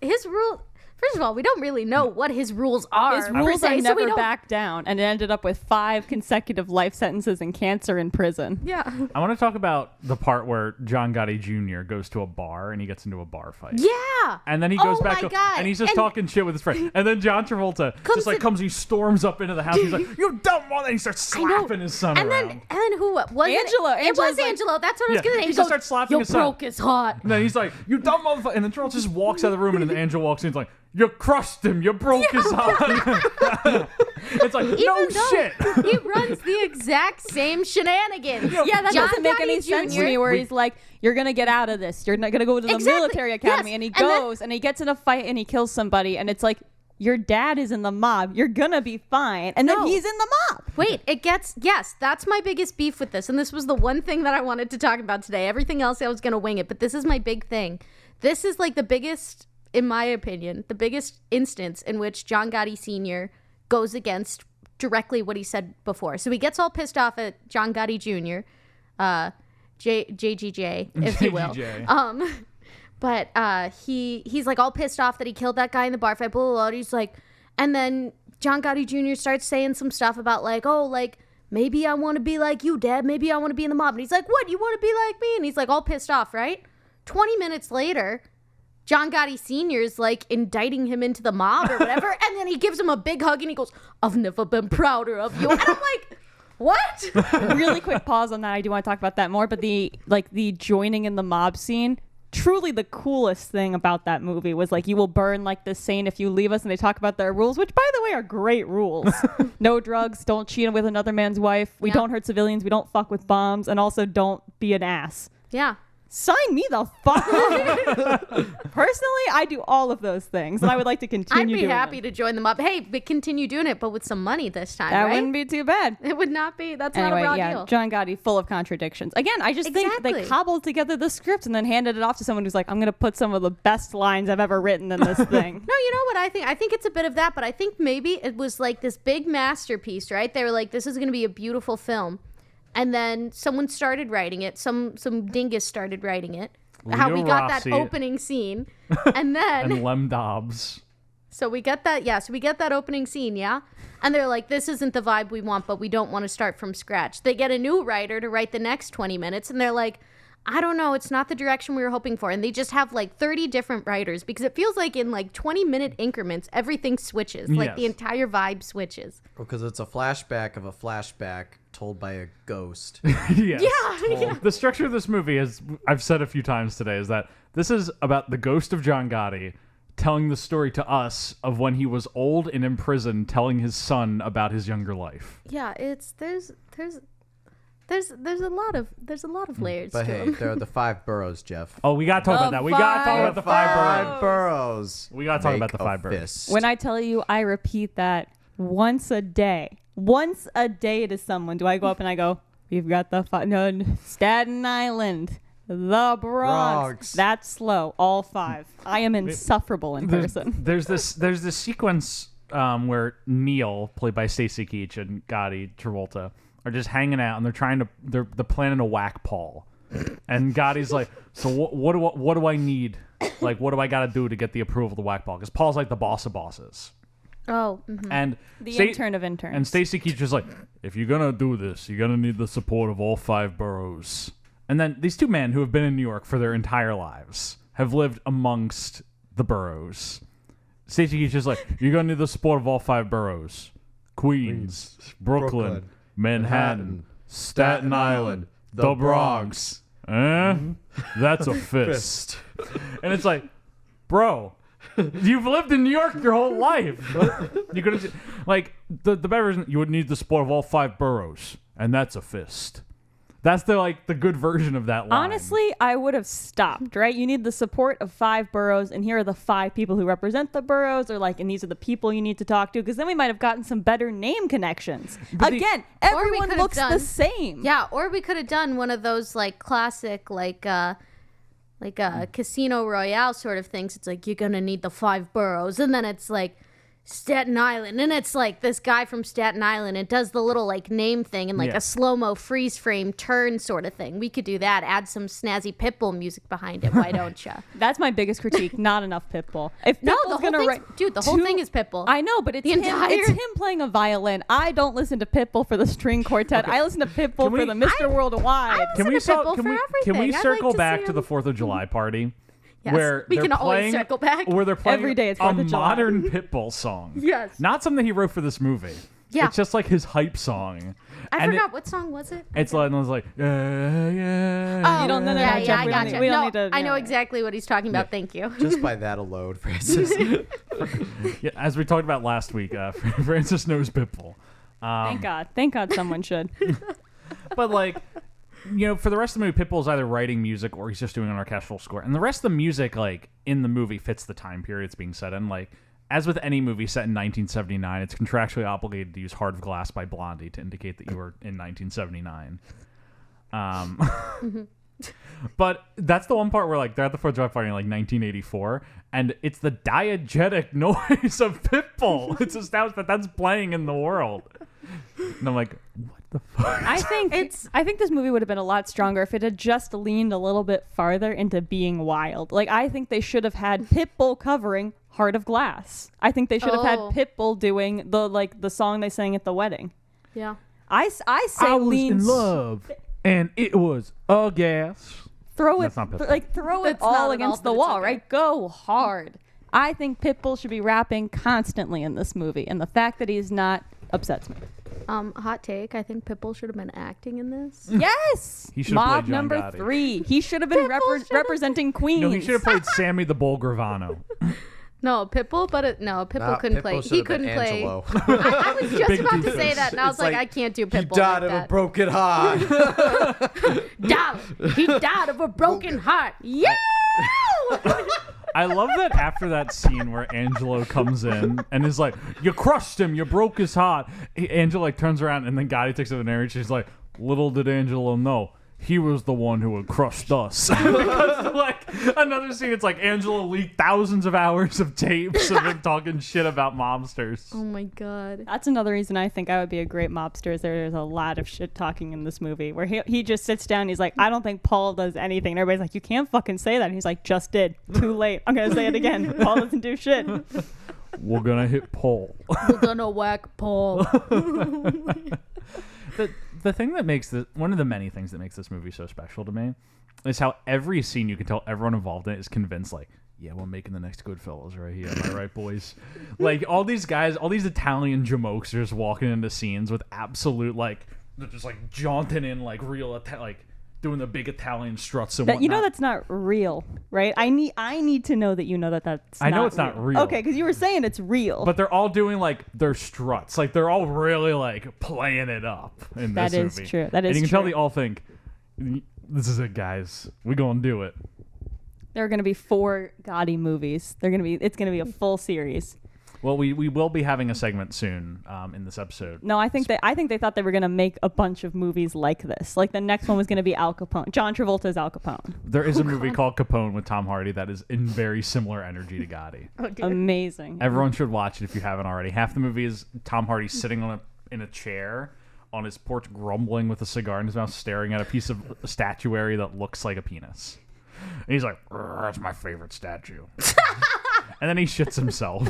his rule. First of all, we don't really know what his rules are. His rules per se, are so we never don't- back down, and it ended up with 5 consecutive life sentences and cancer in prison. Yeah. I want to talk about the part where John Gotti Jr. goes to a bar and he gets into a bar fight. Yeah. And then he goes back my God. and he's just And- talking shit with his friend. And then John Travolta comes, he storms up into the house. He's like, "You dumb one!" And he starts slapping his son And around. then who was Angelo. it? It was Angela's like- Angelo. That's what I was gonna say. he He just goes, starts slapping "Your his son. broke is hot." And then he's like, "You dumb motherfucker!" And then Travolta just walks out of the room, and then Angelo walks in. He's like, "You crushed him. You broke his heart." It's like, no shit. He runs the exact same shenanigans. Yeah, that John doesn't make Gotti any sense to Jr. me. Where he's like, "You're gonna get out of this. You're not gonna go to the Exactly. military academy," Yes. and he And then- goes and he gets in a fight and he kills somebody, and it's like, your dad is in the mob. You're gonna be fine, and then No. he's in the mob. Wait, yes, that's my biggest beef with this. And this was the one thing that I wanted to talk about today. Everything else I was going to wing it, but this is my big thing. This is like the biggest, in my opinion, the biggest instance in which John Gotti Sr. goes against directly what he said before. So he gets all pissed off at John Gotti Jr., JGJ, if you will. JGJ. But he's like all pissed off that he killed that guy in the bar fight, blah, blah, blah. He's like, and then John Gotti Jr. starts saying some stuff about like, oh, like, maybe I want to be like you, Dad. Maybe I want to be in the mob. And he's like, what? You want to be like me? And he's like all pissed off, right? 20 minutes later, John Gotti Sr. is like indicting him into the mob or whatever. And then he gives him a big hug and he goes, I've never been prouder of you. And I'm like, what? Really quick pause on that. I do want to talk about that more, but the joining in the mob scene, truly the coolest thing about that movie was like, you will burn like the saint if you leave us, and they talk about their rules, which by the way are great rules. No drugs, don't cheat with another man's wife, we don't hurt civilians, we don't fuck with bombs, and also don't be an ass. Yeah. Sign me the fuck up. Personally, I do all of those things, and I would like to continue I'd be doing happy them. to join the mob. Hey, but continue doing it, but with some money this time, That right? wouldn't be too bad. It would not be. That's Anyway, not a raw yeah, deal. John Gotti, full of contradictions. Again, I just think they Exactly. cobbled together the script and then handed it off to someone who's like, I'm going to put some of the best lines I've ever written in this thing. No, you know what I think? I think it's a bit of that, but I think maybe it was like this big masterpiece, right? They were like, this is going to be a beautiful film. And then someone started writing it. Some dingus started writing it. How we Leo got Rossi. that opening scene. And then... And Lem Dobbs. So we get that, yeah. So we get that opening scene, yeah? And they're like, this isn't the vibe we want, but we don't want to start from scratch. They get a new writer to write the next 20 minutes, and they're like, I don't know, it's not the direction we were hoping for. And they just have like 30 different writers because it feels like in like 20-minute increments, everything switches. Like the Yes. entire vibe switches. Because it's a flashback of a flashback told by a ghost. Yes. Yeah. The structure of this movie, as I've said a few times today, is that this is about the ghost of John Gotti telling the story to us of when he was old and in prison, telling his son about his younger life. Yeah, there's a lot of layers But to hey, them. there are the 5 boroughs, Jeff. Oh, we got to talk about that. We got to talk about the five boroughs. We got to talk Make about the a 5 boroughs. fist. When I tell you, I repeat that once a day to someone. Do I go up and I go, we've got the Staten Island, the Bronx. That's slow. All 5. I am insufferable in person. There's this sequence where Neil, played by Stacy Keach, and Gotti Travolta are just hanging out, and they're planning to whack Paul, and Gotti's like, so what do I need? Like, what do I got to do to get the approval to whack Paul? Because Paul's like the boss of bosses. Oh, mhm. And The intern of interns. And Stacy Keach is like, if you're gonna do this, you're gonna need the support of all 5 boroughs. And then these 2 men who have been in New York for their entire lives have lived amongst the boroughs. Stacy Keach is like, you're gonna need the support of all 5 boroughs: Queens, Brooklyn, Manhattan, Staten Island, the Bronx. That's a fist. And it's like, bro, you've lived in New York your whole life. You could have, like, the better version, you would need the support of all 5 boroughs, and that's a fist. That's the good version of that line. Honestly, I would have stopped, right? You need the support of 5 boroughs, and here are the 5 people who represent the boroughs, or and these are the people you need to talk to, because then we might have gotten some better name connections. Again, Or we everyone could have looks the done- same. Yeah, or we could have done one of those like classic Casino Royale sort of things. It's like, you're gonna need the 5 boroughs, and then it's like Staten Island, and it's like this guy from Staten Island. It does the little like name thing and like a slow-mo freeze frame turn sort of thing. We could do that. Add some snazzy Pitbull music behind it. Why don't you? That's my biggest critique. Not enough Pitbull. If No, Pitbull's the whole thing, dude. The whole thing is Pitbull. I know, but it's it's him playing a violin. I don't listen to Pitbull for the string quartet. I listen to Pitbull for the Mr. Worldwide. Can we circle back to the 4th of July party? Yes, where we they're can always playing, circle back. Where they're playing Every day it's a 4th of July. modern Pitbull song. Yes. Not something he wrote for this movie. Yeah. It's just like his hype song. I forgot what song was it. It's like, yeah. Oh, You don't know yeah, that, yeah, Jeff. I We don't gotcha. need- we don't No, need to I know know. exactly what he's talking about. Thank you. Just by that alone, Francis. Yeah, as we talked about last week, Francis knows Pitbull. Thank God. Thank God someone should. But like, you know, for the rest of the movie, Pitbull's either writing music or he's just doing an orchestral score. And the rest of the music, like, in the movie fits the time period it's being set in. Like, as with any movie set in 1979, it's contractually obligated to use Heart of Glass by Blondie to indicate that you were in 1979. But that's the one part where, like, they're at the 4th of July party in, like, 1984, and it's the diegetic noise of Pitbull. It's established that that's playing in the world. And I'm like, what the fuck? I think this movie would have been a lot stronger if it had just leaned a little bit farther into being wild. Like, I think they should have had Pitbull covering Heart of Glass. I think they should have had Pitbull doing the song they sang at the wedding. Yeah. I say I was lean in love, and it was a gas. Throw That's it not Pitbull. throw it That's not all at against but the it's wall, okay. right? Go hard. I think Pitbull should be rapping constantly in this movie, and the fact that he's not upsets me. Hot take. I think Pitbull should have been acting in this. Yes. He should have Mob played John number Gotti. 3. He should have been representing Queens. No, he should have played Sammy the Bull Gravano. No, Pitbull, but Pitbull Nah, couldn't Pitbull play. should He have been couldn't play. Angelo. I was just Big about to doofus. say that, and I was It's like, like, I can't do Pitbull. He died like of a that. broken heart. He died of a broken heart. Yeah. I love that after that scene where Angelo comes in and is like, you crushed him, you broke his heart. Angelo like turns around and then Gotti takes it in the narration. She's like, little did Angelo know, he was the one who had crushed us. Because, like, another scene, it's like Angelo leaked thousands of hours of tapes of him talking shit about mobsters. Oh my god. That's another reason I think I would be a great mobster. Is there's a lot of shit talking in this movie where he just sits down and he's like, I don't think Paul does anything. And everybody's like, you can't fucking say that. And he's like, just did. Too late. I'm going to say it again. Paul doesn't do shit. We're gonna hit Paul. We're gonna whack Paul. The thing that makes this, one of the many things that makes this movie so special to me, is how every scene you can tell everyone involved in it is convinced, like, yeah, we're making the next Goodfellas right here. Am I right, boys? Like, all these guys, all these Italian jamokesters walking into scenes with absolute, like, they're just, like, jaunting in, like, real, like, doing the big Italian struts and That, whatnot. you know that's not real, right? I need to know that you know that that's I know not it's not real. Okay, because you were saying it's real. But they're all doing, like, their struts. Like, they're all really, like, playing it up in this movie. That is true. That is And you can tell true. they all think, this is it, guys. We gonna do it. There are going to be 4 Gotti movies. It's going to be a full series. Well, we will be having a segment soon in this episode. No, I think they thought they were going to make a bunch of movies like this. Like the next one was going to be Al Capone. John Travolta's Al Capone. There is a movie called Capone with Tom Hardy that is in very similar energy to Gotti. Oh, dear. Amazing. Everyone should watch it if you haven't already. Half the movie is Tom Hardy sitting in a chair on his porch, grumbling with a cigar in his mouth, staring at a piece of statuary that looks like a penis. And he's like, that's my favorite statue. And then he shits himself.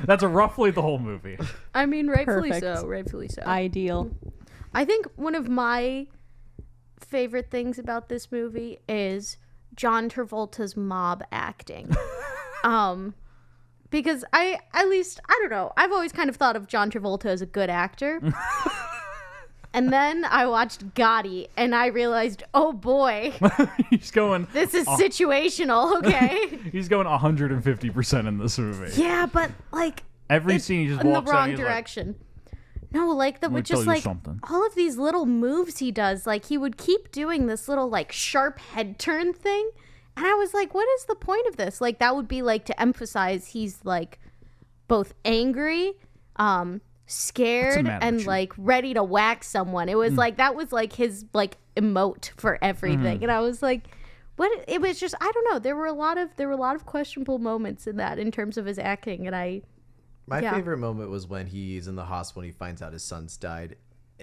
That's roughly the whole movie. I mean, rightfully Perfect. so. Rightfully so. Ideal. I think one of my favorite things about this movie is John Travolta's mob acting. Because I don't know, I've always kind of thought of John Travolta as a good actor. And then I watched Gotti and I realized, oh boy, He's going. this is situational, okay? He's going 150% in this movie. Yeah, but like Every scene he just in the walks out. wrong He's like, direction. No, like Let me with tell just you like something. all of these little moves he does, like he would keep doing this little like sharp head turn thing, and I was like, what is the point of this? Like that would be like to emphasize he's like both angry, scared, matter and with you? like ready to whack someone. It was like that was like his like emote for everything, and I was like, what? It was just I don't know. There were a lot of questionable moments in that in terms of his acting, and I My favorite moment was when he's in the hospital and he finds out his son's died.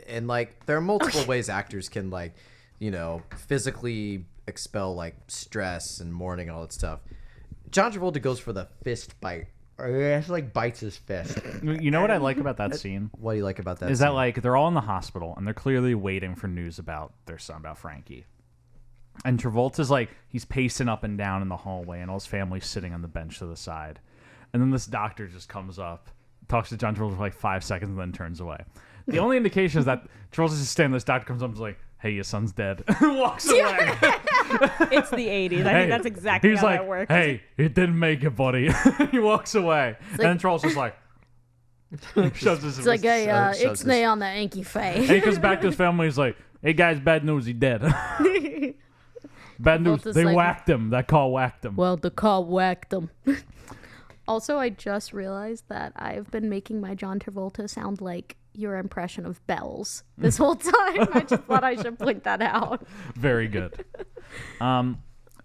And, like, there are multiple ways actors can, like, you know, physically expel, like, stress and mourning and all that stuff. John Travolta goes for the fist bite. He like bites his fist. You know what I like about that scene? What do you like about that Is scene? that, like, they're all in the hospital and they're clearly waiting for news about their son, about Frankie. And Travolta's like, he's pacing up and down in the hallway and all his family's sitting on the bench to the side. And then this doctor just comes up, talks to John Travolta for like 5 seconds and then turns away. The only indication is that Travolta's just standing there, this doctor comes up and is like, hey, your son's dead. Walks away. It's the 80s. I think that's exactly he's how like, that works. hey, it didn't make it, buddy. He walks away. And then Travolta's just like, shoves his It's like a ixnay on the Anky Fay. And he comes back to his family. He's like, hey, guys, bad news. He's dead. Bad news. Travolta's They like, whacked him. That car whacked him. Well, the car whacked him. Also, I just realized that I've been making my John Travolta sound like your impression of Bells this whole time. I just thought I should point that out. Very good. I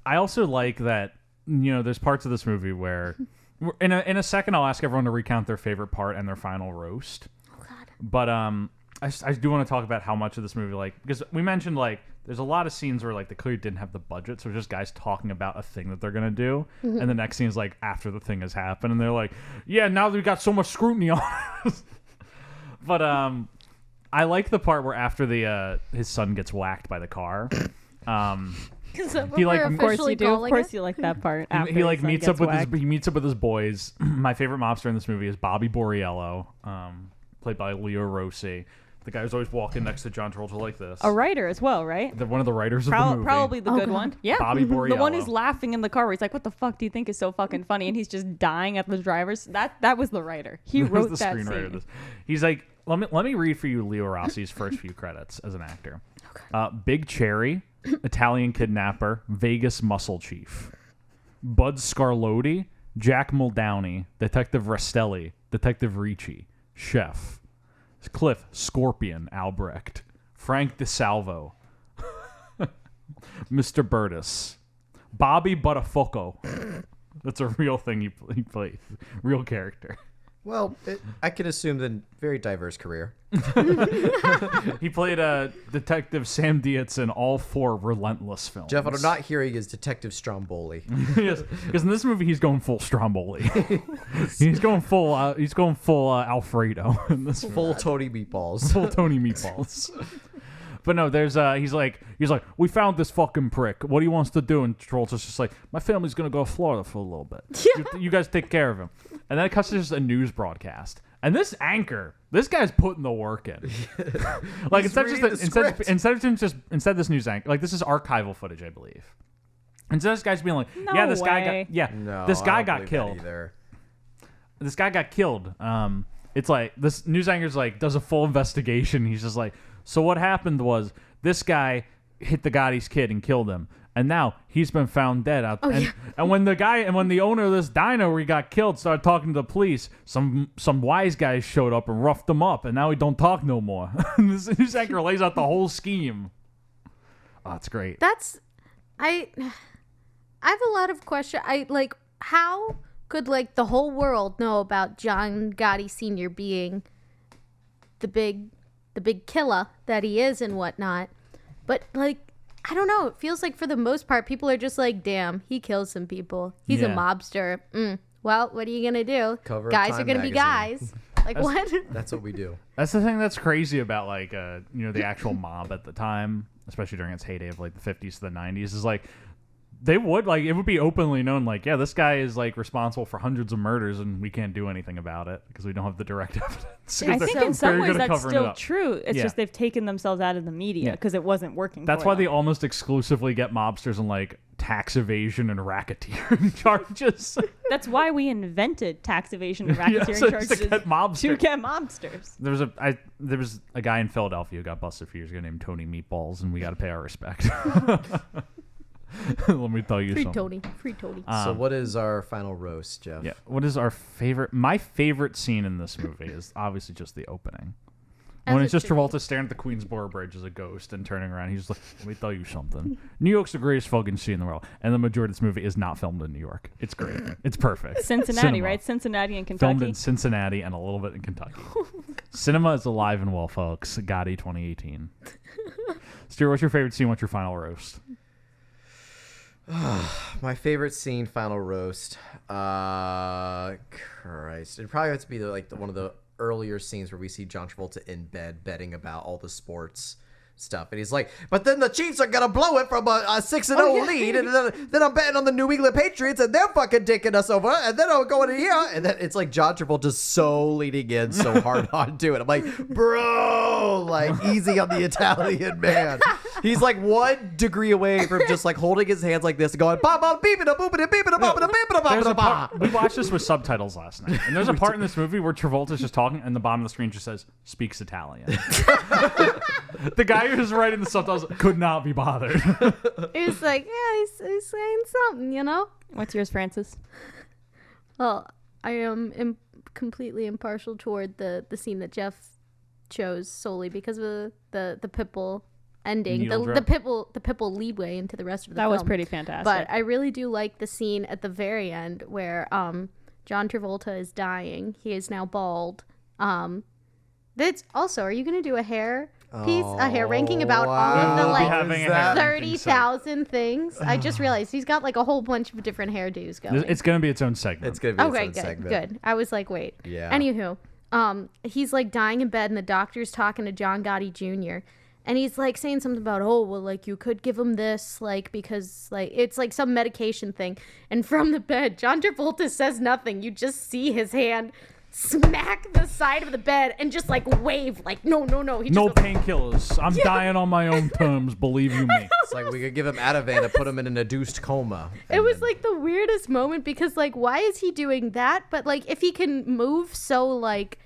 also like that, you know, there's parts of this movie where in a second I'll ask everyone to recount their favorite part and their final roast. Oh, God. But I do want to talk about how much of this movie, like, because we mentioned, like, there's a lot of scenes where, like, they clearly didn't have the budget, so it's just guys talking about a thing that they're going to do, and the next scene is, like, after the thing has happened, and they're like, yeah, now that we got so much scrutiny on us. But I like the part where after his son gets whacked by the car, he like, of course you do. Of course you like that part. He like meets up with his boys. My favorite mobster in this movie is Bobby Borriello, played by Leo Rossi. The guy who's always walking next to John Travolta like this. A writer as well, right? One of the writers of the movie. Probably the good one. Yeah. Bobby Borriello. The one who's laughing in the car where he's like, what the fuck do you think is so fucking funny? And he's just dying at the drivers. That was the writer. He wrote the that screenwriter of scene. this. He's like, let me read for you Leo Rossi's first few credits as an actor. Okay. Big Cherry, Italian Kidnapper, Vegas Muscle Chief. Bud Scarlotti, Jack Muldowney, Detective Restelli, Detective Ricci, Chef. Cliff Scorpion Albrecht, Frank DeSalvo, Mr. Burtis, Bobby Buttafuoco. That's a real thing he played, real character. Well, I can assume the very diverse career. He played Detective Sam Dietz in all 4 Relentless films. Jeff, what I'm not hearing is Detective Stromboli. Yes, because in this movie he's going full Stromboli. He's going full Alfredo in this full Tony Meatballs. Full Tony Meatballs. But no, there's he's like, we found this fucking prick. What he wants to do, and Travolta's just like, my family's gonna go to Florida for a little bit. You guys take care of him. And then it cuts to just a news broadcast. And this guy's putting the work in. Like instead of this news anchor, like this is archival footage, I believe. Instead of this guy's being like, this guy got killed. This guy got killed. It's like this news anchor's like does a full investigation. He's just like, so what happened was this guy hit the Gotti's kid and killed him, and now he's been found dead out. And when the owner of this diner where he got killed started talking to the police, some wise guys showed up and roughed him up, and now he don't talk no more. This news anchor lays out the whole scheme. Oh, it's great. I have a lot of questions. How could like the whole world know about John Gotti Sr. being the big killer that he is and whatnot? But like, I don't know. It feels like for the most part, people are just like, damn, he kills some people. He's a mobster. Well, what are you going to do? Guys are going to be guys. Like, what? That's what we do. That's the thing that's crazy about, like, the actual mob at the time, especially during its heyday of, like, the 50s to the 90s, is, like, they would, like, it would be openly known, like, yeah, this guy is, like, responsible for hundreds of murders, and we can't do anything about it because we don't have the direct evidence. I think in some ways that's still true. It's just they've taken themselves out of the media because it wasn't working. That's why they almost exclusively get mobsters on, like, tax evasion and racketeering charges. That's why we invented tax evasion and racketeering charges to get mobsters. There was a guy in Philadelphia who got busted a few years ago named Tony Meatballs, and we got to pay our respect. Let me tell you something. Free Tony. So what is our final roast, Jeff? Yeah. What is our favorite? My favorite scene in this movie is obviously just the opening. When it's just Travolta staring at the Queensboro Bridge as a ghost and turning around, he's like, let me tell you something. New York's the greatest fucking city in the world. And the majority of this movie is not filmed in New York. It's great. It's perfect. Cincinnati, Cinema. right? Cincinnati and Kentucky. Filmed in Cincinnati and a little bit in Kentucky. Cinema is alive and well, folks. Gotti 2018. Stuart, what's your favorite scene? What's your final roast? My favorite scene, final roast. Christ. It'd probably have to be one of the earlier scenes where we see John Travolta in bed betting about all the sports stuff, and he's like, but then the Chiefs are gonna blow it from a 6-0 lead, and then I'm betting on the New England Patriots, and they're fucking taking us over, and then I'm going in here, and then it's like John Travolta's so leaning in so hard onto it. I'm like, bro, like easy on the Italian man. He's like 1 degree away from just like holding his hands like this, and going ba ba beeping a booping a beeping a booping a beeping a booping a ba. We watched this with subtitles last night, and there's a part in this movie where Travolta's just talking, and the bottom of the screen just says, speaks Italian. The guy who's writing the subtitles could not be bothered. He was like, yeah, he's saying something, you know? What's yours, Francis? Well, I am completely impartial toward the scene that Jeff chose solely because of the Pitbull ending, the Pitbull leadway into the rest of the film. That was pretty fantastic. But I really do like the scene at the very end where John Travolta is dying. He is now bald. That's also, are you going to do a hair piece, a hair ranking about all of the like 30,000 things? I just realized he's got like a whole bunch of different hairdos going. It's going to be its own segment. It's going to be its own segment. Good. I was like, wait. Yeah. Anywho, he's like dying in bed and the doctor's talking to John Gotti Jr. And he's like saying something about, oh, well, like you could give him this, like, because like it's like some medication thing. And from the bed, John Travolta says nothing. You just see his hand smack the side of the bed and just like wave like no. He no painkillers. I'm dying on my own terms, believe you me. It's like we could give him Ativan and put him in an induced coma. It was like the weirdest moment because like why is he doing that? But like if he can move so like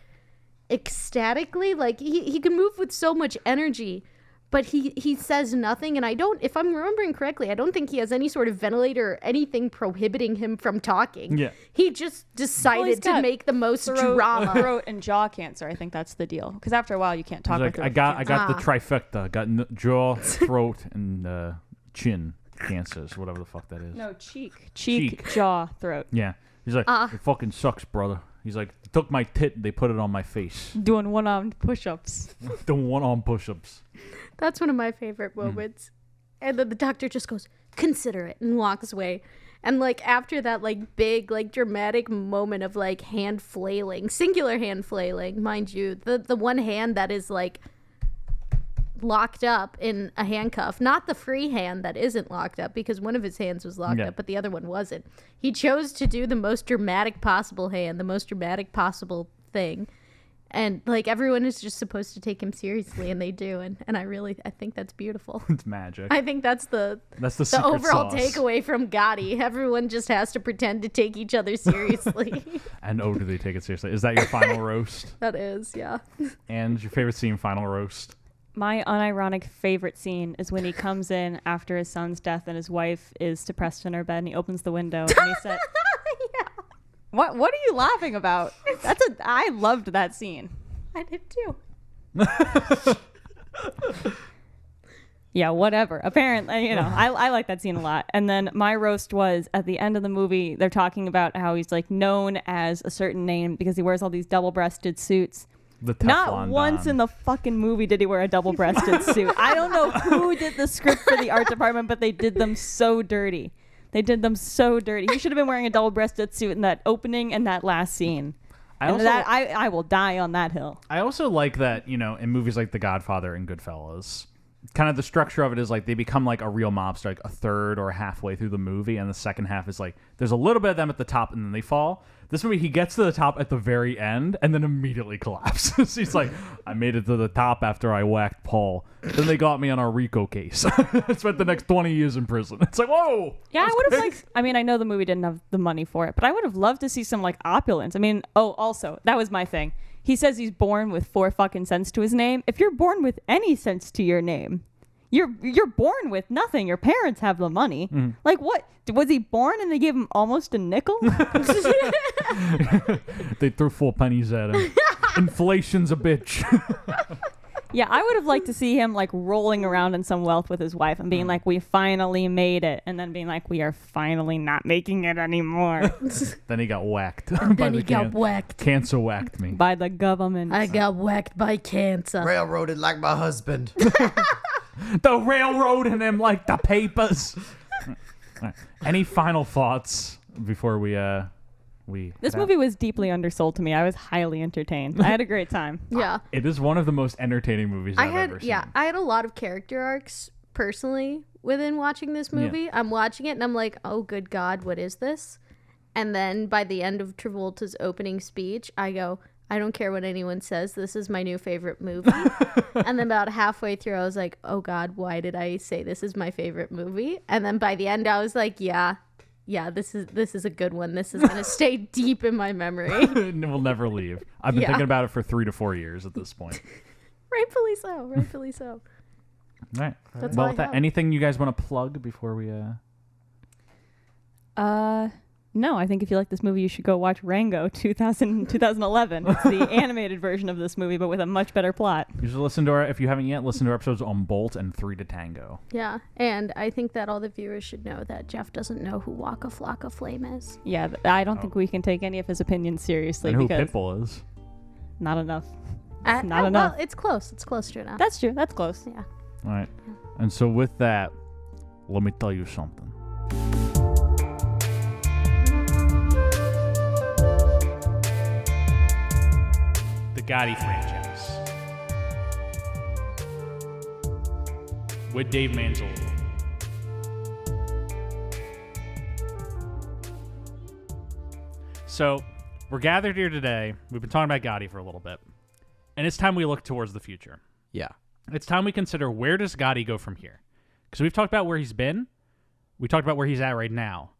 ecstatically, like he can move with so much energy, but he says nothing, and if I'm remembering correctly, I don't think he has any sort of ventilator or anything prohibiting him from talking. Yeah. He just decided to make the most drama. Throat and jaw cancer. I think that's the deal. Because after a while, you can't talk. Like, I got the trifecta. Got jaw, throat, and chin cancers, whatever the fuck that is. No, cheek, jaw, throat. Yeah. He's like, it fucking sucks, brother. He's like, they took my tit, they put it on my face. Doing one-armed push-ups. Doing one-arm push-ups. That's one of my favorite moments. And then the doctor just goes, consider it, and walks away. And like after that like big like dramatic moment of like hand flailing, singular hand flailing, mind you, the one hand that is like locked up in a handcuff, not the free hand that isn't locked up, because one of his hands was locked up but the other one wasn't. He chose to do the most dramatic possible hand, the most dramatic possible thing, and like everyone is just supposed to take him seriously, and they do, and I think that's beautiful. It's magic. I think that's the overall takeaway from Gotti. Everyone just has to pretend to take each other seriously. And do they take it seriously? Is that your final roast? That is, yeah. And your favorite scene, final roast? My unironic favorite scene is when he comes in after his son's death and his wife is depressed in her bed, and he opens the window and he said, yeah. What are you laughing about? I loved that scene. I did too. Yeah, whatever. Apparently, I like that scene a lot. And then my roast was at the end of the movie, they're talking about how he's like known as a certain name because he wears all these double-breasted suits. Not once in the fucking movie did he wear a double-breasted suit. I don't know who did the script for the art department, but they did them so dirty. He should have been wearing a double-breasted suit in that opening and that last scene. I will die on that hill. I also like that, in movies like The Godfather and Goodfellas, kind of the structure of it is like they become like a real mobster like a third or halfway through the movie, and the second half is like there's a little bit of them at the top and then they fall. This movie, he gets to the top at the very end and then immediately collapses. He's like, I made it to the top after I whacked Paul. Then they got me on our RICO case. I spent the next 20 years in prison. It's like, whoa. Yeah, I would have liked, I know the movie didn't have the money for it, but I would have loved to see some like opulence. Also, that was my thing. He says he's born with 4 fucking cents to his name. If you're born with any sense to your name, you're born with nothing. Your parents have the money. Mm. Like what? Was he born and they gave him almost a nickel? They threw 4 pennies at him. Inflation's a bitch. Yeah, I would have liked to see him like rolling around in some wealth with his wife and being like, "We finally made it," and then being like, "We are finally not making it anymore." Then he got whacked. Then he got whacked. Cancer whacked me. By the government. I got whacked by cancer. Railroaded like my husband. The railroading him like the papers. Right. Any final thoughts before we This movie was deeply undersold to me. I was highly entertained. I had a great time. Yeah. It is one of the most entertaining movies I've ever seen. Yeah, I had a lot of character arcs personally within watching this movie. Yeah. I'm watching it and I'm like, oh, good God, what is this? And then by the end of Travolta's opening speech, I go, I don't care what anyone says. This is my new favorite movie. And then about halfway through, I was like, oh, God, why did I say this is my favorite movie? And then by the end, I was like, yeah, this is a good one. This is going to stay deep in my memory. It will never leave. I've been Yeah. thinking about it for 3 to 4 years at this point. Rightfully so. Rightfully so. All right. That's Well, all I with that, have. anything you guys want to plug before we... No, I think if you like this movie, you should go watch Rango 2011. It's the animated version of this movie, but with a much better plot. You should listen to our... If you haven't yet, listen to our episodes on Bolt and 3 to Tango. Yeah, and I think that all the viewers should know that Jeff doesn't know who Waka Flocka Flame is. Yeah, I don't think we can take any of his opinions seriously And who because Pitbull is. not enough. Not Not enough. Well, it's close. It's close to enough. That's true. That's close. Yeah. All right. And so with that, let me tell you something. The Gotti franchise. With Dave Manzolo. So, we're gathered here today. We've been talking about Gotti for a little bit. And it's time we look towards the future. Yeah. It's time we consider, where does Gotti go from here? Because we've talked about where he's been. We talked about where he's at right now.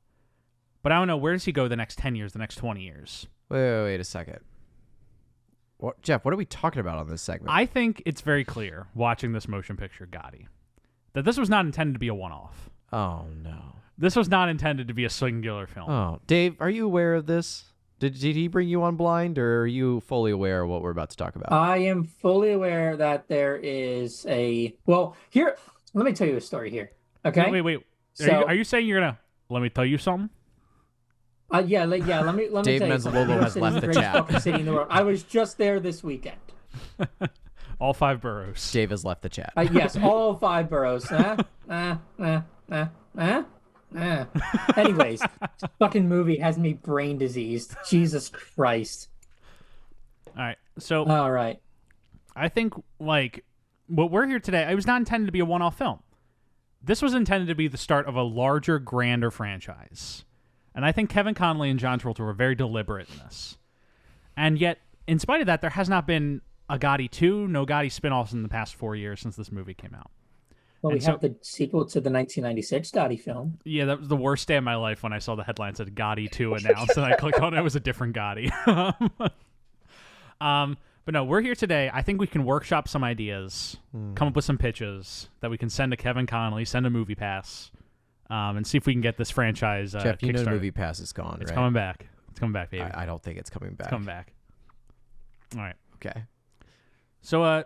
But I don't know, where does he go the next 10 years, the next 20 years? Wait a second. What, Jeff, what are we talking about on this segment? I think it's very clear, watching this motion picture, Gotti, that this was not intended to be a one-off. Oh, no. This was not intended to be a singular film. Oh, Dave, are you aware of this? Did he bring you on blind, or are you fully aware of what we're about to talk about? I am fully aware that there is a... Well, here, let me tell you a story here, okay? Wait. So, are you saying you're going to... Let me tell you something? let me Dave tell you something. Manzolo has left the chat. Fucking city in the world. I was just there this weekend. All 5 boroughs. Dave has left the chat. Yes, all 5 boroughs. Anyways, this fucking movie has me brain diseased. Jesus Christ. All right. So... All right. I think, like, what we're here today, it was not intended to be a one-off film. This was intended to be the start of a larger, grander franchise. And I think Kevin Connolly and John Travolta were very deliberate in this. And yet, in spite of that, there has not been a Gotti 2, no Gotti spin-offs in the past 4 years since this movie came out. Well, we have the sequel to the 1996 Gotti film. Yeah, that was the worst day of my life when I saw the headline said Gotti 2 announced, and I clicked on it. It was a different Gotti. But no, we're here today. I think we can workshop some ideas, come up with some pitches that we can send to Kevin Connolly, send a Movie Pass, and see if we can get this franchise Jeff, you know kickstarted. Movie Pass is gone, It's right? coming back. It's coming back, baby. I don't think it's coming back. It's coming back. All right. Okay. So,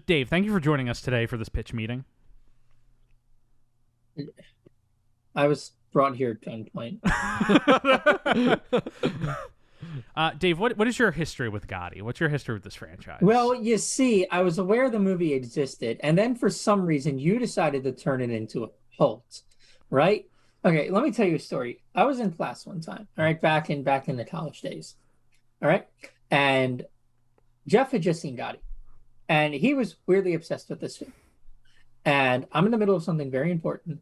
Dave, thank you for joining us today for this pitch meeting. I was brought here at gunpoint. Dave, what is your history with Gotti? What's your history with this franchise? Well, you see, I was aware the movie existed, and then for some reason you decided to turn it into a cult, right? Okay, let me tell you a story. I was in class one time, all right, back in the college days, all right, and Jeff had just seen Gotti, and he was weirdly obsessed with this film, and I'm in the middle of something very important,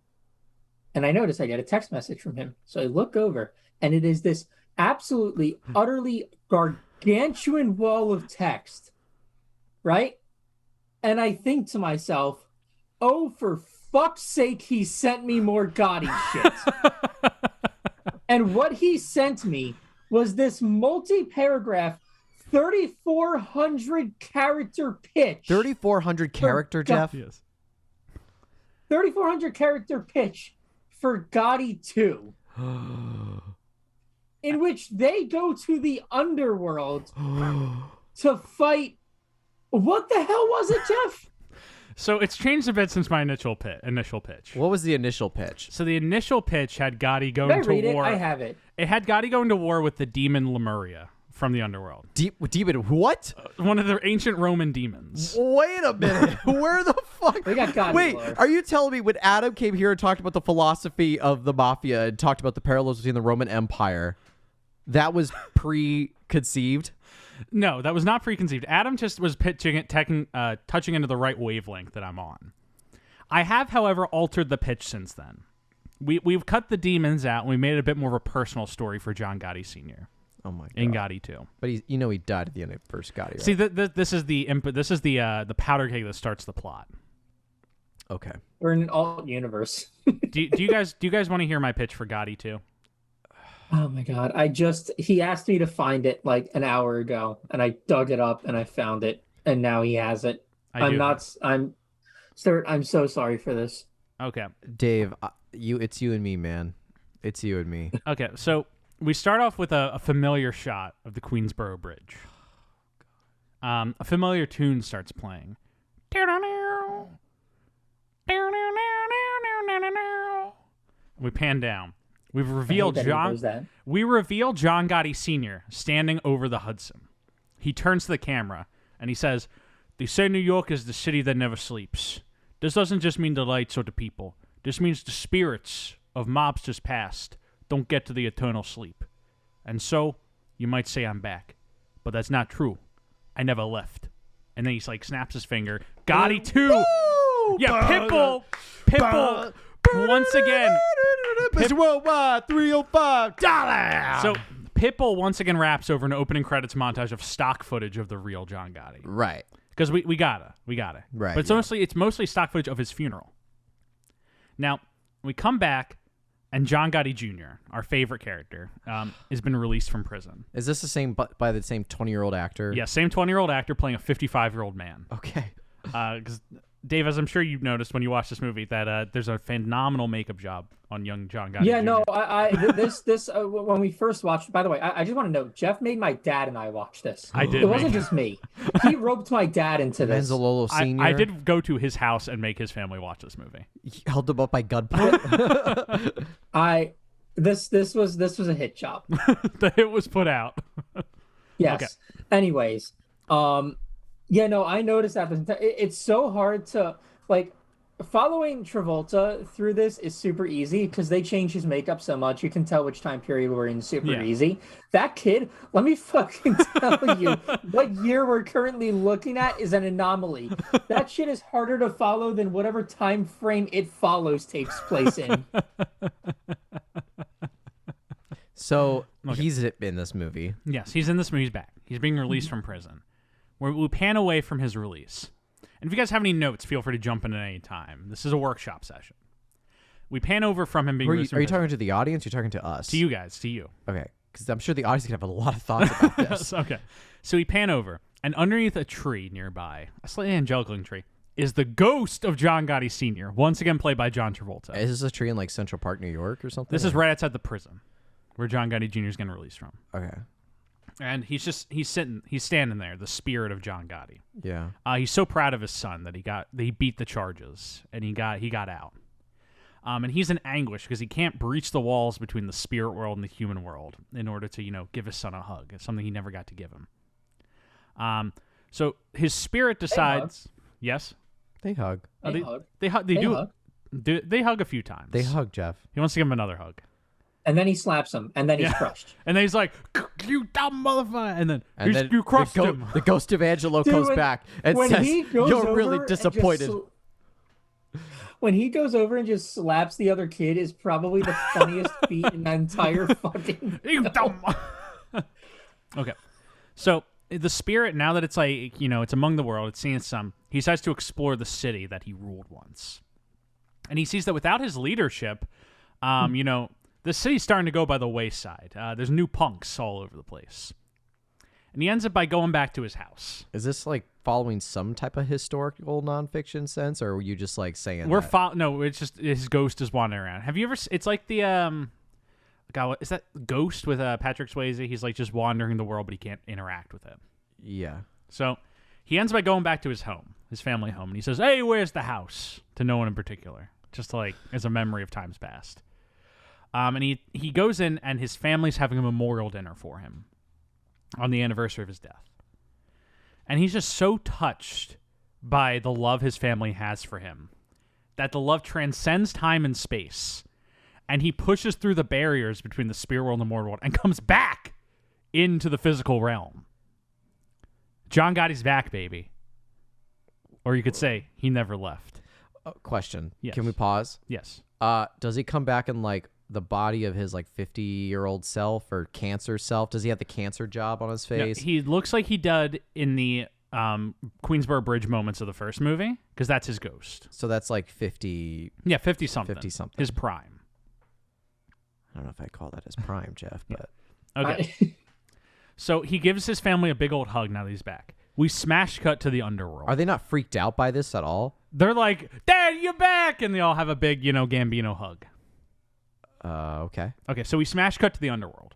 and I notice I get a text message from him, so I look over, and it is this absolutely, utterly gargantuan wall of text, right? And I think to myself, oh, for fuck's sake, he sent me more Gotti shit. And what he sent me was this multi-paragraph, 3,400 character pitch. 3,400 character, Jeff? Yes. 3,400 character pitch for Gotti 2. In which they go to the underworld to fight What the hell was it, Jeff? So it's changed a bit since my initial pitch. What was the initial pitch? So the initial pitch had Gotti going Did I read to war. it? I have it. It had Gotti going to war with the demon Lemuria from the underworld. Demon what? One of the ancient Roman demons. Wait a minute. Where the fuck? We got Gotti. Wait, Lord. are you telling me when Adam came here and talked about the philosophy of the mafia and talked about the parallels between the Roman Empire, that was preconceived? No, that was not preconceived. Adam just was pitching it, touching into the right wavelength that I'm on. I have, however, altered the pitch since then. We've cut the demons out and we made it a bit more of a personal story for John Gotti Sr. Oh my god! In Gotti 2. But he died at the end of first Gotti. Right? See, this is the input. This is the powder keg that starts the plot. Okay. We're in an alt universe. do you guys want to hear my pitch for Gotti 2? Oh my god! He asked me to find it like an hour ago, and I dug it up and I found it, and now he has it. Stuart, I'm so sorry for this. Okay, Dave, it's you and me, man. It's you and me. Okay, so we start off with a familiar shot of the Queensboro Bridge. A familiar tune starts playing. We pan down. We reveal John Gotti Sr. standing over the Hudson. He turns to the camera and he says, "They say New York is the city that never sleeps. This doesn't just mean the lights or the people. This means the spirits of mobsters past don't get to the eternal sleep. And so, you might say I'm back. But that's not true. I never left." And then he's like, snaps his finger. Gotti 2! Yeah, Pitbull! Once again. Worldwide 305 $. So Pitbull once again raps over an opening credits montage of stock footage of the real John Gotti. Right. Because we gotta. Right. But it's mostly stock footage of his funeral. Now, we come back, and John Gotti Jr., our favorite character, has been released from prison. Is this the same by the same 20-year-old actor? Yeah, same 20-year-old actor playing a 55-year-old man. Okay. Because Dave, as I'm sure you've noticed when you watch this movie, that there's a phenomenal makeup job on young John Gotti. Yeah, Jr. no, this when we first watched. By the way, I just want to know, Jeff made my dad and I watch this. I did. It wasn't just me. He roped my dad into this. Manzololo Sr. I did go to his house and make his family watch this movie. He held him up by gunpoint. This was a hit job. The hit was put out. Yes. Okay. Anyways, yeah, no, I noticed that it's so hard to like following Travolta through this is super easy because they change his makeup so much. You can tell which time period we're in super easy. That kid, let me fucking tell you, what year we're currently looking at is an anomaly. That shit is harder to follow than whatever time frame It Follows takes place in. So he's in this movie. Yes, he's in this movie. He's back. He's being released from prison. We pan away from his release. And if you guys have any notes, feel free to jump in at any time. This is a workshop session. We pan over from him being released from prison. Are you talking to the audience? Or are you talking to us? To you guys. To you. Okay. Because I'm sure the audience can have a lot of thoughts about this. Yes, okay. So we pan over, and underneath a tree nearby, a slightly angelic tree, is the ghost of John Gotti Sr., once again played by John Travolta. Is this a tree in like Central Park, New York or something? This is right outside the prison where John Gotti Jr. is getting released from. Okay. And he's standing there, the spirit of John Gotti. Yeah. He's so proud of his son that he beat the charges and he got out. And he's in anguish because he can't breach the walls between the spirit world and the human world in order to, give his son a hug. It's something he never got to give him. So his spirit decides. Yes. They hug. They hug a few times. They hug Jeff. He wants to give him another hug. And then he slaps him, and then he's crushed. And then he's like, "You dumb motherfucker!" And then you crushed him. The ghost of Angelo comes back and says, "You're really disappointed." When he goes over and just slaps the other kid is probably the funniest feat in the entire fucking. You dumb. Okay, so the spirit, now that it's like it's among the world, it's seeing some. He decides to explore the city that he ruled once, and he sees that without his leadership, the city's starting to go by the wayside. There's new punks all over the place. And he ends up by going back to his house. Is this like following some type of historical nonfiction sense, or were you just like saying No, it's just his ghost is wandering around. Have you ever... It's like the... God, is that Ghost with Patrick Swayze? He's like just wandering the world, but he can't interact with it. Yeah. So He ends by going back to his home, his family home, and he says, "Hey, where's the house?" to no one in particular, just to, like, as a memory of times past. And he goes in, and his family's having a memorial dinner for him on the anniversary of his death. And he's just so touched by the love his family has for him that the love transcends time and space. And he pushes through the barriers between the spirit world and the mortal world and comes back into the physical realm. John Gotti's back, baby. Or you could say he never left. Question. Yes. Can we pause? Yes. Does he come back in like the body of his like 50-year-old self or cancer self? Does he have the cancer job on his face? No, he looks like he did in the Queensboro Bridge moments of the first movie, because that's his ghost. So that's like 50. Yeah, 50-something. 50-something. His prime. I don't know if I'd call that his prime, Jeff, but okay. So he gives his family a big old hug now that he's back. We smash cut to the underworld. Are they not freaked out by this at all? They're like, "Dad, you're back!" And they all have a big, Gambino hug. Okay. Okay, so we smash cut to the underworld.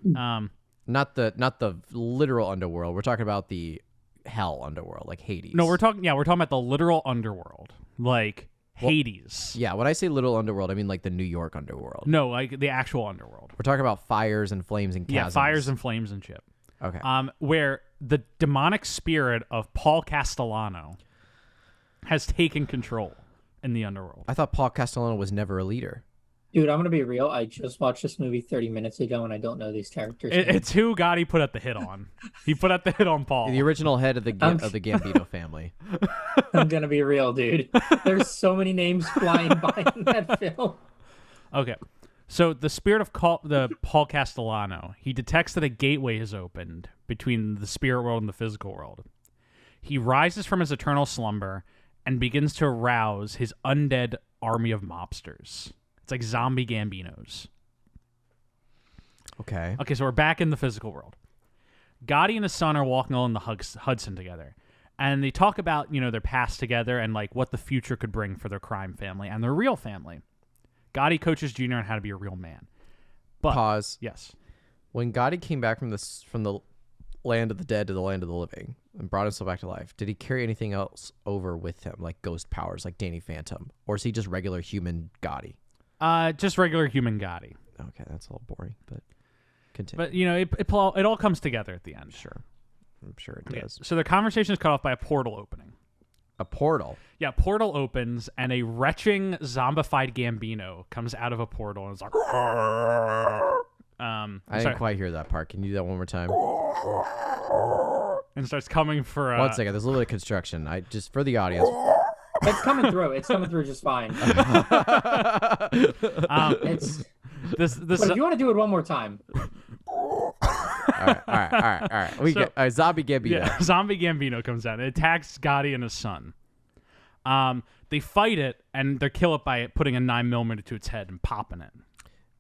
Not the literal underworld. We're talking about the hell underworld, like Hades. No, we're talking about the literal underworld, like Hades. Yeah, when I say literal underworld, I mean like the New York underworld. No, like the actual underworld. We're talking about fires and flames and chasms. Yeah, fires and flames and shit. Okay. Where the demonic spirit of Paul Castellano has taken control in the underworld. I thought Paul Castellano was never a leader. Dude, I'm gonna be real. I just watched this movie 30 minutes ago, and I don't know these characters. It's who Gotti put up the hit on. He put up the hit on Paul, The original head of the Gambino family. I'm gonna be real, dude. There's so many names flying by in that film. Okay, so the spirit of Paul Castellano, he detects that a gateway has opened between the spirit world and the physical world. He rises from his eternal slumber and begins to arouse his undead army of mobsters. It's like zombie Gambinos. Okay. Okay, so we're back in the physical world. Gotti and his son are walking along the Hudson together. And they talk about, their past together and like what the future could bring for their crime family and their real family. Gotti coaches Junior on how to be a real man. But, pause. Yes. When Gotti came back from the land of the dead to the land of the living and brought himself back to life, did he carry anything else over with him, like ghost powers, like Danny Phantom? Or is he just regular human Gotti? Just regular human Gotti. Okay, that's a little boring, but continue. But, it all comes together at the end. Sure. I'm sure it does. So the conversation is cut off by a portal opening. A portal? Yeah, portal opens, and a retching, zombified Gambino comes out of a portal and is like... I didn't quite hear that part. Can you do that one more time? And starts coming for... 1 second. There's a little bit of construction. Just for the audience... It's coming through. It's coming through just fine. But if you want to do it one more time. All right. We get zombie Gambino. Yeah, zombie Gambino comes out. It attacks Gotti and his son. They fight it, and they kill it by putting a 9mm to its head and popping it.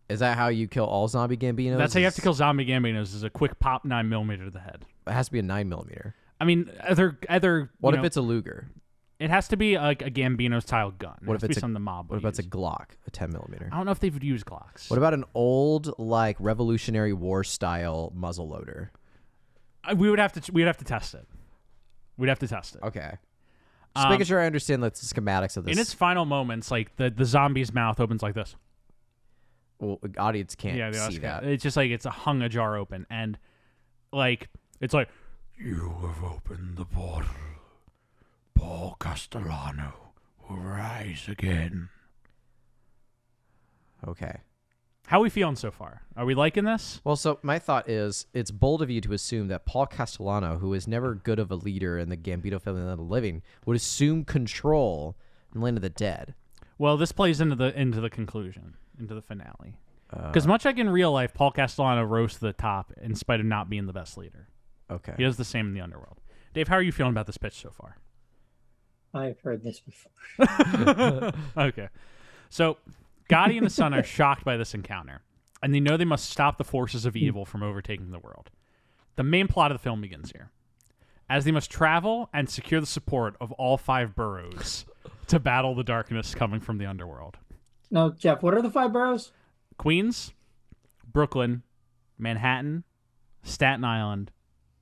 Is that how you kill all zombie Gambinos? That's how you have to kill zombie Gambinos, is a quick pop 9mm to the head. It has to be a 9mm. I mean, either what if it's a Luger? It has to be like a Gambino-style gun. What if it's something the mob would What if it's use. a Glock, a 10mm? I don't know if they would use Glocks. What about an old, like Revolutionary War style muzzle loader? We'd have to test it. We'd have to test it. Okay. Just making sure I understand the schematics of this. In its final moments, like the zombie's mouth opens like this. Well, the audience can't see that. It's just like it's a hung ajar open, and like it's like, "You have opened the portal. Paul Castellano will rise again." Okay. How are we feeling so far? Are we liking this? Well, so my thought is it's bold of you to assume that Paul Castellano, who is never good of a leader in the Gambino family of the living, would assume control in Land of the Dead. Well, this plays into the conclusion, into the finale. Because much like in real life, Paul Castellano rose to the top in spite of not being the best leader. Okay. He does the same in the underworld. Dave, how are you feeling about this pitch so far? I've heard this before. Okay. So, Gotti and his son are shocked by this encounter, and they know they must stop the forces of evil from overtaking the world. The main plot of the film begins here, as they must travel and secure the support of all 5 boroughs to battle the darkness coming from the underworld. No, Jeff, what are the 5 boroughs? Queens, Brooklyn, Manhattan, Staten Island,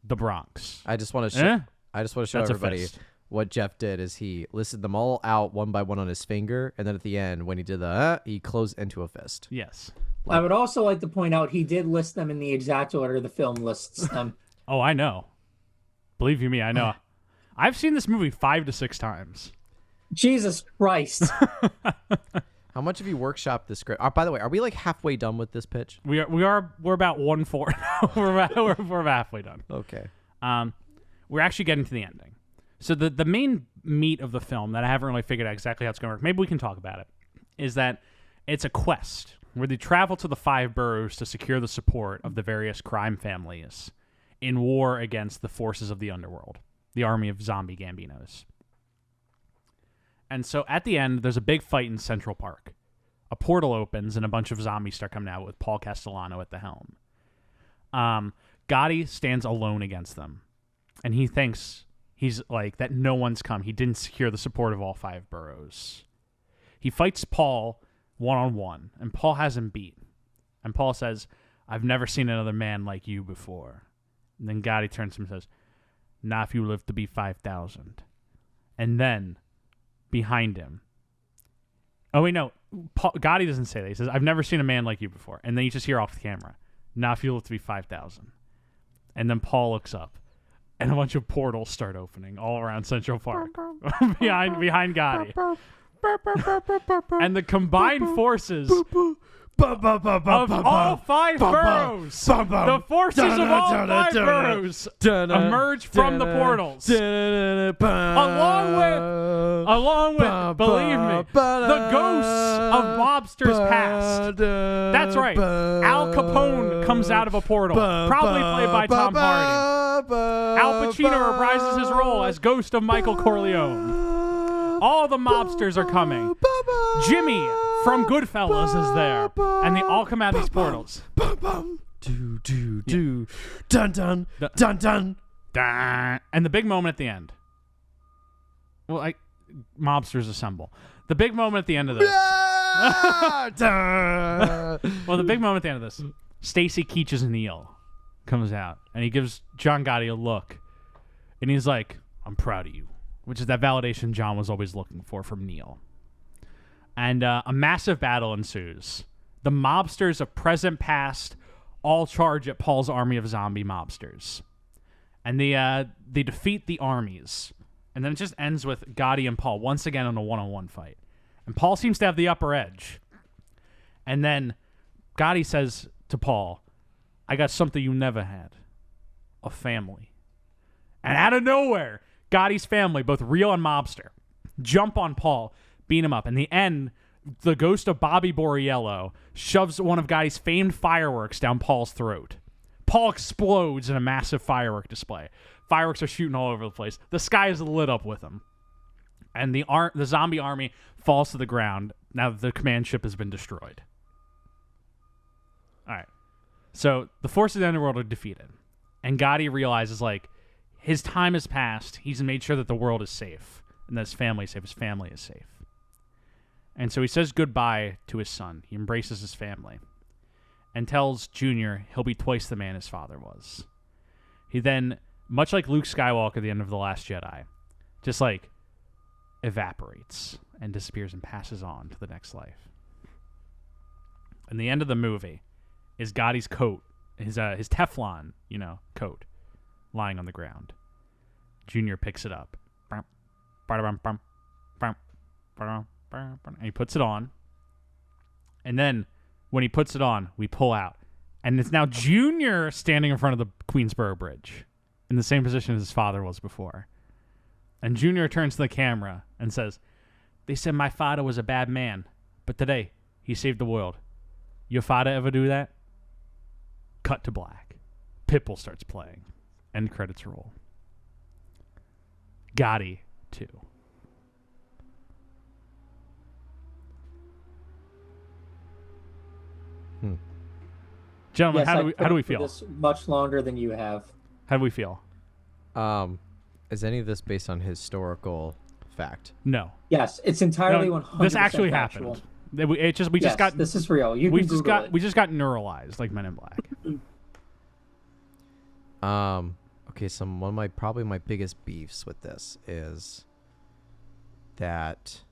the Bronx. I just want to I just want to show That's a everybody fist. what Jeff did is he listed them all out one by one on his finger, and then at the end, when he did the, he closed into a fist. Yes. I would also like to point out he did list them in the exact order the film lists them. Oh, I know. Believe you me, I know. I've seen this movie 5 to 6 times. Jesus Christ. How much have you workshopped this script? By the way, are we like halfway done with this pitch? We're about 1/4. we're halfway done. Okay. We're actually getting to the ending. So the main meat of the film that I haven't really figured out exactly how it's going to work, maybe we can talk about it, is that it's a quest where they travel to the 5 boroughs to secure the support of the various crime families in war against the forces of the underworld, the army of zombie Gambinos. And so at the end, there's a big fight in Central Park. A portal opens and a bunch of zombies start coming out with Paul Castellano at the helm. Gotti stands alone against them. And he thinks he's like that no one's come. He didn't secure the support of all 5 boroughs. He fights Paul one-on-one, and Paul has him beat. And Paul says, "I've never seen another man like you before." And then Gotti turns to him and says, "Not if you live to be 5,000. And then, behind him... Oh, wait, no. Gotti doesn't say that. He says, "I've never seen a man like you before." And then you just hear off the camera, "Not if you live to be 5,000. And then Paul looks up, and a bunch of portals start opening all around Central Park behind Gotti. And the combined forces of all 5 boroughs, the forces of all 5 boroughs emerge from the portals, along with, believe me, the ghosts of mobsters past. That's right, Al Capone comes out of a portal, probably played by Tom Hardy. Al Pacino reprises his role as ghost of Michael Corleone. All the mobsters are coming. Jimmy from Goodfellas is there. And they all come out of these portals. Do, do, do. Dun, dun, dun, dun. Dun. And the big moment at the end. Well, mobsters assemble. The big moment at the end of this. Well, the big moment at the end of this. Stacy Keach's Neil comes out. And he gives John Gotti a look. And he's like, "I'm proud of you." Which is that validation John was always looking for from Neil. And a massive battle ensues. The mobsters of present past all charge at Paul's army of zombie mobsters. And they defeat the armies. And then it just ends with Gotti and Paul once again on a one-on-one fight. And Paul seems to have the upper edge. And then Gotti says to Paul, "I got something you never had. A family." And out of nowhere, Gotti's family, both real and mobster, jump on Paul, beat him up. In the end, the ghost of Bobby Borriello shoves one of Gotti's famed fireworks down Paul's throat. Paul explodes in a massive firework display. Fireworks are shooting all over the place. The sky is lit up with them. And the zombie army falls to the ground now that the command ship has been destroyed. All right. So the forces of the underworld are defeated. And Gotti realizes, his time has passed. He's made sure that the world is safe and that his family is safe. His family is safe. And so he says goodbye to his son. He embraces his family and tells Junior he'll be twice the man his father was. He then, much like Luke Skywalker at the end of The Last Jedi, just evaporates and disappears and passes on to the next life. And the end of the movie is Gotti's coat, his Teflon, coat, lying on the ground. Junior picks it up. And he puts it on. And then when he puts it on, we pull out. And it's now Junior standing in front of the Queensboro Bridge in the same position as his father was before. And Junior turns to the camera and says, "They said my father was a bad man, but today he saved the world. Your father ever do that?" Cut to black. Pitbull starts playing. End credits roll. Gotti 2. Gentlemen, Yes, how do we for feel? This much longer than you have. How do we feel? Is any of this based on historical fact? No. Yes, it's entirely 100%. This actually factual. happened. We just got this is real. You we can just Google got it. we just got neuralized like Men in Black. okay, so one of my biggest beefs with this is that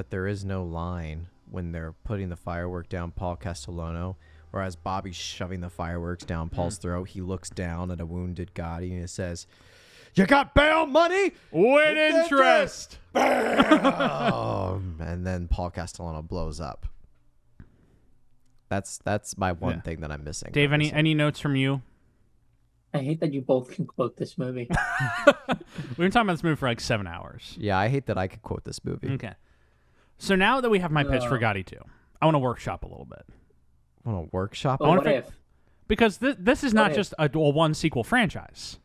there is no line when they're putting the firework down Paul Castellano, whereas Bobby's shoving the fireworks down Paul's throat. He looks down at a wounded Gotti and it says, "You got bail money with interest." And then Paul Castellano blows up. That's my one thing that I'm missing. Dave, any notes from you? I hate that you both can quote this movie. We've been talking about this movie for like 7 hours. Yeah, I hate that I could quote this movie. Okay. So now that we have my pitch for Gotti 2, I want to workshop a little bit. Want to workshop? What if? Because this is not just a one sequel franchise.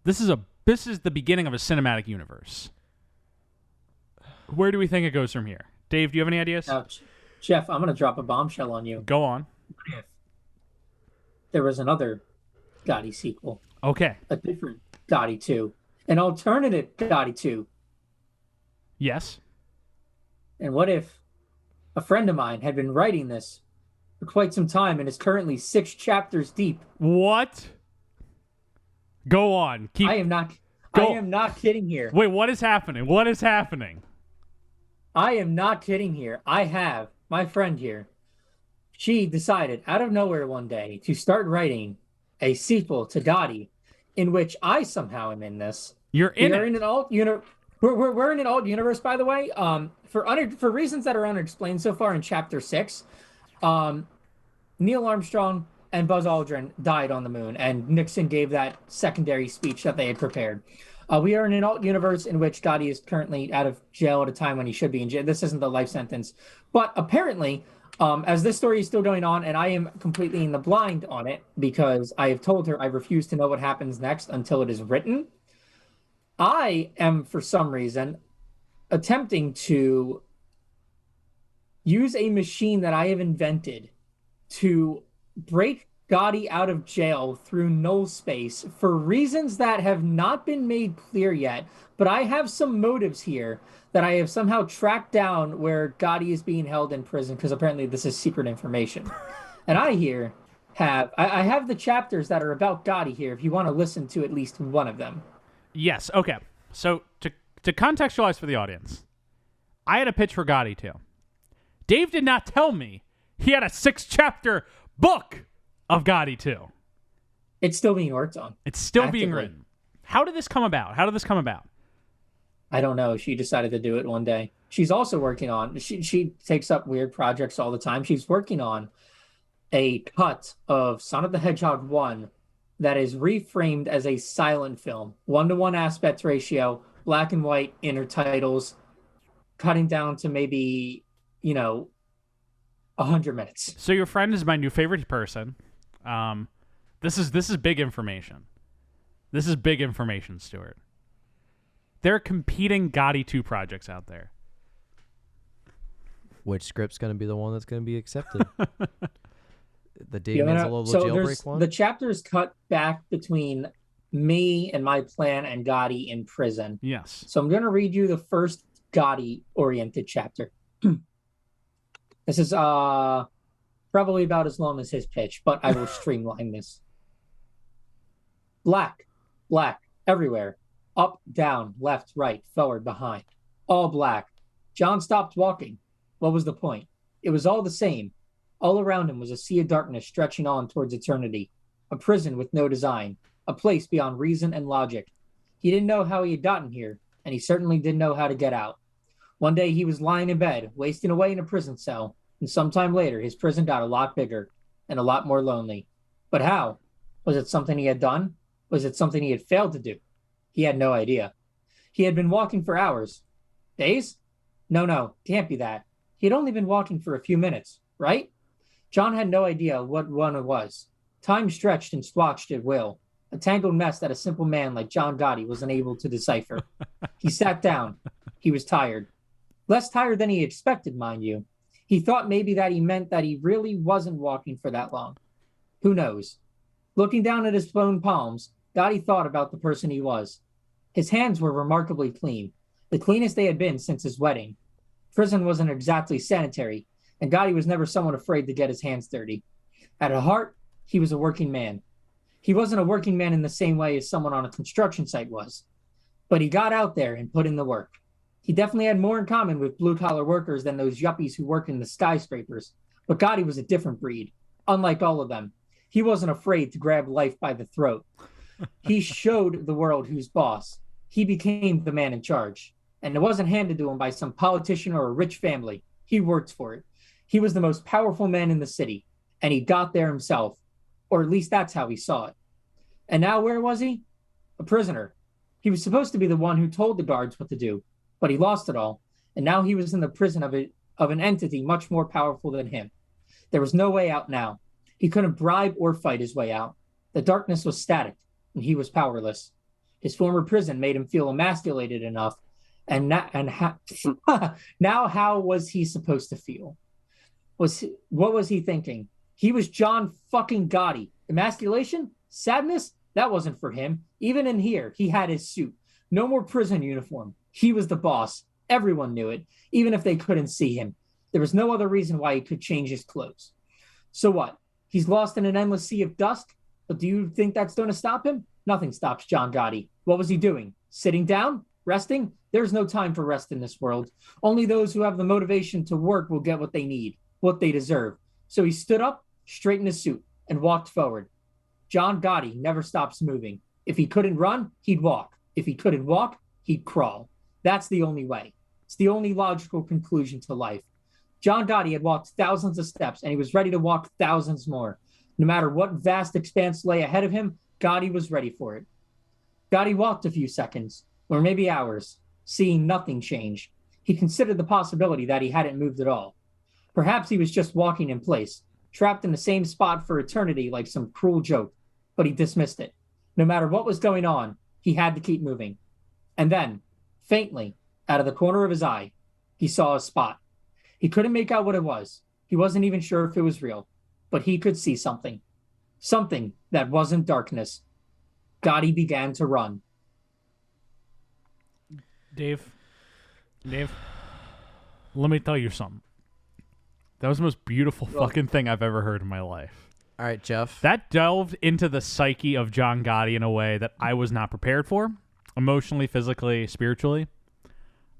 This is the beginning of a cinematic universe. Where do we think it goes from here? Dave, do you have any ideas? Now, Jeff, I'm going to drop a bombshell on you. Go on. What if there was another Gotti sequel? Okay. A different Gotti 2. An alternative Gotti 2. Yes. And what if a friend of mine had been writing this for quite some time and is currently 6 chapters deep? What? Go on. I am not kidding here. Wait, what is happening? What is happening? I am not kidding here. I have my friend here. She decided out of nowhere one day to start writing a sequel to Gotti, in which I somehow am in this. You're in it. In an alt we're in an alt universe, by the way. For reasons that are unexplained so far in Chapter 6, Neil Armstrong and Buzz Aldrin died on the moon, and Nixon gave that secondary speech that they had prepared. We are in an alt universe in which Gotti is currently out of jail at a time when he should be in jail. This isn't the life sentence. But apparently, as this story is still going on, and I am completely in the blind on it because I have told her I refuse to know what happens next until it is written, I am, for some reason, attempting to use a machine that I have invented to break Gotti out of jail through null space for reasons that have not been made clear yet. But I have some motives here that I have somehow tracked down where Gotti is being held in prison, because apparently this is secret information. And I have the chapters that are about Gotti here if you want to listen to at least one of them. Yes. Okay. So to contextualize for the audience, I had a pitch for Gotti too. Dave did not tell me he had a 6-chapter book of Gotti 2. It's still being worked on. It's still being written. How did this come about? I don't know. She decided to do it one day. She's also working on, she takes up weird projects all the time. She's working on a cut of Sonic the Hedgehog 1 that is reframed as a silent film. 1-to-1 aspect ratio, black and white intertitles, cutting down to maybe, 100 minutes. So your friend is my new favorite person. This is big information. This is big information, Stuart. There are competing Gotti 2 projects out there. Which script's going to be the one that's going to be accepted? The Dave Manzalovo jailbreak one? The chapter is cut back between me and my plan and Gotti in prison. Yes. So I'm going to read you the first Gotti-oriented chapter. This is probably about as long as his pitch, but I will streamline this. Black, everywhere. Up, down, left, right, forward, behind. All black. John stopped walking. What was the point? It was all the same. All around him was a sea of darkness stretching on towards eternity. A prison with no design. A place beyond reason and logic. He didn't know how he had gotten here, and he certainly didn't know how to get out. One day he was lying in bed, wasting away in a prison cell, and sometime later his prison got a lot bigger and a lot more lonely. But how? Was it something he had done? Was it something he had failed to do? He had no idea. He had been walking for hours. Days? No, can't be that. He had only been walking for a few minutes, right? John had no idea what one it was. Time stretched and splotched at will, a tangled mess that a simple man like John Gotti was unable to decipher. He sat down. He was tired. Less tired than he expected, mind you. He thought maybe that he meant that he really wasn't walking for that long. Who knows? Looking down at his blown palms, Gotti thought about the person he was. His hands were remarkably clean, the cleanest they had been since his wedding. Prison wasn't exactly sanitary, and Gotti was never someone afraid to get his hands dirty. At heart, he was a working man. He wasn't a working man in the same way as someone on a construction site was, but he got out there and put in the work. He definitely had more in common with blue-collar workers than those yuppies who work in the skyscrapers, but Gotti was a different breed. Unlike all of them, he wasn't afraid to grab life by the throat. He showed the world who's boss. He became the man in charge, and it wasn't handed to him by some politician or a rich family. He worked for it. He was the most powerful man in the city, and he got there himself, or at least that's how he saw it. And now where was he? A prisoner. He was supposed to be the one who told the guards what to do, but he lost it all, and now he was in the prison of an entity much more powerful than him. There was no way out now. He couldn't bribe or fight his way out. The darkness was static, and he was powerless. His former prison made him feel emasculated enough, now how was he supposed to feel? What was he thinking? He was John fucking Gotti. Emasculation? Sadness? That wasn't for him. Even in here, he had his suit. No more prison uniform. He was the boss. Everyone knew it, even if they couldn't see him. There was no other reason why he could change his clothes. So what? He's lost in an endless sea of dust? But do you think that's going to stop him? Nothing stops John Gotti. What was he doing? Sitting down? Resting? There's no time for rest in this world. Only those who have the motivation to work will get what they need, what they deserve. So he stood up, straightened his suit, and walked forward. John Gotti never stops moving. If he couldn't run, he'd walk. If he couldn't walk, he'd crawl. That's the only way. It's the only logical conclusion to life. John Gotti had walked thousands of steps, and he was ready to walk thousands more. No matter what vast expanse lay ahead of him, Gotti was ready for it. Gotti walked a few seconds, or maybe hours, seeing nothing change. He considered the possibility that he hadn't moved at all. Perhaps he was just walking in place, trapped in the same spot for eternity like some cruel joke, but he dismissed it. No matter what was going on, he had to keep moving. And then, faintly, out of the corner of his eye, he saw a spot. He couldn't make out what it was. He wasn't even sure if it was real, but he could see something. Something that wasn't darkness. Gotti began to run. Dave, let me tell you something. That was the most beautiful fucking thing I've ever heard in my life. All right, Jeff. That delved into the psyche of John Gotti in a way that I was not prepared for, emotionally, physically, spiritually.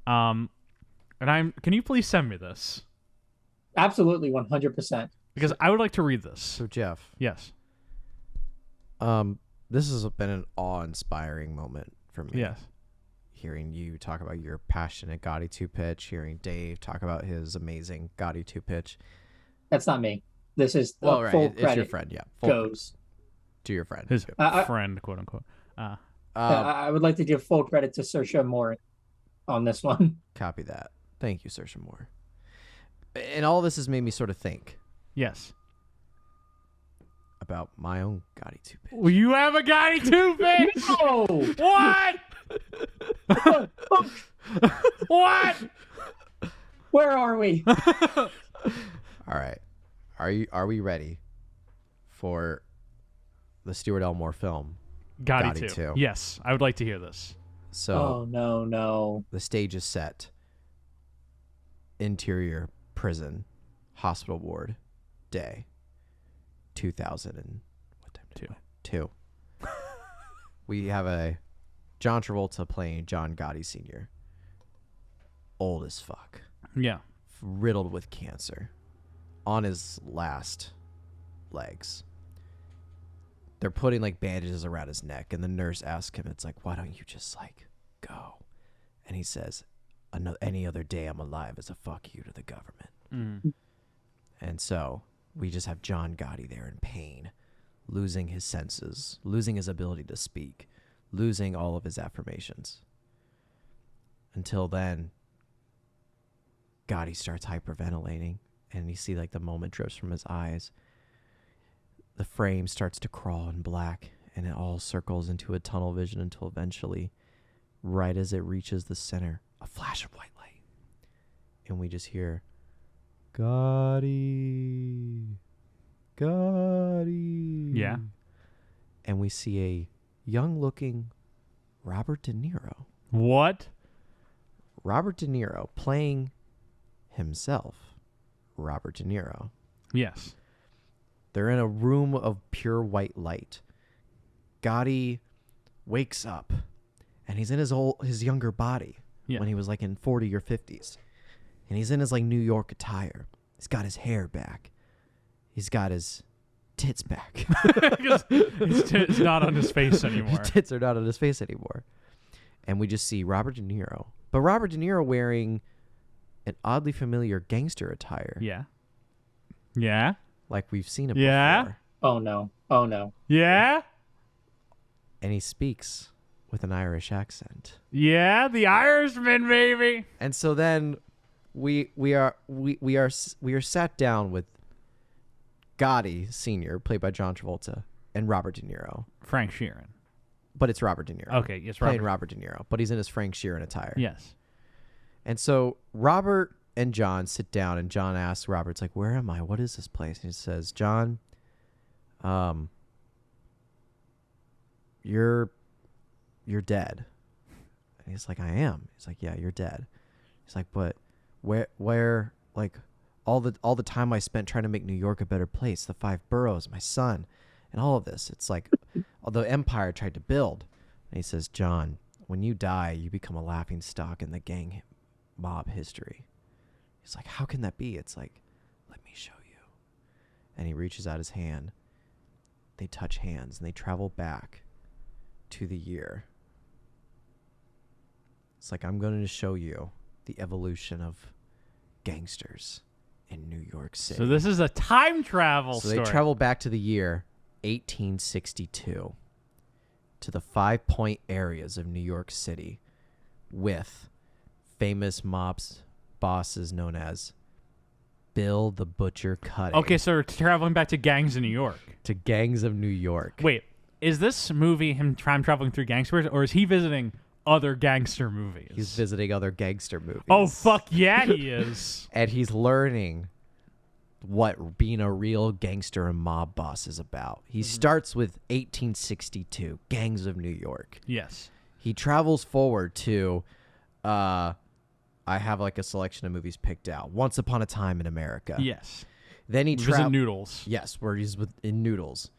Can you please send me this? Absolutely, 100%. Because I would like to read this. So, Jeff. Yes. This has been an awe-inspiring moment for me. Yes. Hearing you talk about your passionate Gotti 2-pitch, hearing Dave talk about his amazing Gotti 2-pitch. That's not me. This is full credit. It's your friend, yeah. Goes to your friend. His friend, quote unquote. I would like to give full credit to Saoirse Amore on this one. Copy that. Thank you, Saoirse Amore. And all this has made me sort of think. Yes. About my own Gotti 2-pitch. Well, you have a Gotti 2-pitch? No! What? What? Where are we? All right. Are we ready for the Stuart Elmore film? Gotti 2. Yes, I would like to hear this. So, no. The stage is set. Interior prison, hospital ward, day, 2002. We have a John Travolta playing John Gotti Sr. Old as fuck. Yeah. Riddled with cancer. On his last legs. They're putting like bandages around his neck, and the nurse asks him, it's like, why don't you just like go? And he says, any other day I'm alive is a fuck you to the government. Mm. And so we just have John Gotti there in pain, losing his senses, losing his ability to speak, losing all of his affirmations. Until then, Gotti starts hyperventilating, and you see like the moment drips from his eyes. The frame starts to crawl in black, and it all circles into a tunnel vision until eventually, right as it reaches the center, a flash of white light. And we just hear, Gotti. Yeah. And we see a young-looking Robert De Niro. What? Robert De Niro playing himself, Robert De Niro. Yes. They're in a room of pure white light. Gotti wakes up, and he's in his younger body when he was like in 40 or 50s. And he's in his like New York attire. He's got his hair back. He's got his tits back. His tits not on his face anymore. His tits are not on his face anymore. And we just see Robert De Niro. But Robert De Niro wearing an oddly familiar gangster attire. Yeah. Yeah. Like we've seen him before. Oh, no. Oh, no. Yeah. And he speaks with an Irish accent. Yeah, the Irishman, baby. And so then we are sat down with Gotti Sr., played by John Travolta, and Robert De Niro. Frank Sheeran. But it's Robert De Niro. Okay, yes, playing Robert De Niro, but he's in his Frank Sheeran attire. Yes. And so Robert and John sit down, and John asks Robert, it's like, where am I? What is this place? And he says, John, you're dead. And he's like, I am. He's like, yeah, you're dead. He's like, but where like all the time I spent trying to make New York a better place, the 5 boroughs, my son, and all of this, it's like the empire tried to build. And he says, John, when you die, you become a laughing stock in the gang mob history. He's like, how can that be? It's like, let me show you. And he reaches out his hand. They touch hands, and they travel back to the year. It's like, I'm going to show you the evolution of gangsters in New York City. So this is a time travel story. So they travel back to the year 1862 to the 5 Point areas of New York City with famous bosses known as Bill the Butcher Cutting. Okay, so we're traveling back to gangs in New York. To gangs of New York. Wait, is this movie him time traveling through gangsters, or is he visiting other gangster movies? He's visiting other gangster movies. Oh, fuck yeah, he is. And he's learning what being a real gangster and mob boss is about. He starts with 1862, Gangs of New York. Yes. He travels forward to, I have like a selection of movies picked out. Once Upon a Time in America. Yes. Then he travels in Noodles. Yes, where he's in Noodles.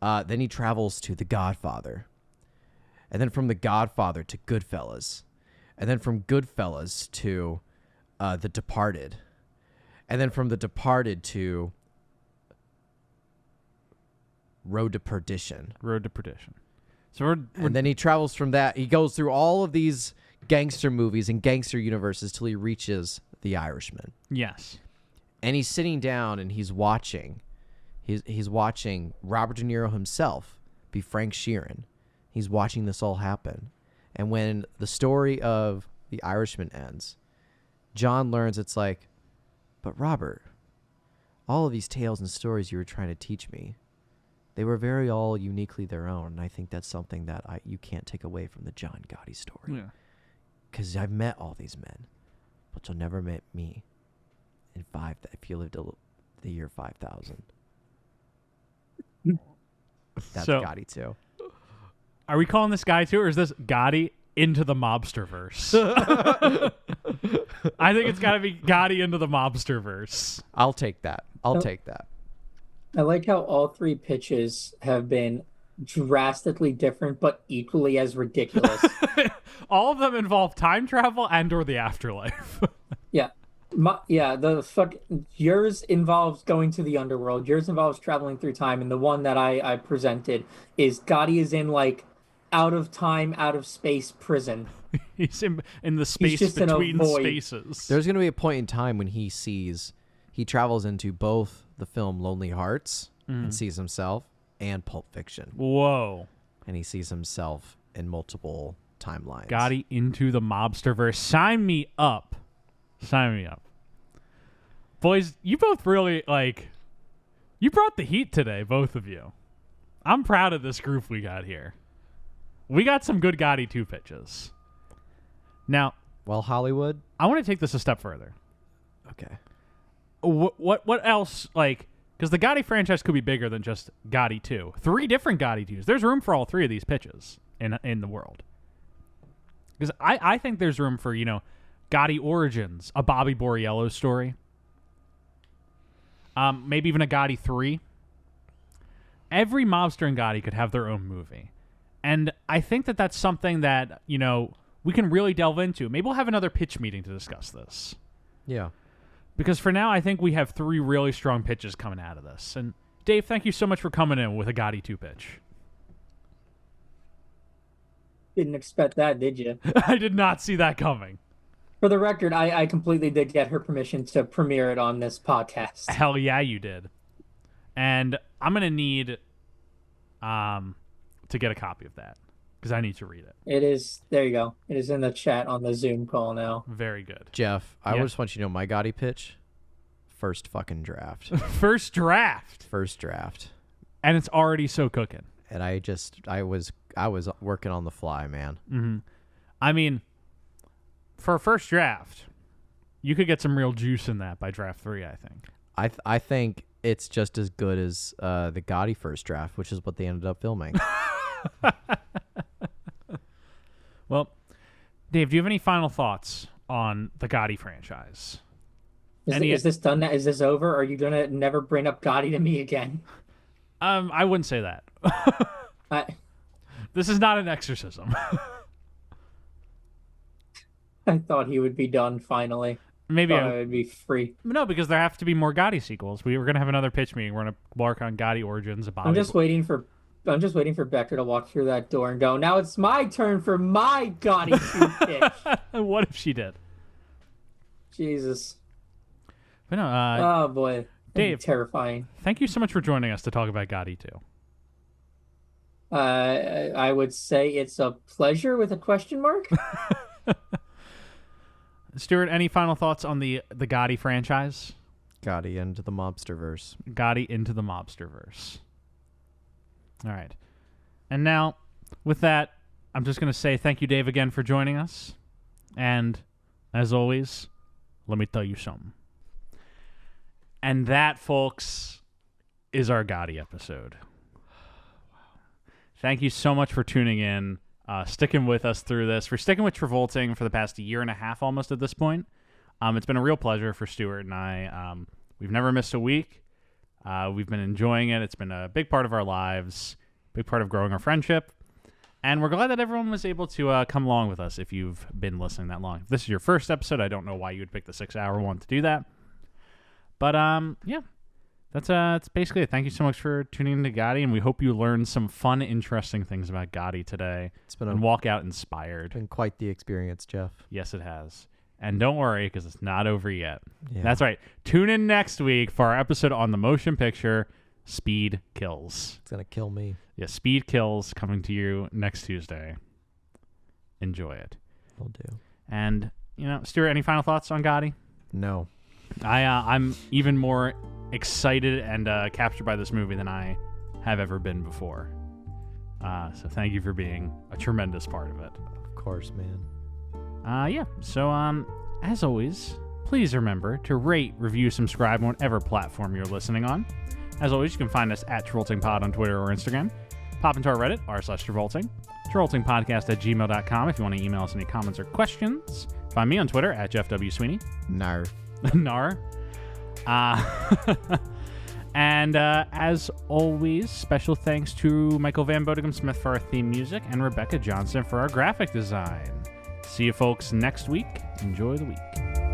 Then he travels to The Godfather. And then from The Godfather to Goodfellas. And then from Goodfellas to The Departed. And then from The Departed to Road to Perdition. Road to Perdition. So and then he travels from that. He goes through all of these gangster movies and gangster universes till he reaches The Irishman. Yes. And he's sitting down and he's watching. He's watching Robert De Niro himself be Frank Sheeran. He's watching this all happen. And when the story of The Irishman ends, John learns it's like, but Robert, all of these tales and stories you were trying to teach me, they were very all uniquely their own. And I think that's something that you can't take away from the John Gotti story. Yeah. Because I've met all these men, but you'll never meet me if you lived the year 5000. That's so, Gotti too. Are we calling this Guy too, or is this Gotti into the mobster verse? I think it's got to be Gotti into the mobster verse. I'll take that. I'll take that. I like how all 3 pitches have been drastically different, but equally as ridiculous. All of them involve time travel and or the afterlife. Yeah. Yours involves going to the underworld. Yours involves traveling through time. And the one that I presented is Gotti is in like out of time, out of space prison. He's in the space between spaces. There's going to be a point in time when he travels into both the film Lonely Hearts and sees himself, and Pulp Fiction. Whoa. And he sees himself in multiple timelines. Gotti into the mobster verse. Sign me up. Sign me up. Boys, you both really, you brought the heat today, both of you. I'm proud of this group we got here. We got some good Gotti 2 pitches. Now, well, Hollywood, I want to take this a step further. Okay. What else, because the Gotti franchise could be bigger than just Gotti 2. 3 different Gotti 2s. There's room for all 3 of these pitches in the world. Because I think there's room for, Gotti Origins, a Bobby Borriello story. Maybe even a Gotti 3. every mobster and Gotti could have their own movie. And I think that that's something that, we can really delve into. Maybe we'll have another pitch meeting to discuss this. Yeah. Because for now, I think we have 3 really strong pitches coming out of this. And Dave, thank you so much for coming in with a Gotti 2 pitch. Didn't expect that, did you? I did not see that coming. For the record, I completely did get her permission to premiere it on this podcast. Hell yeah, you did. And I'm going to need to get a copy of that because I need to read it. It is, there you go. It is in the chat on the Zoom call now. Very good. Jeff, I just want you to know my Gotti pitch. First fucking draft. First draft. First draft. And it's already so cooking. And I was working on the fly, man. Mm-hmm. I mean, for a first draft, you could get some real juice in that by draft 3, I think. I think it's just as good as the Gotti first draft, which is what they ended up filming. Well, Dave, do you have any final thoughts on the Gotti franchise? Is this done? Is this over? Are you gonna never bring up Gotti to me again? I wouldn't say that. This is not an exorcism. I thought he would be done finally. Maybe it would be free. No, because there have to be more Gotti sequels. We're gonna have another pitch meeting. We're gonna work on Gotti origins. I'm just waiting for Becker to walk through that door and go, now it's my turn for my Gotti 2 pitch. What if she did? Jesus. But no, oh boy, Dave, terrifying. Thank you so much for joining us to talk about Gotti 2. I would say it's a pleasure with a question mark. Stuart, any final thoughts on the Gotti franchise? Gotti into the mobsterverse. Gotti into the mobsterverse. All right. And now, with that, I'm just going to say thank you, Dave, again for joining us. And, as always, let me tell you something. And that, folks, is our Gotti episode. Thank you so much for tuning in, sticking with us through this, for sticking with Travolting for the past year and a half almost at this point. It's been a real pleasure for Stuart and I. We've never missed a week. We've been enjoying it. It's been a big part of our lives, big part of growing our friendship. And we're glad that everyone was able to come along with us if you've been listening that long. If this is your first episode, I don't know why you would pick the 6-hour one to do that. But, yeah, that's basically it. Thank you so much for tuning in to Gotti, and we hope you learned some fun, interesting things about Gotti today. And walk out inspired. It's been quite the experience, Jeff. Yes, it has. And don't worry, because it's not over yet. Yeah. That's right. Tune in next week for our episode on the motion picture Speed Kills. It's going to kill me. Yeah, Speed Kills coming to you next Tuesday. Enjoy it. Will do. And, Stuart, any final thoughts on Gotti? No. I'm even more excited and captured by this movie than I have ever been before. So thank you for being a tremendous part of it. Of course, man. Yeah. So, as always, please remember to rate, review, subscribe on whatever platform you're listening on. As always, you can find us at TravoltingPod on Twitter or Instagram. Pop into our Reddit, r/Travolting. TravoltingPodcast@gmail.com if you want to email us any comments or questions. Find me on Twitter at Jeff W. Sweeney. Nar. Nar. And as always, special thanks to Michael Van Bodegum Smith for our theme music and Rebecca Johnson for our graphic design. See you folks next week. Enjoy the week.